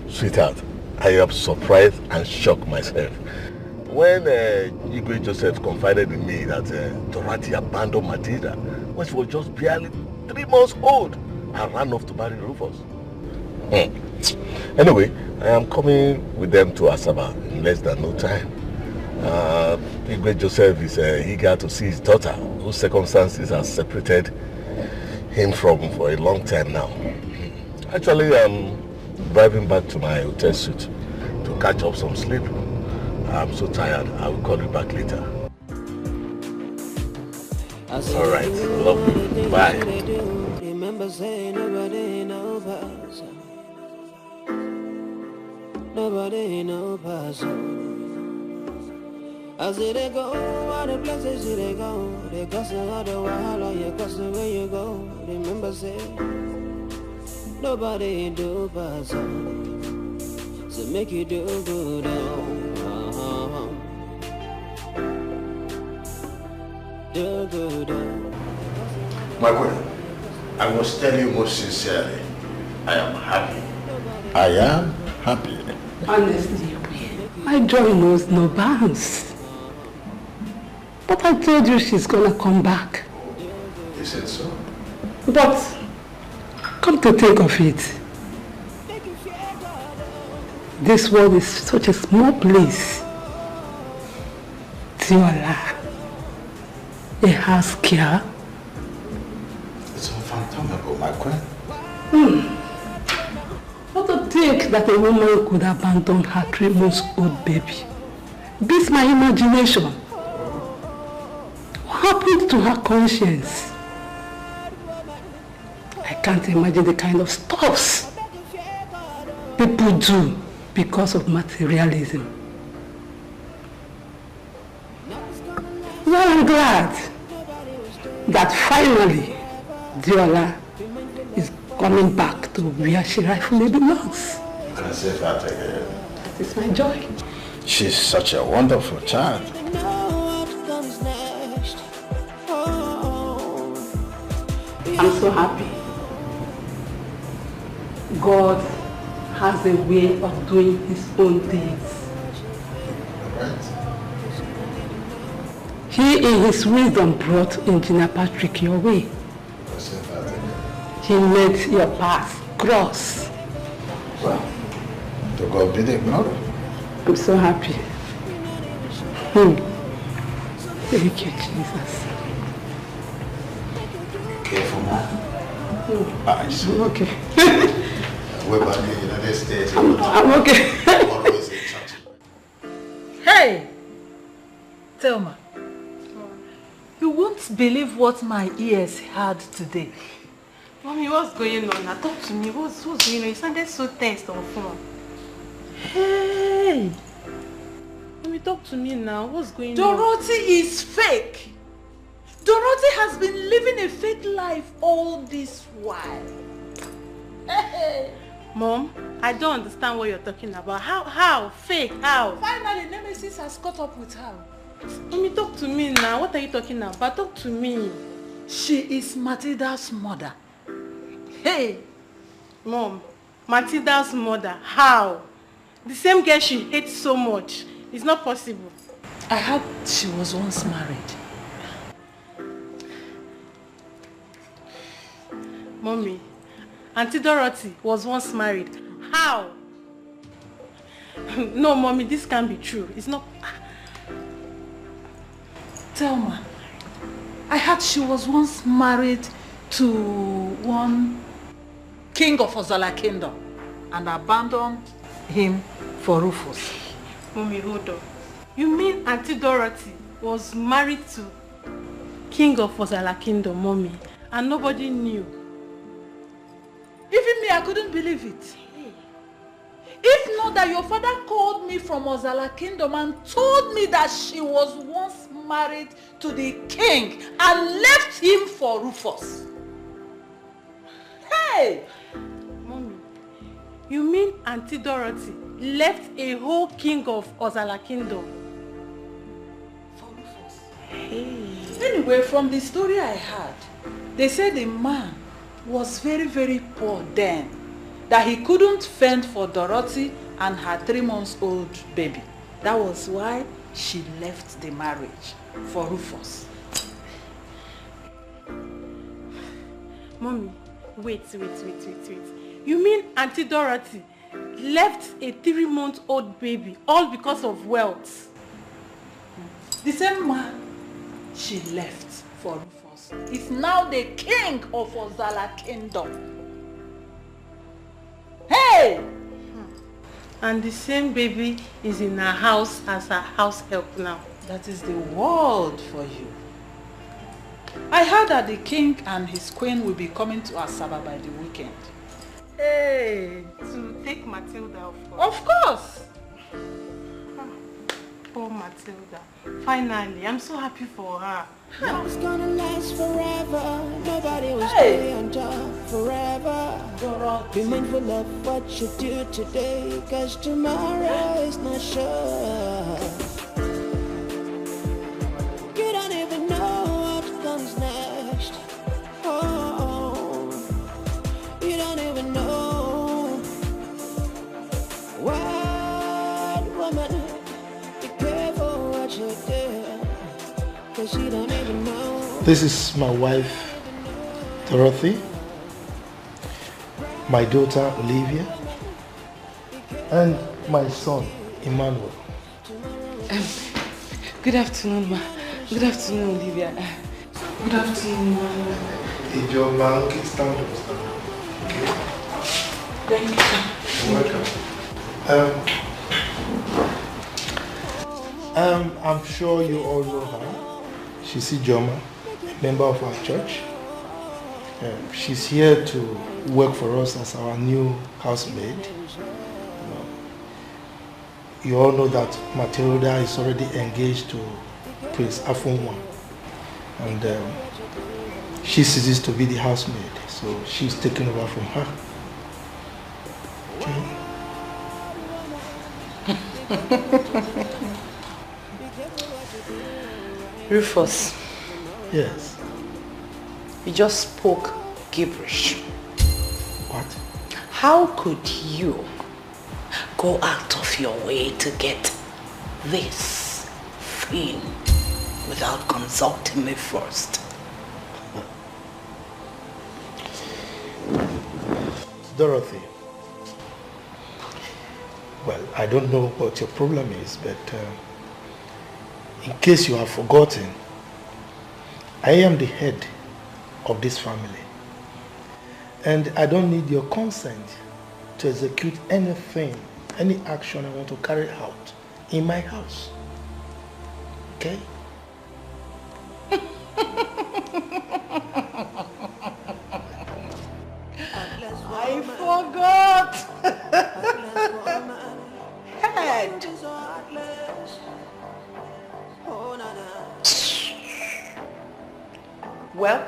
[SPEAKER 21] Sweetheart, I am surprised and shocked myself. When Igwe Joseph confided in me that Dorothy abandoned Matilda when she was just barely 3 months old and ran off to marry Rufus. Anyway, I am coming with them to Asaba in less than no time. Igwe Joseph is eager to see his daughter, whose circumstances have separated him from for a long time now. Actually, I'm driving back to my hotel suite to catch up some sleep. I'm so tired. I will call you back later. All right. Love you. Bye.
[SPEAKER 3] Remember saying nobody knows us. Nobody knows us. As they go, all the places they go, they gossip all the while, you gossip where you go. Remember saying nobody do pass. So make you do good. Do good.
[SPEAKER 4] My queen, I must tell you most sincerely, I am happy. I am happy.
[SPEAKER 2] Honestly, my joy knows no bounds. But I told you she's gonna come back.
[SPEAKER 4] You said so?
[SPEAKER 2] But, come to think of it, this world is such a small place. Tiola, a house care.
[SPEAKER 4] It's unfathomable, my queen.
[SPEAKER 2] Not to think that a woman could abandon her 3-month-old baby. Beats my imagination. What happened to her conscience? I can't imagine the kind of stuffs people do because of materialism. Well, I'm glad that finally Diola is coming back to where she rightfully belongs.
[SPEAKER 4] You can say that again.
[SPEAKER 2] That is my joy.
[SPEAKER 4] She's such a wonderful child.
[SPEAKER 2] I'm so happy. God has a way of doing his own things. He in his wisdom brought Engineer Patrick your way. He made your path cross.
[SPEAKER 4] Well, to God be the glory.
[SPEAKER 2] I'm so happy. Thank you, Jesus.
[SPEAKER 4] Careful, man. Eyes.
[SPEAKER 2] I'm okay.
[SPEAKER 4] We're back in the United States.
[SPEAKER 2] I'm okay.
[SPEAKER 7] Hey! Thelma, you won't believe what my ears heard today.
[SPEAKER 12] Mommy, what's going on now? Talk to me. What's going on? You sounded so tense on the phone.
[SPEAKER 7] Hey!
[SPEAKER 12] Mommy, talk to me now. What's going on?
[SPEAKER 7] Dorothy is fake. Dorothy has been living a fake life all this while. Hey!
[SPEAKER 12] Mom, I don't understand what you're talking about. How? Fake? How?
[SPEAKER 7] Finally, Nemesis has caught up with her.
[SPEAKER 12] Mommy, talk to me now. What are you talking about? Talk to me.
[SPEAKER 7] She is Matilda's mother. Hey!
[SPEAKER 12] Mom, Matilda's mother. How? The same girl she hates so much. It's not possible.
[SPEAKER 7] I heard she was once married.
[SPEAKER 12] Mommy, Auntie Dorothy was once married. How? No, Mommy, this can't be true. It's not...
[SPEAKER 7] Thelma, I heard she was once married to one king of Ozala Kingdom and abandoned him for Rufus.
[SPEAKER 12] Mommy, hold on. You mean Auntie Dorothy was married to King of Ozala Kingdom, Mommy, and nobody knew?
[SPEAKER 7] Even me, I couldn't believe it. If not that your father called me from Ozala Kingdom and told me that she was once married to the king and left him for Rufus. Hey!
[SPEAKER 12] Mommy, you mean Auntie Dorothy left a whole king of Ozala Kingdom
[SPEAKER 7] for Rufus?
[SPEAKER 12] Hey.
[SPEAKER 7] Anyway, from the story I heard, they said the man was very, very poor then, that he couldn't fend for Dorothy and her 3-month-old baby. That was why she left the marriage for Rufus.
[SPEAKER 12] Mommy, wait. You mean Auntie Dorothy left a 3-month-old baby all because of wealth?
[SPEAKER 7] The same man she left for Rufus is now the king of Ozala Kingdom. Hey!
[SPEAKER 12] And the same baby is in her house as her house help now.
[SPEAKER 7] That is the world for you. I heard that the king and his queen will be coming to Asaba by the weekend.
[SPEAKER 12] Hey! To take Matilda, of course.
[SPEAKER 7] Of course!
[SPEAKER 12] Poor Matilda. Finally, I'm so happy for her.
[SPEAKER 3] It's gonna last forever. Nobody will stay on top forever. Be mindful of what you do today, cause tomorrow is not sure. You don't even know what comes next. Oh, you don't even know. What woman, be careful what you do, cause you don't even know.
[SPEAKER 11] This is my wife, Dorothy, my daughter, Olivia, and my son, Emmanuel.
[SPEAKER 15] Good afternoon, ma. Good afternoon, Olivia. Good afternoon, Emmanuel.
[SPEAKER 11] Did your man stand up? Okay.
[SPEAKER 15] Thank you.
[SPEAKER 11] You're welcome. I'm sure you all know her. She's Ijoma, a member of our church. She's here to work for us as our new housemaid. You all know that Matilda is already engaged to Prince Afunwa, and she ceases to be the housemaid, so she's taking over from her. Okay.
[SPEAKER 5] Rufus.
[SPEAKER 11] Yes.
[SPEAKER 5] You just spoke gibberish.
[SPEAKER 11] What?
[SPEAKER 5] How could you go out of your way to get this thing without consulting me first?
[SPEAKER 11] Dorothy, well, I don't know what your problem is, but in case you have forgotten, I am the head of this family, and I don't need your consent to execute anything, any action I want to carry out in my house. Okay?
[SPEAKER 5] I forgot. Head. Well,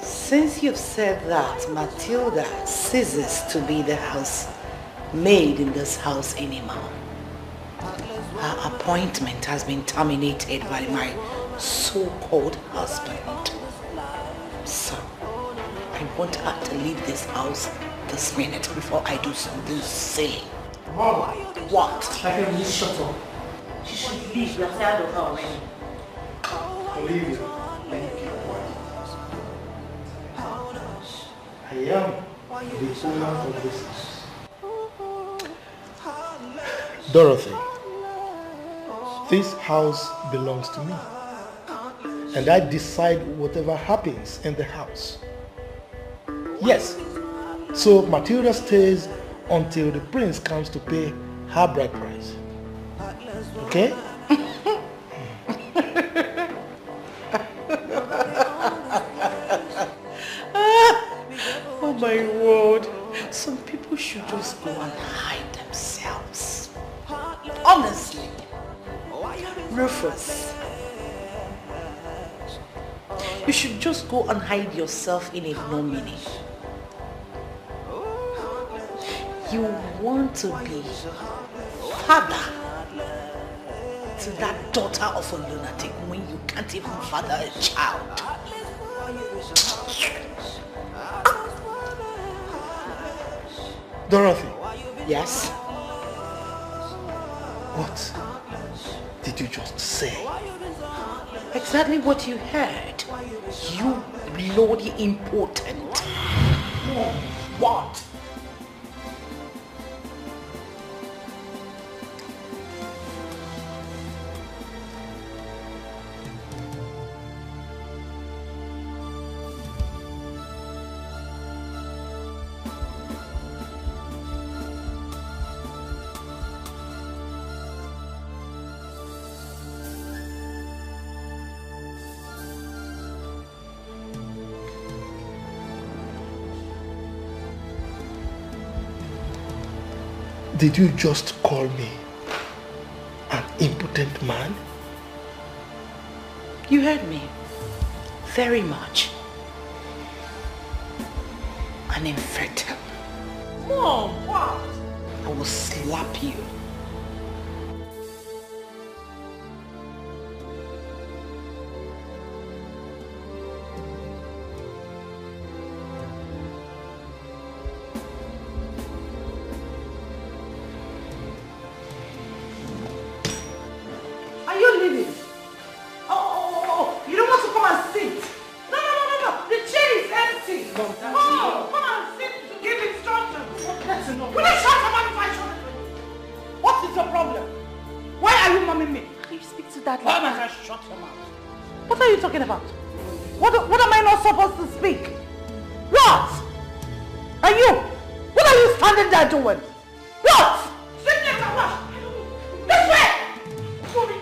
[SPEAKER 5] since you've said that Matilda ceases to be the housemaid in this house anymore, her appointment has been terminated by my so-called husband. So, I want her to leave this house this minute before I do something silly.
[SPEAKER 15] Mom!
[SPEAKER 5] What?
[SPEAKER 15] I can just shut up. She should leave. We are tired of her already.
[SPEAKER 11] Olivia, thank you. I am the owner of this house. Dorothy, this house belongs to me, and I decide whatever happens in the house. Yes, so Matilda stays until the prince comes to pay her bride price. Okay?
[SPEAKER 5] Oh my word. Some people should just go and hide themselves. Honestly. Rufus, you should just go and hide yourself in ignominy. You want to be father to that daughter of a lunatic when you can't even father a child.
[SPEAKER 11] Dorothy.
[SPEAKER 5] Yes?
[SPEAKER 11] What did you just say?
[SPEAKER 5] Exactly what you heard. You bloody impotent. What?
[SPEAKER 11] Did you just call me an impotent man?
[SPEAKER 5] You heard me. Very much.
[SPEAKER 2] an infidel.
[SPEAKER 13] Mom, what?
[SPEAKER 2] I will slap you.
[SPEAKER 13] Are you leaving? Oh, you don't want to come and sit? No. The chair is empty. Come and sit to give instructions. That's enough. Will you shut your mouth if I shut it? What is your problem? Why are you mumming me?
[SPEAKER 9] Can you speak to that?
[SPEAKER 13] Why am I shut your mouth? What are you talking about? What am I not supposed to speak? What? And you? What are you standing there doing? What? Sit there and watch. This way!
[SPEAKER 12] Sorry.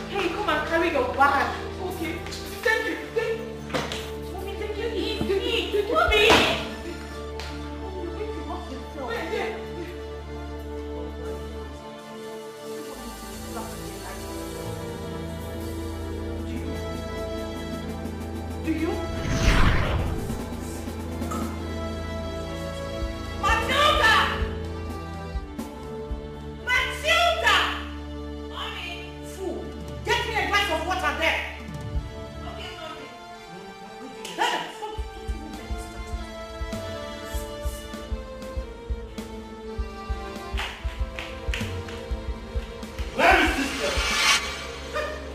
[SPEAKER 12] Hey, come and carry your bag. Okay. Thank you. Mommy, take it easy. Mommy!
[SPEAKER 13] Do you?
[SPEAKER 12] Matilda! Mommy!
[SPEAKER 13] Fool! Get me a glass of water there!
[SPEAKER 12] Okay, mommy.
[SPEAKER 11] Where is this devil?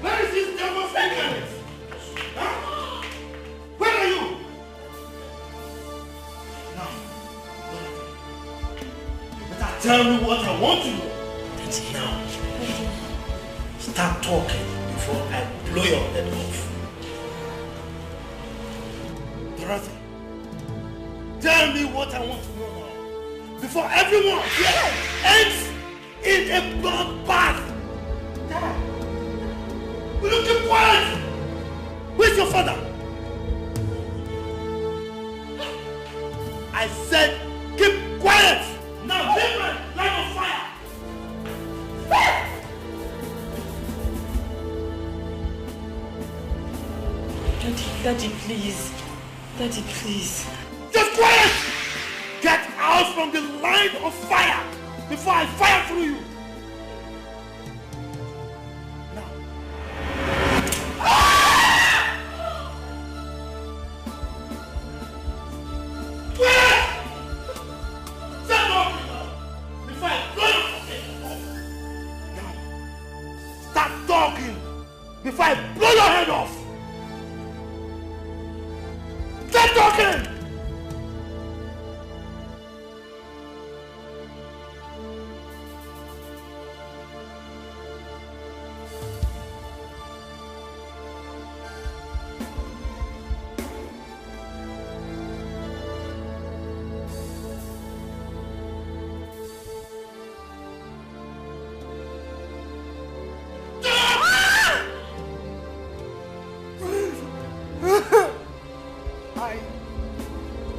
[SPEAKER 11] Where is this devil finger? Huh? Where are you? Now, you better tell me what I want to know. Now, start talking before I blow your head off. Dorothy, tell me what I want to know now. Before everyone here ends in a bloodbath. Dad, will you keep quiet? Where's your father? I said keep quiet. Now leave my line of fire.
[SPEAKER 9] Daddy, please. Daddy, please.
[SPEAKER 11] Just quiet! Get out from the line of fire before I fire through you. Now. Quiet! Stop talking now before I blow your head off. Now. Stop talking before I blow your head off. Stop talking!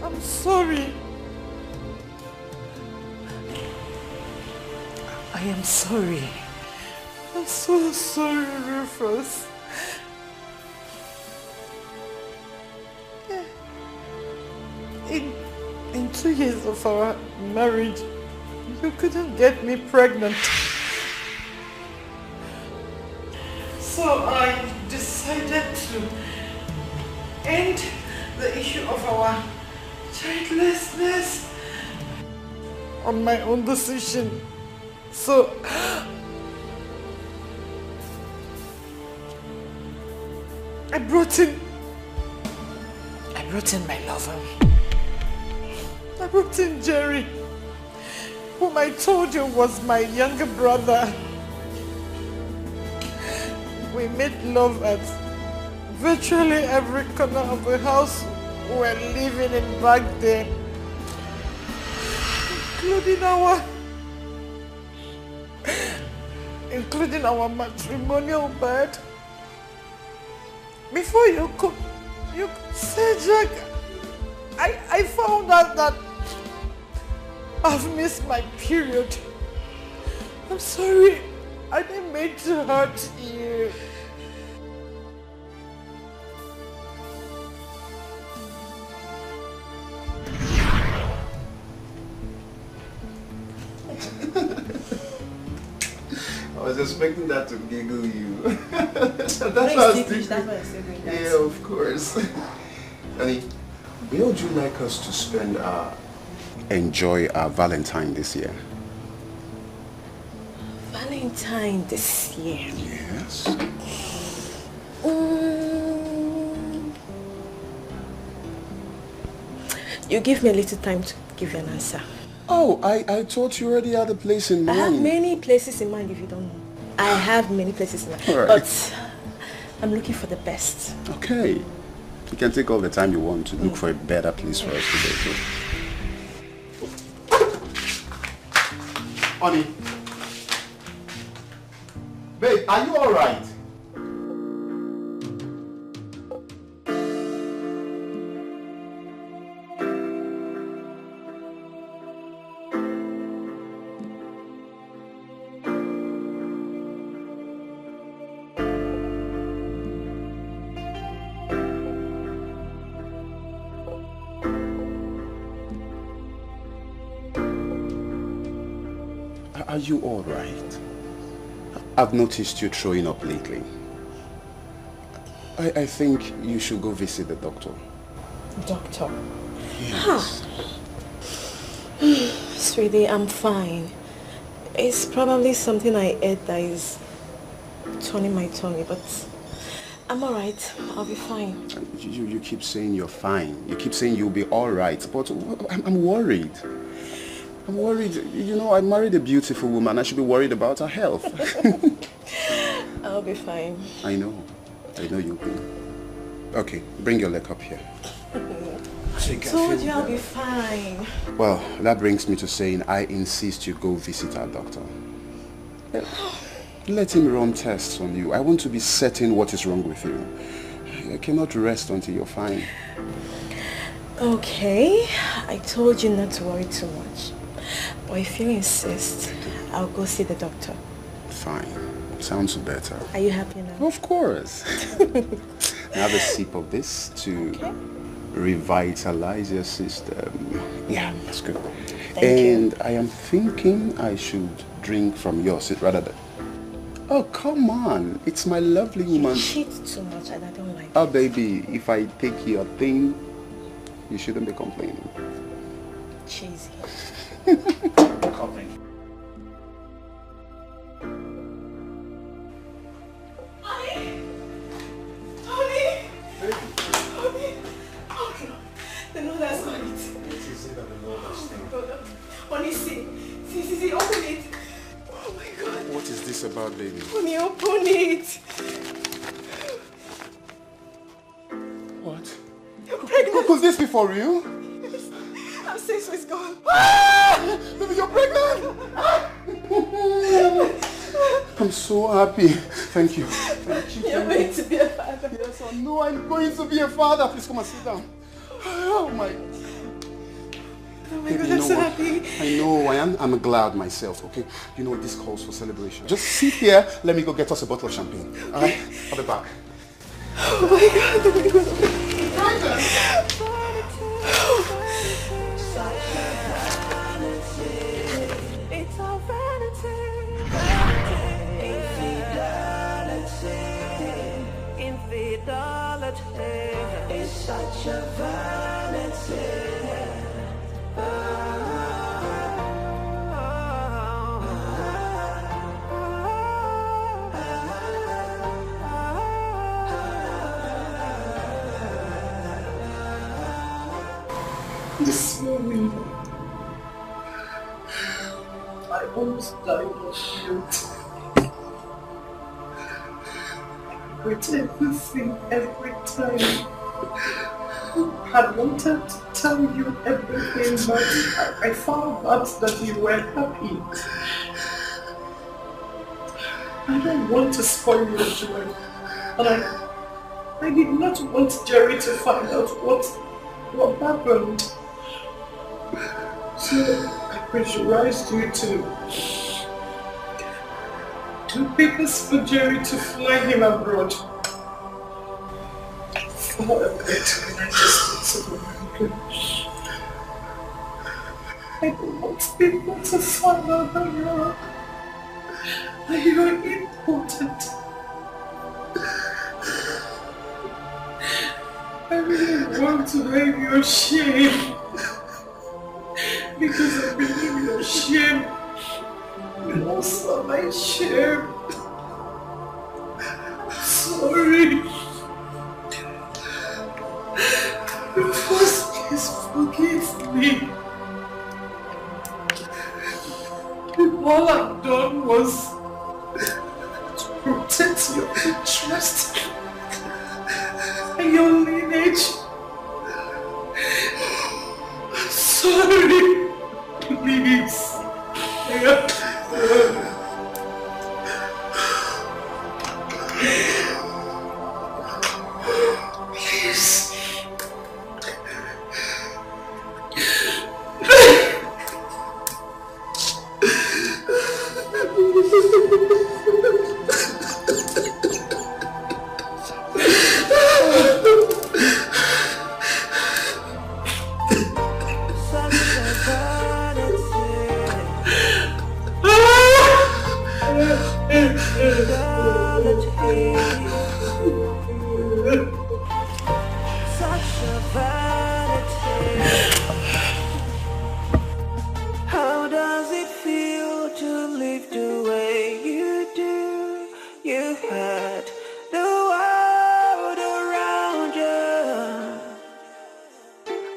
[SPEAKER 13] I'm sorry. I am sorry. I'm so sorry, Rufus. In 2 years of our marriage, you couldn't get me pregnant. So I decided to end the issue of our childlessness on my own decision. So I brought in my lover. I brought in Jerry, whom I told you was my younger brother. We made love at virtually every corner of the house we're living in back then, including our matrimonial bed. Before you could say, Jack, I found out that I've missed my period. I'm sorry. I didn't mean to hurt you.
[SPEAKER 19] was expecting that to giggle you. That's
[SPEAKER 9] That's
[SPEAKER 19] why I was
[SPEAKER 9] that's why I said doing that.
[SPEAKER 19] Yeah, of course. Honey, where would you like us to spend enjoy our Valentine this year?
[SPEAKER 9] Valentine this year?
[SPEAKER 19] Yes.
[SPEAKER 9] You give me a little time to give you an answer.
[SPEAKER 19] Oh, I thought you already had a place in mind.
[SPEAKER 9] I have many places in mind if you don't know. I have many places in mind.
[SPEAKER 19] Right.
[SPEAKER 9] But I'm looking for the best.
[SPEAKER 19] Okay. You can take all the time you want to look for a better place for us to go to. Honey. Babe, are you alright? Are you all right? I've noticed you throwing up lately. I think you should go visit the doctor.
[SPEAKER 9] Doctor?
[SPEAKER 19] Yes.
[SPEAKER 9] Sweetie, I'm fine. It's probably something I ate that is turning my tummy, but I'm alright. I'll be fine.
[SPEAKER 19] You keep saying you're fine. You keep saying you'll be alright, but I'm worried. I'm worried. You know, I married a beautiful woman. I should be worried about her health.
[SPEAKER 9] I'll be fine.
[SPEAKER 19] I know you'll be. Okay, bring your leg up here.
[SPEAKER 9] I told you I'll be fine.
[SPEAKER 19] Well, that brings me to saying I insist you go visit our doctor. Let him run tests on you. I want to be certain what is wrong with you. I cannot rest until you're fine.
[SPEAKER 9] Okay, I told you not to worry too much. But if you insist, I'll go see the doctor.
[SPEAKER 19] Fine. Sounds better.
[SPEAKER 9] Are you happy now?
[SPEAKER 19] Of course. Have a sip of this to revitalize your system. Yeah, that's good.
[SPEAKER 9] Thank you.
[SPEAKER 19] I am thinking I should drink from yours rather than... Oh, come on. It's my lovely woman.
[SPEAKER 9] You cheat too much and I don't like it.
[SPEAKER 19] Oh, baby, if I take your thing, you shouldn't be complaining.
[SPEAKER 9] Cheesy.
[SPEAKER 19] Coughing.
[SPEAKER 9] Honey! Oh, God. The Lord has got it. Honey, see, open it. Oh, my God.
[SPEAKER 19] What is this about, baby?
[SPEAKER 9] Honey, open it.
[SPEAKER 19] What?
[SPEAKER 9] You're pregnant.
[SPEAKER 19] Could this be for real?
[SPEAKER 9] I'm 6 weeks gone.
[SPEAKER 19] Ah! Baby, you're pregnant! I'm so happy. Thank you.
[SPEAKER 9] You're going to be a father.
[SPEAKER 19] Yes, I know I'm going to be a father. Please come and sit down. Oh my
[SPEAKER 9] God, I'm so happy.
[SPEAKER 19] I know, I'm glad myself, okay? You know, this calls for celebration. Just sit here, let me go get us a bottle of champagne. Alright? I'll be back.
[SPEAKER 9] Oh my God, oh my God. It's our vanity. Infidelity is such a vanity.
[SPEAKER 6] This morning, I almost died of guilt. I regret everything every time. I wanted to tell you everything, but I found out that you were happy. I don't want to spoil your joy, but I did not want Jerry to find out what happened. So I pressurized you to do papers for Jerry to fly him abroad. For a bit when I just went to America. I don't want people to find out that
[SPEAKER 13] You are important. I really want to hide your shame. Because I believe your shame will also my shame. Sorry. Please forgive me. All I've done was to protect your interest and your lineage. I'm sorry. Please. Please.
[SPEAKER 3] How does it feel to live the way you do? You had the world around you.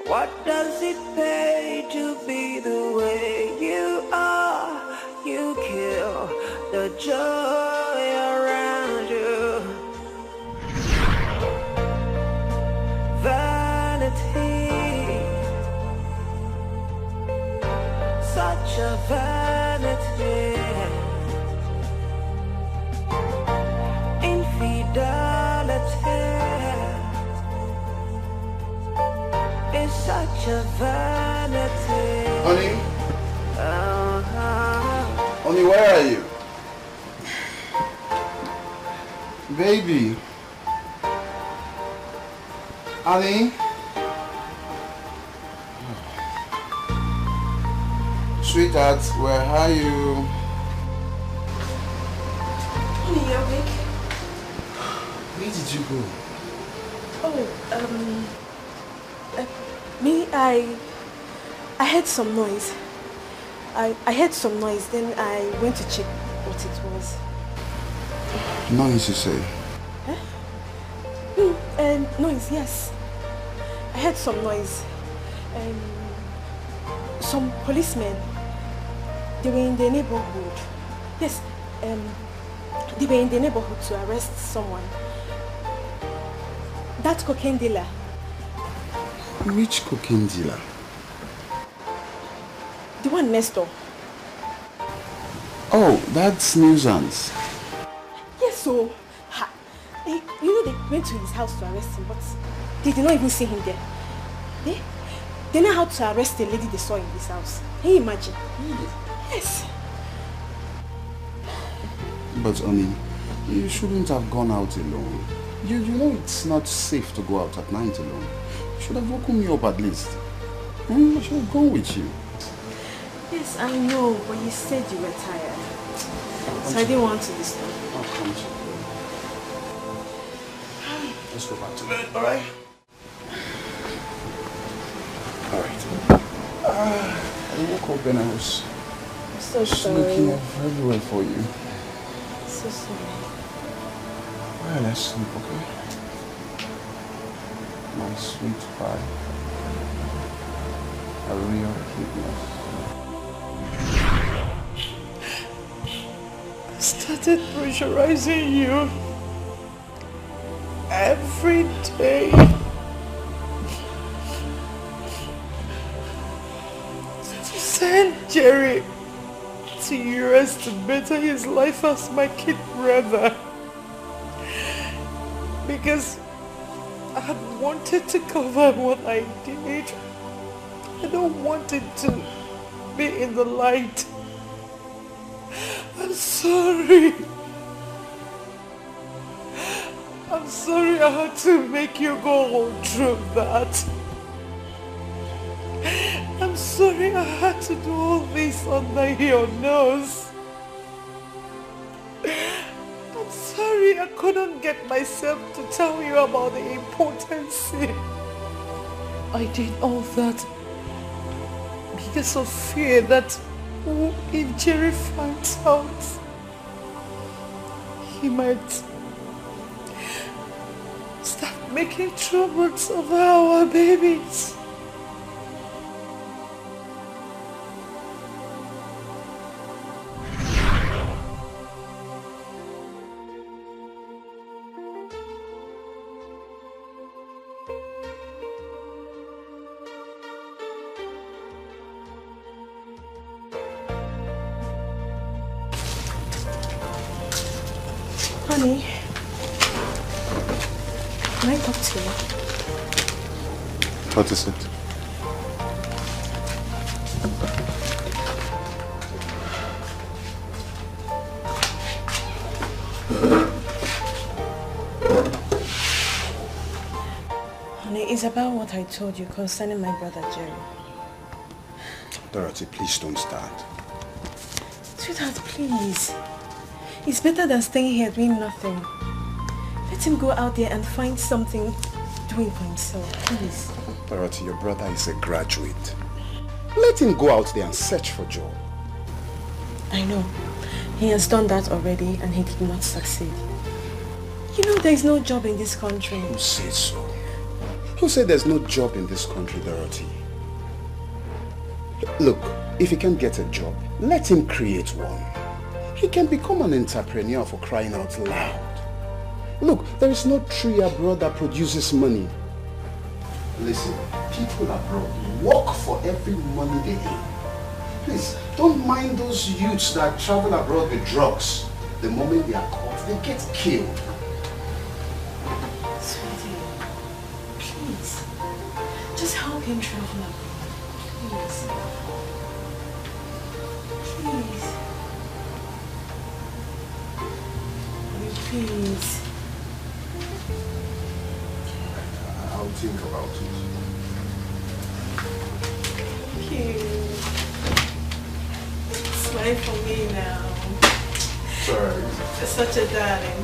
[SPEAKER 3] What does it pay to be the way you are? You kill the joy around you. Vanity, such a vanity. Infidelity is such a vanity.
[SPEAKER 19] Honey? Honey, where are you? Baby? Honey? Sweetheart, where are you?
[SPEAKER 12] Honey, you're awake?
[SPEAKER 19] Where did you go?
[SPEAKER 12] Me, I heard some noise. I heard some noise, then I went to check what it was.
[SPEAKER 19] Noise, you say?
[SPEAKER 12] Noise, yes. I heard some noise. Some policemen, they were in the neighborhood. Yes, they were in the neighborhood to arrest someone. That cocaine dealer.
[SPEAKER 19] Which cocaine dealer?
[SPEAKER 12] The one next door.
[SPEAKER 19] Oh, that's nuisance.
[SPEAKER 12] Yes, so, you know they went to his house to arrest him, but they did not even see him there. They know how to arrest the lady they saw in this house. Can you imagine? Yes.
[SPEAKER 19] But honey, you shouldn't have gone out alone. You know it's not safe to go out at night alone. You should have woken me up at least. I should have gone with you.
[SPEAKER 12] Yes, I know, but you said you were tired. So I didn't want to disturb.
[SPEAKER 19] Oh, come on. Let's go back to bed, alright? Alright. I woke up and I was
[SPEAKER 12] so
[SPEAKER 19] just
[SPEAKER 12] sorry.
[SPEAKER 19] looking everywhere for you.
[SPEAKER 12] So sorry.
[SPEAKER 19] Well, let's sleep, okay? My sweet pie. A real cuteness.
[SPEAKER 13] I started pressurizing you every day. To send Jerry to US to better his life as my kid brother. Because I had wanted to cover what I did. I don't want it to be in the light. I'm sorry. I'm sorry I had to make you go through that. I'm sorry I had to do all this under your nose.
[SPEAKER 6] sorry I couldn't get myself to tell you about the importance. I did all that because of fear that if Jerry finds out, he might start making troubles over our babies.
[SPEAKER 9] Honey, can I talk to you?
[SPEAKER 18] What is it?
[SPEAKER 9] Honey, it's about what I told you concerning my brother Jerry.
[SPEAKER 19] Dorothy, please don't start.
[SPEAKER 9] Sweetheart, please. It's better than staying here doing nothing. Let him go out there and find something doing for himself, please.
[SPEAKER 19] Dorothy, your brother is a graduate. Let him go out there and search for a job.
[SPEAKER 9] I know. He has done that already and he did not succeed. You know there is no job in this country.
[SPEAKER 19] Who says so? Who said there's no job in this country, Dorothy? Look, if he can't get a job, let him create one. He can become an entrepreneur, for crying out loud. Look, there is no tree abroad that produces money. Listen, people abroad work for every money they earn. Please, don't mind those youths that travel abroad with drugs. The moment they are caught, they get killed.
[SPEAKER 9] Sweetie, please, just help him travel abroad. Please. Please. Please.
[SPEAKER 19] I'll think about it.
[SPEAKER 9] Thank you. Smile for me now.
[SPEAKER 19] Sorry.
[SPEAKER 9] You're such a darling.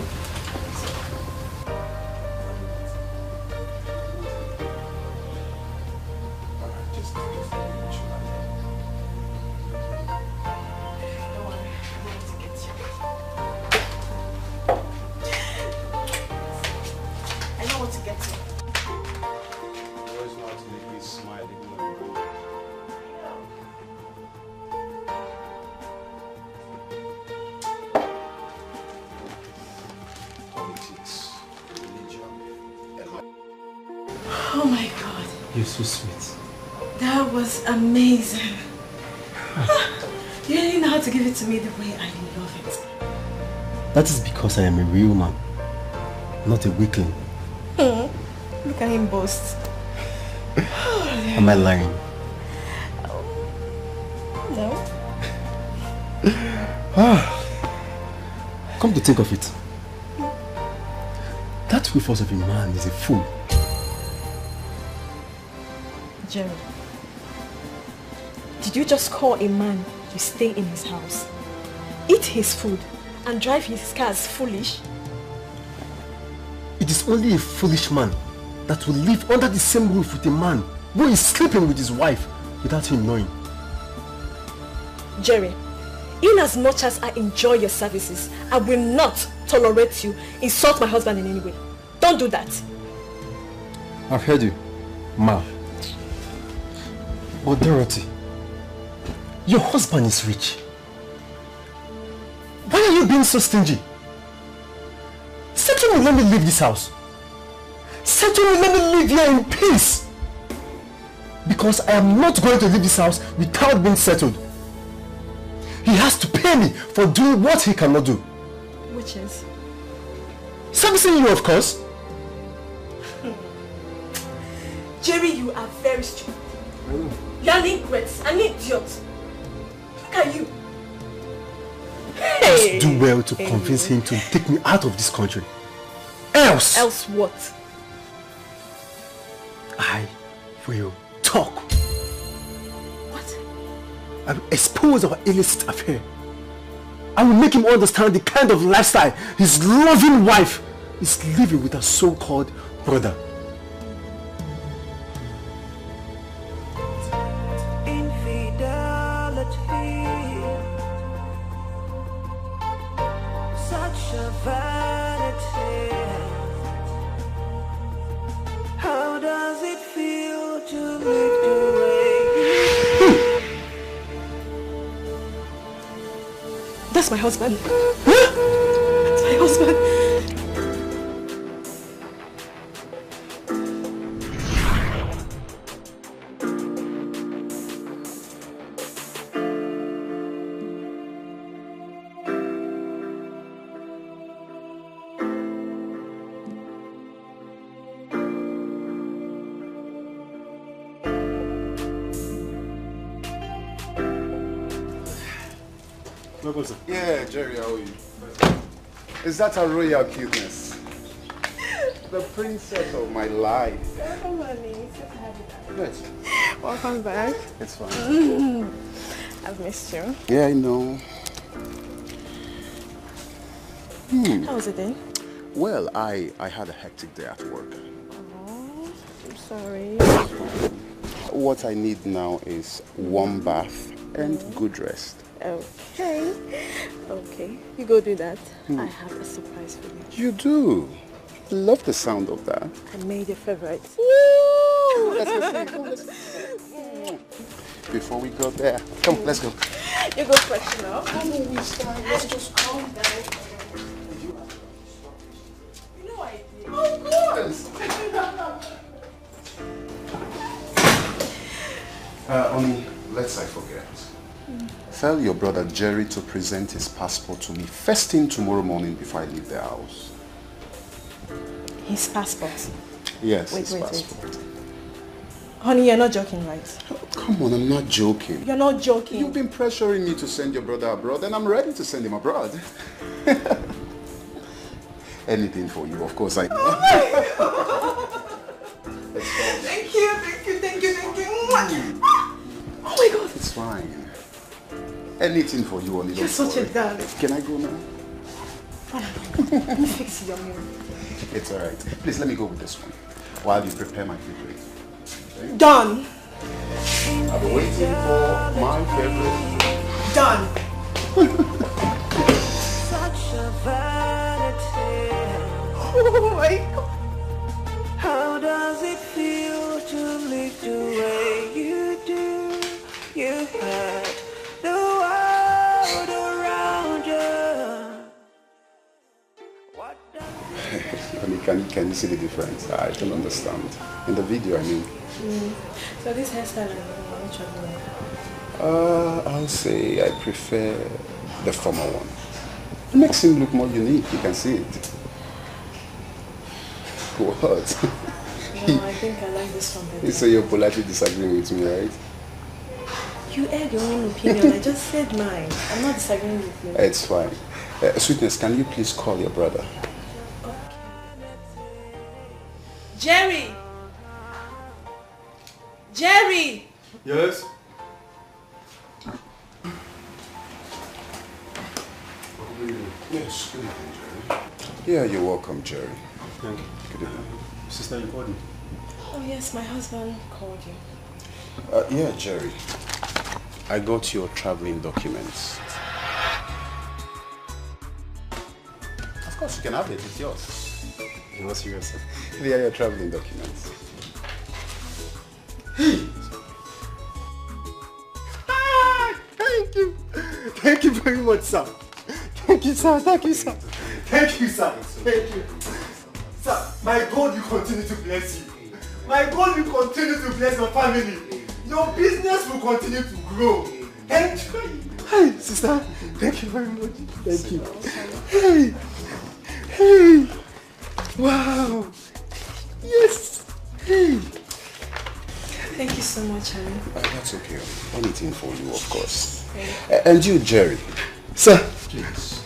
[SPEAKER 9] Oh my God.
[SPEAKER 10] You're so sweet.
[SPEAKER 9] That was amazing. You really know how to give it to me the way I love it.
[SPEAKER 10] That is because I am a real man, not a weakling.
[SPEAKER 9] Look at him boast.
[SPEAKER 10] Am I lying?
[SPEAKER 9] No.
[SPEAKER 10] Come to think of it, that Rufus of a man is a fool.
[SPEAKER 9] Jerry, did you just call a man to stay in his house, eat his food, and drive his cars foolish?
[SPEAKER 10] It is only a foolish man that will live under the same roof with a man who is sleeping with his wife without him knowing.
[SPEAKER 9] Jerry, in as much as I enjoy your services, I will not tolerate you insult my husband in any way. Don't do that.
[SPEAKER 10] I've heard you, Ma. But Dorothy, your husband is rich. Why are you being so stingy? Settle me, let me leave this house. Settle me, let me live here in peace. Because I am not going to leave this house without being settled. He has to pay me for doing what he cannot do.
[SPEAKER 9] Which is?
[SPEAKER 10] Servicing you, of course.
[SPEAKER 9] Jerry, you are very stupid. You are an ingrate, an idiot. Look at you.
[SPEAKER 10] Hey. Do well to convince him to take me out of this country. Else.
[SPEAKER 9] Else what?
[SPEAKER 10] I will talk.
[SPEAKER 9] What?
[SPEAKER 10] I will expose our illicit affair.
[SPEAKER 19] I will make him understand the kind of lifestyle his loving wife is living with a so-called brother.
[SPEAKER 9] That's my husband. That's my husband.
[SPEAKER 19] Yeah, Jerry, how are you? Is that a royal cuteness? The princess of my life.
[SPEAKER 12] Welcome, honey.
[SPEAKER 19] Yes.
[SPEAKER 12] Welcome back.
[SPEAKER 19] It's fine.
[SPEAKER 12] I've missed you.
[SPEAKER 19] Yeah, I know.
[SPEAKER 12] How was it then?
[SPEAKER 19] Well, I had a hectic day at work.
[SPEAKER 12] Oh, I'm sorry.
[SPEAKER 19] What I need now is warm bath and good rest.
[SPEAKER 12] Okay. Okay. You go do that. I have a surprise for you.
[SPEAKER 19] You do? Love the sound of that.
[SPEAKER 12] I made your favorite.
[SPEAKER 19] Woo! Let's go see. Before we go there, come, let's go.
[SPEAKER 12] You go freshen up.
[SPEAKER 19] Let's just calm down.
[SPEAKER 12] You know I did.
[SPEAKER 19] Of course. Lest I forget. Tell your brother Jerry to present his passport to me first thing tomorrow morning before I leave the house.
[SPEAKER 12] His passport?
[SPEAKER 19] Yes,
[SPEAKER 12] wait,
[SPEAKER 19] his passport.
[SPEAKER 12] Honey, you're not joking, right?
[SPEAKER 19] Oh, come on, I'm not joking.
[SPEAKER 12] You're not joking.
[SPEAKER 19] You've been pressuring me to send your brother abroad and I'm ready to send him abroad. Anything for you, of course I know.
[SPEAKER 12] Thank you. Oh my God.
[SPEAKER 19] It's fine. Anything for you, only.
[SPEAKER 12] You're such a darling.
[SPEAKER 19] Can I go now?
[SPEAKER 12] Let me fix your meal.
[SPEAKER 19] It's alright. Please let me go with this one while you prepare my favorite. Okay?
[SPEAKER 12] Done.
[SPEAKER 19] I'll be waiting for my favorite.
[SPEAKER 12] Done.
[SPEAKER 3] Such a vanity.
[SPEAKER 12] Oh my God.
[SPEAKER 3] How does it feel to live the way you do? You had the world around you.
[SPEAKER 19] I mean, can you see the difference? I don't understand. In the video, I mean.
[SPEAKER 12] So this hairstyle, which one?
[SPEAKER 19] I'll say I prefer the former one. It makes him look more unique. You can see it. What?
[SPEAKER 12] No, I think I like this one better.
[SPEAKER 19] So you're politely disagreeing with me, right?
[SPEAKER 12] You aired your own opinion. I just said mine. I'm not disagreeing with you.
[SPEAKER 19] It's fine. Sweetness, can you please call your brother?
[SPEAKER 12] Okay. Jerry! Jerry!
[SPEAKER 20] Yes?
[SPEAKER 19] Yes, good evening, Jerry. Yeah, you're welcome, Jerry.
[SPEAKER 20] Thank you.
[SPEAKER 19] Good evening.
[SPEAKER 20] Sister, you called me?
[SPEAKER 12] Oh yes, my husband called you.
[SPEAKER 19] Yeah, Jerry. I got your traveling documents. Of course, you can have it. It's yours.
[SPEAKER 20] You're not serious, sir?
[SPEAKER 19] They are your traveling documents.
[SPEAKER 20] Thank you. Thank you very much, sir. Thank you, sir. Thank you, sir. Thank you, sir. Thank you. Sir, my God will continue to bless you. My God will continue to bless your family. Your business will continue to grow. Thank you. Hey, sister. Thank you very much. Thank you. Hey. Hey. Wow. Yes. Hey.
[SPEAKER 12] Thank you so much, honey.
[SPEAKER 19] That's okay. Anything for you, of course. And you, Jerry.
[SPEAKER 20] Sir.
[SPEAKER 19] Please.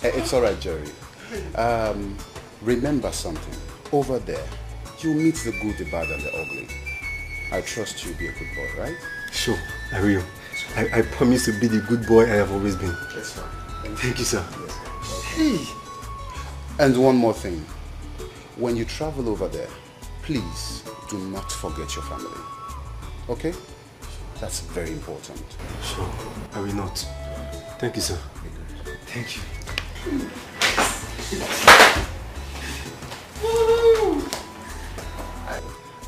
[SPEAKER 19] It's all right, Jerry. Remember something. Over there, you meet the good, the bad, and the ugly. I trust you'll be a good boy, right?
[SPEAKER 20] Sure, I will. I promise to be the good boy I have always been.
[SPEAKER 19] Yes, sir.
[SPEAKER 20] Thank you, sir.
[SPEAKER 19] Yes, sir. Hey! And one more thing. When you travel over there, please do not forget your family. Okay? That's very important.
[SPEAKER 20] Sure, I will not. Thank you, sir. Thank you.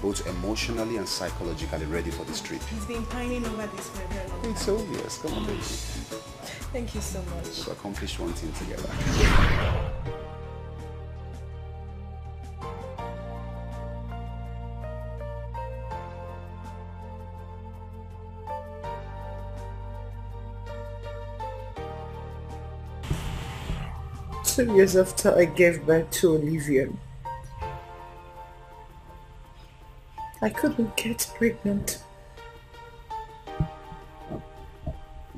[SPEAKER 19] Both emotionally and psychologically ready for this trip.
[SPEAKER 12] He's been pining over this for a very long time.
[SPEAKER 19] It's obvious. Come on, baby.
[SPEAKER 12] Thank you so much.
[SPEAKER 19] We've accomplished one thing together.
[SPEAKER 6] Two years after I gave birth to Olivia, I couldn't get pregnant.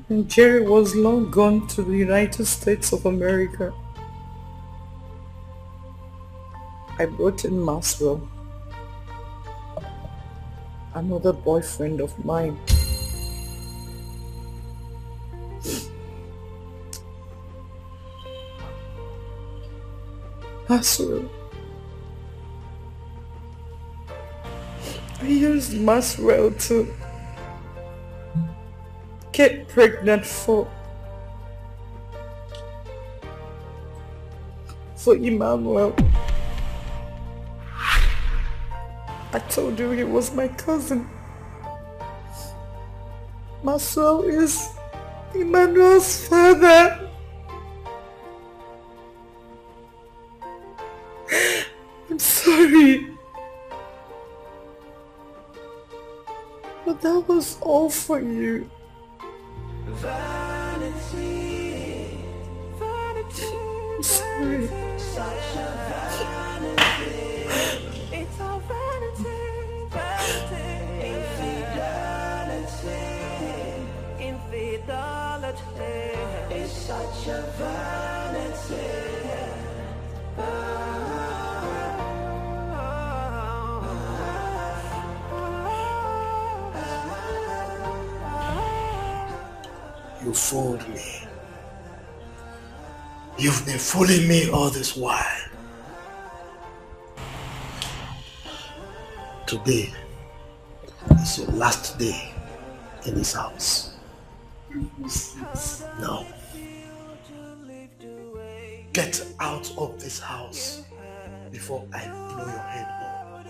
[SPEAKER 6] And Jerry was long gone to the United States of America. I brought in Maxwell, another boyfriend of mine. Maxwell. I used Maxwell to get pregnant for Emmanuel. I told you he was my cousin. Maxwell is Emmanuel's father. I'm sorry. But that was all for you.
[SPEAKER 3] Vanity, vanity,
[SPEAKER 6] I'm sorry.
[SPEAKER 3] such a vanity. It's all vanity, vanity. Infidelity, infidelity. It's such a vanity.
[SPEAKER 17] You fooled me. You've been fooling me all this while. Today is your last day in this house. Now, get out of this house before I blow your head off.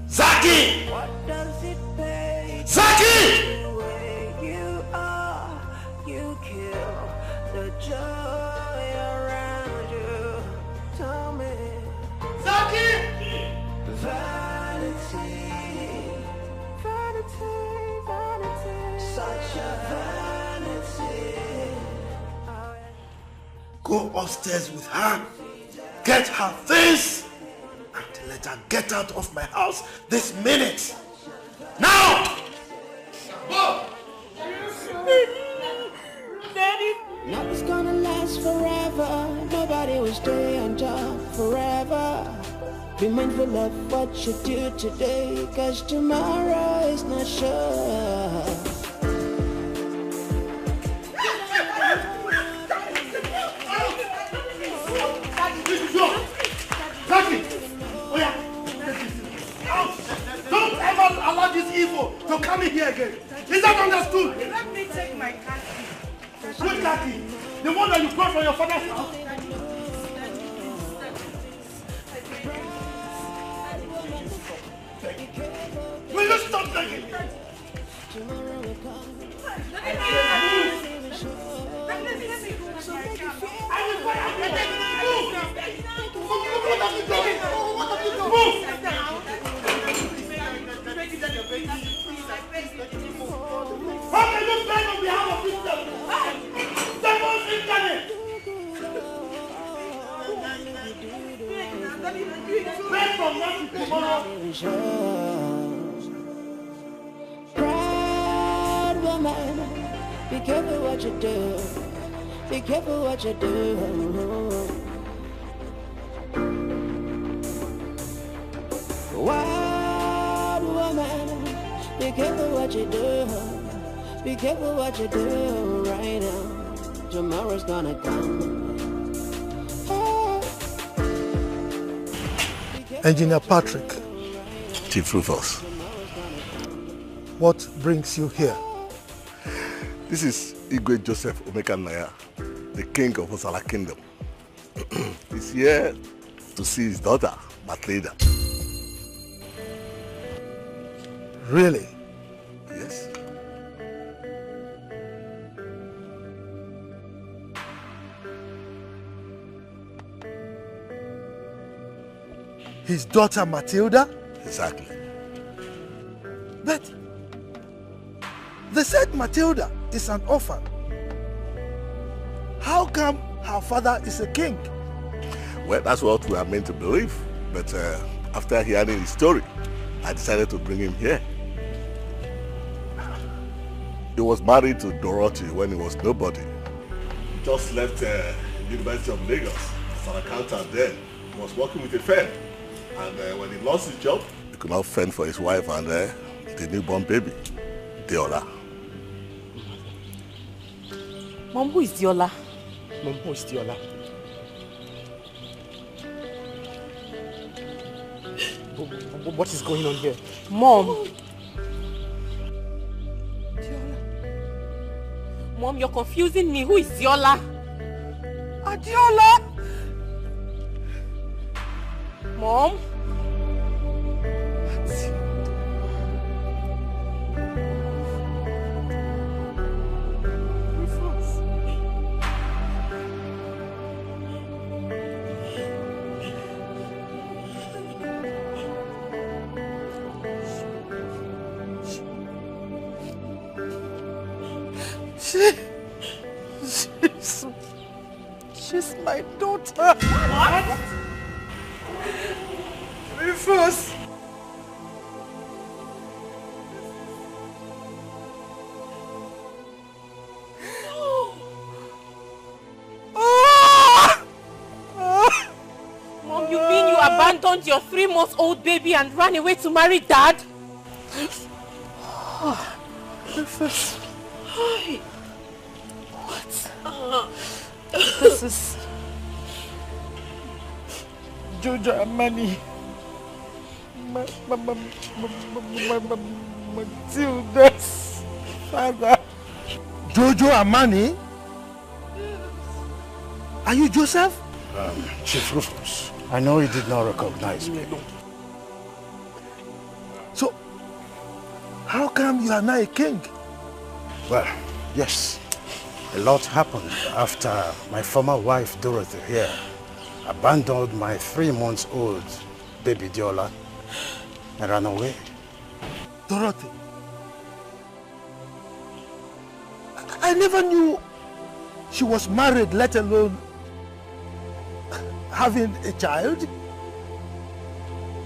[SPEAKER 17] Zaki! Zaki!
[SPEAKER 3] You kill the joy around you. Tell me,
[SPEAKER 17] Zaki!
[SPEAKER 3] Vanity, vanity, vanity, such a vanity.
[SPEAKER 17] Go upstairs with her, get her things, and let her get out of my house this minute. Now! Go!
[SPEAKER 3] Daddy. Nothing's gonna last forever. Nobody will stay on top forever. Be mindful of what you do today, cause tomorrow is not sure.
[SPEAKER 17] Don't ever allow this evil to come in here again. Is that understood?
[SPEAKER 12] Let me take my car key.
[SPEAKER 17] Which car key? The one that you brought from your father's house? Will you stop begging? How can you beg on behalf of this devil? Devil's internet! Beg from now to tomorrow.
[SPEAKER 3] Proud woman, be careful what you do. Be careful what you do. Wild woman, Be careful what you do. Be careful what you do right now. Tomorrow's gonna come.
[SPEAKER 11] Engineer Patrick.
[SPEAKER 21] Chief Rufus.
[SPEAKER 11] What brings you here?
[SPEAKER 21] This is Igwe Joseph Omekanaya, the king of Osala Kingdom. He's here to see his daughter, Matleda.
[SPEAKER 11] Really?
[SPEAKER 21] Yes.
[SPEAKER 11] His daughter Matilda?
[SPEAKER 21] Exactly.
[SPEAKER 11] But they said Matilda is an orphan. How come her father is a king?
[SPEAKER 21] Well, that's what we are meant to believe. But after hearing his story, I decided to bring him here. He was married to Dorothy when he was nobody. Just left University of Lagos as an accountant then. He was working with a firm. And when he lost his job, he could not fend for his wife and the newborn baby, Deola.
[SPEAKER 5] Mom, who is Deola?
[SPEAKER 10] Mom, who is Deola? What is going on here?
[SPEAKER 5] Mom. Mom, you're confusing me. Who is Deola?
[SPEAKER 13] Adiola!
[SPEAKER 5] Mom?
[SPEAKER 13] She's my daughter. What? Rufus.
[SPEAKER 5] Mom, you mean you abandoned your 3-month-old baby and ran away to marry Dad?
[SPEAKER 13] Rufus.
[SPEAKER 5] Hi.
[SPEAKER 13] What? This is Jojo Amani. Matilda's father.
[SPEAKER 11] Jojo Amani? Are you Joseph?
[SPEAKER 4] Chief Rufus, I know you did not recognize me.
[SPEAKER 11] So, how come you are now a king?
[SPEAKER 4] Well, yes. A lot happened after my former wife, Dorothy, here abandoned my 3-month-old baby Deola and ran away.
[SPEAKER 11] Dorothy? I never knew she was married, let alone having a child.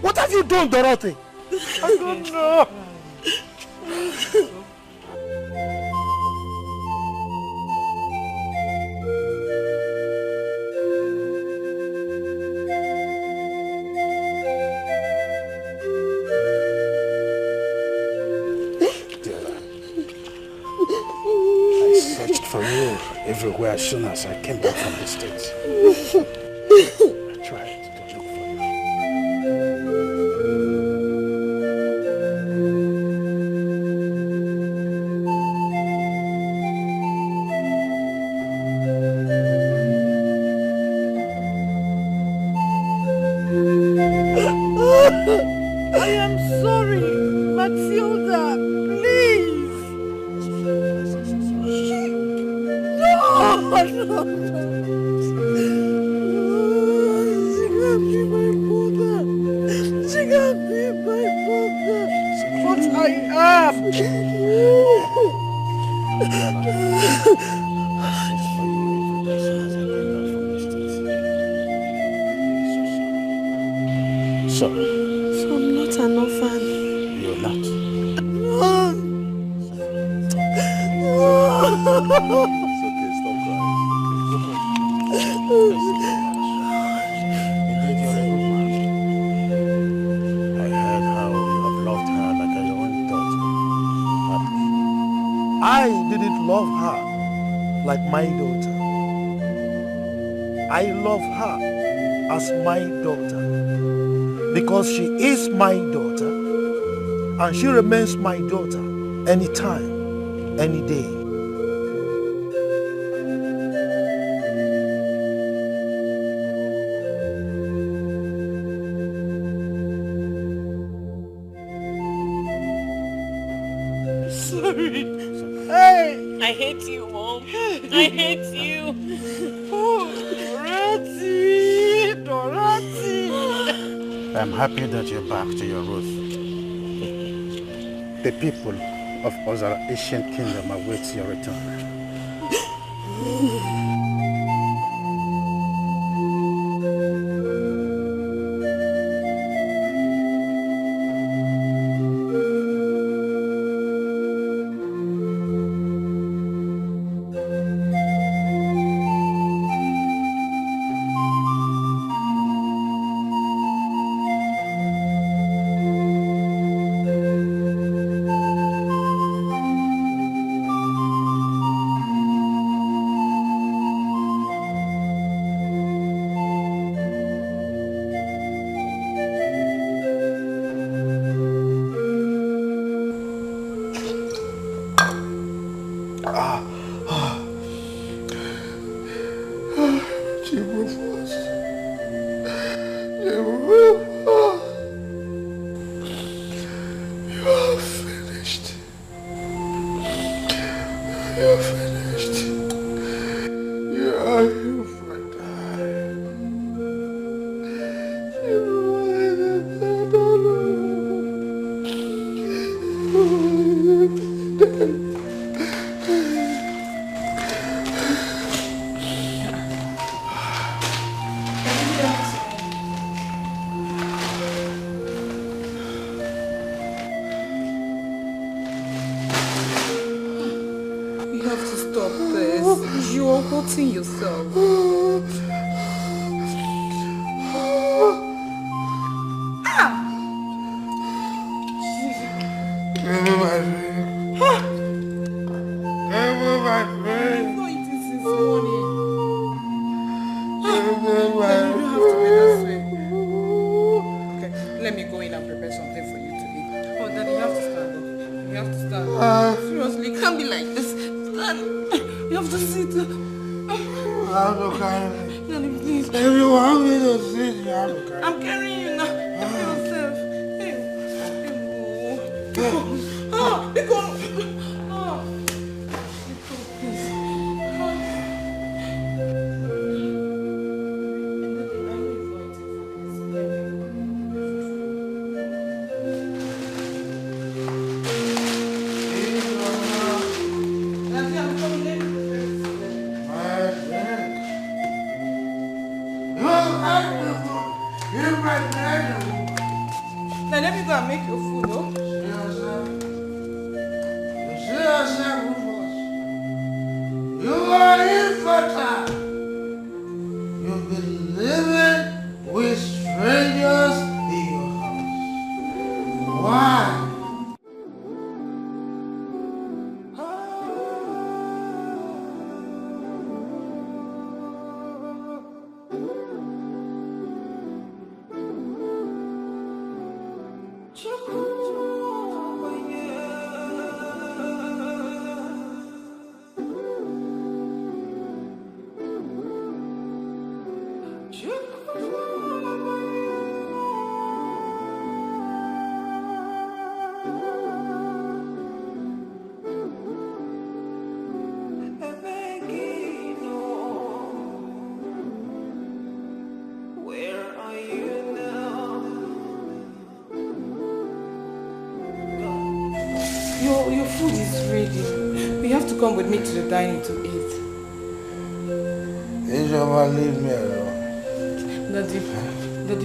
[SPEAKER 11] What have you done, Dorothy?
[SPEAKER 13] I don't know.
[SPEAKER 4] For you everywhere as soon as I came back from the States. I tried to look for you.
[SPEAKER 13] I am sorry, Matilda. Please. No, no. She can't be my mother. She can't be my mother. But I am.
[SPEAKER 4] So
[SPEAKER 8] I'm not an orphan.
[SPEAKER 4] You're not.
[SPEAKER 13] No.
[SPEAKER 21] It's okay, stop crying.
[SPEAKER 4] Indeed, you're a good man. I heard how you have loved her like your own daughter.
[SPEAKER 17] love her like my daughter. I love her as my daughter because she is my daughter and she remains my daughter anytime, any day.
[SPEAKER 9] Sorry. Hey! I hate you, Mom. I hate you.
[SPEAKER 13] Oh, Dorothy!
[SPEAKER 4] I'm happy that you're back to your roots. The people of Ozara Ancient Kingdom await your return.
[SPEAKER 15] Your food is ready. You have to come with me to the dining to eat.
[SPEAKER 17] Leave me alone.
[SPEAKER 15] Daddy,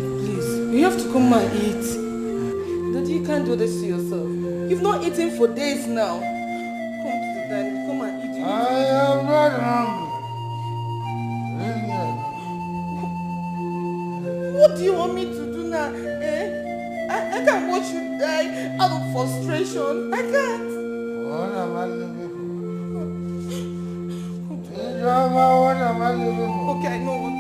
[SPEAKER 15] please. You have to come and eat. Daddy, you can't do this to yourself. You've not eaten for days now. Come to the dining. Come and eat.
[SPEAKER 17] I am not hungry.
[SPEAKER 15] What do you want me to do now? I can't watch you die out of frustration. I can't.
[SPEAKER 17] What am I living for? What am I living for?
[SPEAKER 15] Okay, I know what to.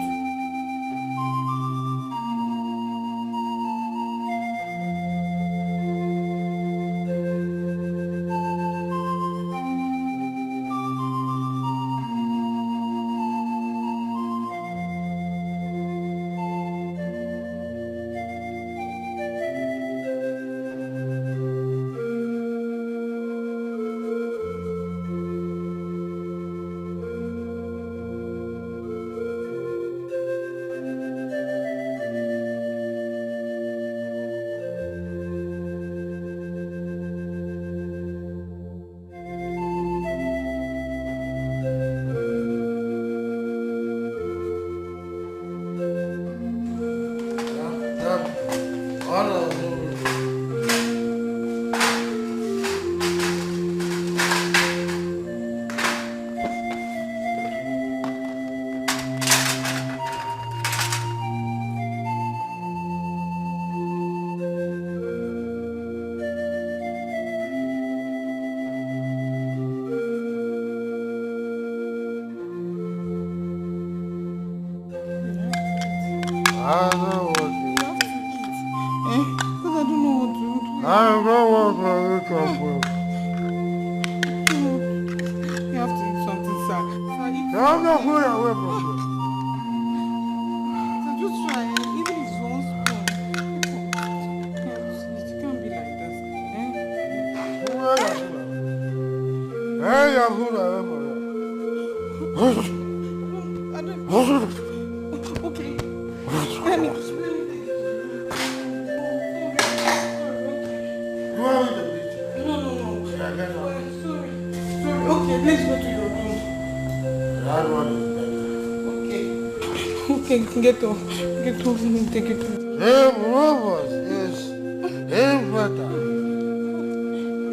[SPEAKER 15] Get off, and take it off.
[SPEAKER 17] Remorse is infidel.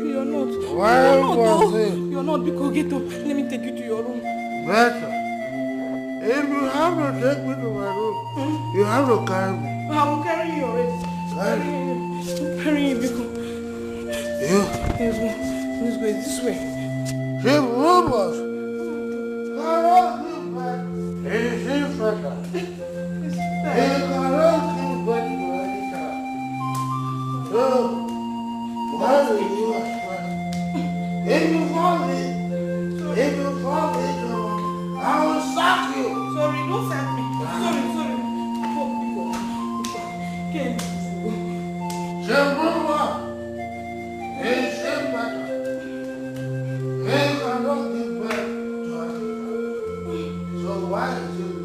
[SPEAKER 15] You're not.
[SPEAKER 17] Why was it?
[SPEAKER 15] You're not, because get up. Let me take you to your room.
[SPEAKER 17] Better. If you have to take me to my room, you have to carry me.
[SPEAKER 15] I will carry you already. Carry you, Biko.
[SPEAKER 17] You?
[SPEAKER 15] Let's go this way.
[SPEAKER 17] Remorse. It's infidel. I will sack you.
[SPEAKER 15] Sorry, don't sack me. Sorry. Okay.
[SPEAKER 17] Jehovah is better. He cannot give back to us. So why is it?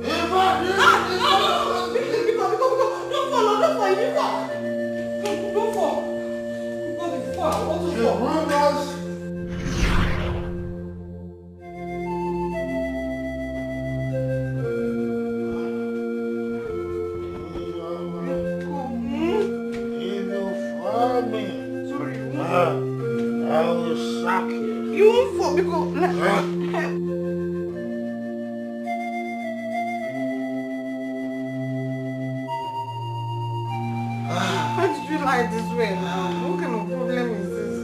[SPEAKER 17] If I did
[SPEAKER 15] don't fall.
[SPEAKER 17] I will sack you.
[SPEAKER 15] You won't fall because... Why did you lie this way now? What kind of problem is this?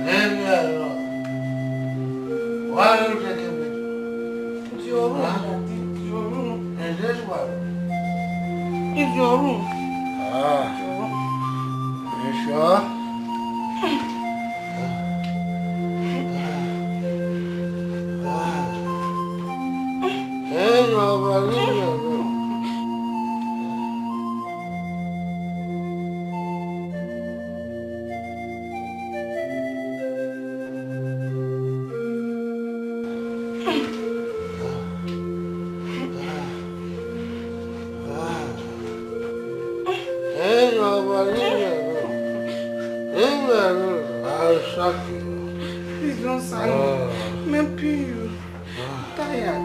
[SPEAKER 17] Leave me alone. Why are you taking me?
[SPEAKER 15] It's your room, Daddy. It's your room.
[SPEAKER 17] Is this one?
[SPEAKER 15] It's your room.
[SPEAKER 17] You sure? Hey, Nova, leave me alone.
[SPEAKER 15] Please don't sign me. Maybe you tired.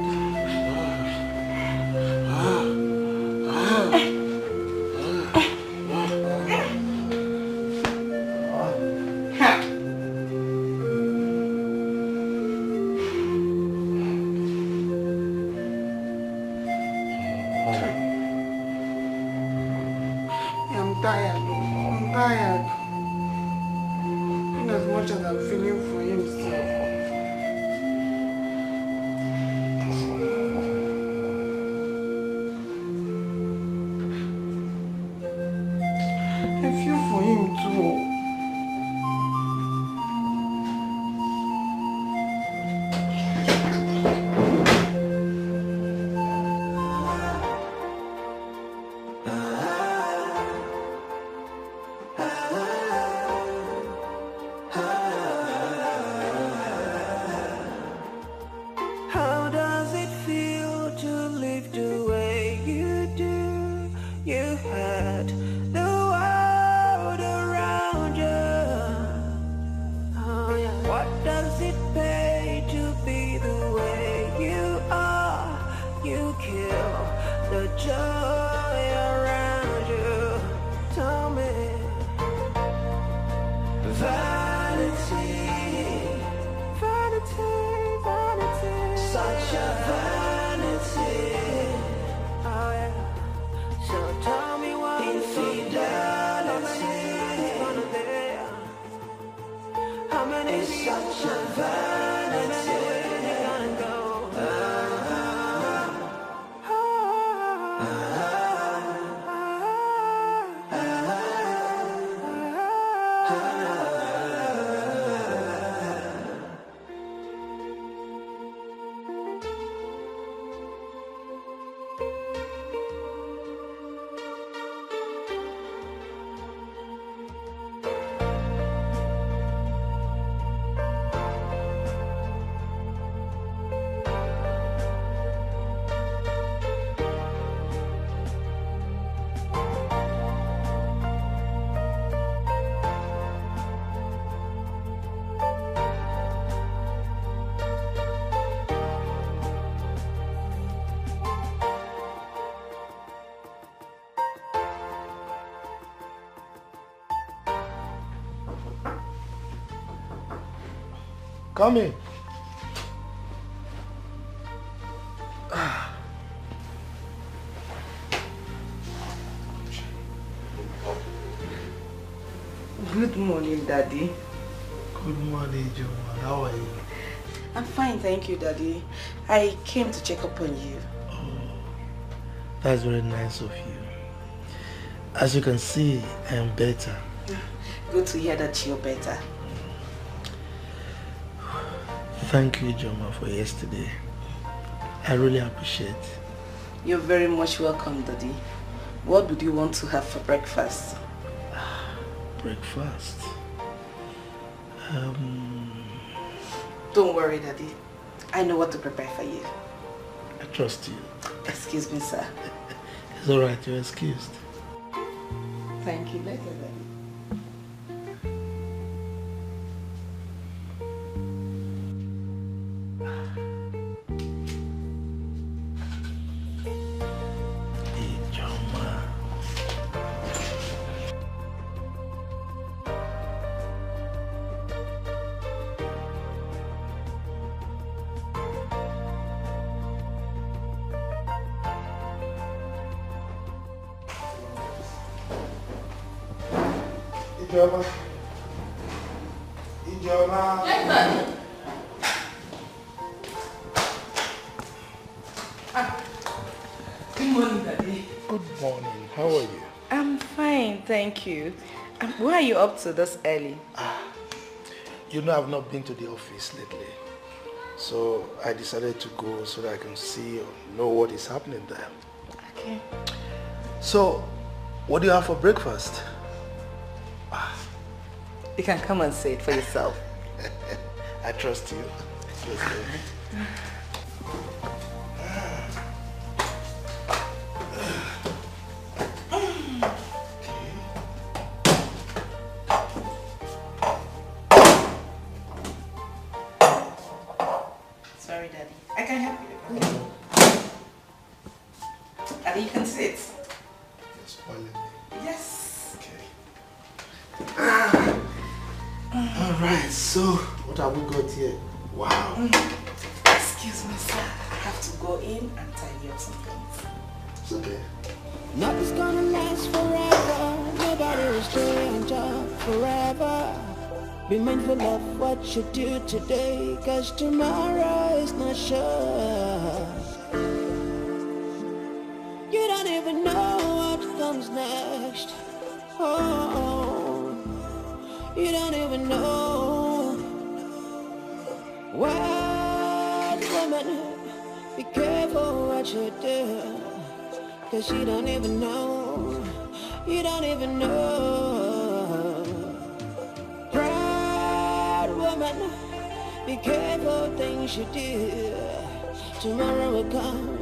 [SPEAKER 15] I'm tired. In as much as I'm feeling for him still. for him too.
[SPEAKER 3] How does it feel to live the way you do? You had the world around you. Oh, yeah. What does it pay to be the way you are? You kill the joy around you. Tell me, vanity, vanity, vanity, such a vanity. Oh yeah. So tell me what infidelity gonna be. How many such a vanity gonna go?
[SPEAKER 11] Come in.
[SPEAKER 6] Good morning, Daddy.
[SPEAKER 17] Good morning, Joma. How are you?
[SPEAKER 6] I'm fine, thank you, Daddy. I came to check up on you.
[SPEAKER 17] That's very nice of you. As you can see, I am better.
[SPEAKER 6] Good to hear that you're better.
[SPEAKER 17] Thank you, Joma, for yesterday. I really appreciate it.
[SPEAKER 6] You're very much welcome, Daddy. What would you want to have for breakfast?
[SPEAKER 17] Breakfast?
[SPEAKER 6] Don't worry, Daddy. I know what to prepare for you.
[SPEAKER 17] I trust you.
[SPEAKER 6] Excuse me, sir.
[SPEAKER 17] It's alright, you're excused.
[SPEAKER 6] Thank you later, Daddy.
[SPEAKER 11] Ijoma. Ijoma.
[SPEAKER 15] Yes, Daddy. Good morning, Daddy.
[SPEAKER 11] Good morning. How are you?
[SPEAKER 6] I'm fine, thank you. Why are you up to this early?
[SPEAKER 17] You know I've not been to the office lately. So I decided to go so that I can see or know what is happening there.
[SPEAKER 6] Okay.
[SPEAKER 17] So, what do you have for breakfast?
[SPEAKER 6] You can come and say it for yourself.
[SPEAKER 17] I trust you. Let's go.
[SPEAKER 6] Sorry, Daddy. I can help you. Okay. Daddy, you can sit.
[SPEAKER 17] You're spoiling me.
[SPEAKER 6] Yes.
[SPEAKER 17] Okay. Alright, so what have we got here? Wow.
[SPEAKER 6] Excuse me, sir. I have to go in and tidy up some things.
[SPEAKER 17] It's okay.
[SPEAKER 3] Nothing's gonna last forever. Nobody will stay on top forever. Be mindful of what you do today, 'cause tomorrow is not sure. You don't even know what comes next. Oh. You don't even know. Wild woman, be careful what you do, 'cause you don't even know. You don't even know. Proud woman, be careful things you do. Tomorrow will come,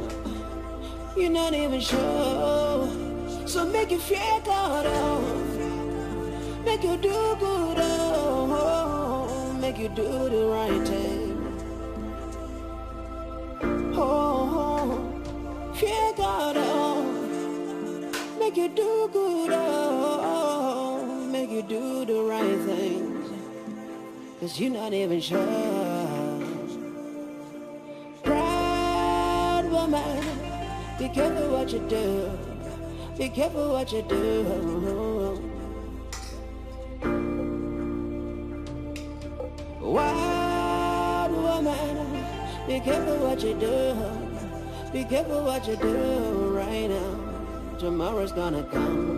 [SPEAKER 3] you're not even sure. So make you fear God, oh. Make you do good, oh. Make you do the right thing. Oh, fear God, oh. Make you do good, oh. Make you do the right things, 'cause you're not even sure. Proud woman, be careful what you do. Be careful what you do. Wild woman, be careful what you do. Be careful what you do right now. Tomorrow's gonna come.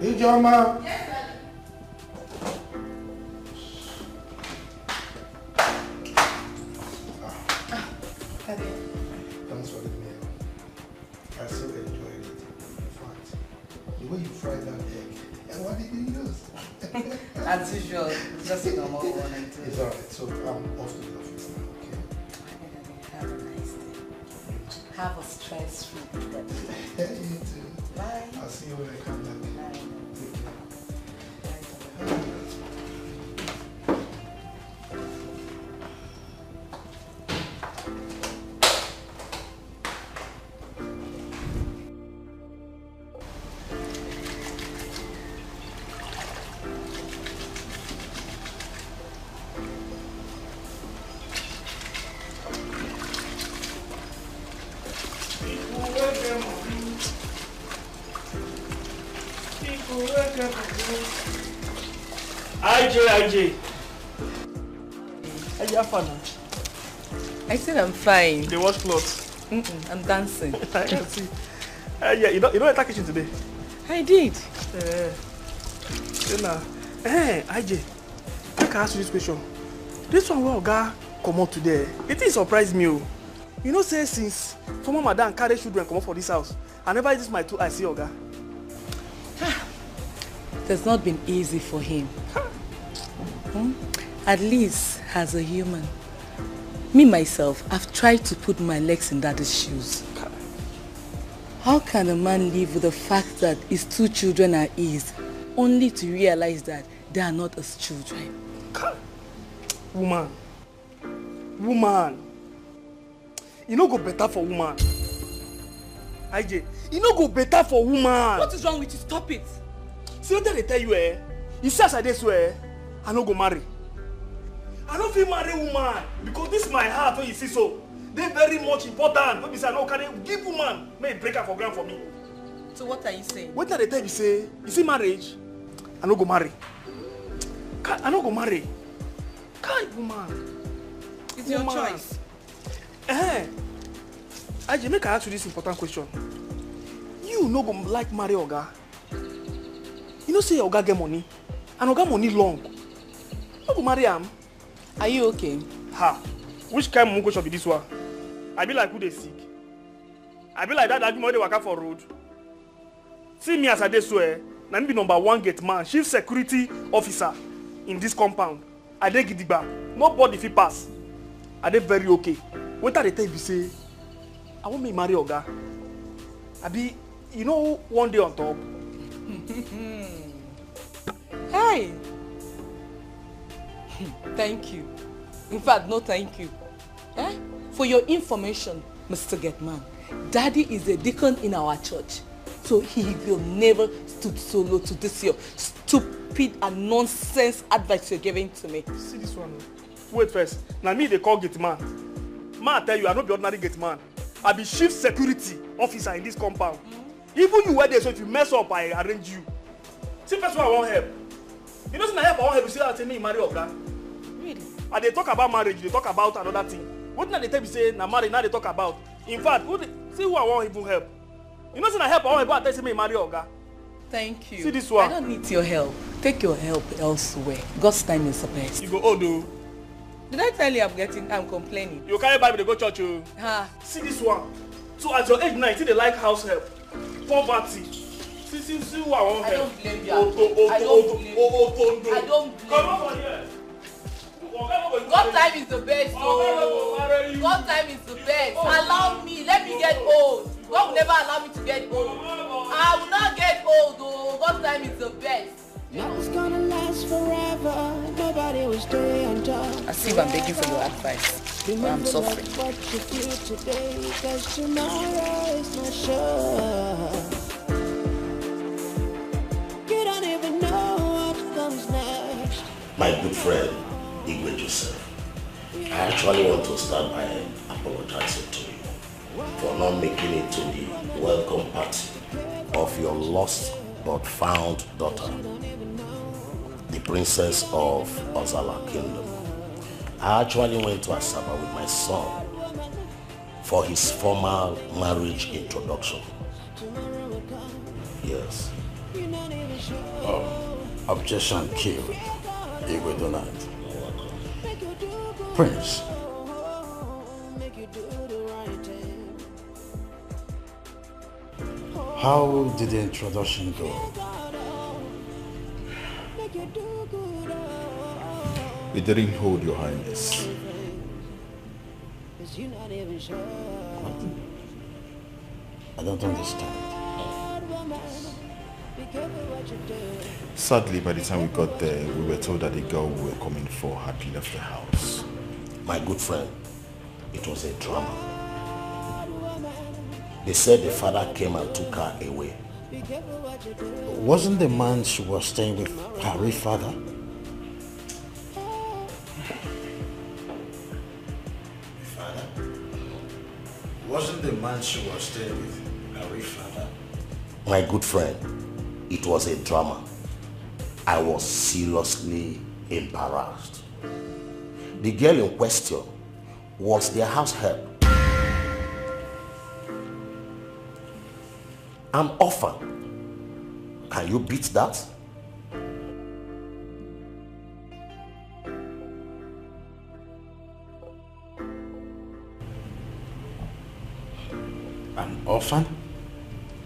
[SPEAKER 11] Ijoma.
[SPEAKER 15] Yes,
[SPEAKER 11] Daddy. Thanks for the meal. I so enjoyed it. In fact, the way you fried that egg. And what did you use?
[SPEAKER 15] As usual, just a normal one.
[SPEAKER 11] It's alright. So I'm off to the office now, okay?
[SPEAKER 15] Have a nice day. Have a stress-free day.
[SPEAKER 11] Yeah, you too.
[SPEAKER 15] Bye.
[SPEAKER 11] I'll see you when I come back.
[SPEAKER 15] Bye.
[SPEAKER 10] IJ.
[SPEAKER 15] I said I'm fine.
[SPEAKER 10] They wash clothes.
[SPEAKER 15] I'm dancing.
[SPEAKER 10] I can see. Yeah, you don't enter kitchen today.
[SPEAKER 15] I did.
[SPEAKER 10] Hey, IJ, I can ask you this question. This one where Oga come out today, it is surprised me. You know, say since former madam carry children come out for this house, I never use my two eyes see Oga.
[SPEAKER 15] It has not been easy for him. At least as a human. Me myself, I've tried to put my legs in daddy's shoes. How can a man live with the fact that his two children are his, only to realize that they are not his children?
[SPEAKER 10] Woman. You no go better for woman. IJ, you no go better for woman.
[SPEAKER 15] What is wrong with you? Stop it.
[SPEAKER 10] See what they tell you, you say as I dey swear, I no go marry. I don't feel marry woman because this is my heart when you see so. They very much important. When you say no, can they give woman may break her for ground for me.
[SPEAKER 15] So what are you saying?
[SPEAKER 10] What did they tell you say? You see marriage? I no go marry. I no go marry. Can't woman.
[SPEAKER 15] It's your choice.
[SPEAKER 10] IJ, make I ask you this important question. You no go like marry Oga. You know say Oga get money, and Oga money long. No go marry him.
[SPEAKER 15] Are you okay?
[SPEAKER 10] Ha! Which kind of question be this one? I be like who they sick. I be like that argument they waka for road. See me as I dey swear, na me be #1 gate man, chief security officer in this compound. I dey gidigba. Nobody fit pass. I dey very okay. What I dey tell you say, I want me marry Oga. I be, you know, one day on top,
[SPEAKER 15] Hey! Thank you. In fact, no thank you. Eh? For your information, Mr. Getman, Daddy is a deacon in our church. So he will never stood solo to this your stupid and nonsense advice you're giving to me.
[SPEAKER 14] See this one. Wait first. Now me they call Gateman. Man, I tell you, I not be ordinary Gateman. I be chief security officer in this compound. Even you were there, so if you mess up, I arrange you. See, first one I want help. You know, I help, I want help. You see that tell me marry Oga.
[SPEAKER 15] Really?
[SPEAKER 14] And they talk about marriage, they talk about another thing. What now they tell me say na marriage, now they talk about. In fact, see who I want even help. You know, I help, I want help, I tell me marry Oga.
[SPEAKER 15] Thank you.
[SPEAKER 14] See this one.
[SPEAKER 15] I don't need your help. Take your help elsewhere. God's time is the best.
[SPEAKER 14] You go though.
[SPEAKER 15] Did I tell you I'm complaining?
[SPEAKER 14] You carry Bible to go church. See this one. So at your age 19, they like house help. Poverty. See who I want help.
[SPEAKER 15] I don't blame you. I don't blame you. I don't blame you.
[SPEAKER 14] Come on here.
[SPEAKER 15] God time is the best. Oh. God time is the best. Allow me. Let me get old. God will never allow me to get old. I will not get old. Oh. God time is the best.
[SPEAKER 3] Nothing's gonna last forever. Nobody will stay on top.
[SPEAKER 15] As if I'm begging for your advice. I'm suffering.
[SPEAKER 3] What you feel today, cause tomorrow is not sure. You don't even know what comes next.
[SPEAKER 1] My good friend, Igwe Joseph, I actually want to start by apologizing to you for not making it to the welcome party of your lost but found daughter, the princess of Ozala Kingdom. I actually went to Asaba with my son for his formal marriage introduction. Yes.
[SPEAKER 4] Objection killed. Igwe Donald. Prince. How did the introduction go?
[SPEAKER 18] It didn't hold, Your Highness.
[SPEAKER 4] I don't understand.
[SPEAKER 18] Sadly, by the time we got there, we were told that the girl we were coming for had left the house.
[SPEAKER 1] My good friend, it was a drama. They said the father came and took her away.
[SPEAKER 4] Wasn't the man she was staying with her real father? Wasn't the man she was staying with her real father?
[SPEAKER 1] My good friend, it was a drama. I was seriously embarrassed. The girl in question was their house help. An orphan. Can you beat that?
[SPEAKER 4] An orphan?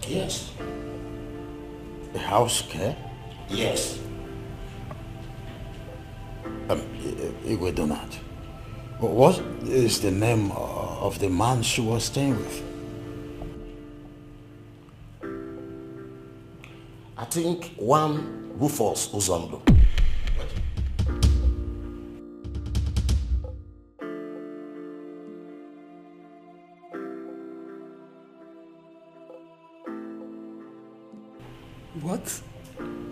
[SPEAKER 1] Yes.
[SPEAKER 4] A house care?
[SPEAKER 1] Yes.
[SPEAKER 4] Igwe Donald. What is the name of the man she was staying with?
[SPEAKER 1] I think one Rufus Uzondo.
[SPEAKER 17] What?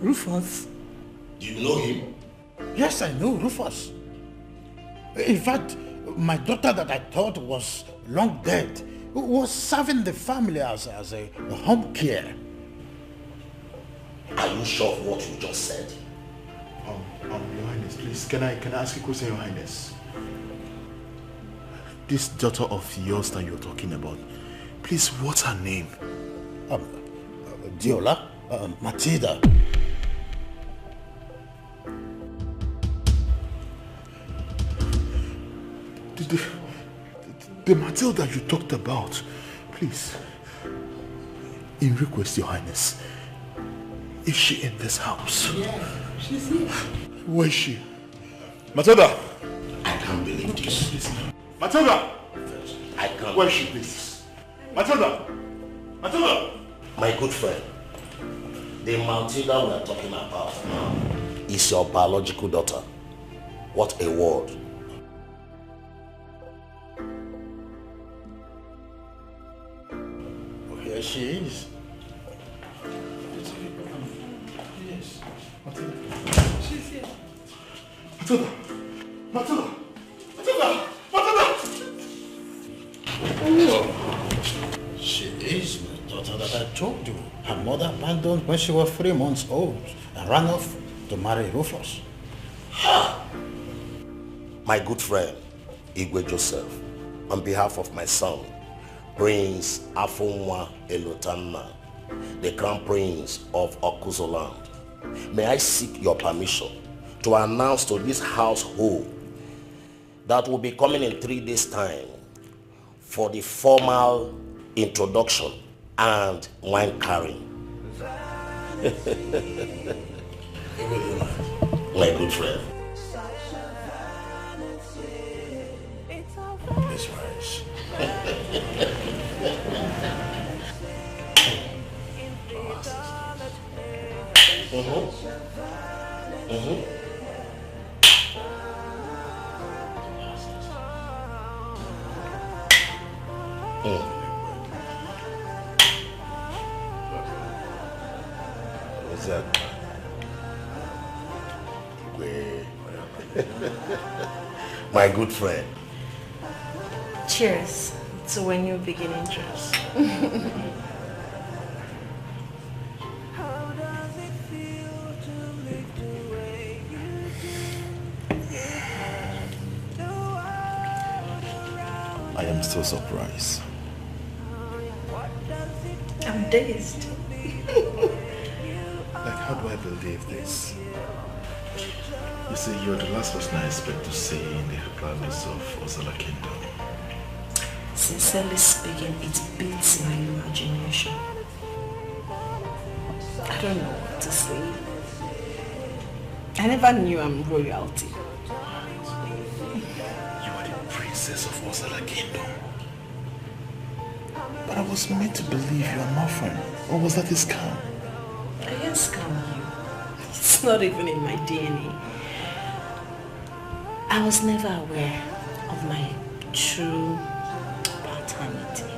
[SPEAKER 17] Rufus?
[SPEAKER 1] Do you know him?
[SPEAKER 4] Yes, I know Rufus. In fact, my daughter that I thought was long dead was serving the family as a home care.
[SPEAKER 1] Are you sure of what you just said?
[SPEAKER 21] Your Highness, please, can I ask a question, Your Highness? This daughter of yours that you're talking about, please, what's her name?
[SPEAKER 4] Diola, Matilda.
[SPEAKER 21] The Matilda you talked about, please, in request, Your Highness, is she in this house?
[SPEAKER 17] Yeah, she's here.
[SPEAKER 21] Where is she? Matilda!
[SPEAKER 1] I can't believe this.
[SPEAKER 21] Matilda!
[SPEAKER 1] I can't.
[SPEAKER 21] Where is she, please? Matilda! Matilda!
[SPEAKER 1] My good friend, The Matilda we are talking about now is your biological daughter. What a word.
[SPEAKER 4] Oh, here she is. Yes, Matilda. She's here. Matilda! Matilda! Matilda! Matilda! Oh. She is my daughter that I told you. Her mother abandoned when she was 3 months old and ran off to marry Rufus.
[SPEAKER 1] My good friend, Igwe Joseph, on behalf of my son, Prince Afonwa Elotanna, the Crown Prince of Okuzoland, may I seek your permission to announce to this household that will be coming in 3 days' time for the formal introduction and wine carrying. My good friend.
[SPEAKER 4] Please rise.
[SPEAKER 1] What's that? My good friend.
[SPEAKER 15] Cheers to a new beginning, Josh.
[SPEAKER 18] I am so surprised.
[SPEAKER 15] I'm dazed.
[SPEAKER 18] Like, how do I believe this? You see, you're the last person I expect to see in the palace of Ozala Kingdom.
[SPEAKER 15] Sincerely speaking, it beats my imagination. I don't know what to say. I never knew I'm royalty.
[SPEAKER 18] You are the princess of Ozala Kingdom. But I was meant to believe you are an orphan. Or was that a scam?
[SPEAKER 15] I can't scam you. It's not even in my DNA. I was never aware of my true paternity.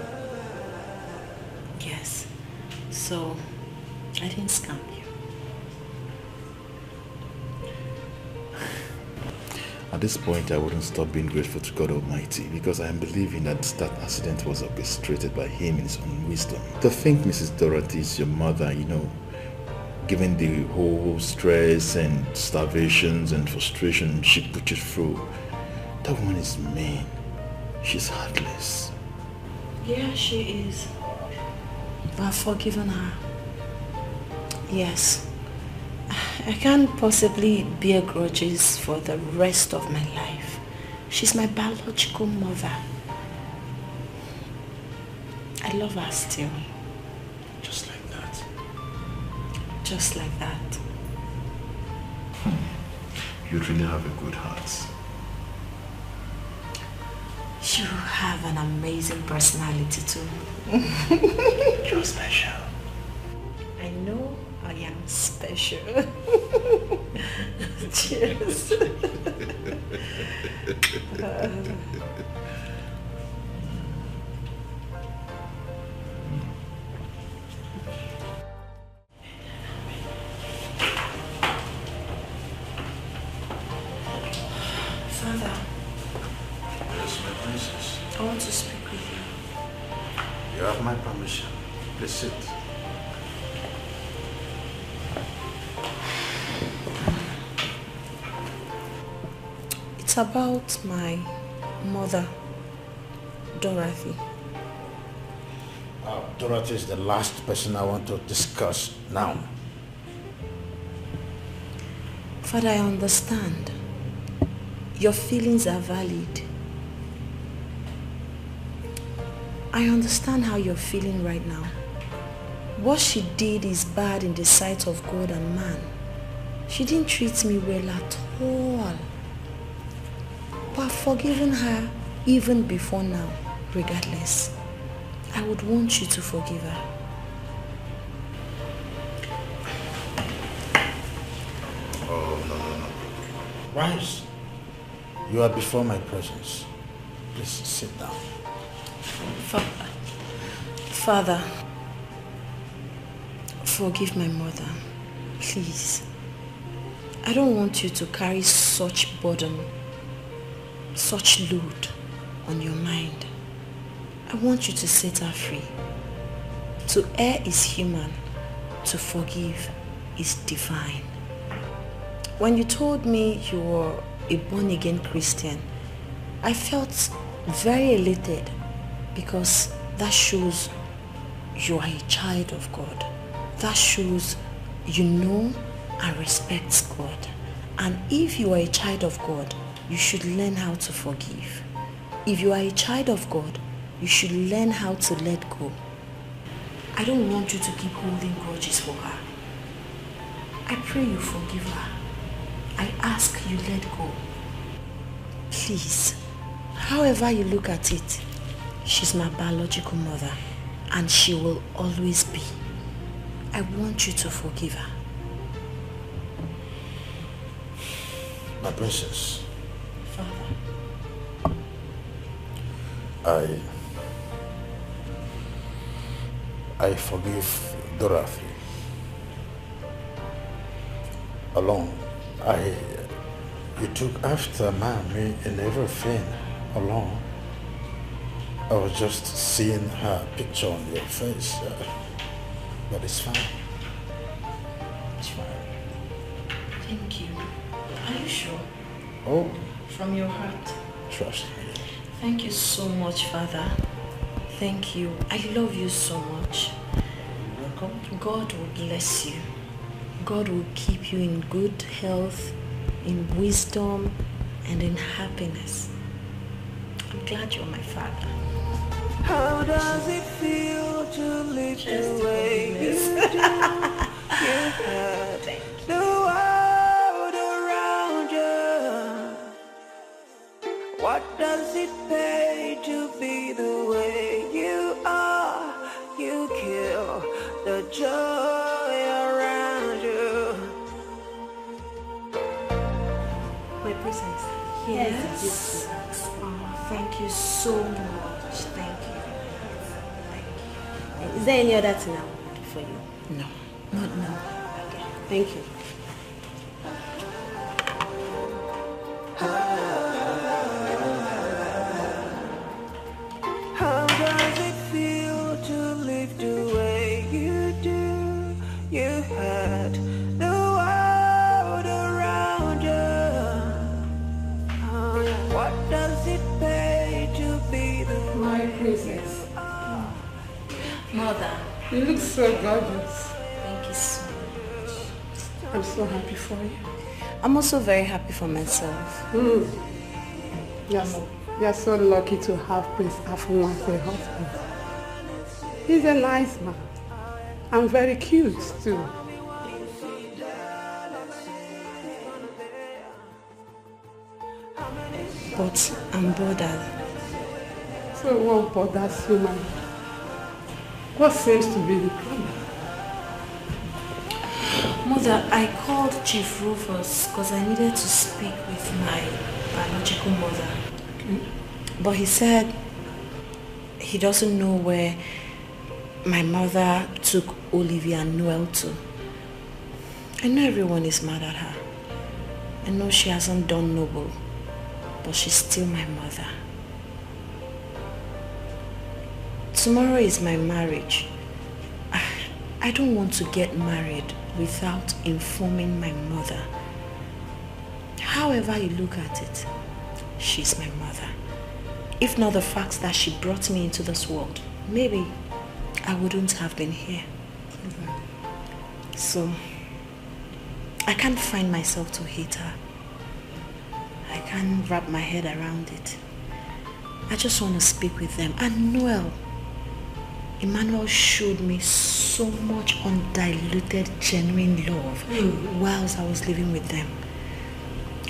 [SPEAKER 15] Yes. So, I didn't scam you.
[SPEAKER 18] At this point, I wouldn't stop being grateful to God Almighty because I am believing that accident was orchestrated by Him in His own wisdom. To think Mrs. Dorothy is your mother, you know, given the whole stress and starvations and frustration she put you through, that woman is mean. She's heartless.
[SPEAKER 15] Yeah, she is. But I've forgiven her. Yes. I can't possibly bear grudges for the rest of my life. She's my biological mother. I love her still.
[SPEAKER 18] Just like that.
[SPEAKER 15] Just like that.
[SPEAKER 18] You really have a good heart.
[SPEAKER 15] You have an amazing personality too.
[SPEAKER 18] You're special.
[SPEAKER 15] I know I am special. Cheers. Father.
[SPEAKER 4] Yes, my princess.
[SPEAKER 15] I want to speak with you.
[SPEAKER 4] You have my permission. Please sit.
[SPEAKER 15] It's about my mother, Dorothy.
[SPEAKER 4] Dorothy is the last person I want to discuss now.
[SPEAKER 15] Father, I understand. Your feelings are valid. I understand how you're feeling right now. What she did is bad in the sight of God and man. She didn't treat me well at all. But I've forgiven her even before now, regardless. I would want you to forgive her.
[SPEAKER 4] No. Rise. You are before my presence. Please sit down.
[SPEAKER 8] Father, forgive my mother, please. I don't want you to carry such burden, such load on your mind. I want you to set her free. To err is human, to forgive is divine. When you told me you were a born-again Christian, I felt very elated because that shows you are a child of God. That shows you know and respect God. And if you are a child of God, you should learn how to forgive. If you are a child of God, you should learn how to let go. I don't want you to keep holding grudges for her. I pray you forgive her. I ask you let go. Please, however you look at it, she's my biological mother and she will always be. I want you to forgive her.
[SPEAKER 4] My princess.
[SPEAKER 8] Father.
[SPEAKER 4] I forgive Dorothy. Alone, you took after mommy in everything alone. I was just seeing her picture on your face, but it's fine. It's fine.
[SPEAKER 8] Thank you. Are you sure?
[SPEAKER 4] Oh.
[SPEAKER 8] From your heart?
[SPEAKER 4] Trust me.
[SPEAKER 8] Thank you so much, Father. Thank you. I love you so much.
[SPEAKER 4] Welcome.
[SPEAKER 8] God will bless you. God will keep you in good health, in wisdom, and in happiness. I'm glad you're my father.
[SPEAKER 3] How does it feel to live the way you do? You had the world around you. What does it pay to be the way you are? You kill the joy around you.
[SPEAKER 8] My princess, here is a gift. Oh, thank you so much. Thank you.
[SPEAKER 9] Is there any other thing I will do for you?
[SPEAKER 8] No, not now.
[SPEAKER 9] Okay, thank you.
[SPEAKER 3] How does it feel to live the way you do? You had the world around you. What does it pay to be the
[SPEAKER 2] My princess.
[SPEAKER 8] Mother.
[SPEAKER 2] You look so gorgeous.
[SPEAKER 8] Thank you so much.
[SPEAKER 2] I'm so happy for you.
[SPEAKER 8] I'm also very happy for myself.
[SPEAKER 2] Yes. You're so lucky to have Prince Afun as a husband. He's a nice man and very cute too.
[SPEAKER 8] But I'm bothered.
[SPEAKER 2] So what bothers you, man? What seems to be the problem?
[SPEAKER 8] Mother, I called Chief Rufus because I needed to speak with my biological mother.
[SPEAKER 2] Okay.
[SPEAKER 8] But he said he doesn't know where my mother took Olivia and Noel to. I know everyone is mad at her. I know she hasn't done noble, but she's still my mother. Tomorrow is my marriage. I don't want to get married without informing my mother. However you look at it, she's my mother. If not the fact that she brought me into this world, maybe I wouldn't have been here. So, I can't find myself to hate her. I can't wrap my head around it. I just want to speak with them. And Noel, Emmanuel showed me so much undiluted, genuine love whilst I was living with them.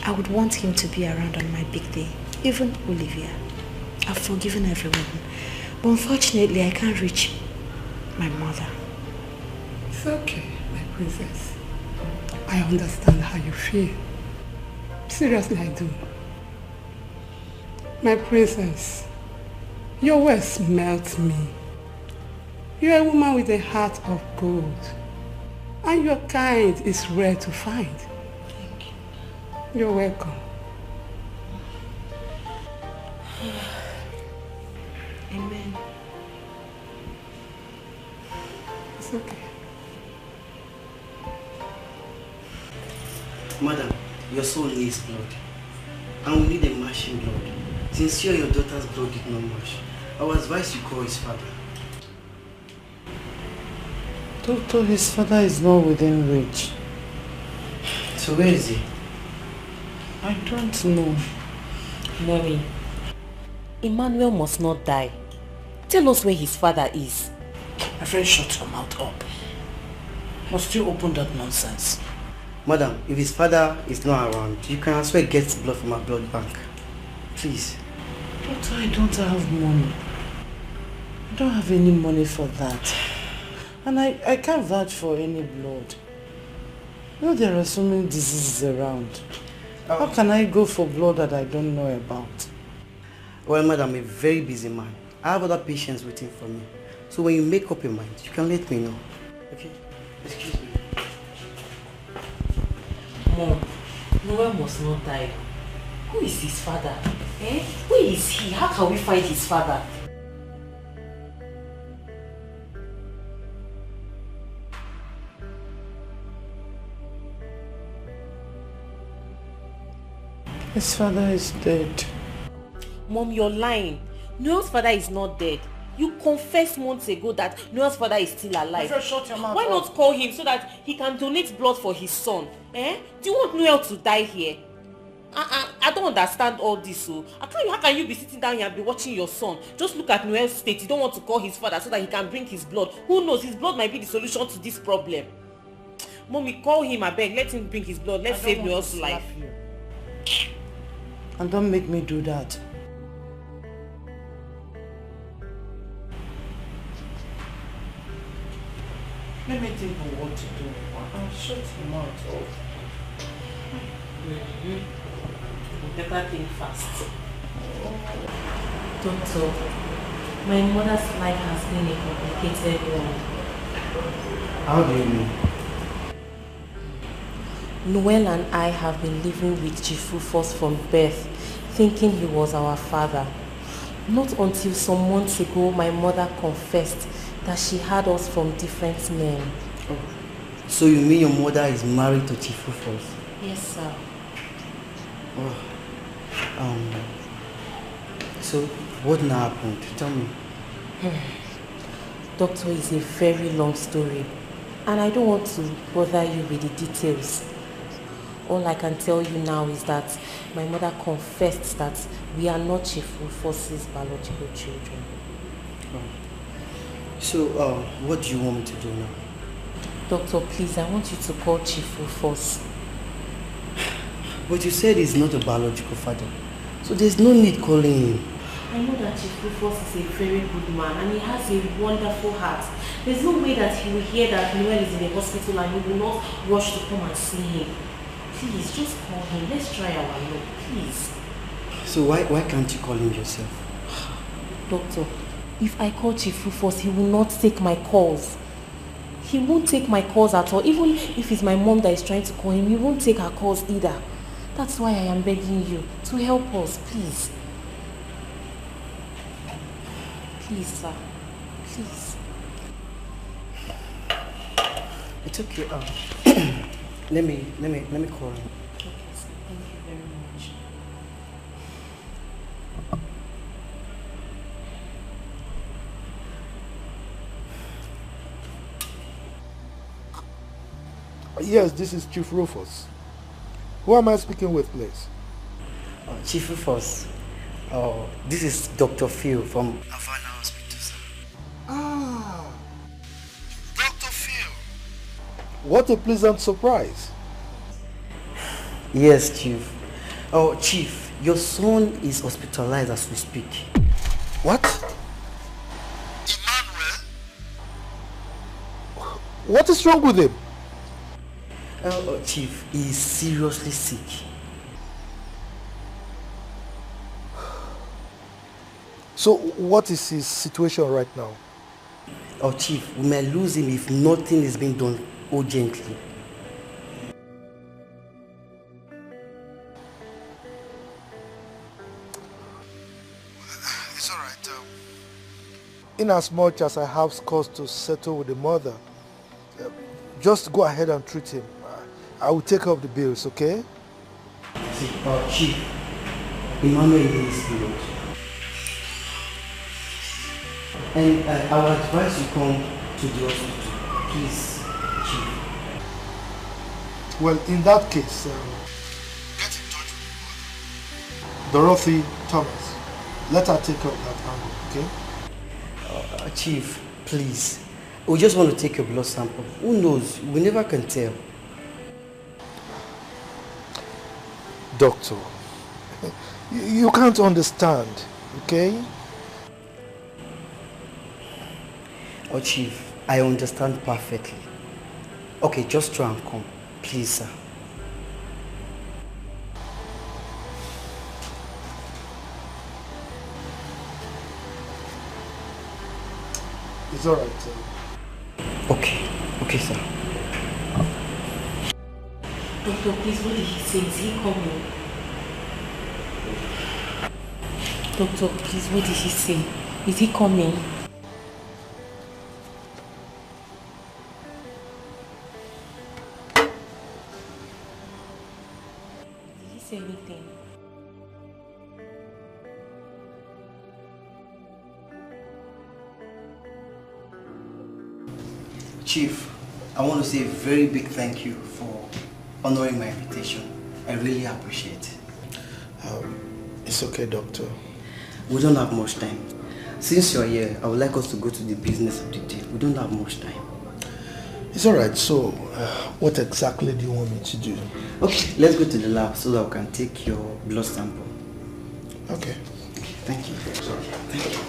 [SPEAKER 8] I would want him to be around on my big day. Even Olivia. I've forgiven everyone. But unfortunately, I can't reach my mother.
[SPEAKER 2] It's okay, my princess. I understand how you feel. Seriously, I do. My princess, your words melt me. You're a woman with a heart of gold. And your kind is rare to find.
[SPEAKER 8] Thank you.
[SPEAKER 2] You're welcome.
[SPEAKER 8] Amen.
[SPEAKER 2] It's okay.
[SPEAKER 10] Madam, your soul needs blood. And we need a matching blood. Since your daughter's blood did not match, I would advise you call his father.
[SPEAKER 6] Doctor, his father is not within reach.
[SPEAKER 10] So where is he?
[SPEAKER 6] I don't know.
[SPEAKER 9] Mommy, Emmanuel must not die. Tell us where his father is.
[SPEAKER 6] My friend, shut your mouth up. Must you open that nonsense?
[SPEAKER 10] Madam, if his father is not around, you can as well get blood from our blood bank. Please.
[SPEAKER 6] Doctor, I don't have money. I don't have any money for that. And I can't vouch for any blood. You know, there are so many diseases around. How can I go for blood that I don't know about?
[SPEAKER 10] Well, madam, I'm a very busy man. I have other patients waiting for me. So when you make up your mind, you can let me know. Okay? Excuse me.
[SPEAKER 9] Mom, Noel must not die. Who is his father? Eh? Where is he? How can we find his father?
[SPEAKER 6] His father is dead.
[SPEAKER 9] Mom, you're lying. Noel's father is not dead. You confessed months ago that Noel's father is still alive.
[SPEAKER 6] Shut your mouth.
[SPEAKER 9] Why not call him so that he can donate blood for his son? Eh? Do you want Noel to die here? I don't understand all this. So how can you be sitting down here and be watching your son? Just look at Noel's state. You don't want to call his father so that he can bring his blood. Who knows? His blood might be the solution to this problem. Mommy, call him, I beg. Let him bring his blood. Let's save Noel's life.
[SPEAKER 6] And don't make me do that. Let me think of what to do. I'll shut him out.
[SPEAKER 9] You better think fast. Doctor, my mother's life has been a complicated one.
[SPEAKER 10] How do you mean?
[SPEAKER 9] Noel and I have been living with Chief Rufus from birth, thinking he was our father. Not until some months ago my mother confessed that she had us from different men.
[SPEAKER 10] Oh. So you mean your mother is married to Chief Rufus?
[SPEAKER 9] Yes, sir.
[SPEAKER 10] Oh. So what now happened? Tell me.
[SPEAKER 9] Doctor, it's a very long story and I don't want to bother you with the details. All I can tell you now is that my mother confessed that we are not Chief Rufus's biological children.
[SPEAKER 10] Oh. So, what do you want me to do now?
[SPEAKER 9] Doctor, please, I want you to call Chief Rufus.
[SPEAKER 10] But you said he's not a biological father, so there's no need calling him.
[SPEAKER 9] I know that Chief Rufus is a very good man and he has a wonderful heart. There's no way that he will hear that Noel is in the hospital and he will not rush to come and see him. Please, just call him. Let's try our luck, please.
[SPEAKER 10] So why can't you call him yourself?
[SPEAKER 9] Doctor, if I call Chief Rufus, he will not take my calls. He won't take my calls at all. Even if it's my mom that is trying to call him, he won't take her calls either. That's why I am begging you to help us, please. Please, sir. Please.
[SPEAKER 10] It's okay. Let me call him.
[SPEAKER 9] Okay, sir. Thank you very much.
[SPEAKER 11] Yes, this is Chief Rufus. Who am I speaking with, please?
[SPEAKER 10] Chief Rufus. This is Dr. Phil from Havana Hospital, sir.
[SPEAKER 11] Ah, Dr. Phil. What a pleasant surprise.
[SPEAKER 10] Yes, Chief. Oh, Chief, your son is hospitalized as we speak.
[SPEAKER 11] What? Emmanuel? What is wrong with him?
[SPEAKER 10] Chief, he is seriously sick.
[SPEAKER 17] So what is his situation right now?
[SPEAKER 10] Oh, Chief, we may lose him if nothing is being done urgently.
[SPEAKER 17] It's all right. In as much as I have cause to settle with the mother, just go ahead and treat him. I will take up the bills, okay?
[SPEAKER 10] Chief, Emmanuel needs blood. And I would advise you come to the hospital, please, Chief.
[SPEAKER 17] Well, in that case, get in touch with Dorothy Thomas. Let her take up that angle, okay?
[SPEAKER 10] Chief, please. We just want to take your blood sample. Who knows? We never can tell.
[SPEAKER 17] Doctor, you can't understand, okay?
[SPEAKER 10] Oh, Chief, I understand perfectly. Okay, just try and come. Please, sir.
[SPEAKER 17] It's all right, sir.
[SPEAKER 10] Okay, sir.
[SPEAKER 9] Doctor, please, what did he say? Is he coming? Doctor, please, what did he say? Is he coming? Did he say anything?
[SPEAKER 10] Chief, I want to say a very big thank you for honoring my invitation. I really appreciate it.
[SPEAKER 17] It's okay, Doctor.
[SPEAKER 10] We don't have much time. Since you're here, I would like us to go to the business of the day. We don't have much time.
[SPEAKER 17] It's all right. So, what exactly do you want me to do?
[SPEAKER 10] Okay, let's go to the lab so that we can take your blood sample.
[SPEAKER 17] Okay.
[SPEAKER 10] Thank you. Thank you.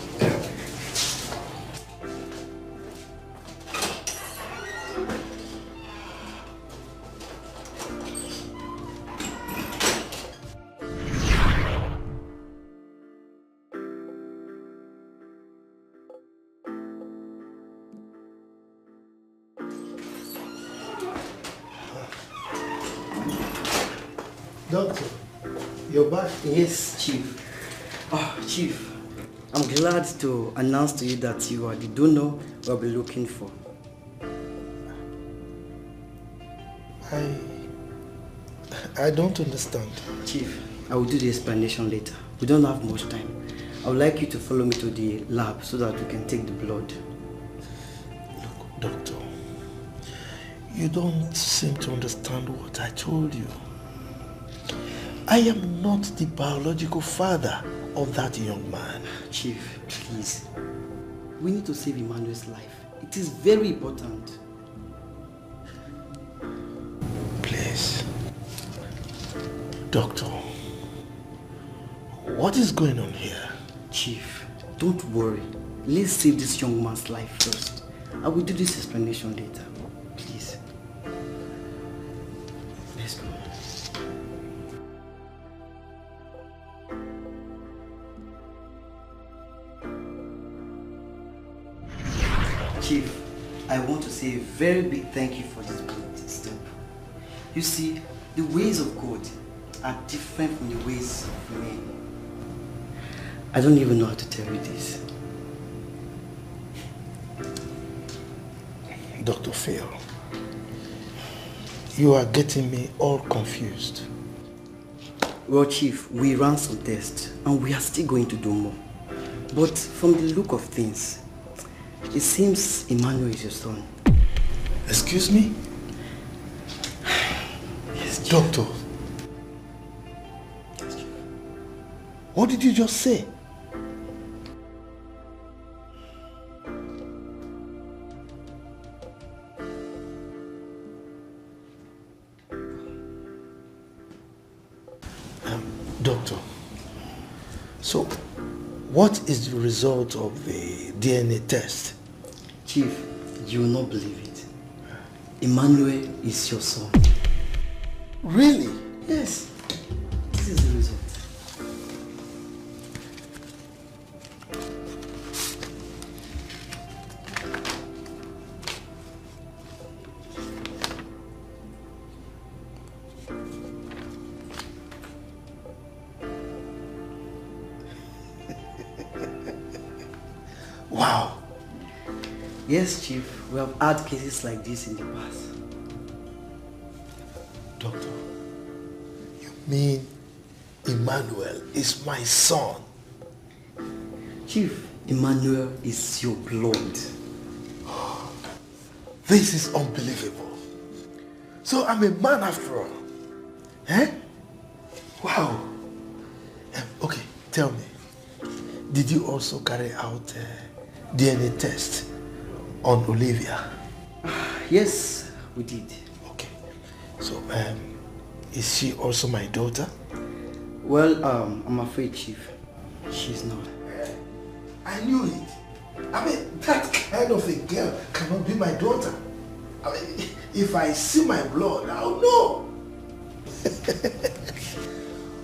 [SPEAKER 17] Doctor, you're back?
[SPEAKER 10] Yes, Chief. Oh, Chief, I'm glad to announce to you that you are the donor we'll be looking for.
[SPEAKER 17] I don't understand.
[SPEAKER 10] Chief, I will do the explanation later. We don't have much time. I would like you to follow me to the lab so that we can take the blood.
[SPEAKER 17] Look, Doctor, you don't seem to understand what I told you. I am not the biological father of that young man.
[SPEAKER 10] Chief, please. We need to save Emmanuel's life. It is very important.
[SPEAKER 17] Please. Doctor, what is going on here?
[SPEAKER 10] Chief, don't worry. Let's save this young man's life first. I will do this explanation later. Please. Let's go. Chief, I want to say a very big thank you for this good step. You see, the ways of God are different from the ways of men. I don't even know how to tell you this.
[SPEAKER 17] Dr. Phil, you are getting me all confused.
[SPEAKER 10] Well, Chief, we ran some tests and we are still going to do more. But from the look of things, it seems Emmanuel is your son.
[SPEAKER 17] Excuse me?
[SPEAKER 10] Yes, Chief.
[SPEAKER 17] Doctor, what did you just say? Doctor, so what is the result of the DNA test?
[SPEAKER 10] Chief, you will not believe it. Emmanuel is your son.
[SPEAKER 17] Really?
[SPEAKER 10] Yes. This is the result.
[SPEAKER 16] Yes, Chief. We have had cases like this in the past.
[SPEAKER 11] Doctor, you mean Emmanuel is my son?
[SPEAKER 16] Chief, Emmanuel is your blood.
[SPEAKER 11] This is unbelievable. So I'm a man after all. Eh? Wow. Okay, tell me. Did you also carry out DNA test on Olivia?
[SPEAKER 16] Yes, we did.
[SPEAKER 11] Okay. So, is she also my daughter?
[SPEAKER 16] Well, I'm afraid, Chief. She's not.
[SPEAKER 11] I knew it. I mean, that kind of a girl cannot be my daughter. I mean, if I see my blood, I'll know.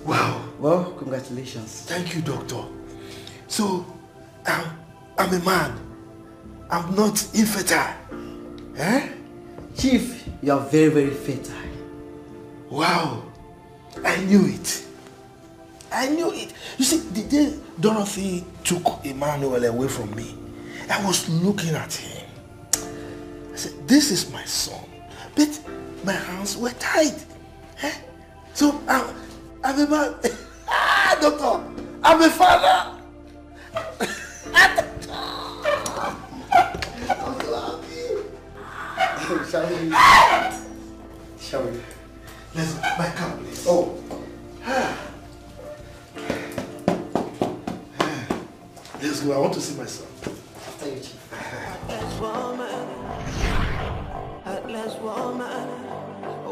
[SPEAKER 11] Wow.
[SPEAKER 16] Well, congratulations.
[SPEAKER 11] Thank you, doctor. So, I'm a man. I'm not infertile. Eh?
[SPEAKER 16] Chief, you are very, very fertile.
[SPEAKER 11] Wow. I knew it. I knew it. You see, the day Dorothy took Emmanuel away from me, I was looking at him. I said, this is my son. But my hands were tied. Eh? So I'm a man. Doctor, I'm a father.
[SPEAKER 16] Shall we?
[SPEAKER 11] Let's go. My car, please. Oh. Let's go. I want to see my son.
[SPEAKER 16] After you, Chief.
[SPEAKER 3] Heartless woman,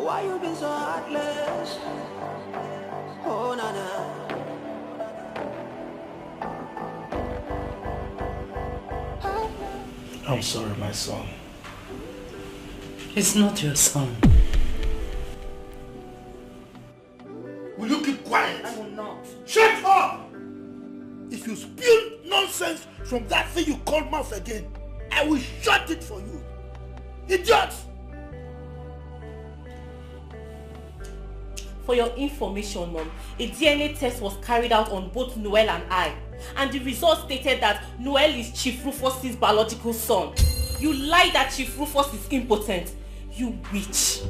[SPEAKER 3] why you been so heartless? Oh, na.
[SPEAKER 11] I'm sorry, my son.
[SPEAKER 6] It's not your son.
[SPEAKER 11] Will you keep quiet?
[SPEAKER 6] I will not.
[SPEAKER 11] Shut up! If you spew nonsense from that thing you call mouth again, I will shut it for you. Idiots!
[SPEAKER 9] For your information, Mom, a DNA test was carried out on both Noel and I, and the result stated that Noel is Chief Rufus's biological son. You lied that Chief Rufus is impotent. You witch.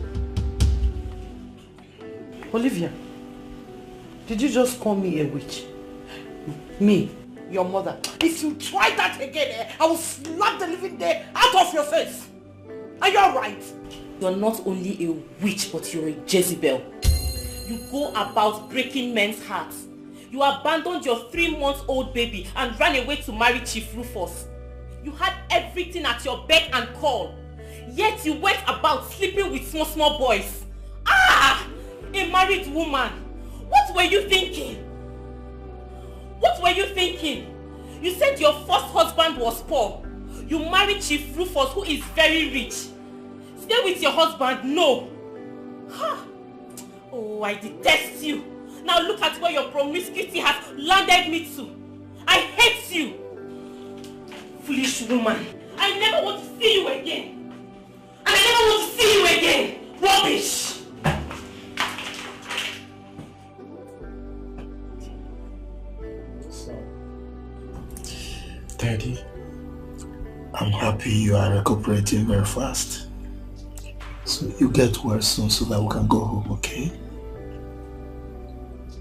[SPEAKER 6] Olivia, did you just call me a witch? Me, your mother. If you try that again, I will slap the living day out of your face. Are you alright?
[SPEAKER 9] You're not only a witch, but you're a Jezebel. You go about breaking men's hearts. You abandoned your 3-month-old baby and ran away to marry Chief Rufus. You had everything at your beck and call. Yet you went about sleeping with small boys. Ah! A married woman. What were you thinking? What were you thinking? You said your first husband was poor. You married Chief Rufus, who is very rich. Stay with your husband? No. Ha! Oh, I detest you. Now look at where your promiscuity has landed me to. I hate you. Foolish woman. I never want to see you again. And I never want to see you again. Rubbish.
[SPEAKER 11] Daddy, I'm happy you are recuperating very fast. So you get well soon so that we can go home, okay?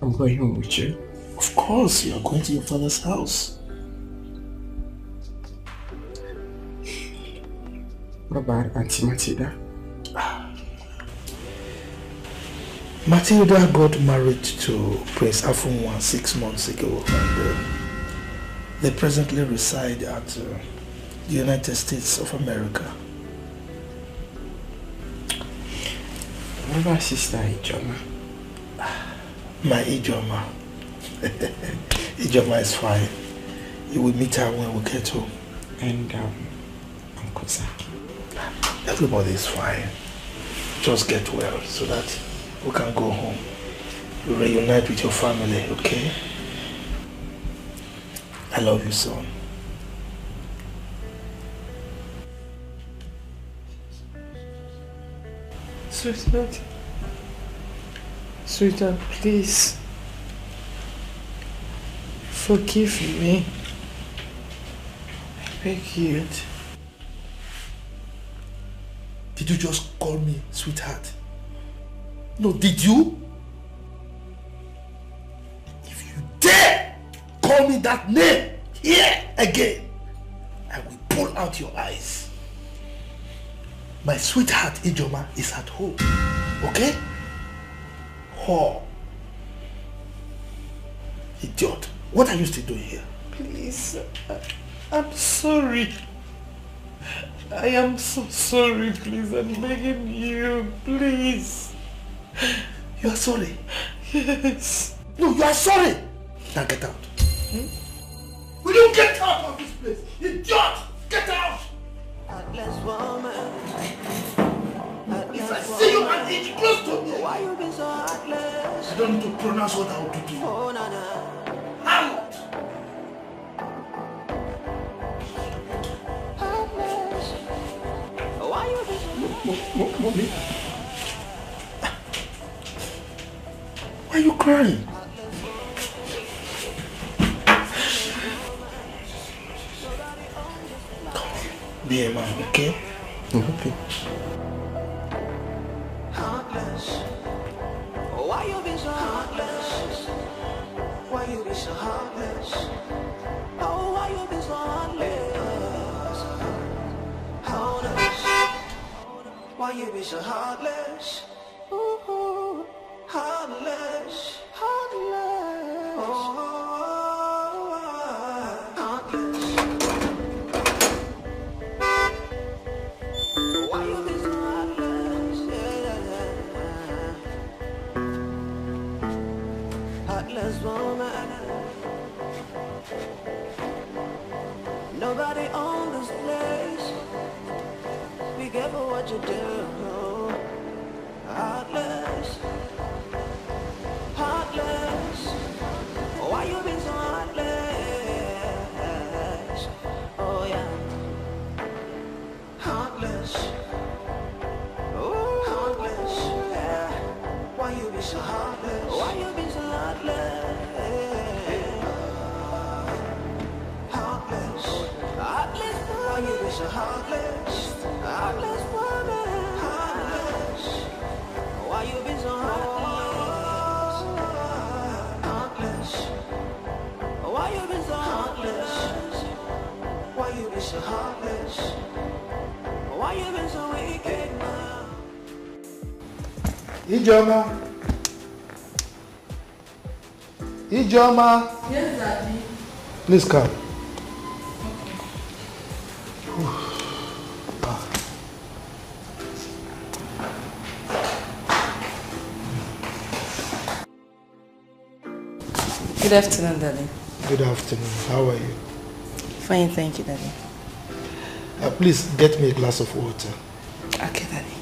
[SPEAKER 16] I'm going home with you.
[SPEAKER 11] Of course, you are going to your father's house.
[SPEAKER 16] What about Auntie Matilda?
[SPEAKER 11] Matilda got married to Prince Afunwa 6 months ago, and they presently reside at the United States of America.
[SPEAKER 16] What about Sister Ijoma?
[SPEAKER 11] My Ijoma. Ijoma is fine. You will meet her when we get home.
[SPEAKER 16] And Uncle Zaki?
[SPEAKER 11] Everybody is fine. Just get well so that we can go home. You reunite with your family, okay? I love you, son.
[SPEAKER 16] Sweetheart. Sweetheart, please. Forgive me. I beg you.
[SPEAKER 17] Did you just call me sweetheart? No, did you? If you dare call me that name here again, I will pull out your eyes. My sweetheart Ijoma is at home, okay? Whore. Idiot. What are you still doing here?
[SPEAKER 2] Please, I'm sorry. I am so sorry, please. I'm begging you, please.
[SPEAKER 17] You are sorry?
[SPEAKER 2] Yes.
[SPEAKER 17] No, you are sorry. Now get out. Will you get out of this place? Idiot! Get out! If I see you and inch close to me, I don't need to pronounce what I will do to you. Out! Mommy? Why are you crying? Be a man, okay?
[SPEAKER 10] Okay.
[SPEAKER 3] Heartless. Why you be so heartless? Why you be so heartless? Oh, why you be so heartless? Heartless. Why you be so heartless? Ooh, heartless. Heartless. Oh, heartless. Why you be so heartless? Heartless woman. Nobody owns this place. Be careful what you do. Heartless. Heartless. Why you be so heartless? Oh yeah. Heartless. Oh, heartless. Yeah. Why you be so heartless? Why you be so heartless? Heartless. Heartless. Why you be so heartless? Heartless woman. Heartless. Why you be so heartless? Heartless. Why you be so heartless? Why you be so heartless? Why you been so wicked now?
[SPEAKER 17] Ijoma. Ijoma.
[SPEAKER 15] Yes, Daddy.
[SPEAKER 17] Please come.
[SPEAKER 15] Good afternoon, Daddy.
[SPEAKER 17] Good afternoon. How are you?
[SPEAKER 15] Fine, thank you, Daddy.
[SPEAKER 17] Please get me a glass of water.
[SPEAKER 15] Okay, Daddy.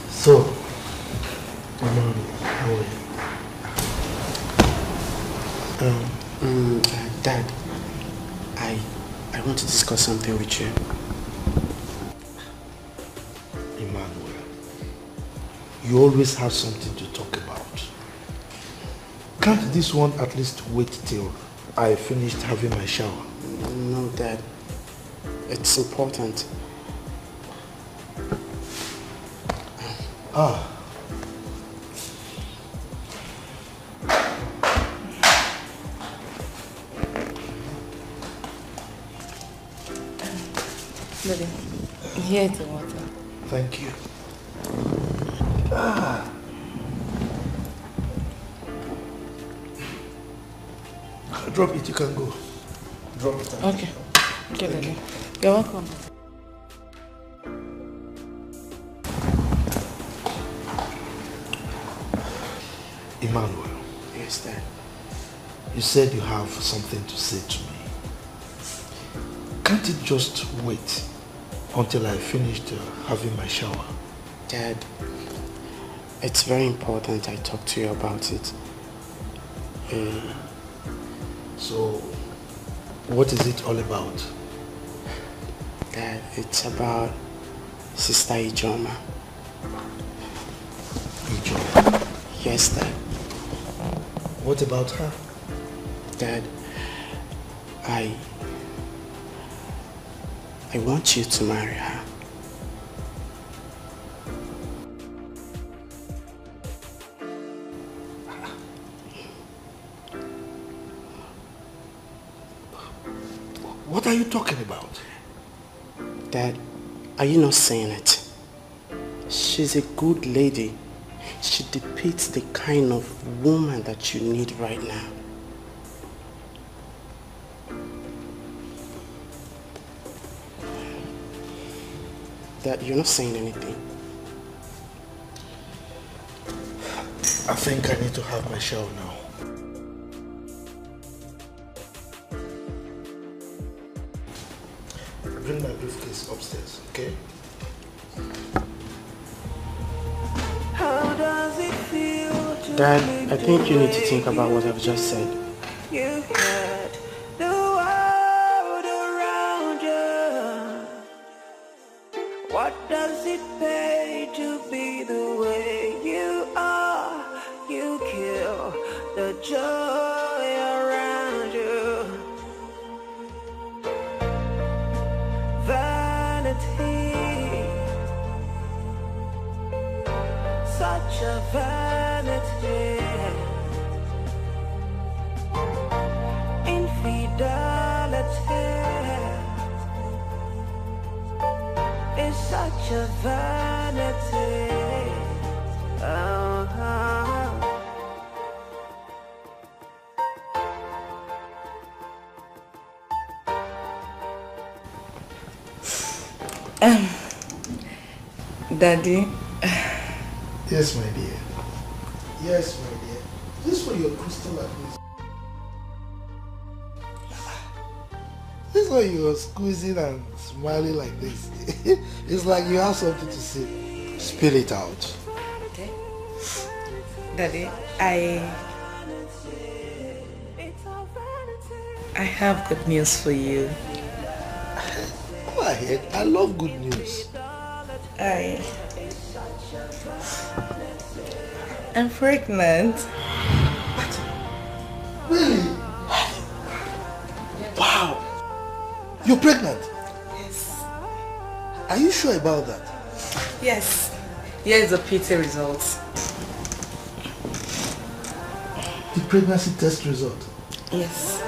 [SPEAKER 17] So, how are
[SPEAKER 10] you? Dad, I want to discuss something with you.
[SPEAKER 17] Emmanuel, you always have something to talk about. Can't this one at least wait till I finished having my shower?
[SPEAKER 10] No, Dad. It's important.
[SPEAKER 15] Daddy, here's the water.
[SPEAKER 17] Thank you. Drop it, you can go. Drop it.
[SPEAKER 15] Okay. Okay, Daddy. You're welcome.
[SPEAKER 17] Emmanuel.
[SPEAKER 10] Yes, Dad.
[SPEAKER 17] You said you have something to say to me. Can't it just wait until I finished having my shower?
[SPEAKER 10] Dad, it's very important I talk to you about it.
[SPEAKER 17] So, what is it all about?
[SPEAKER 10] Dad, it's about Sister Ijoma.
[SPEAKER 17] Ijoma?
[SPEAKER 10] Yes, Dad.
[SPEAKER 17] What about her?
[SPEAKER 10] Dad, I want you to marry her.
[SPEAKER 11] What are you talking about?
[SPEAKER 10] Dad, are you not saying it? She's a good lady. She depicts the kind of woman that you need right now. Dad, you're not saying anything.
[SPEAKER 11] I think I need to have my shower now. Bring my briefcase upstairs, okay?
[SPEAKER 3] How does it feel to
[SPEAKER 10] Dad, I think you need to think about what I've just said.
[SPEAKER 3] you had the world around you? What does it pay to be the way you are? You kill the joy around you. Vanity, such a vanity. Infidelity is such a vanity.
[SPEAKER 15] Daddy.
[SPEAKER 11] Yes, my dear. Yes, my dear. This for your crystal at least. This is why you're squeezing and smiling like this. It's like you have something to say. Spill it out.
[SPEAKER 15] Okay. Daddy, I have good news for you.
[SPEAKER 11] Go ahead. I love good news.
[SPEAKER 15] I'm pregnant.
[SPEAKER 11] Really? Wow. You're pregnant?
[SPEAKER 15] Yes.
[SPEAKER 11] Are you sure about that?
[SPEAKER 15] Yes. Here is the PT results.
[SPEAKER 11] The pregnancy test result?
[SPEAKER 15] Yes.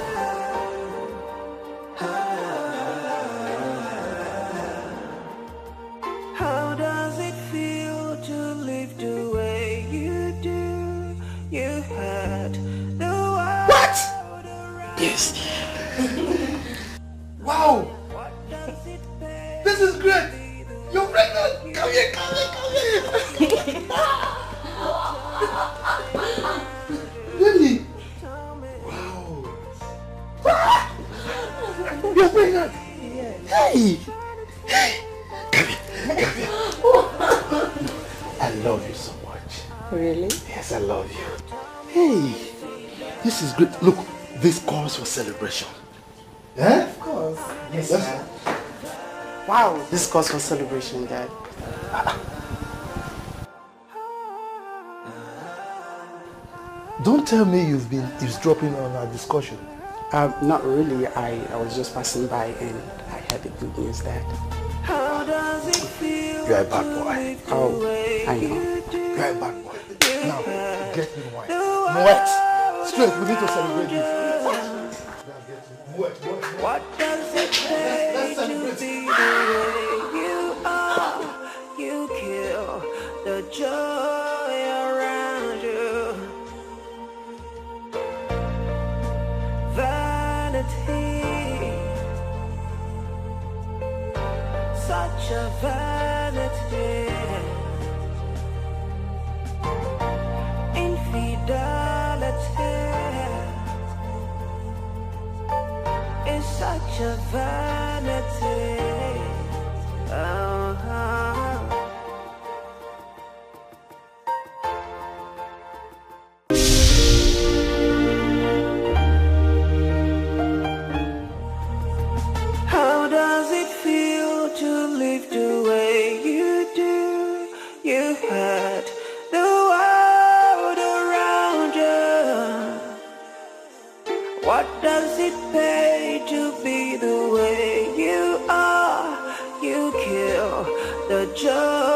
[SPEAKER 3] How does it feel to live the way you do? You had the world.
[SPEAKER 11] What? Yes. Wow. This is great. You're pregnant. Come here, come here, come here. Really? Wow. You're pregnant.
[SPEAKER 3] Yes.
[SPEAKER 11] Hey. Hey. Come here. Come here. I love you so much.
[SPEAKER 10] Really?
[SPEAKER 11] Yes, I love you. Hey. This is great. Look, this calls for celebration. Eh?
[SPEAKER 10] Of course. Yes,
[SPEAKER 11] Yes.
[SPEAKER 10] Dad. Wow, this calls for celebration, Dad.
[SPEAKER 11] Don't tell me you've been eavesdropping on our discussion.
[SPEAKER 10] Not really. I was just passing by and I had the good news, Dad.
[SPEAKER 3] How does it feel?
[SPEAKER 11] You're a bad boy.
[SPEAKER 10] Oh, I know.
[SPEAKER 11] You're a bad boy. Now, get me wine. Wet. Straight, we need to celebrate this.
[SPEAKER 3] What does it take to be the way you are? You kill the joy around you. Vanity, such a vanity. Infidelity is such a vanity. How does it feel to live the way you do? You had the world around you. What does it pay to be the way you are? the joy.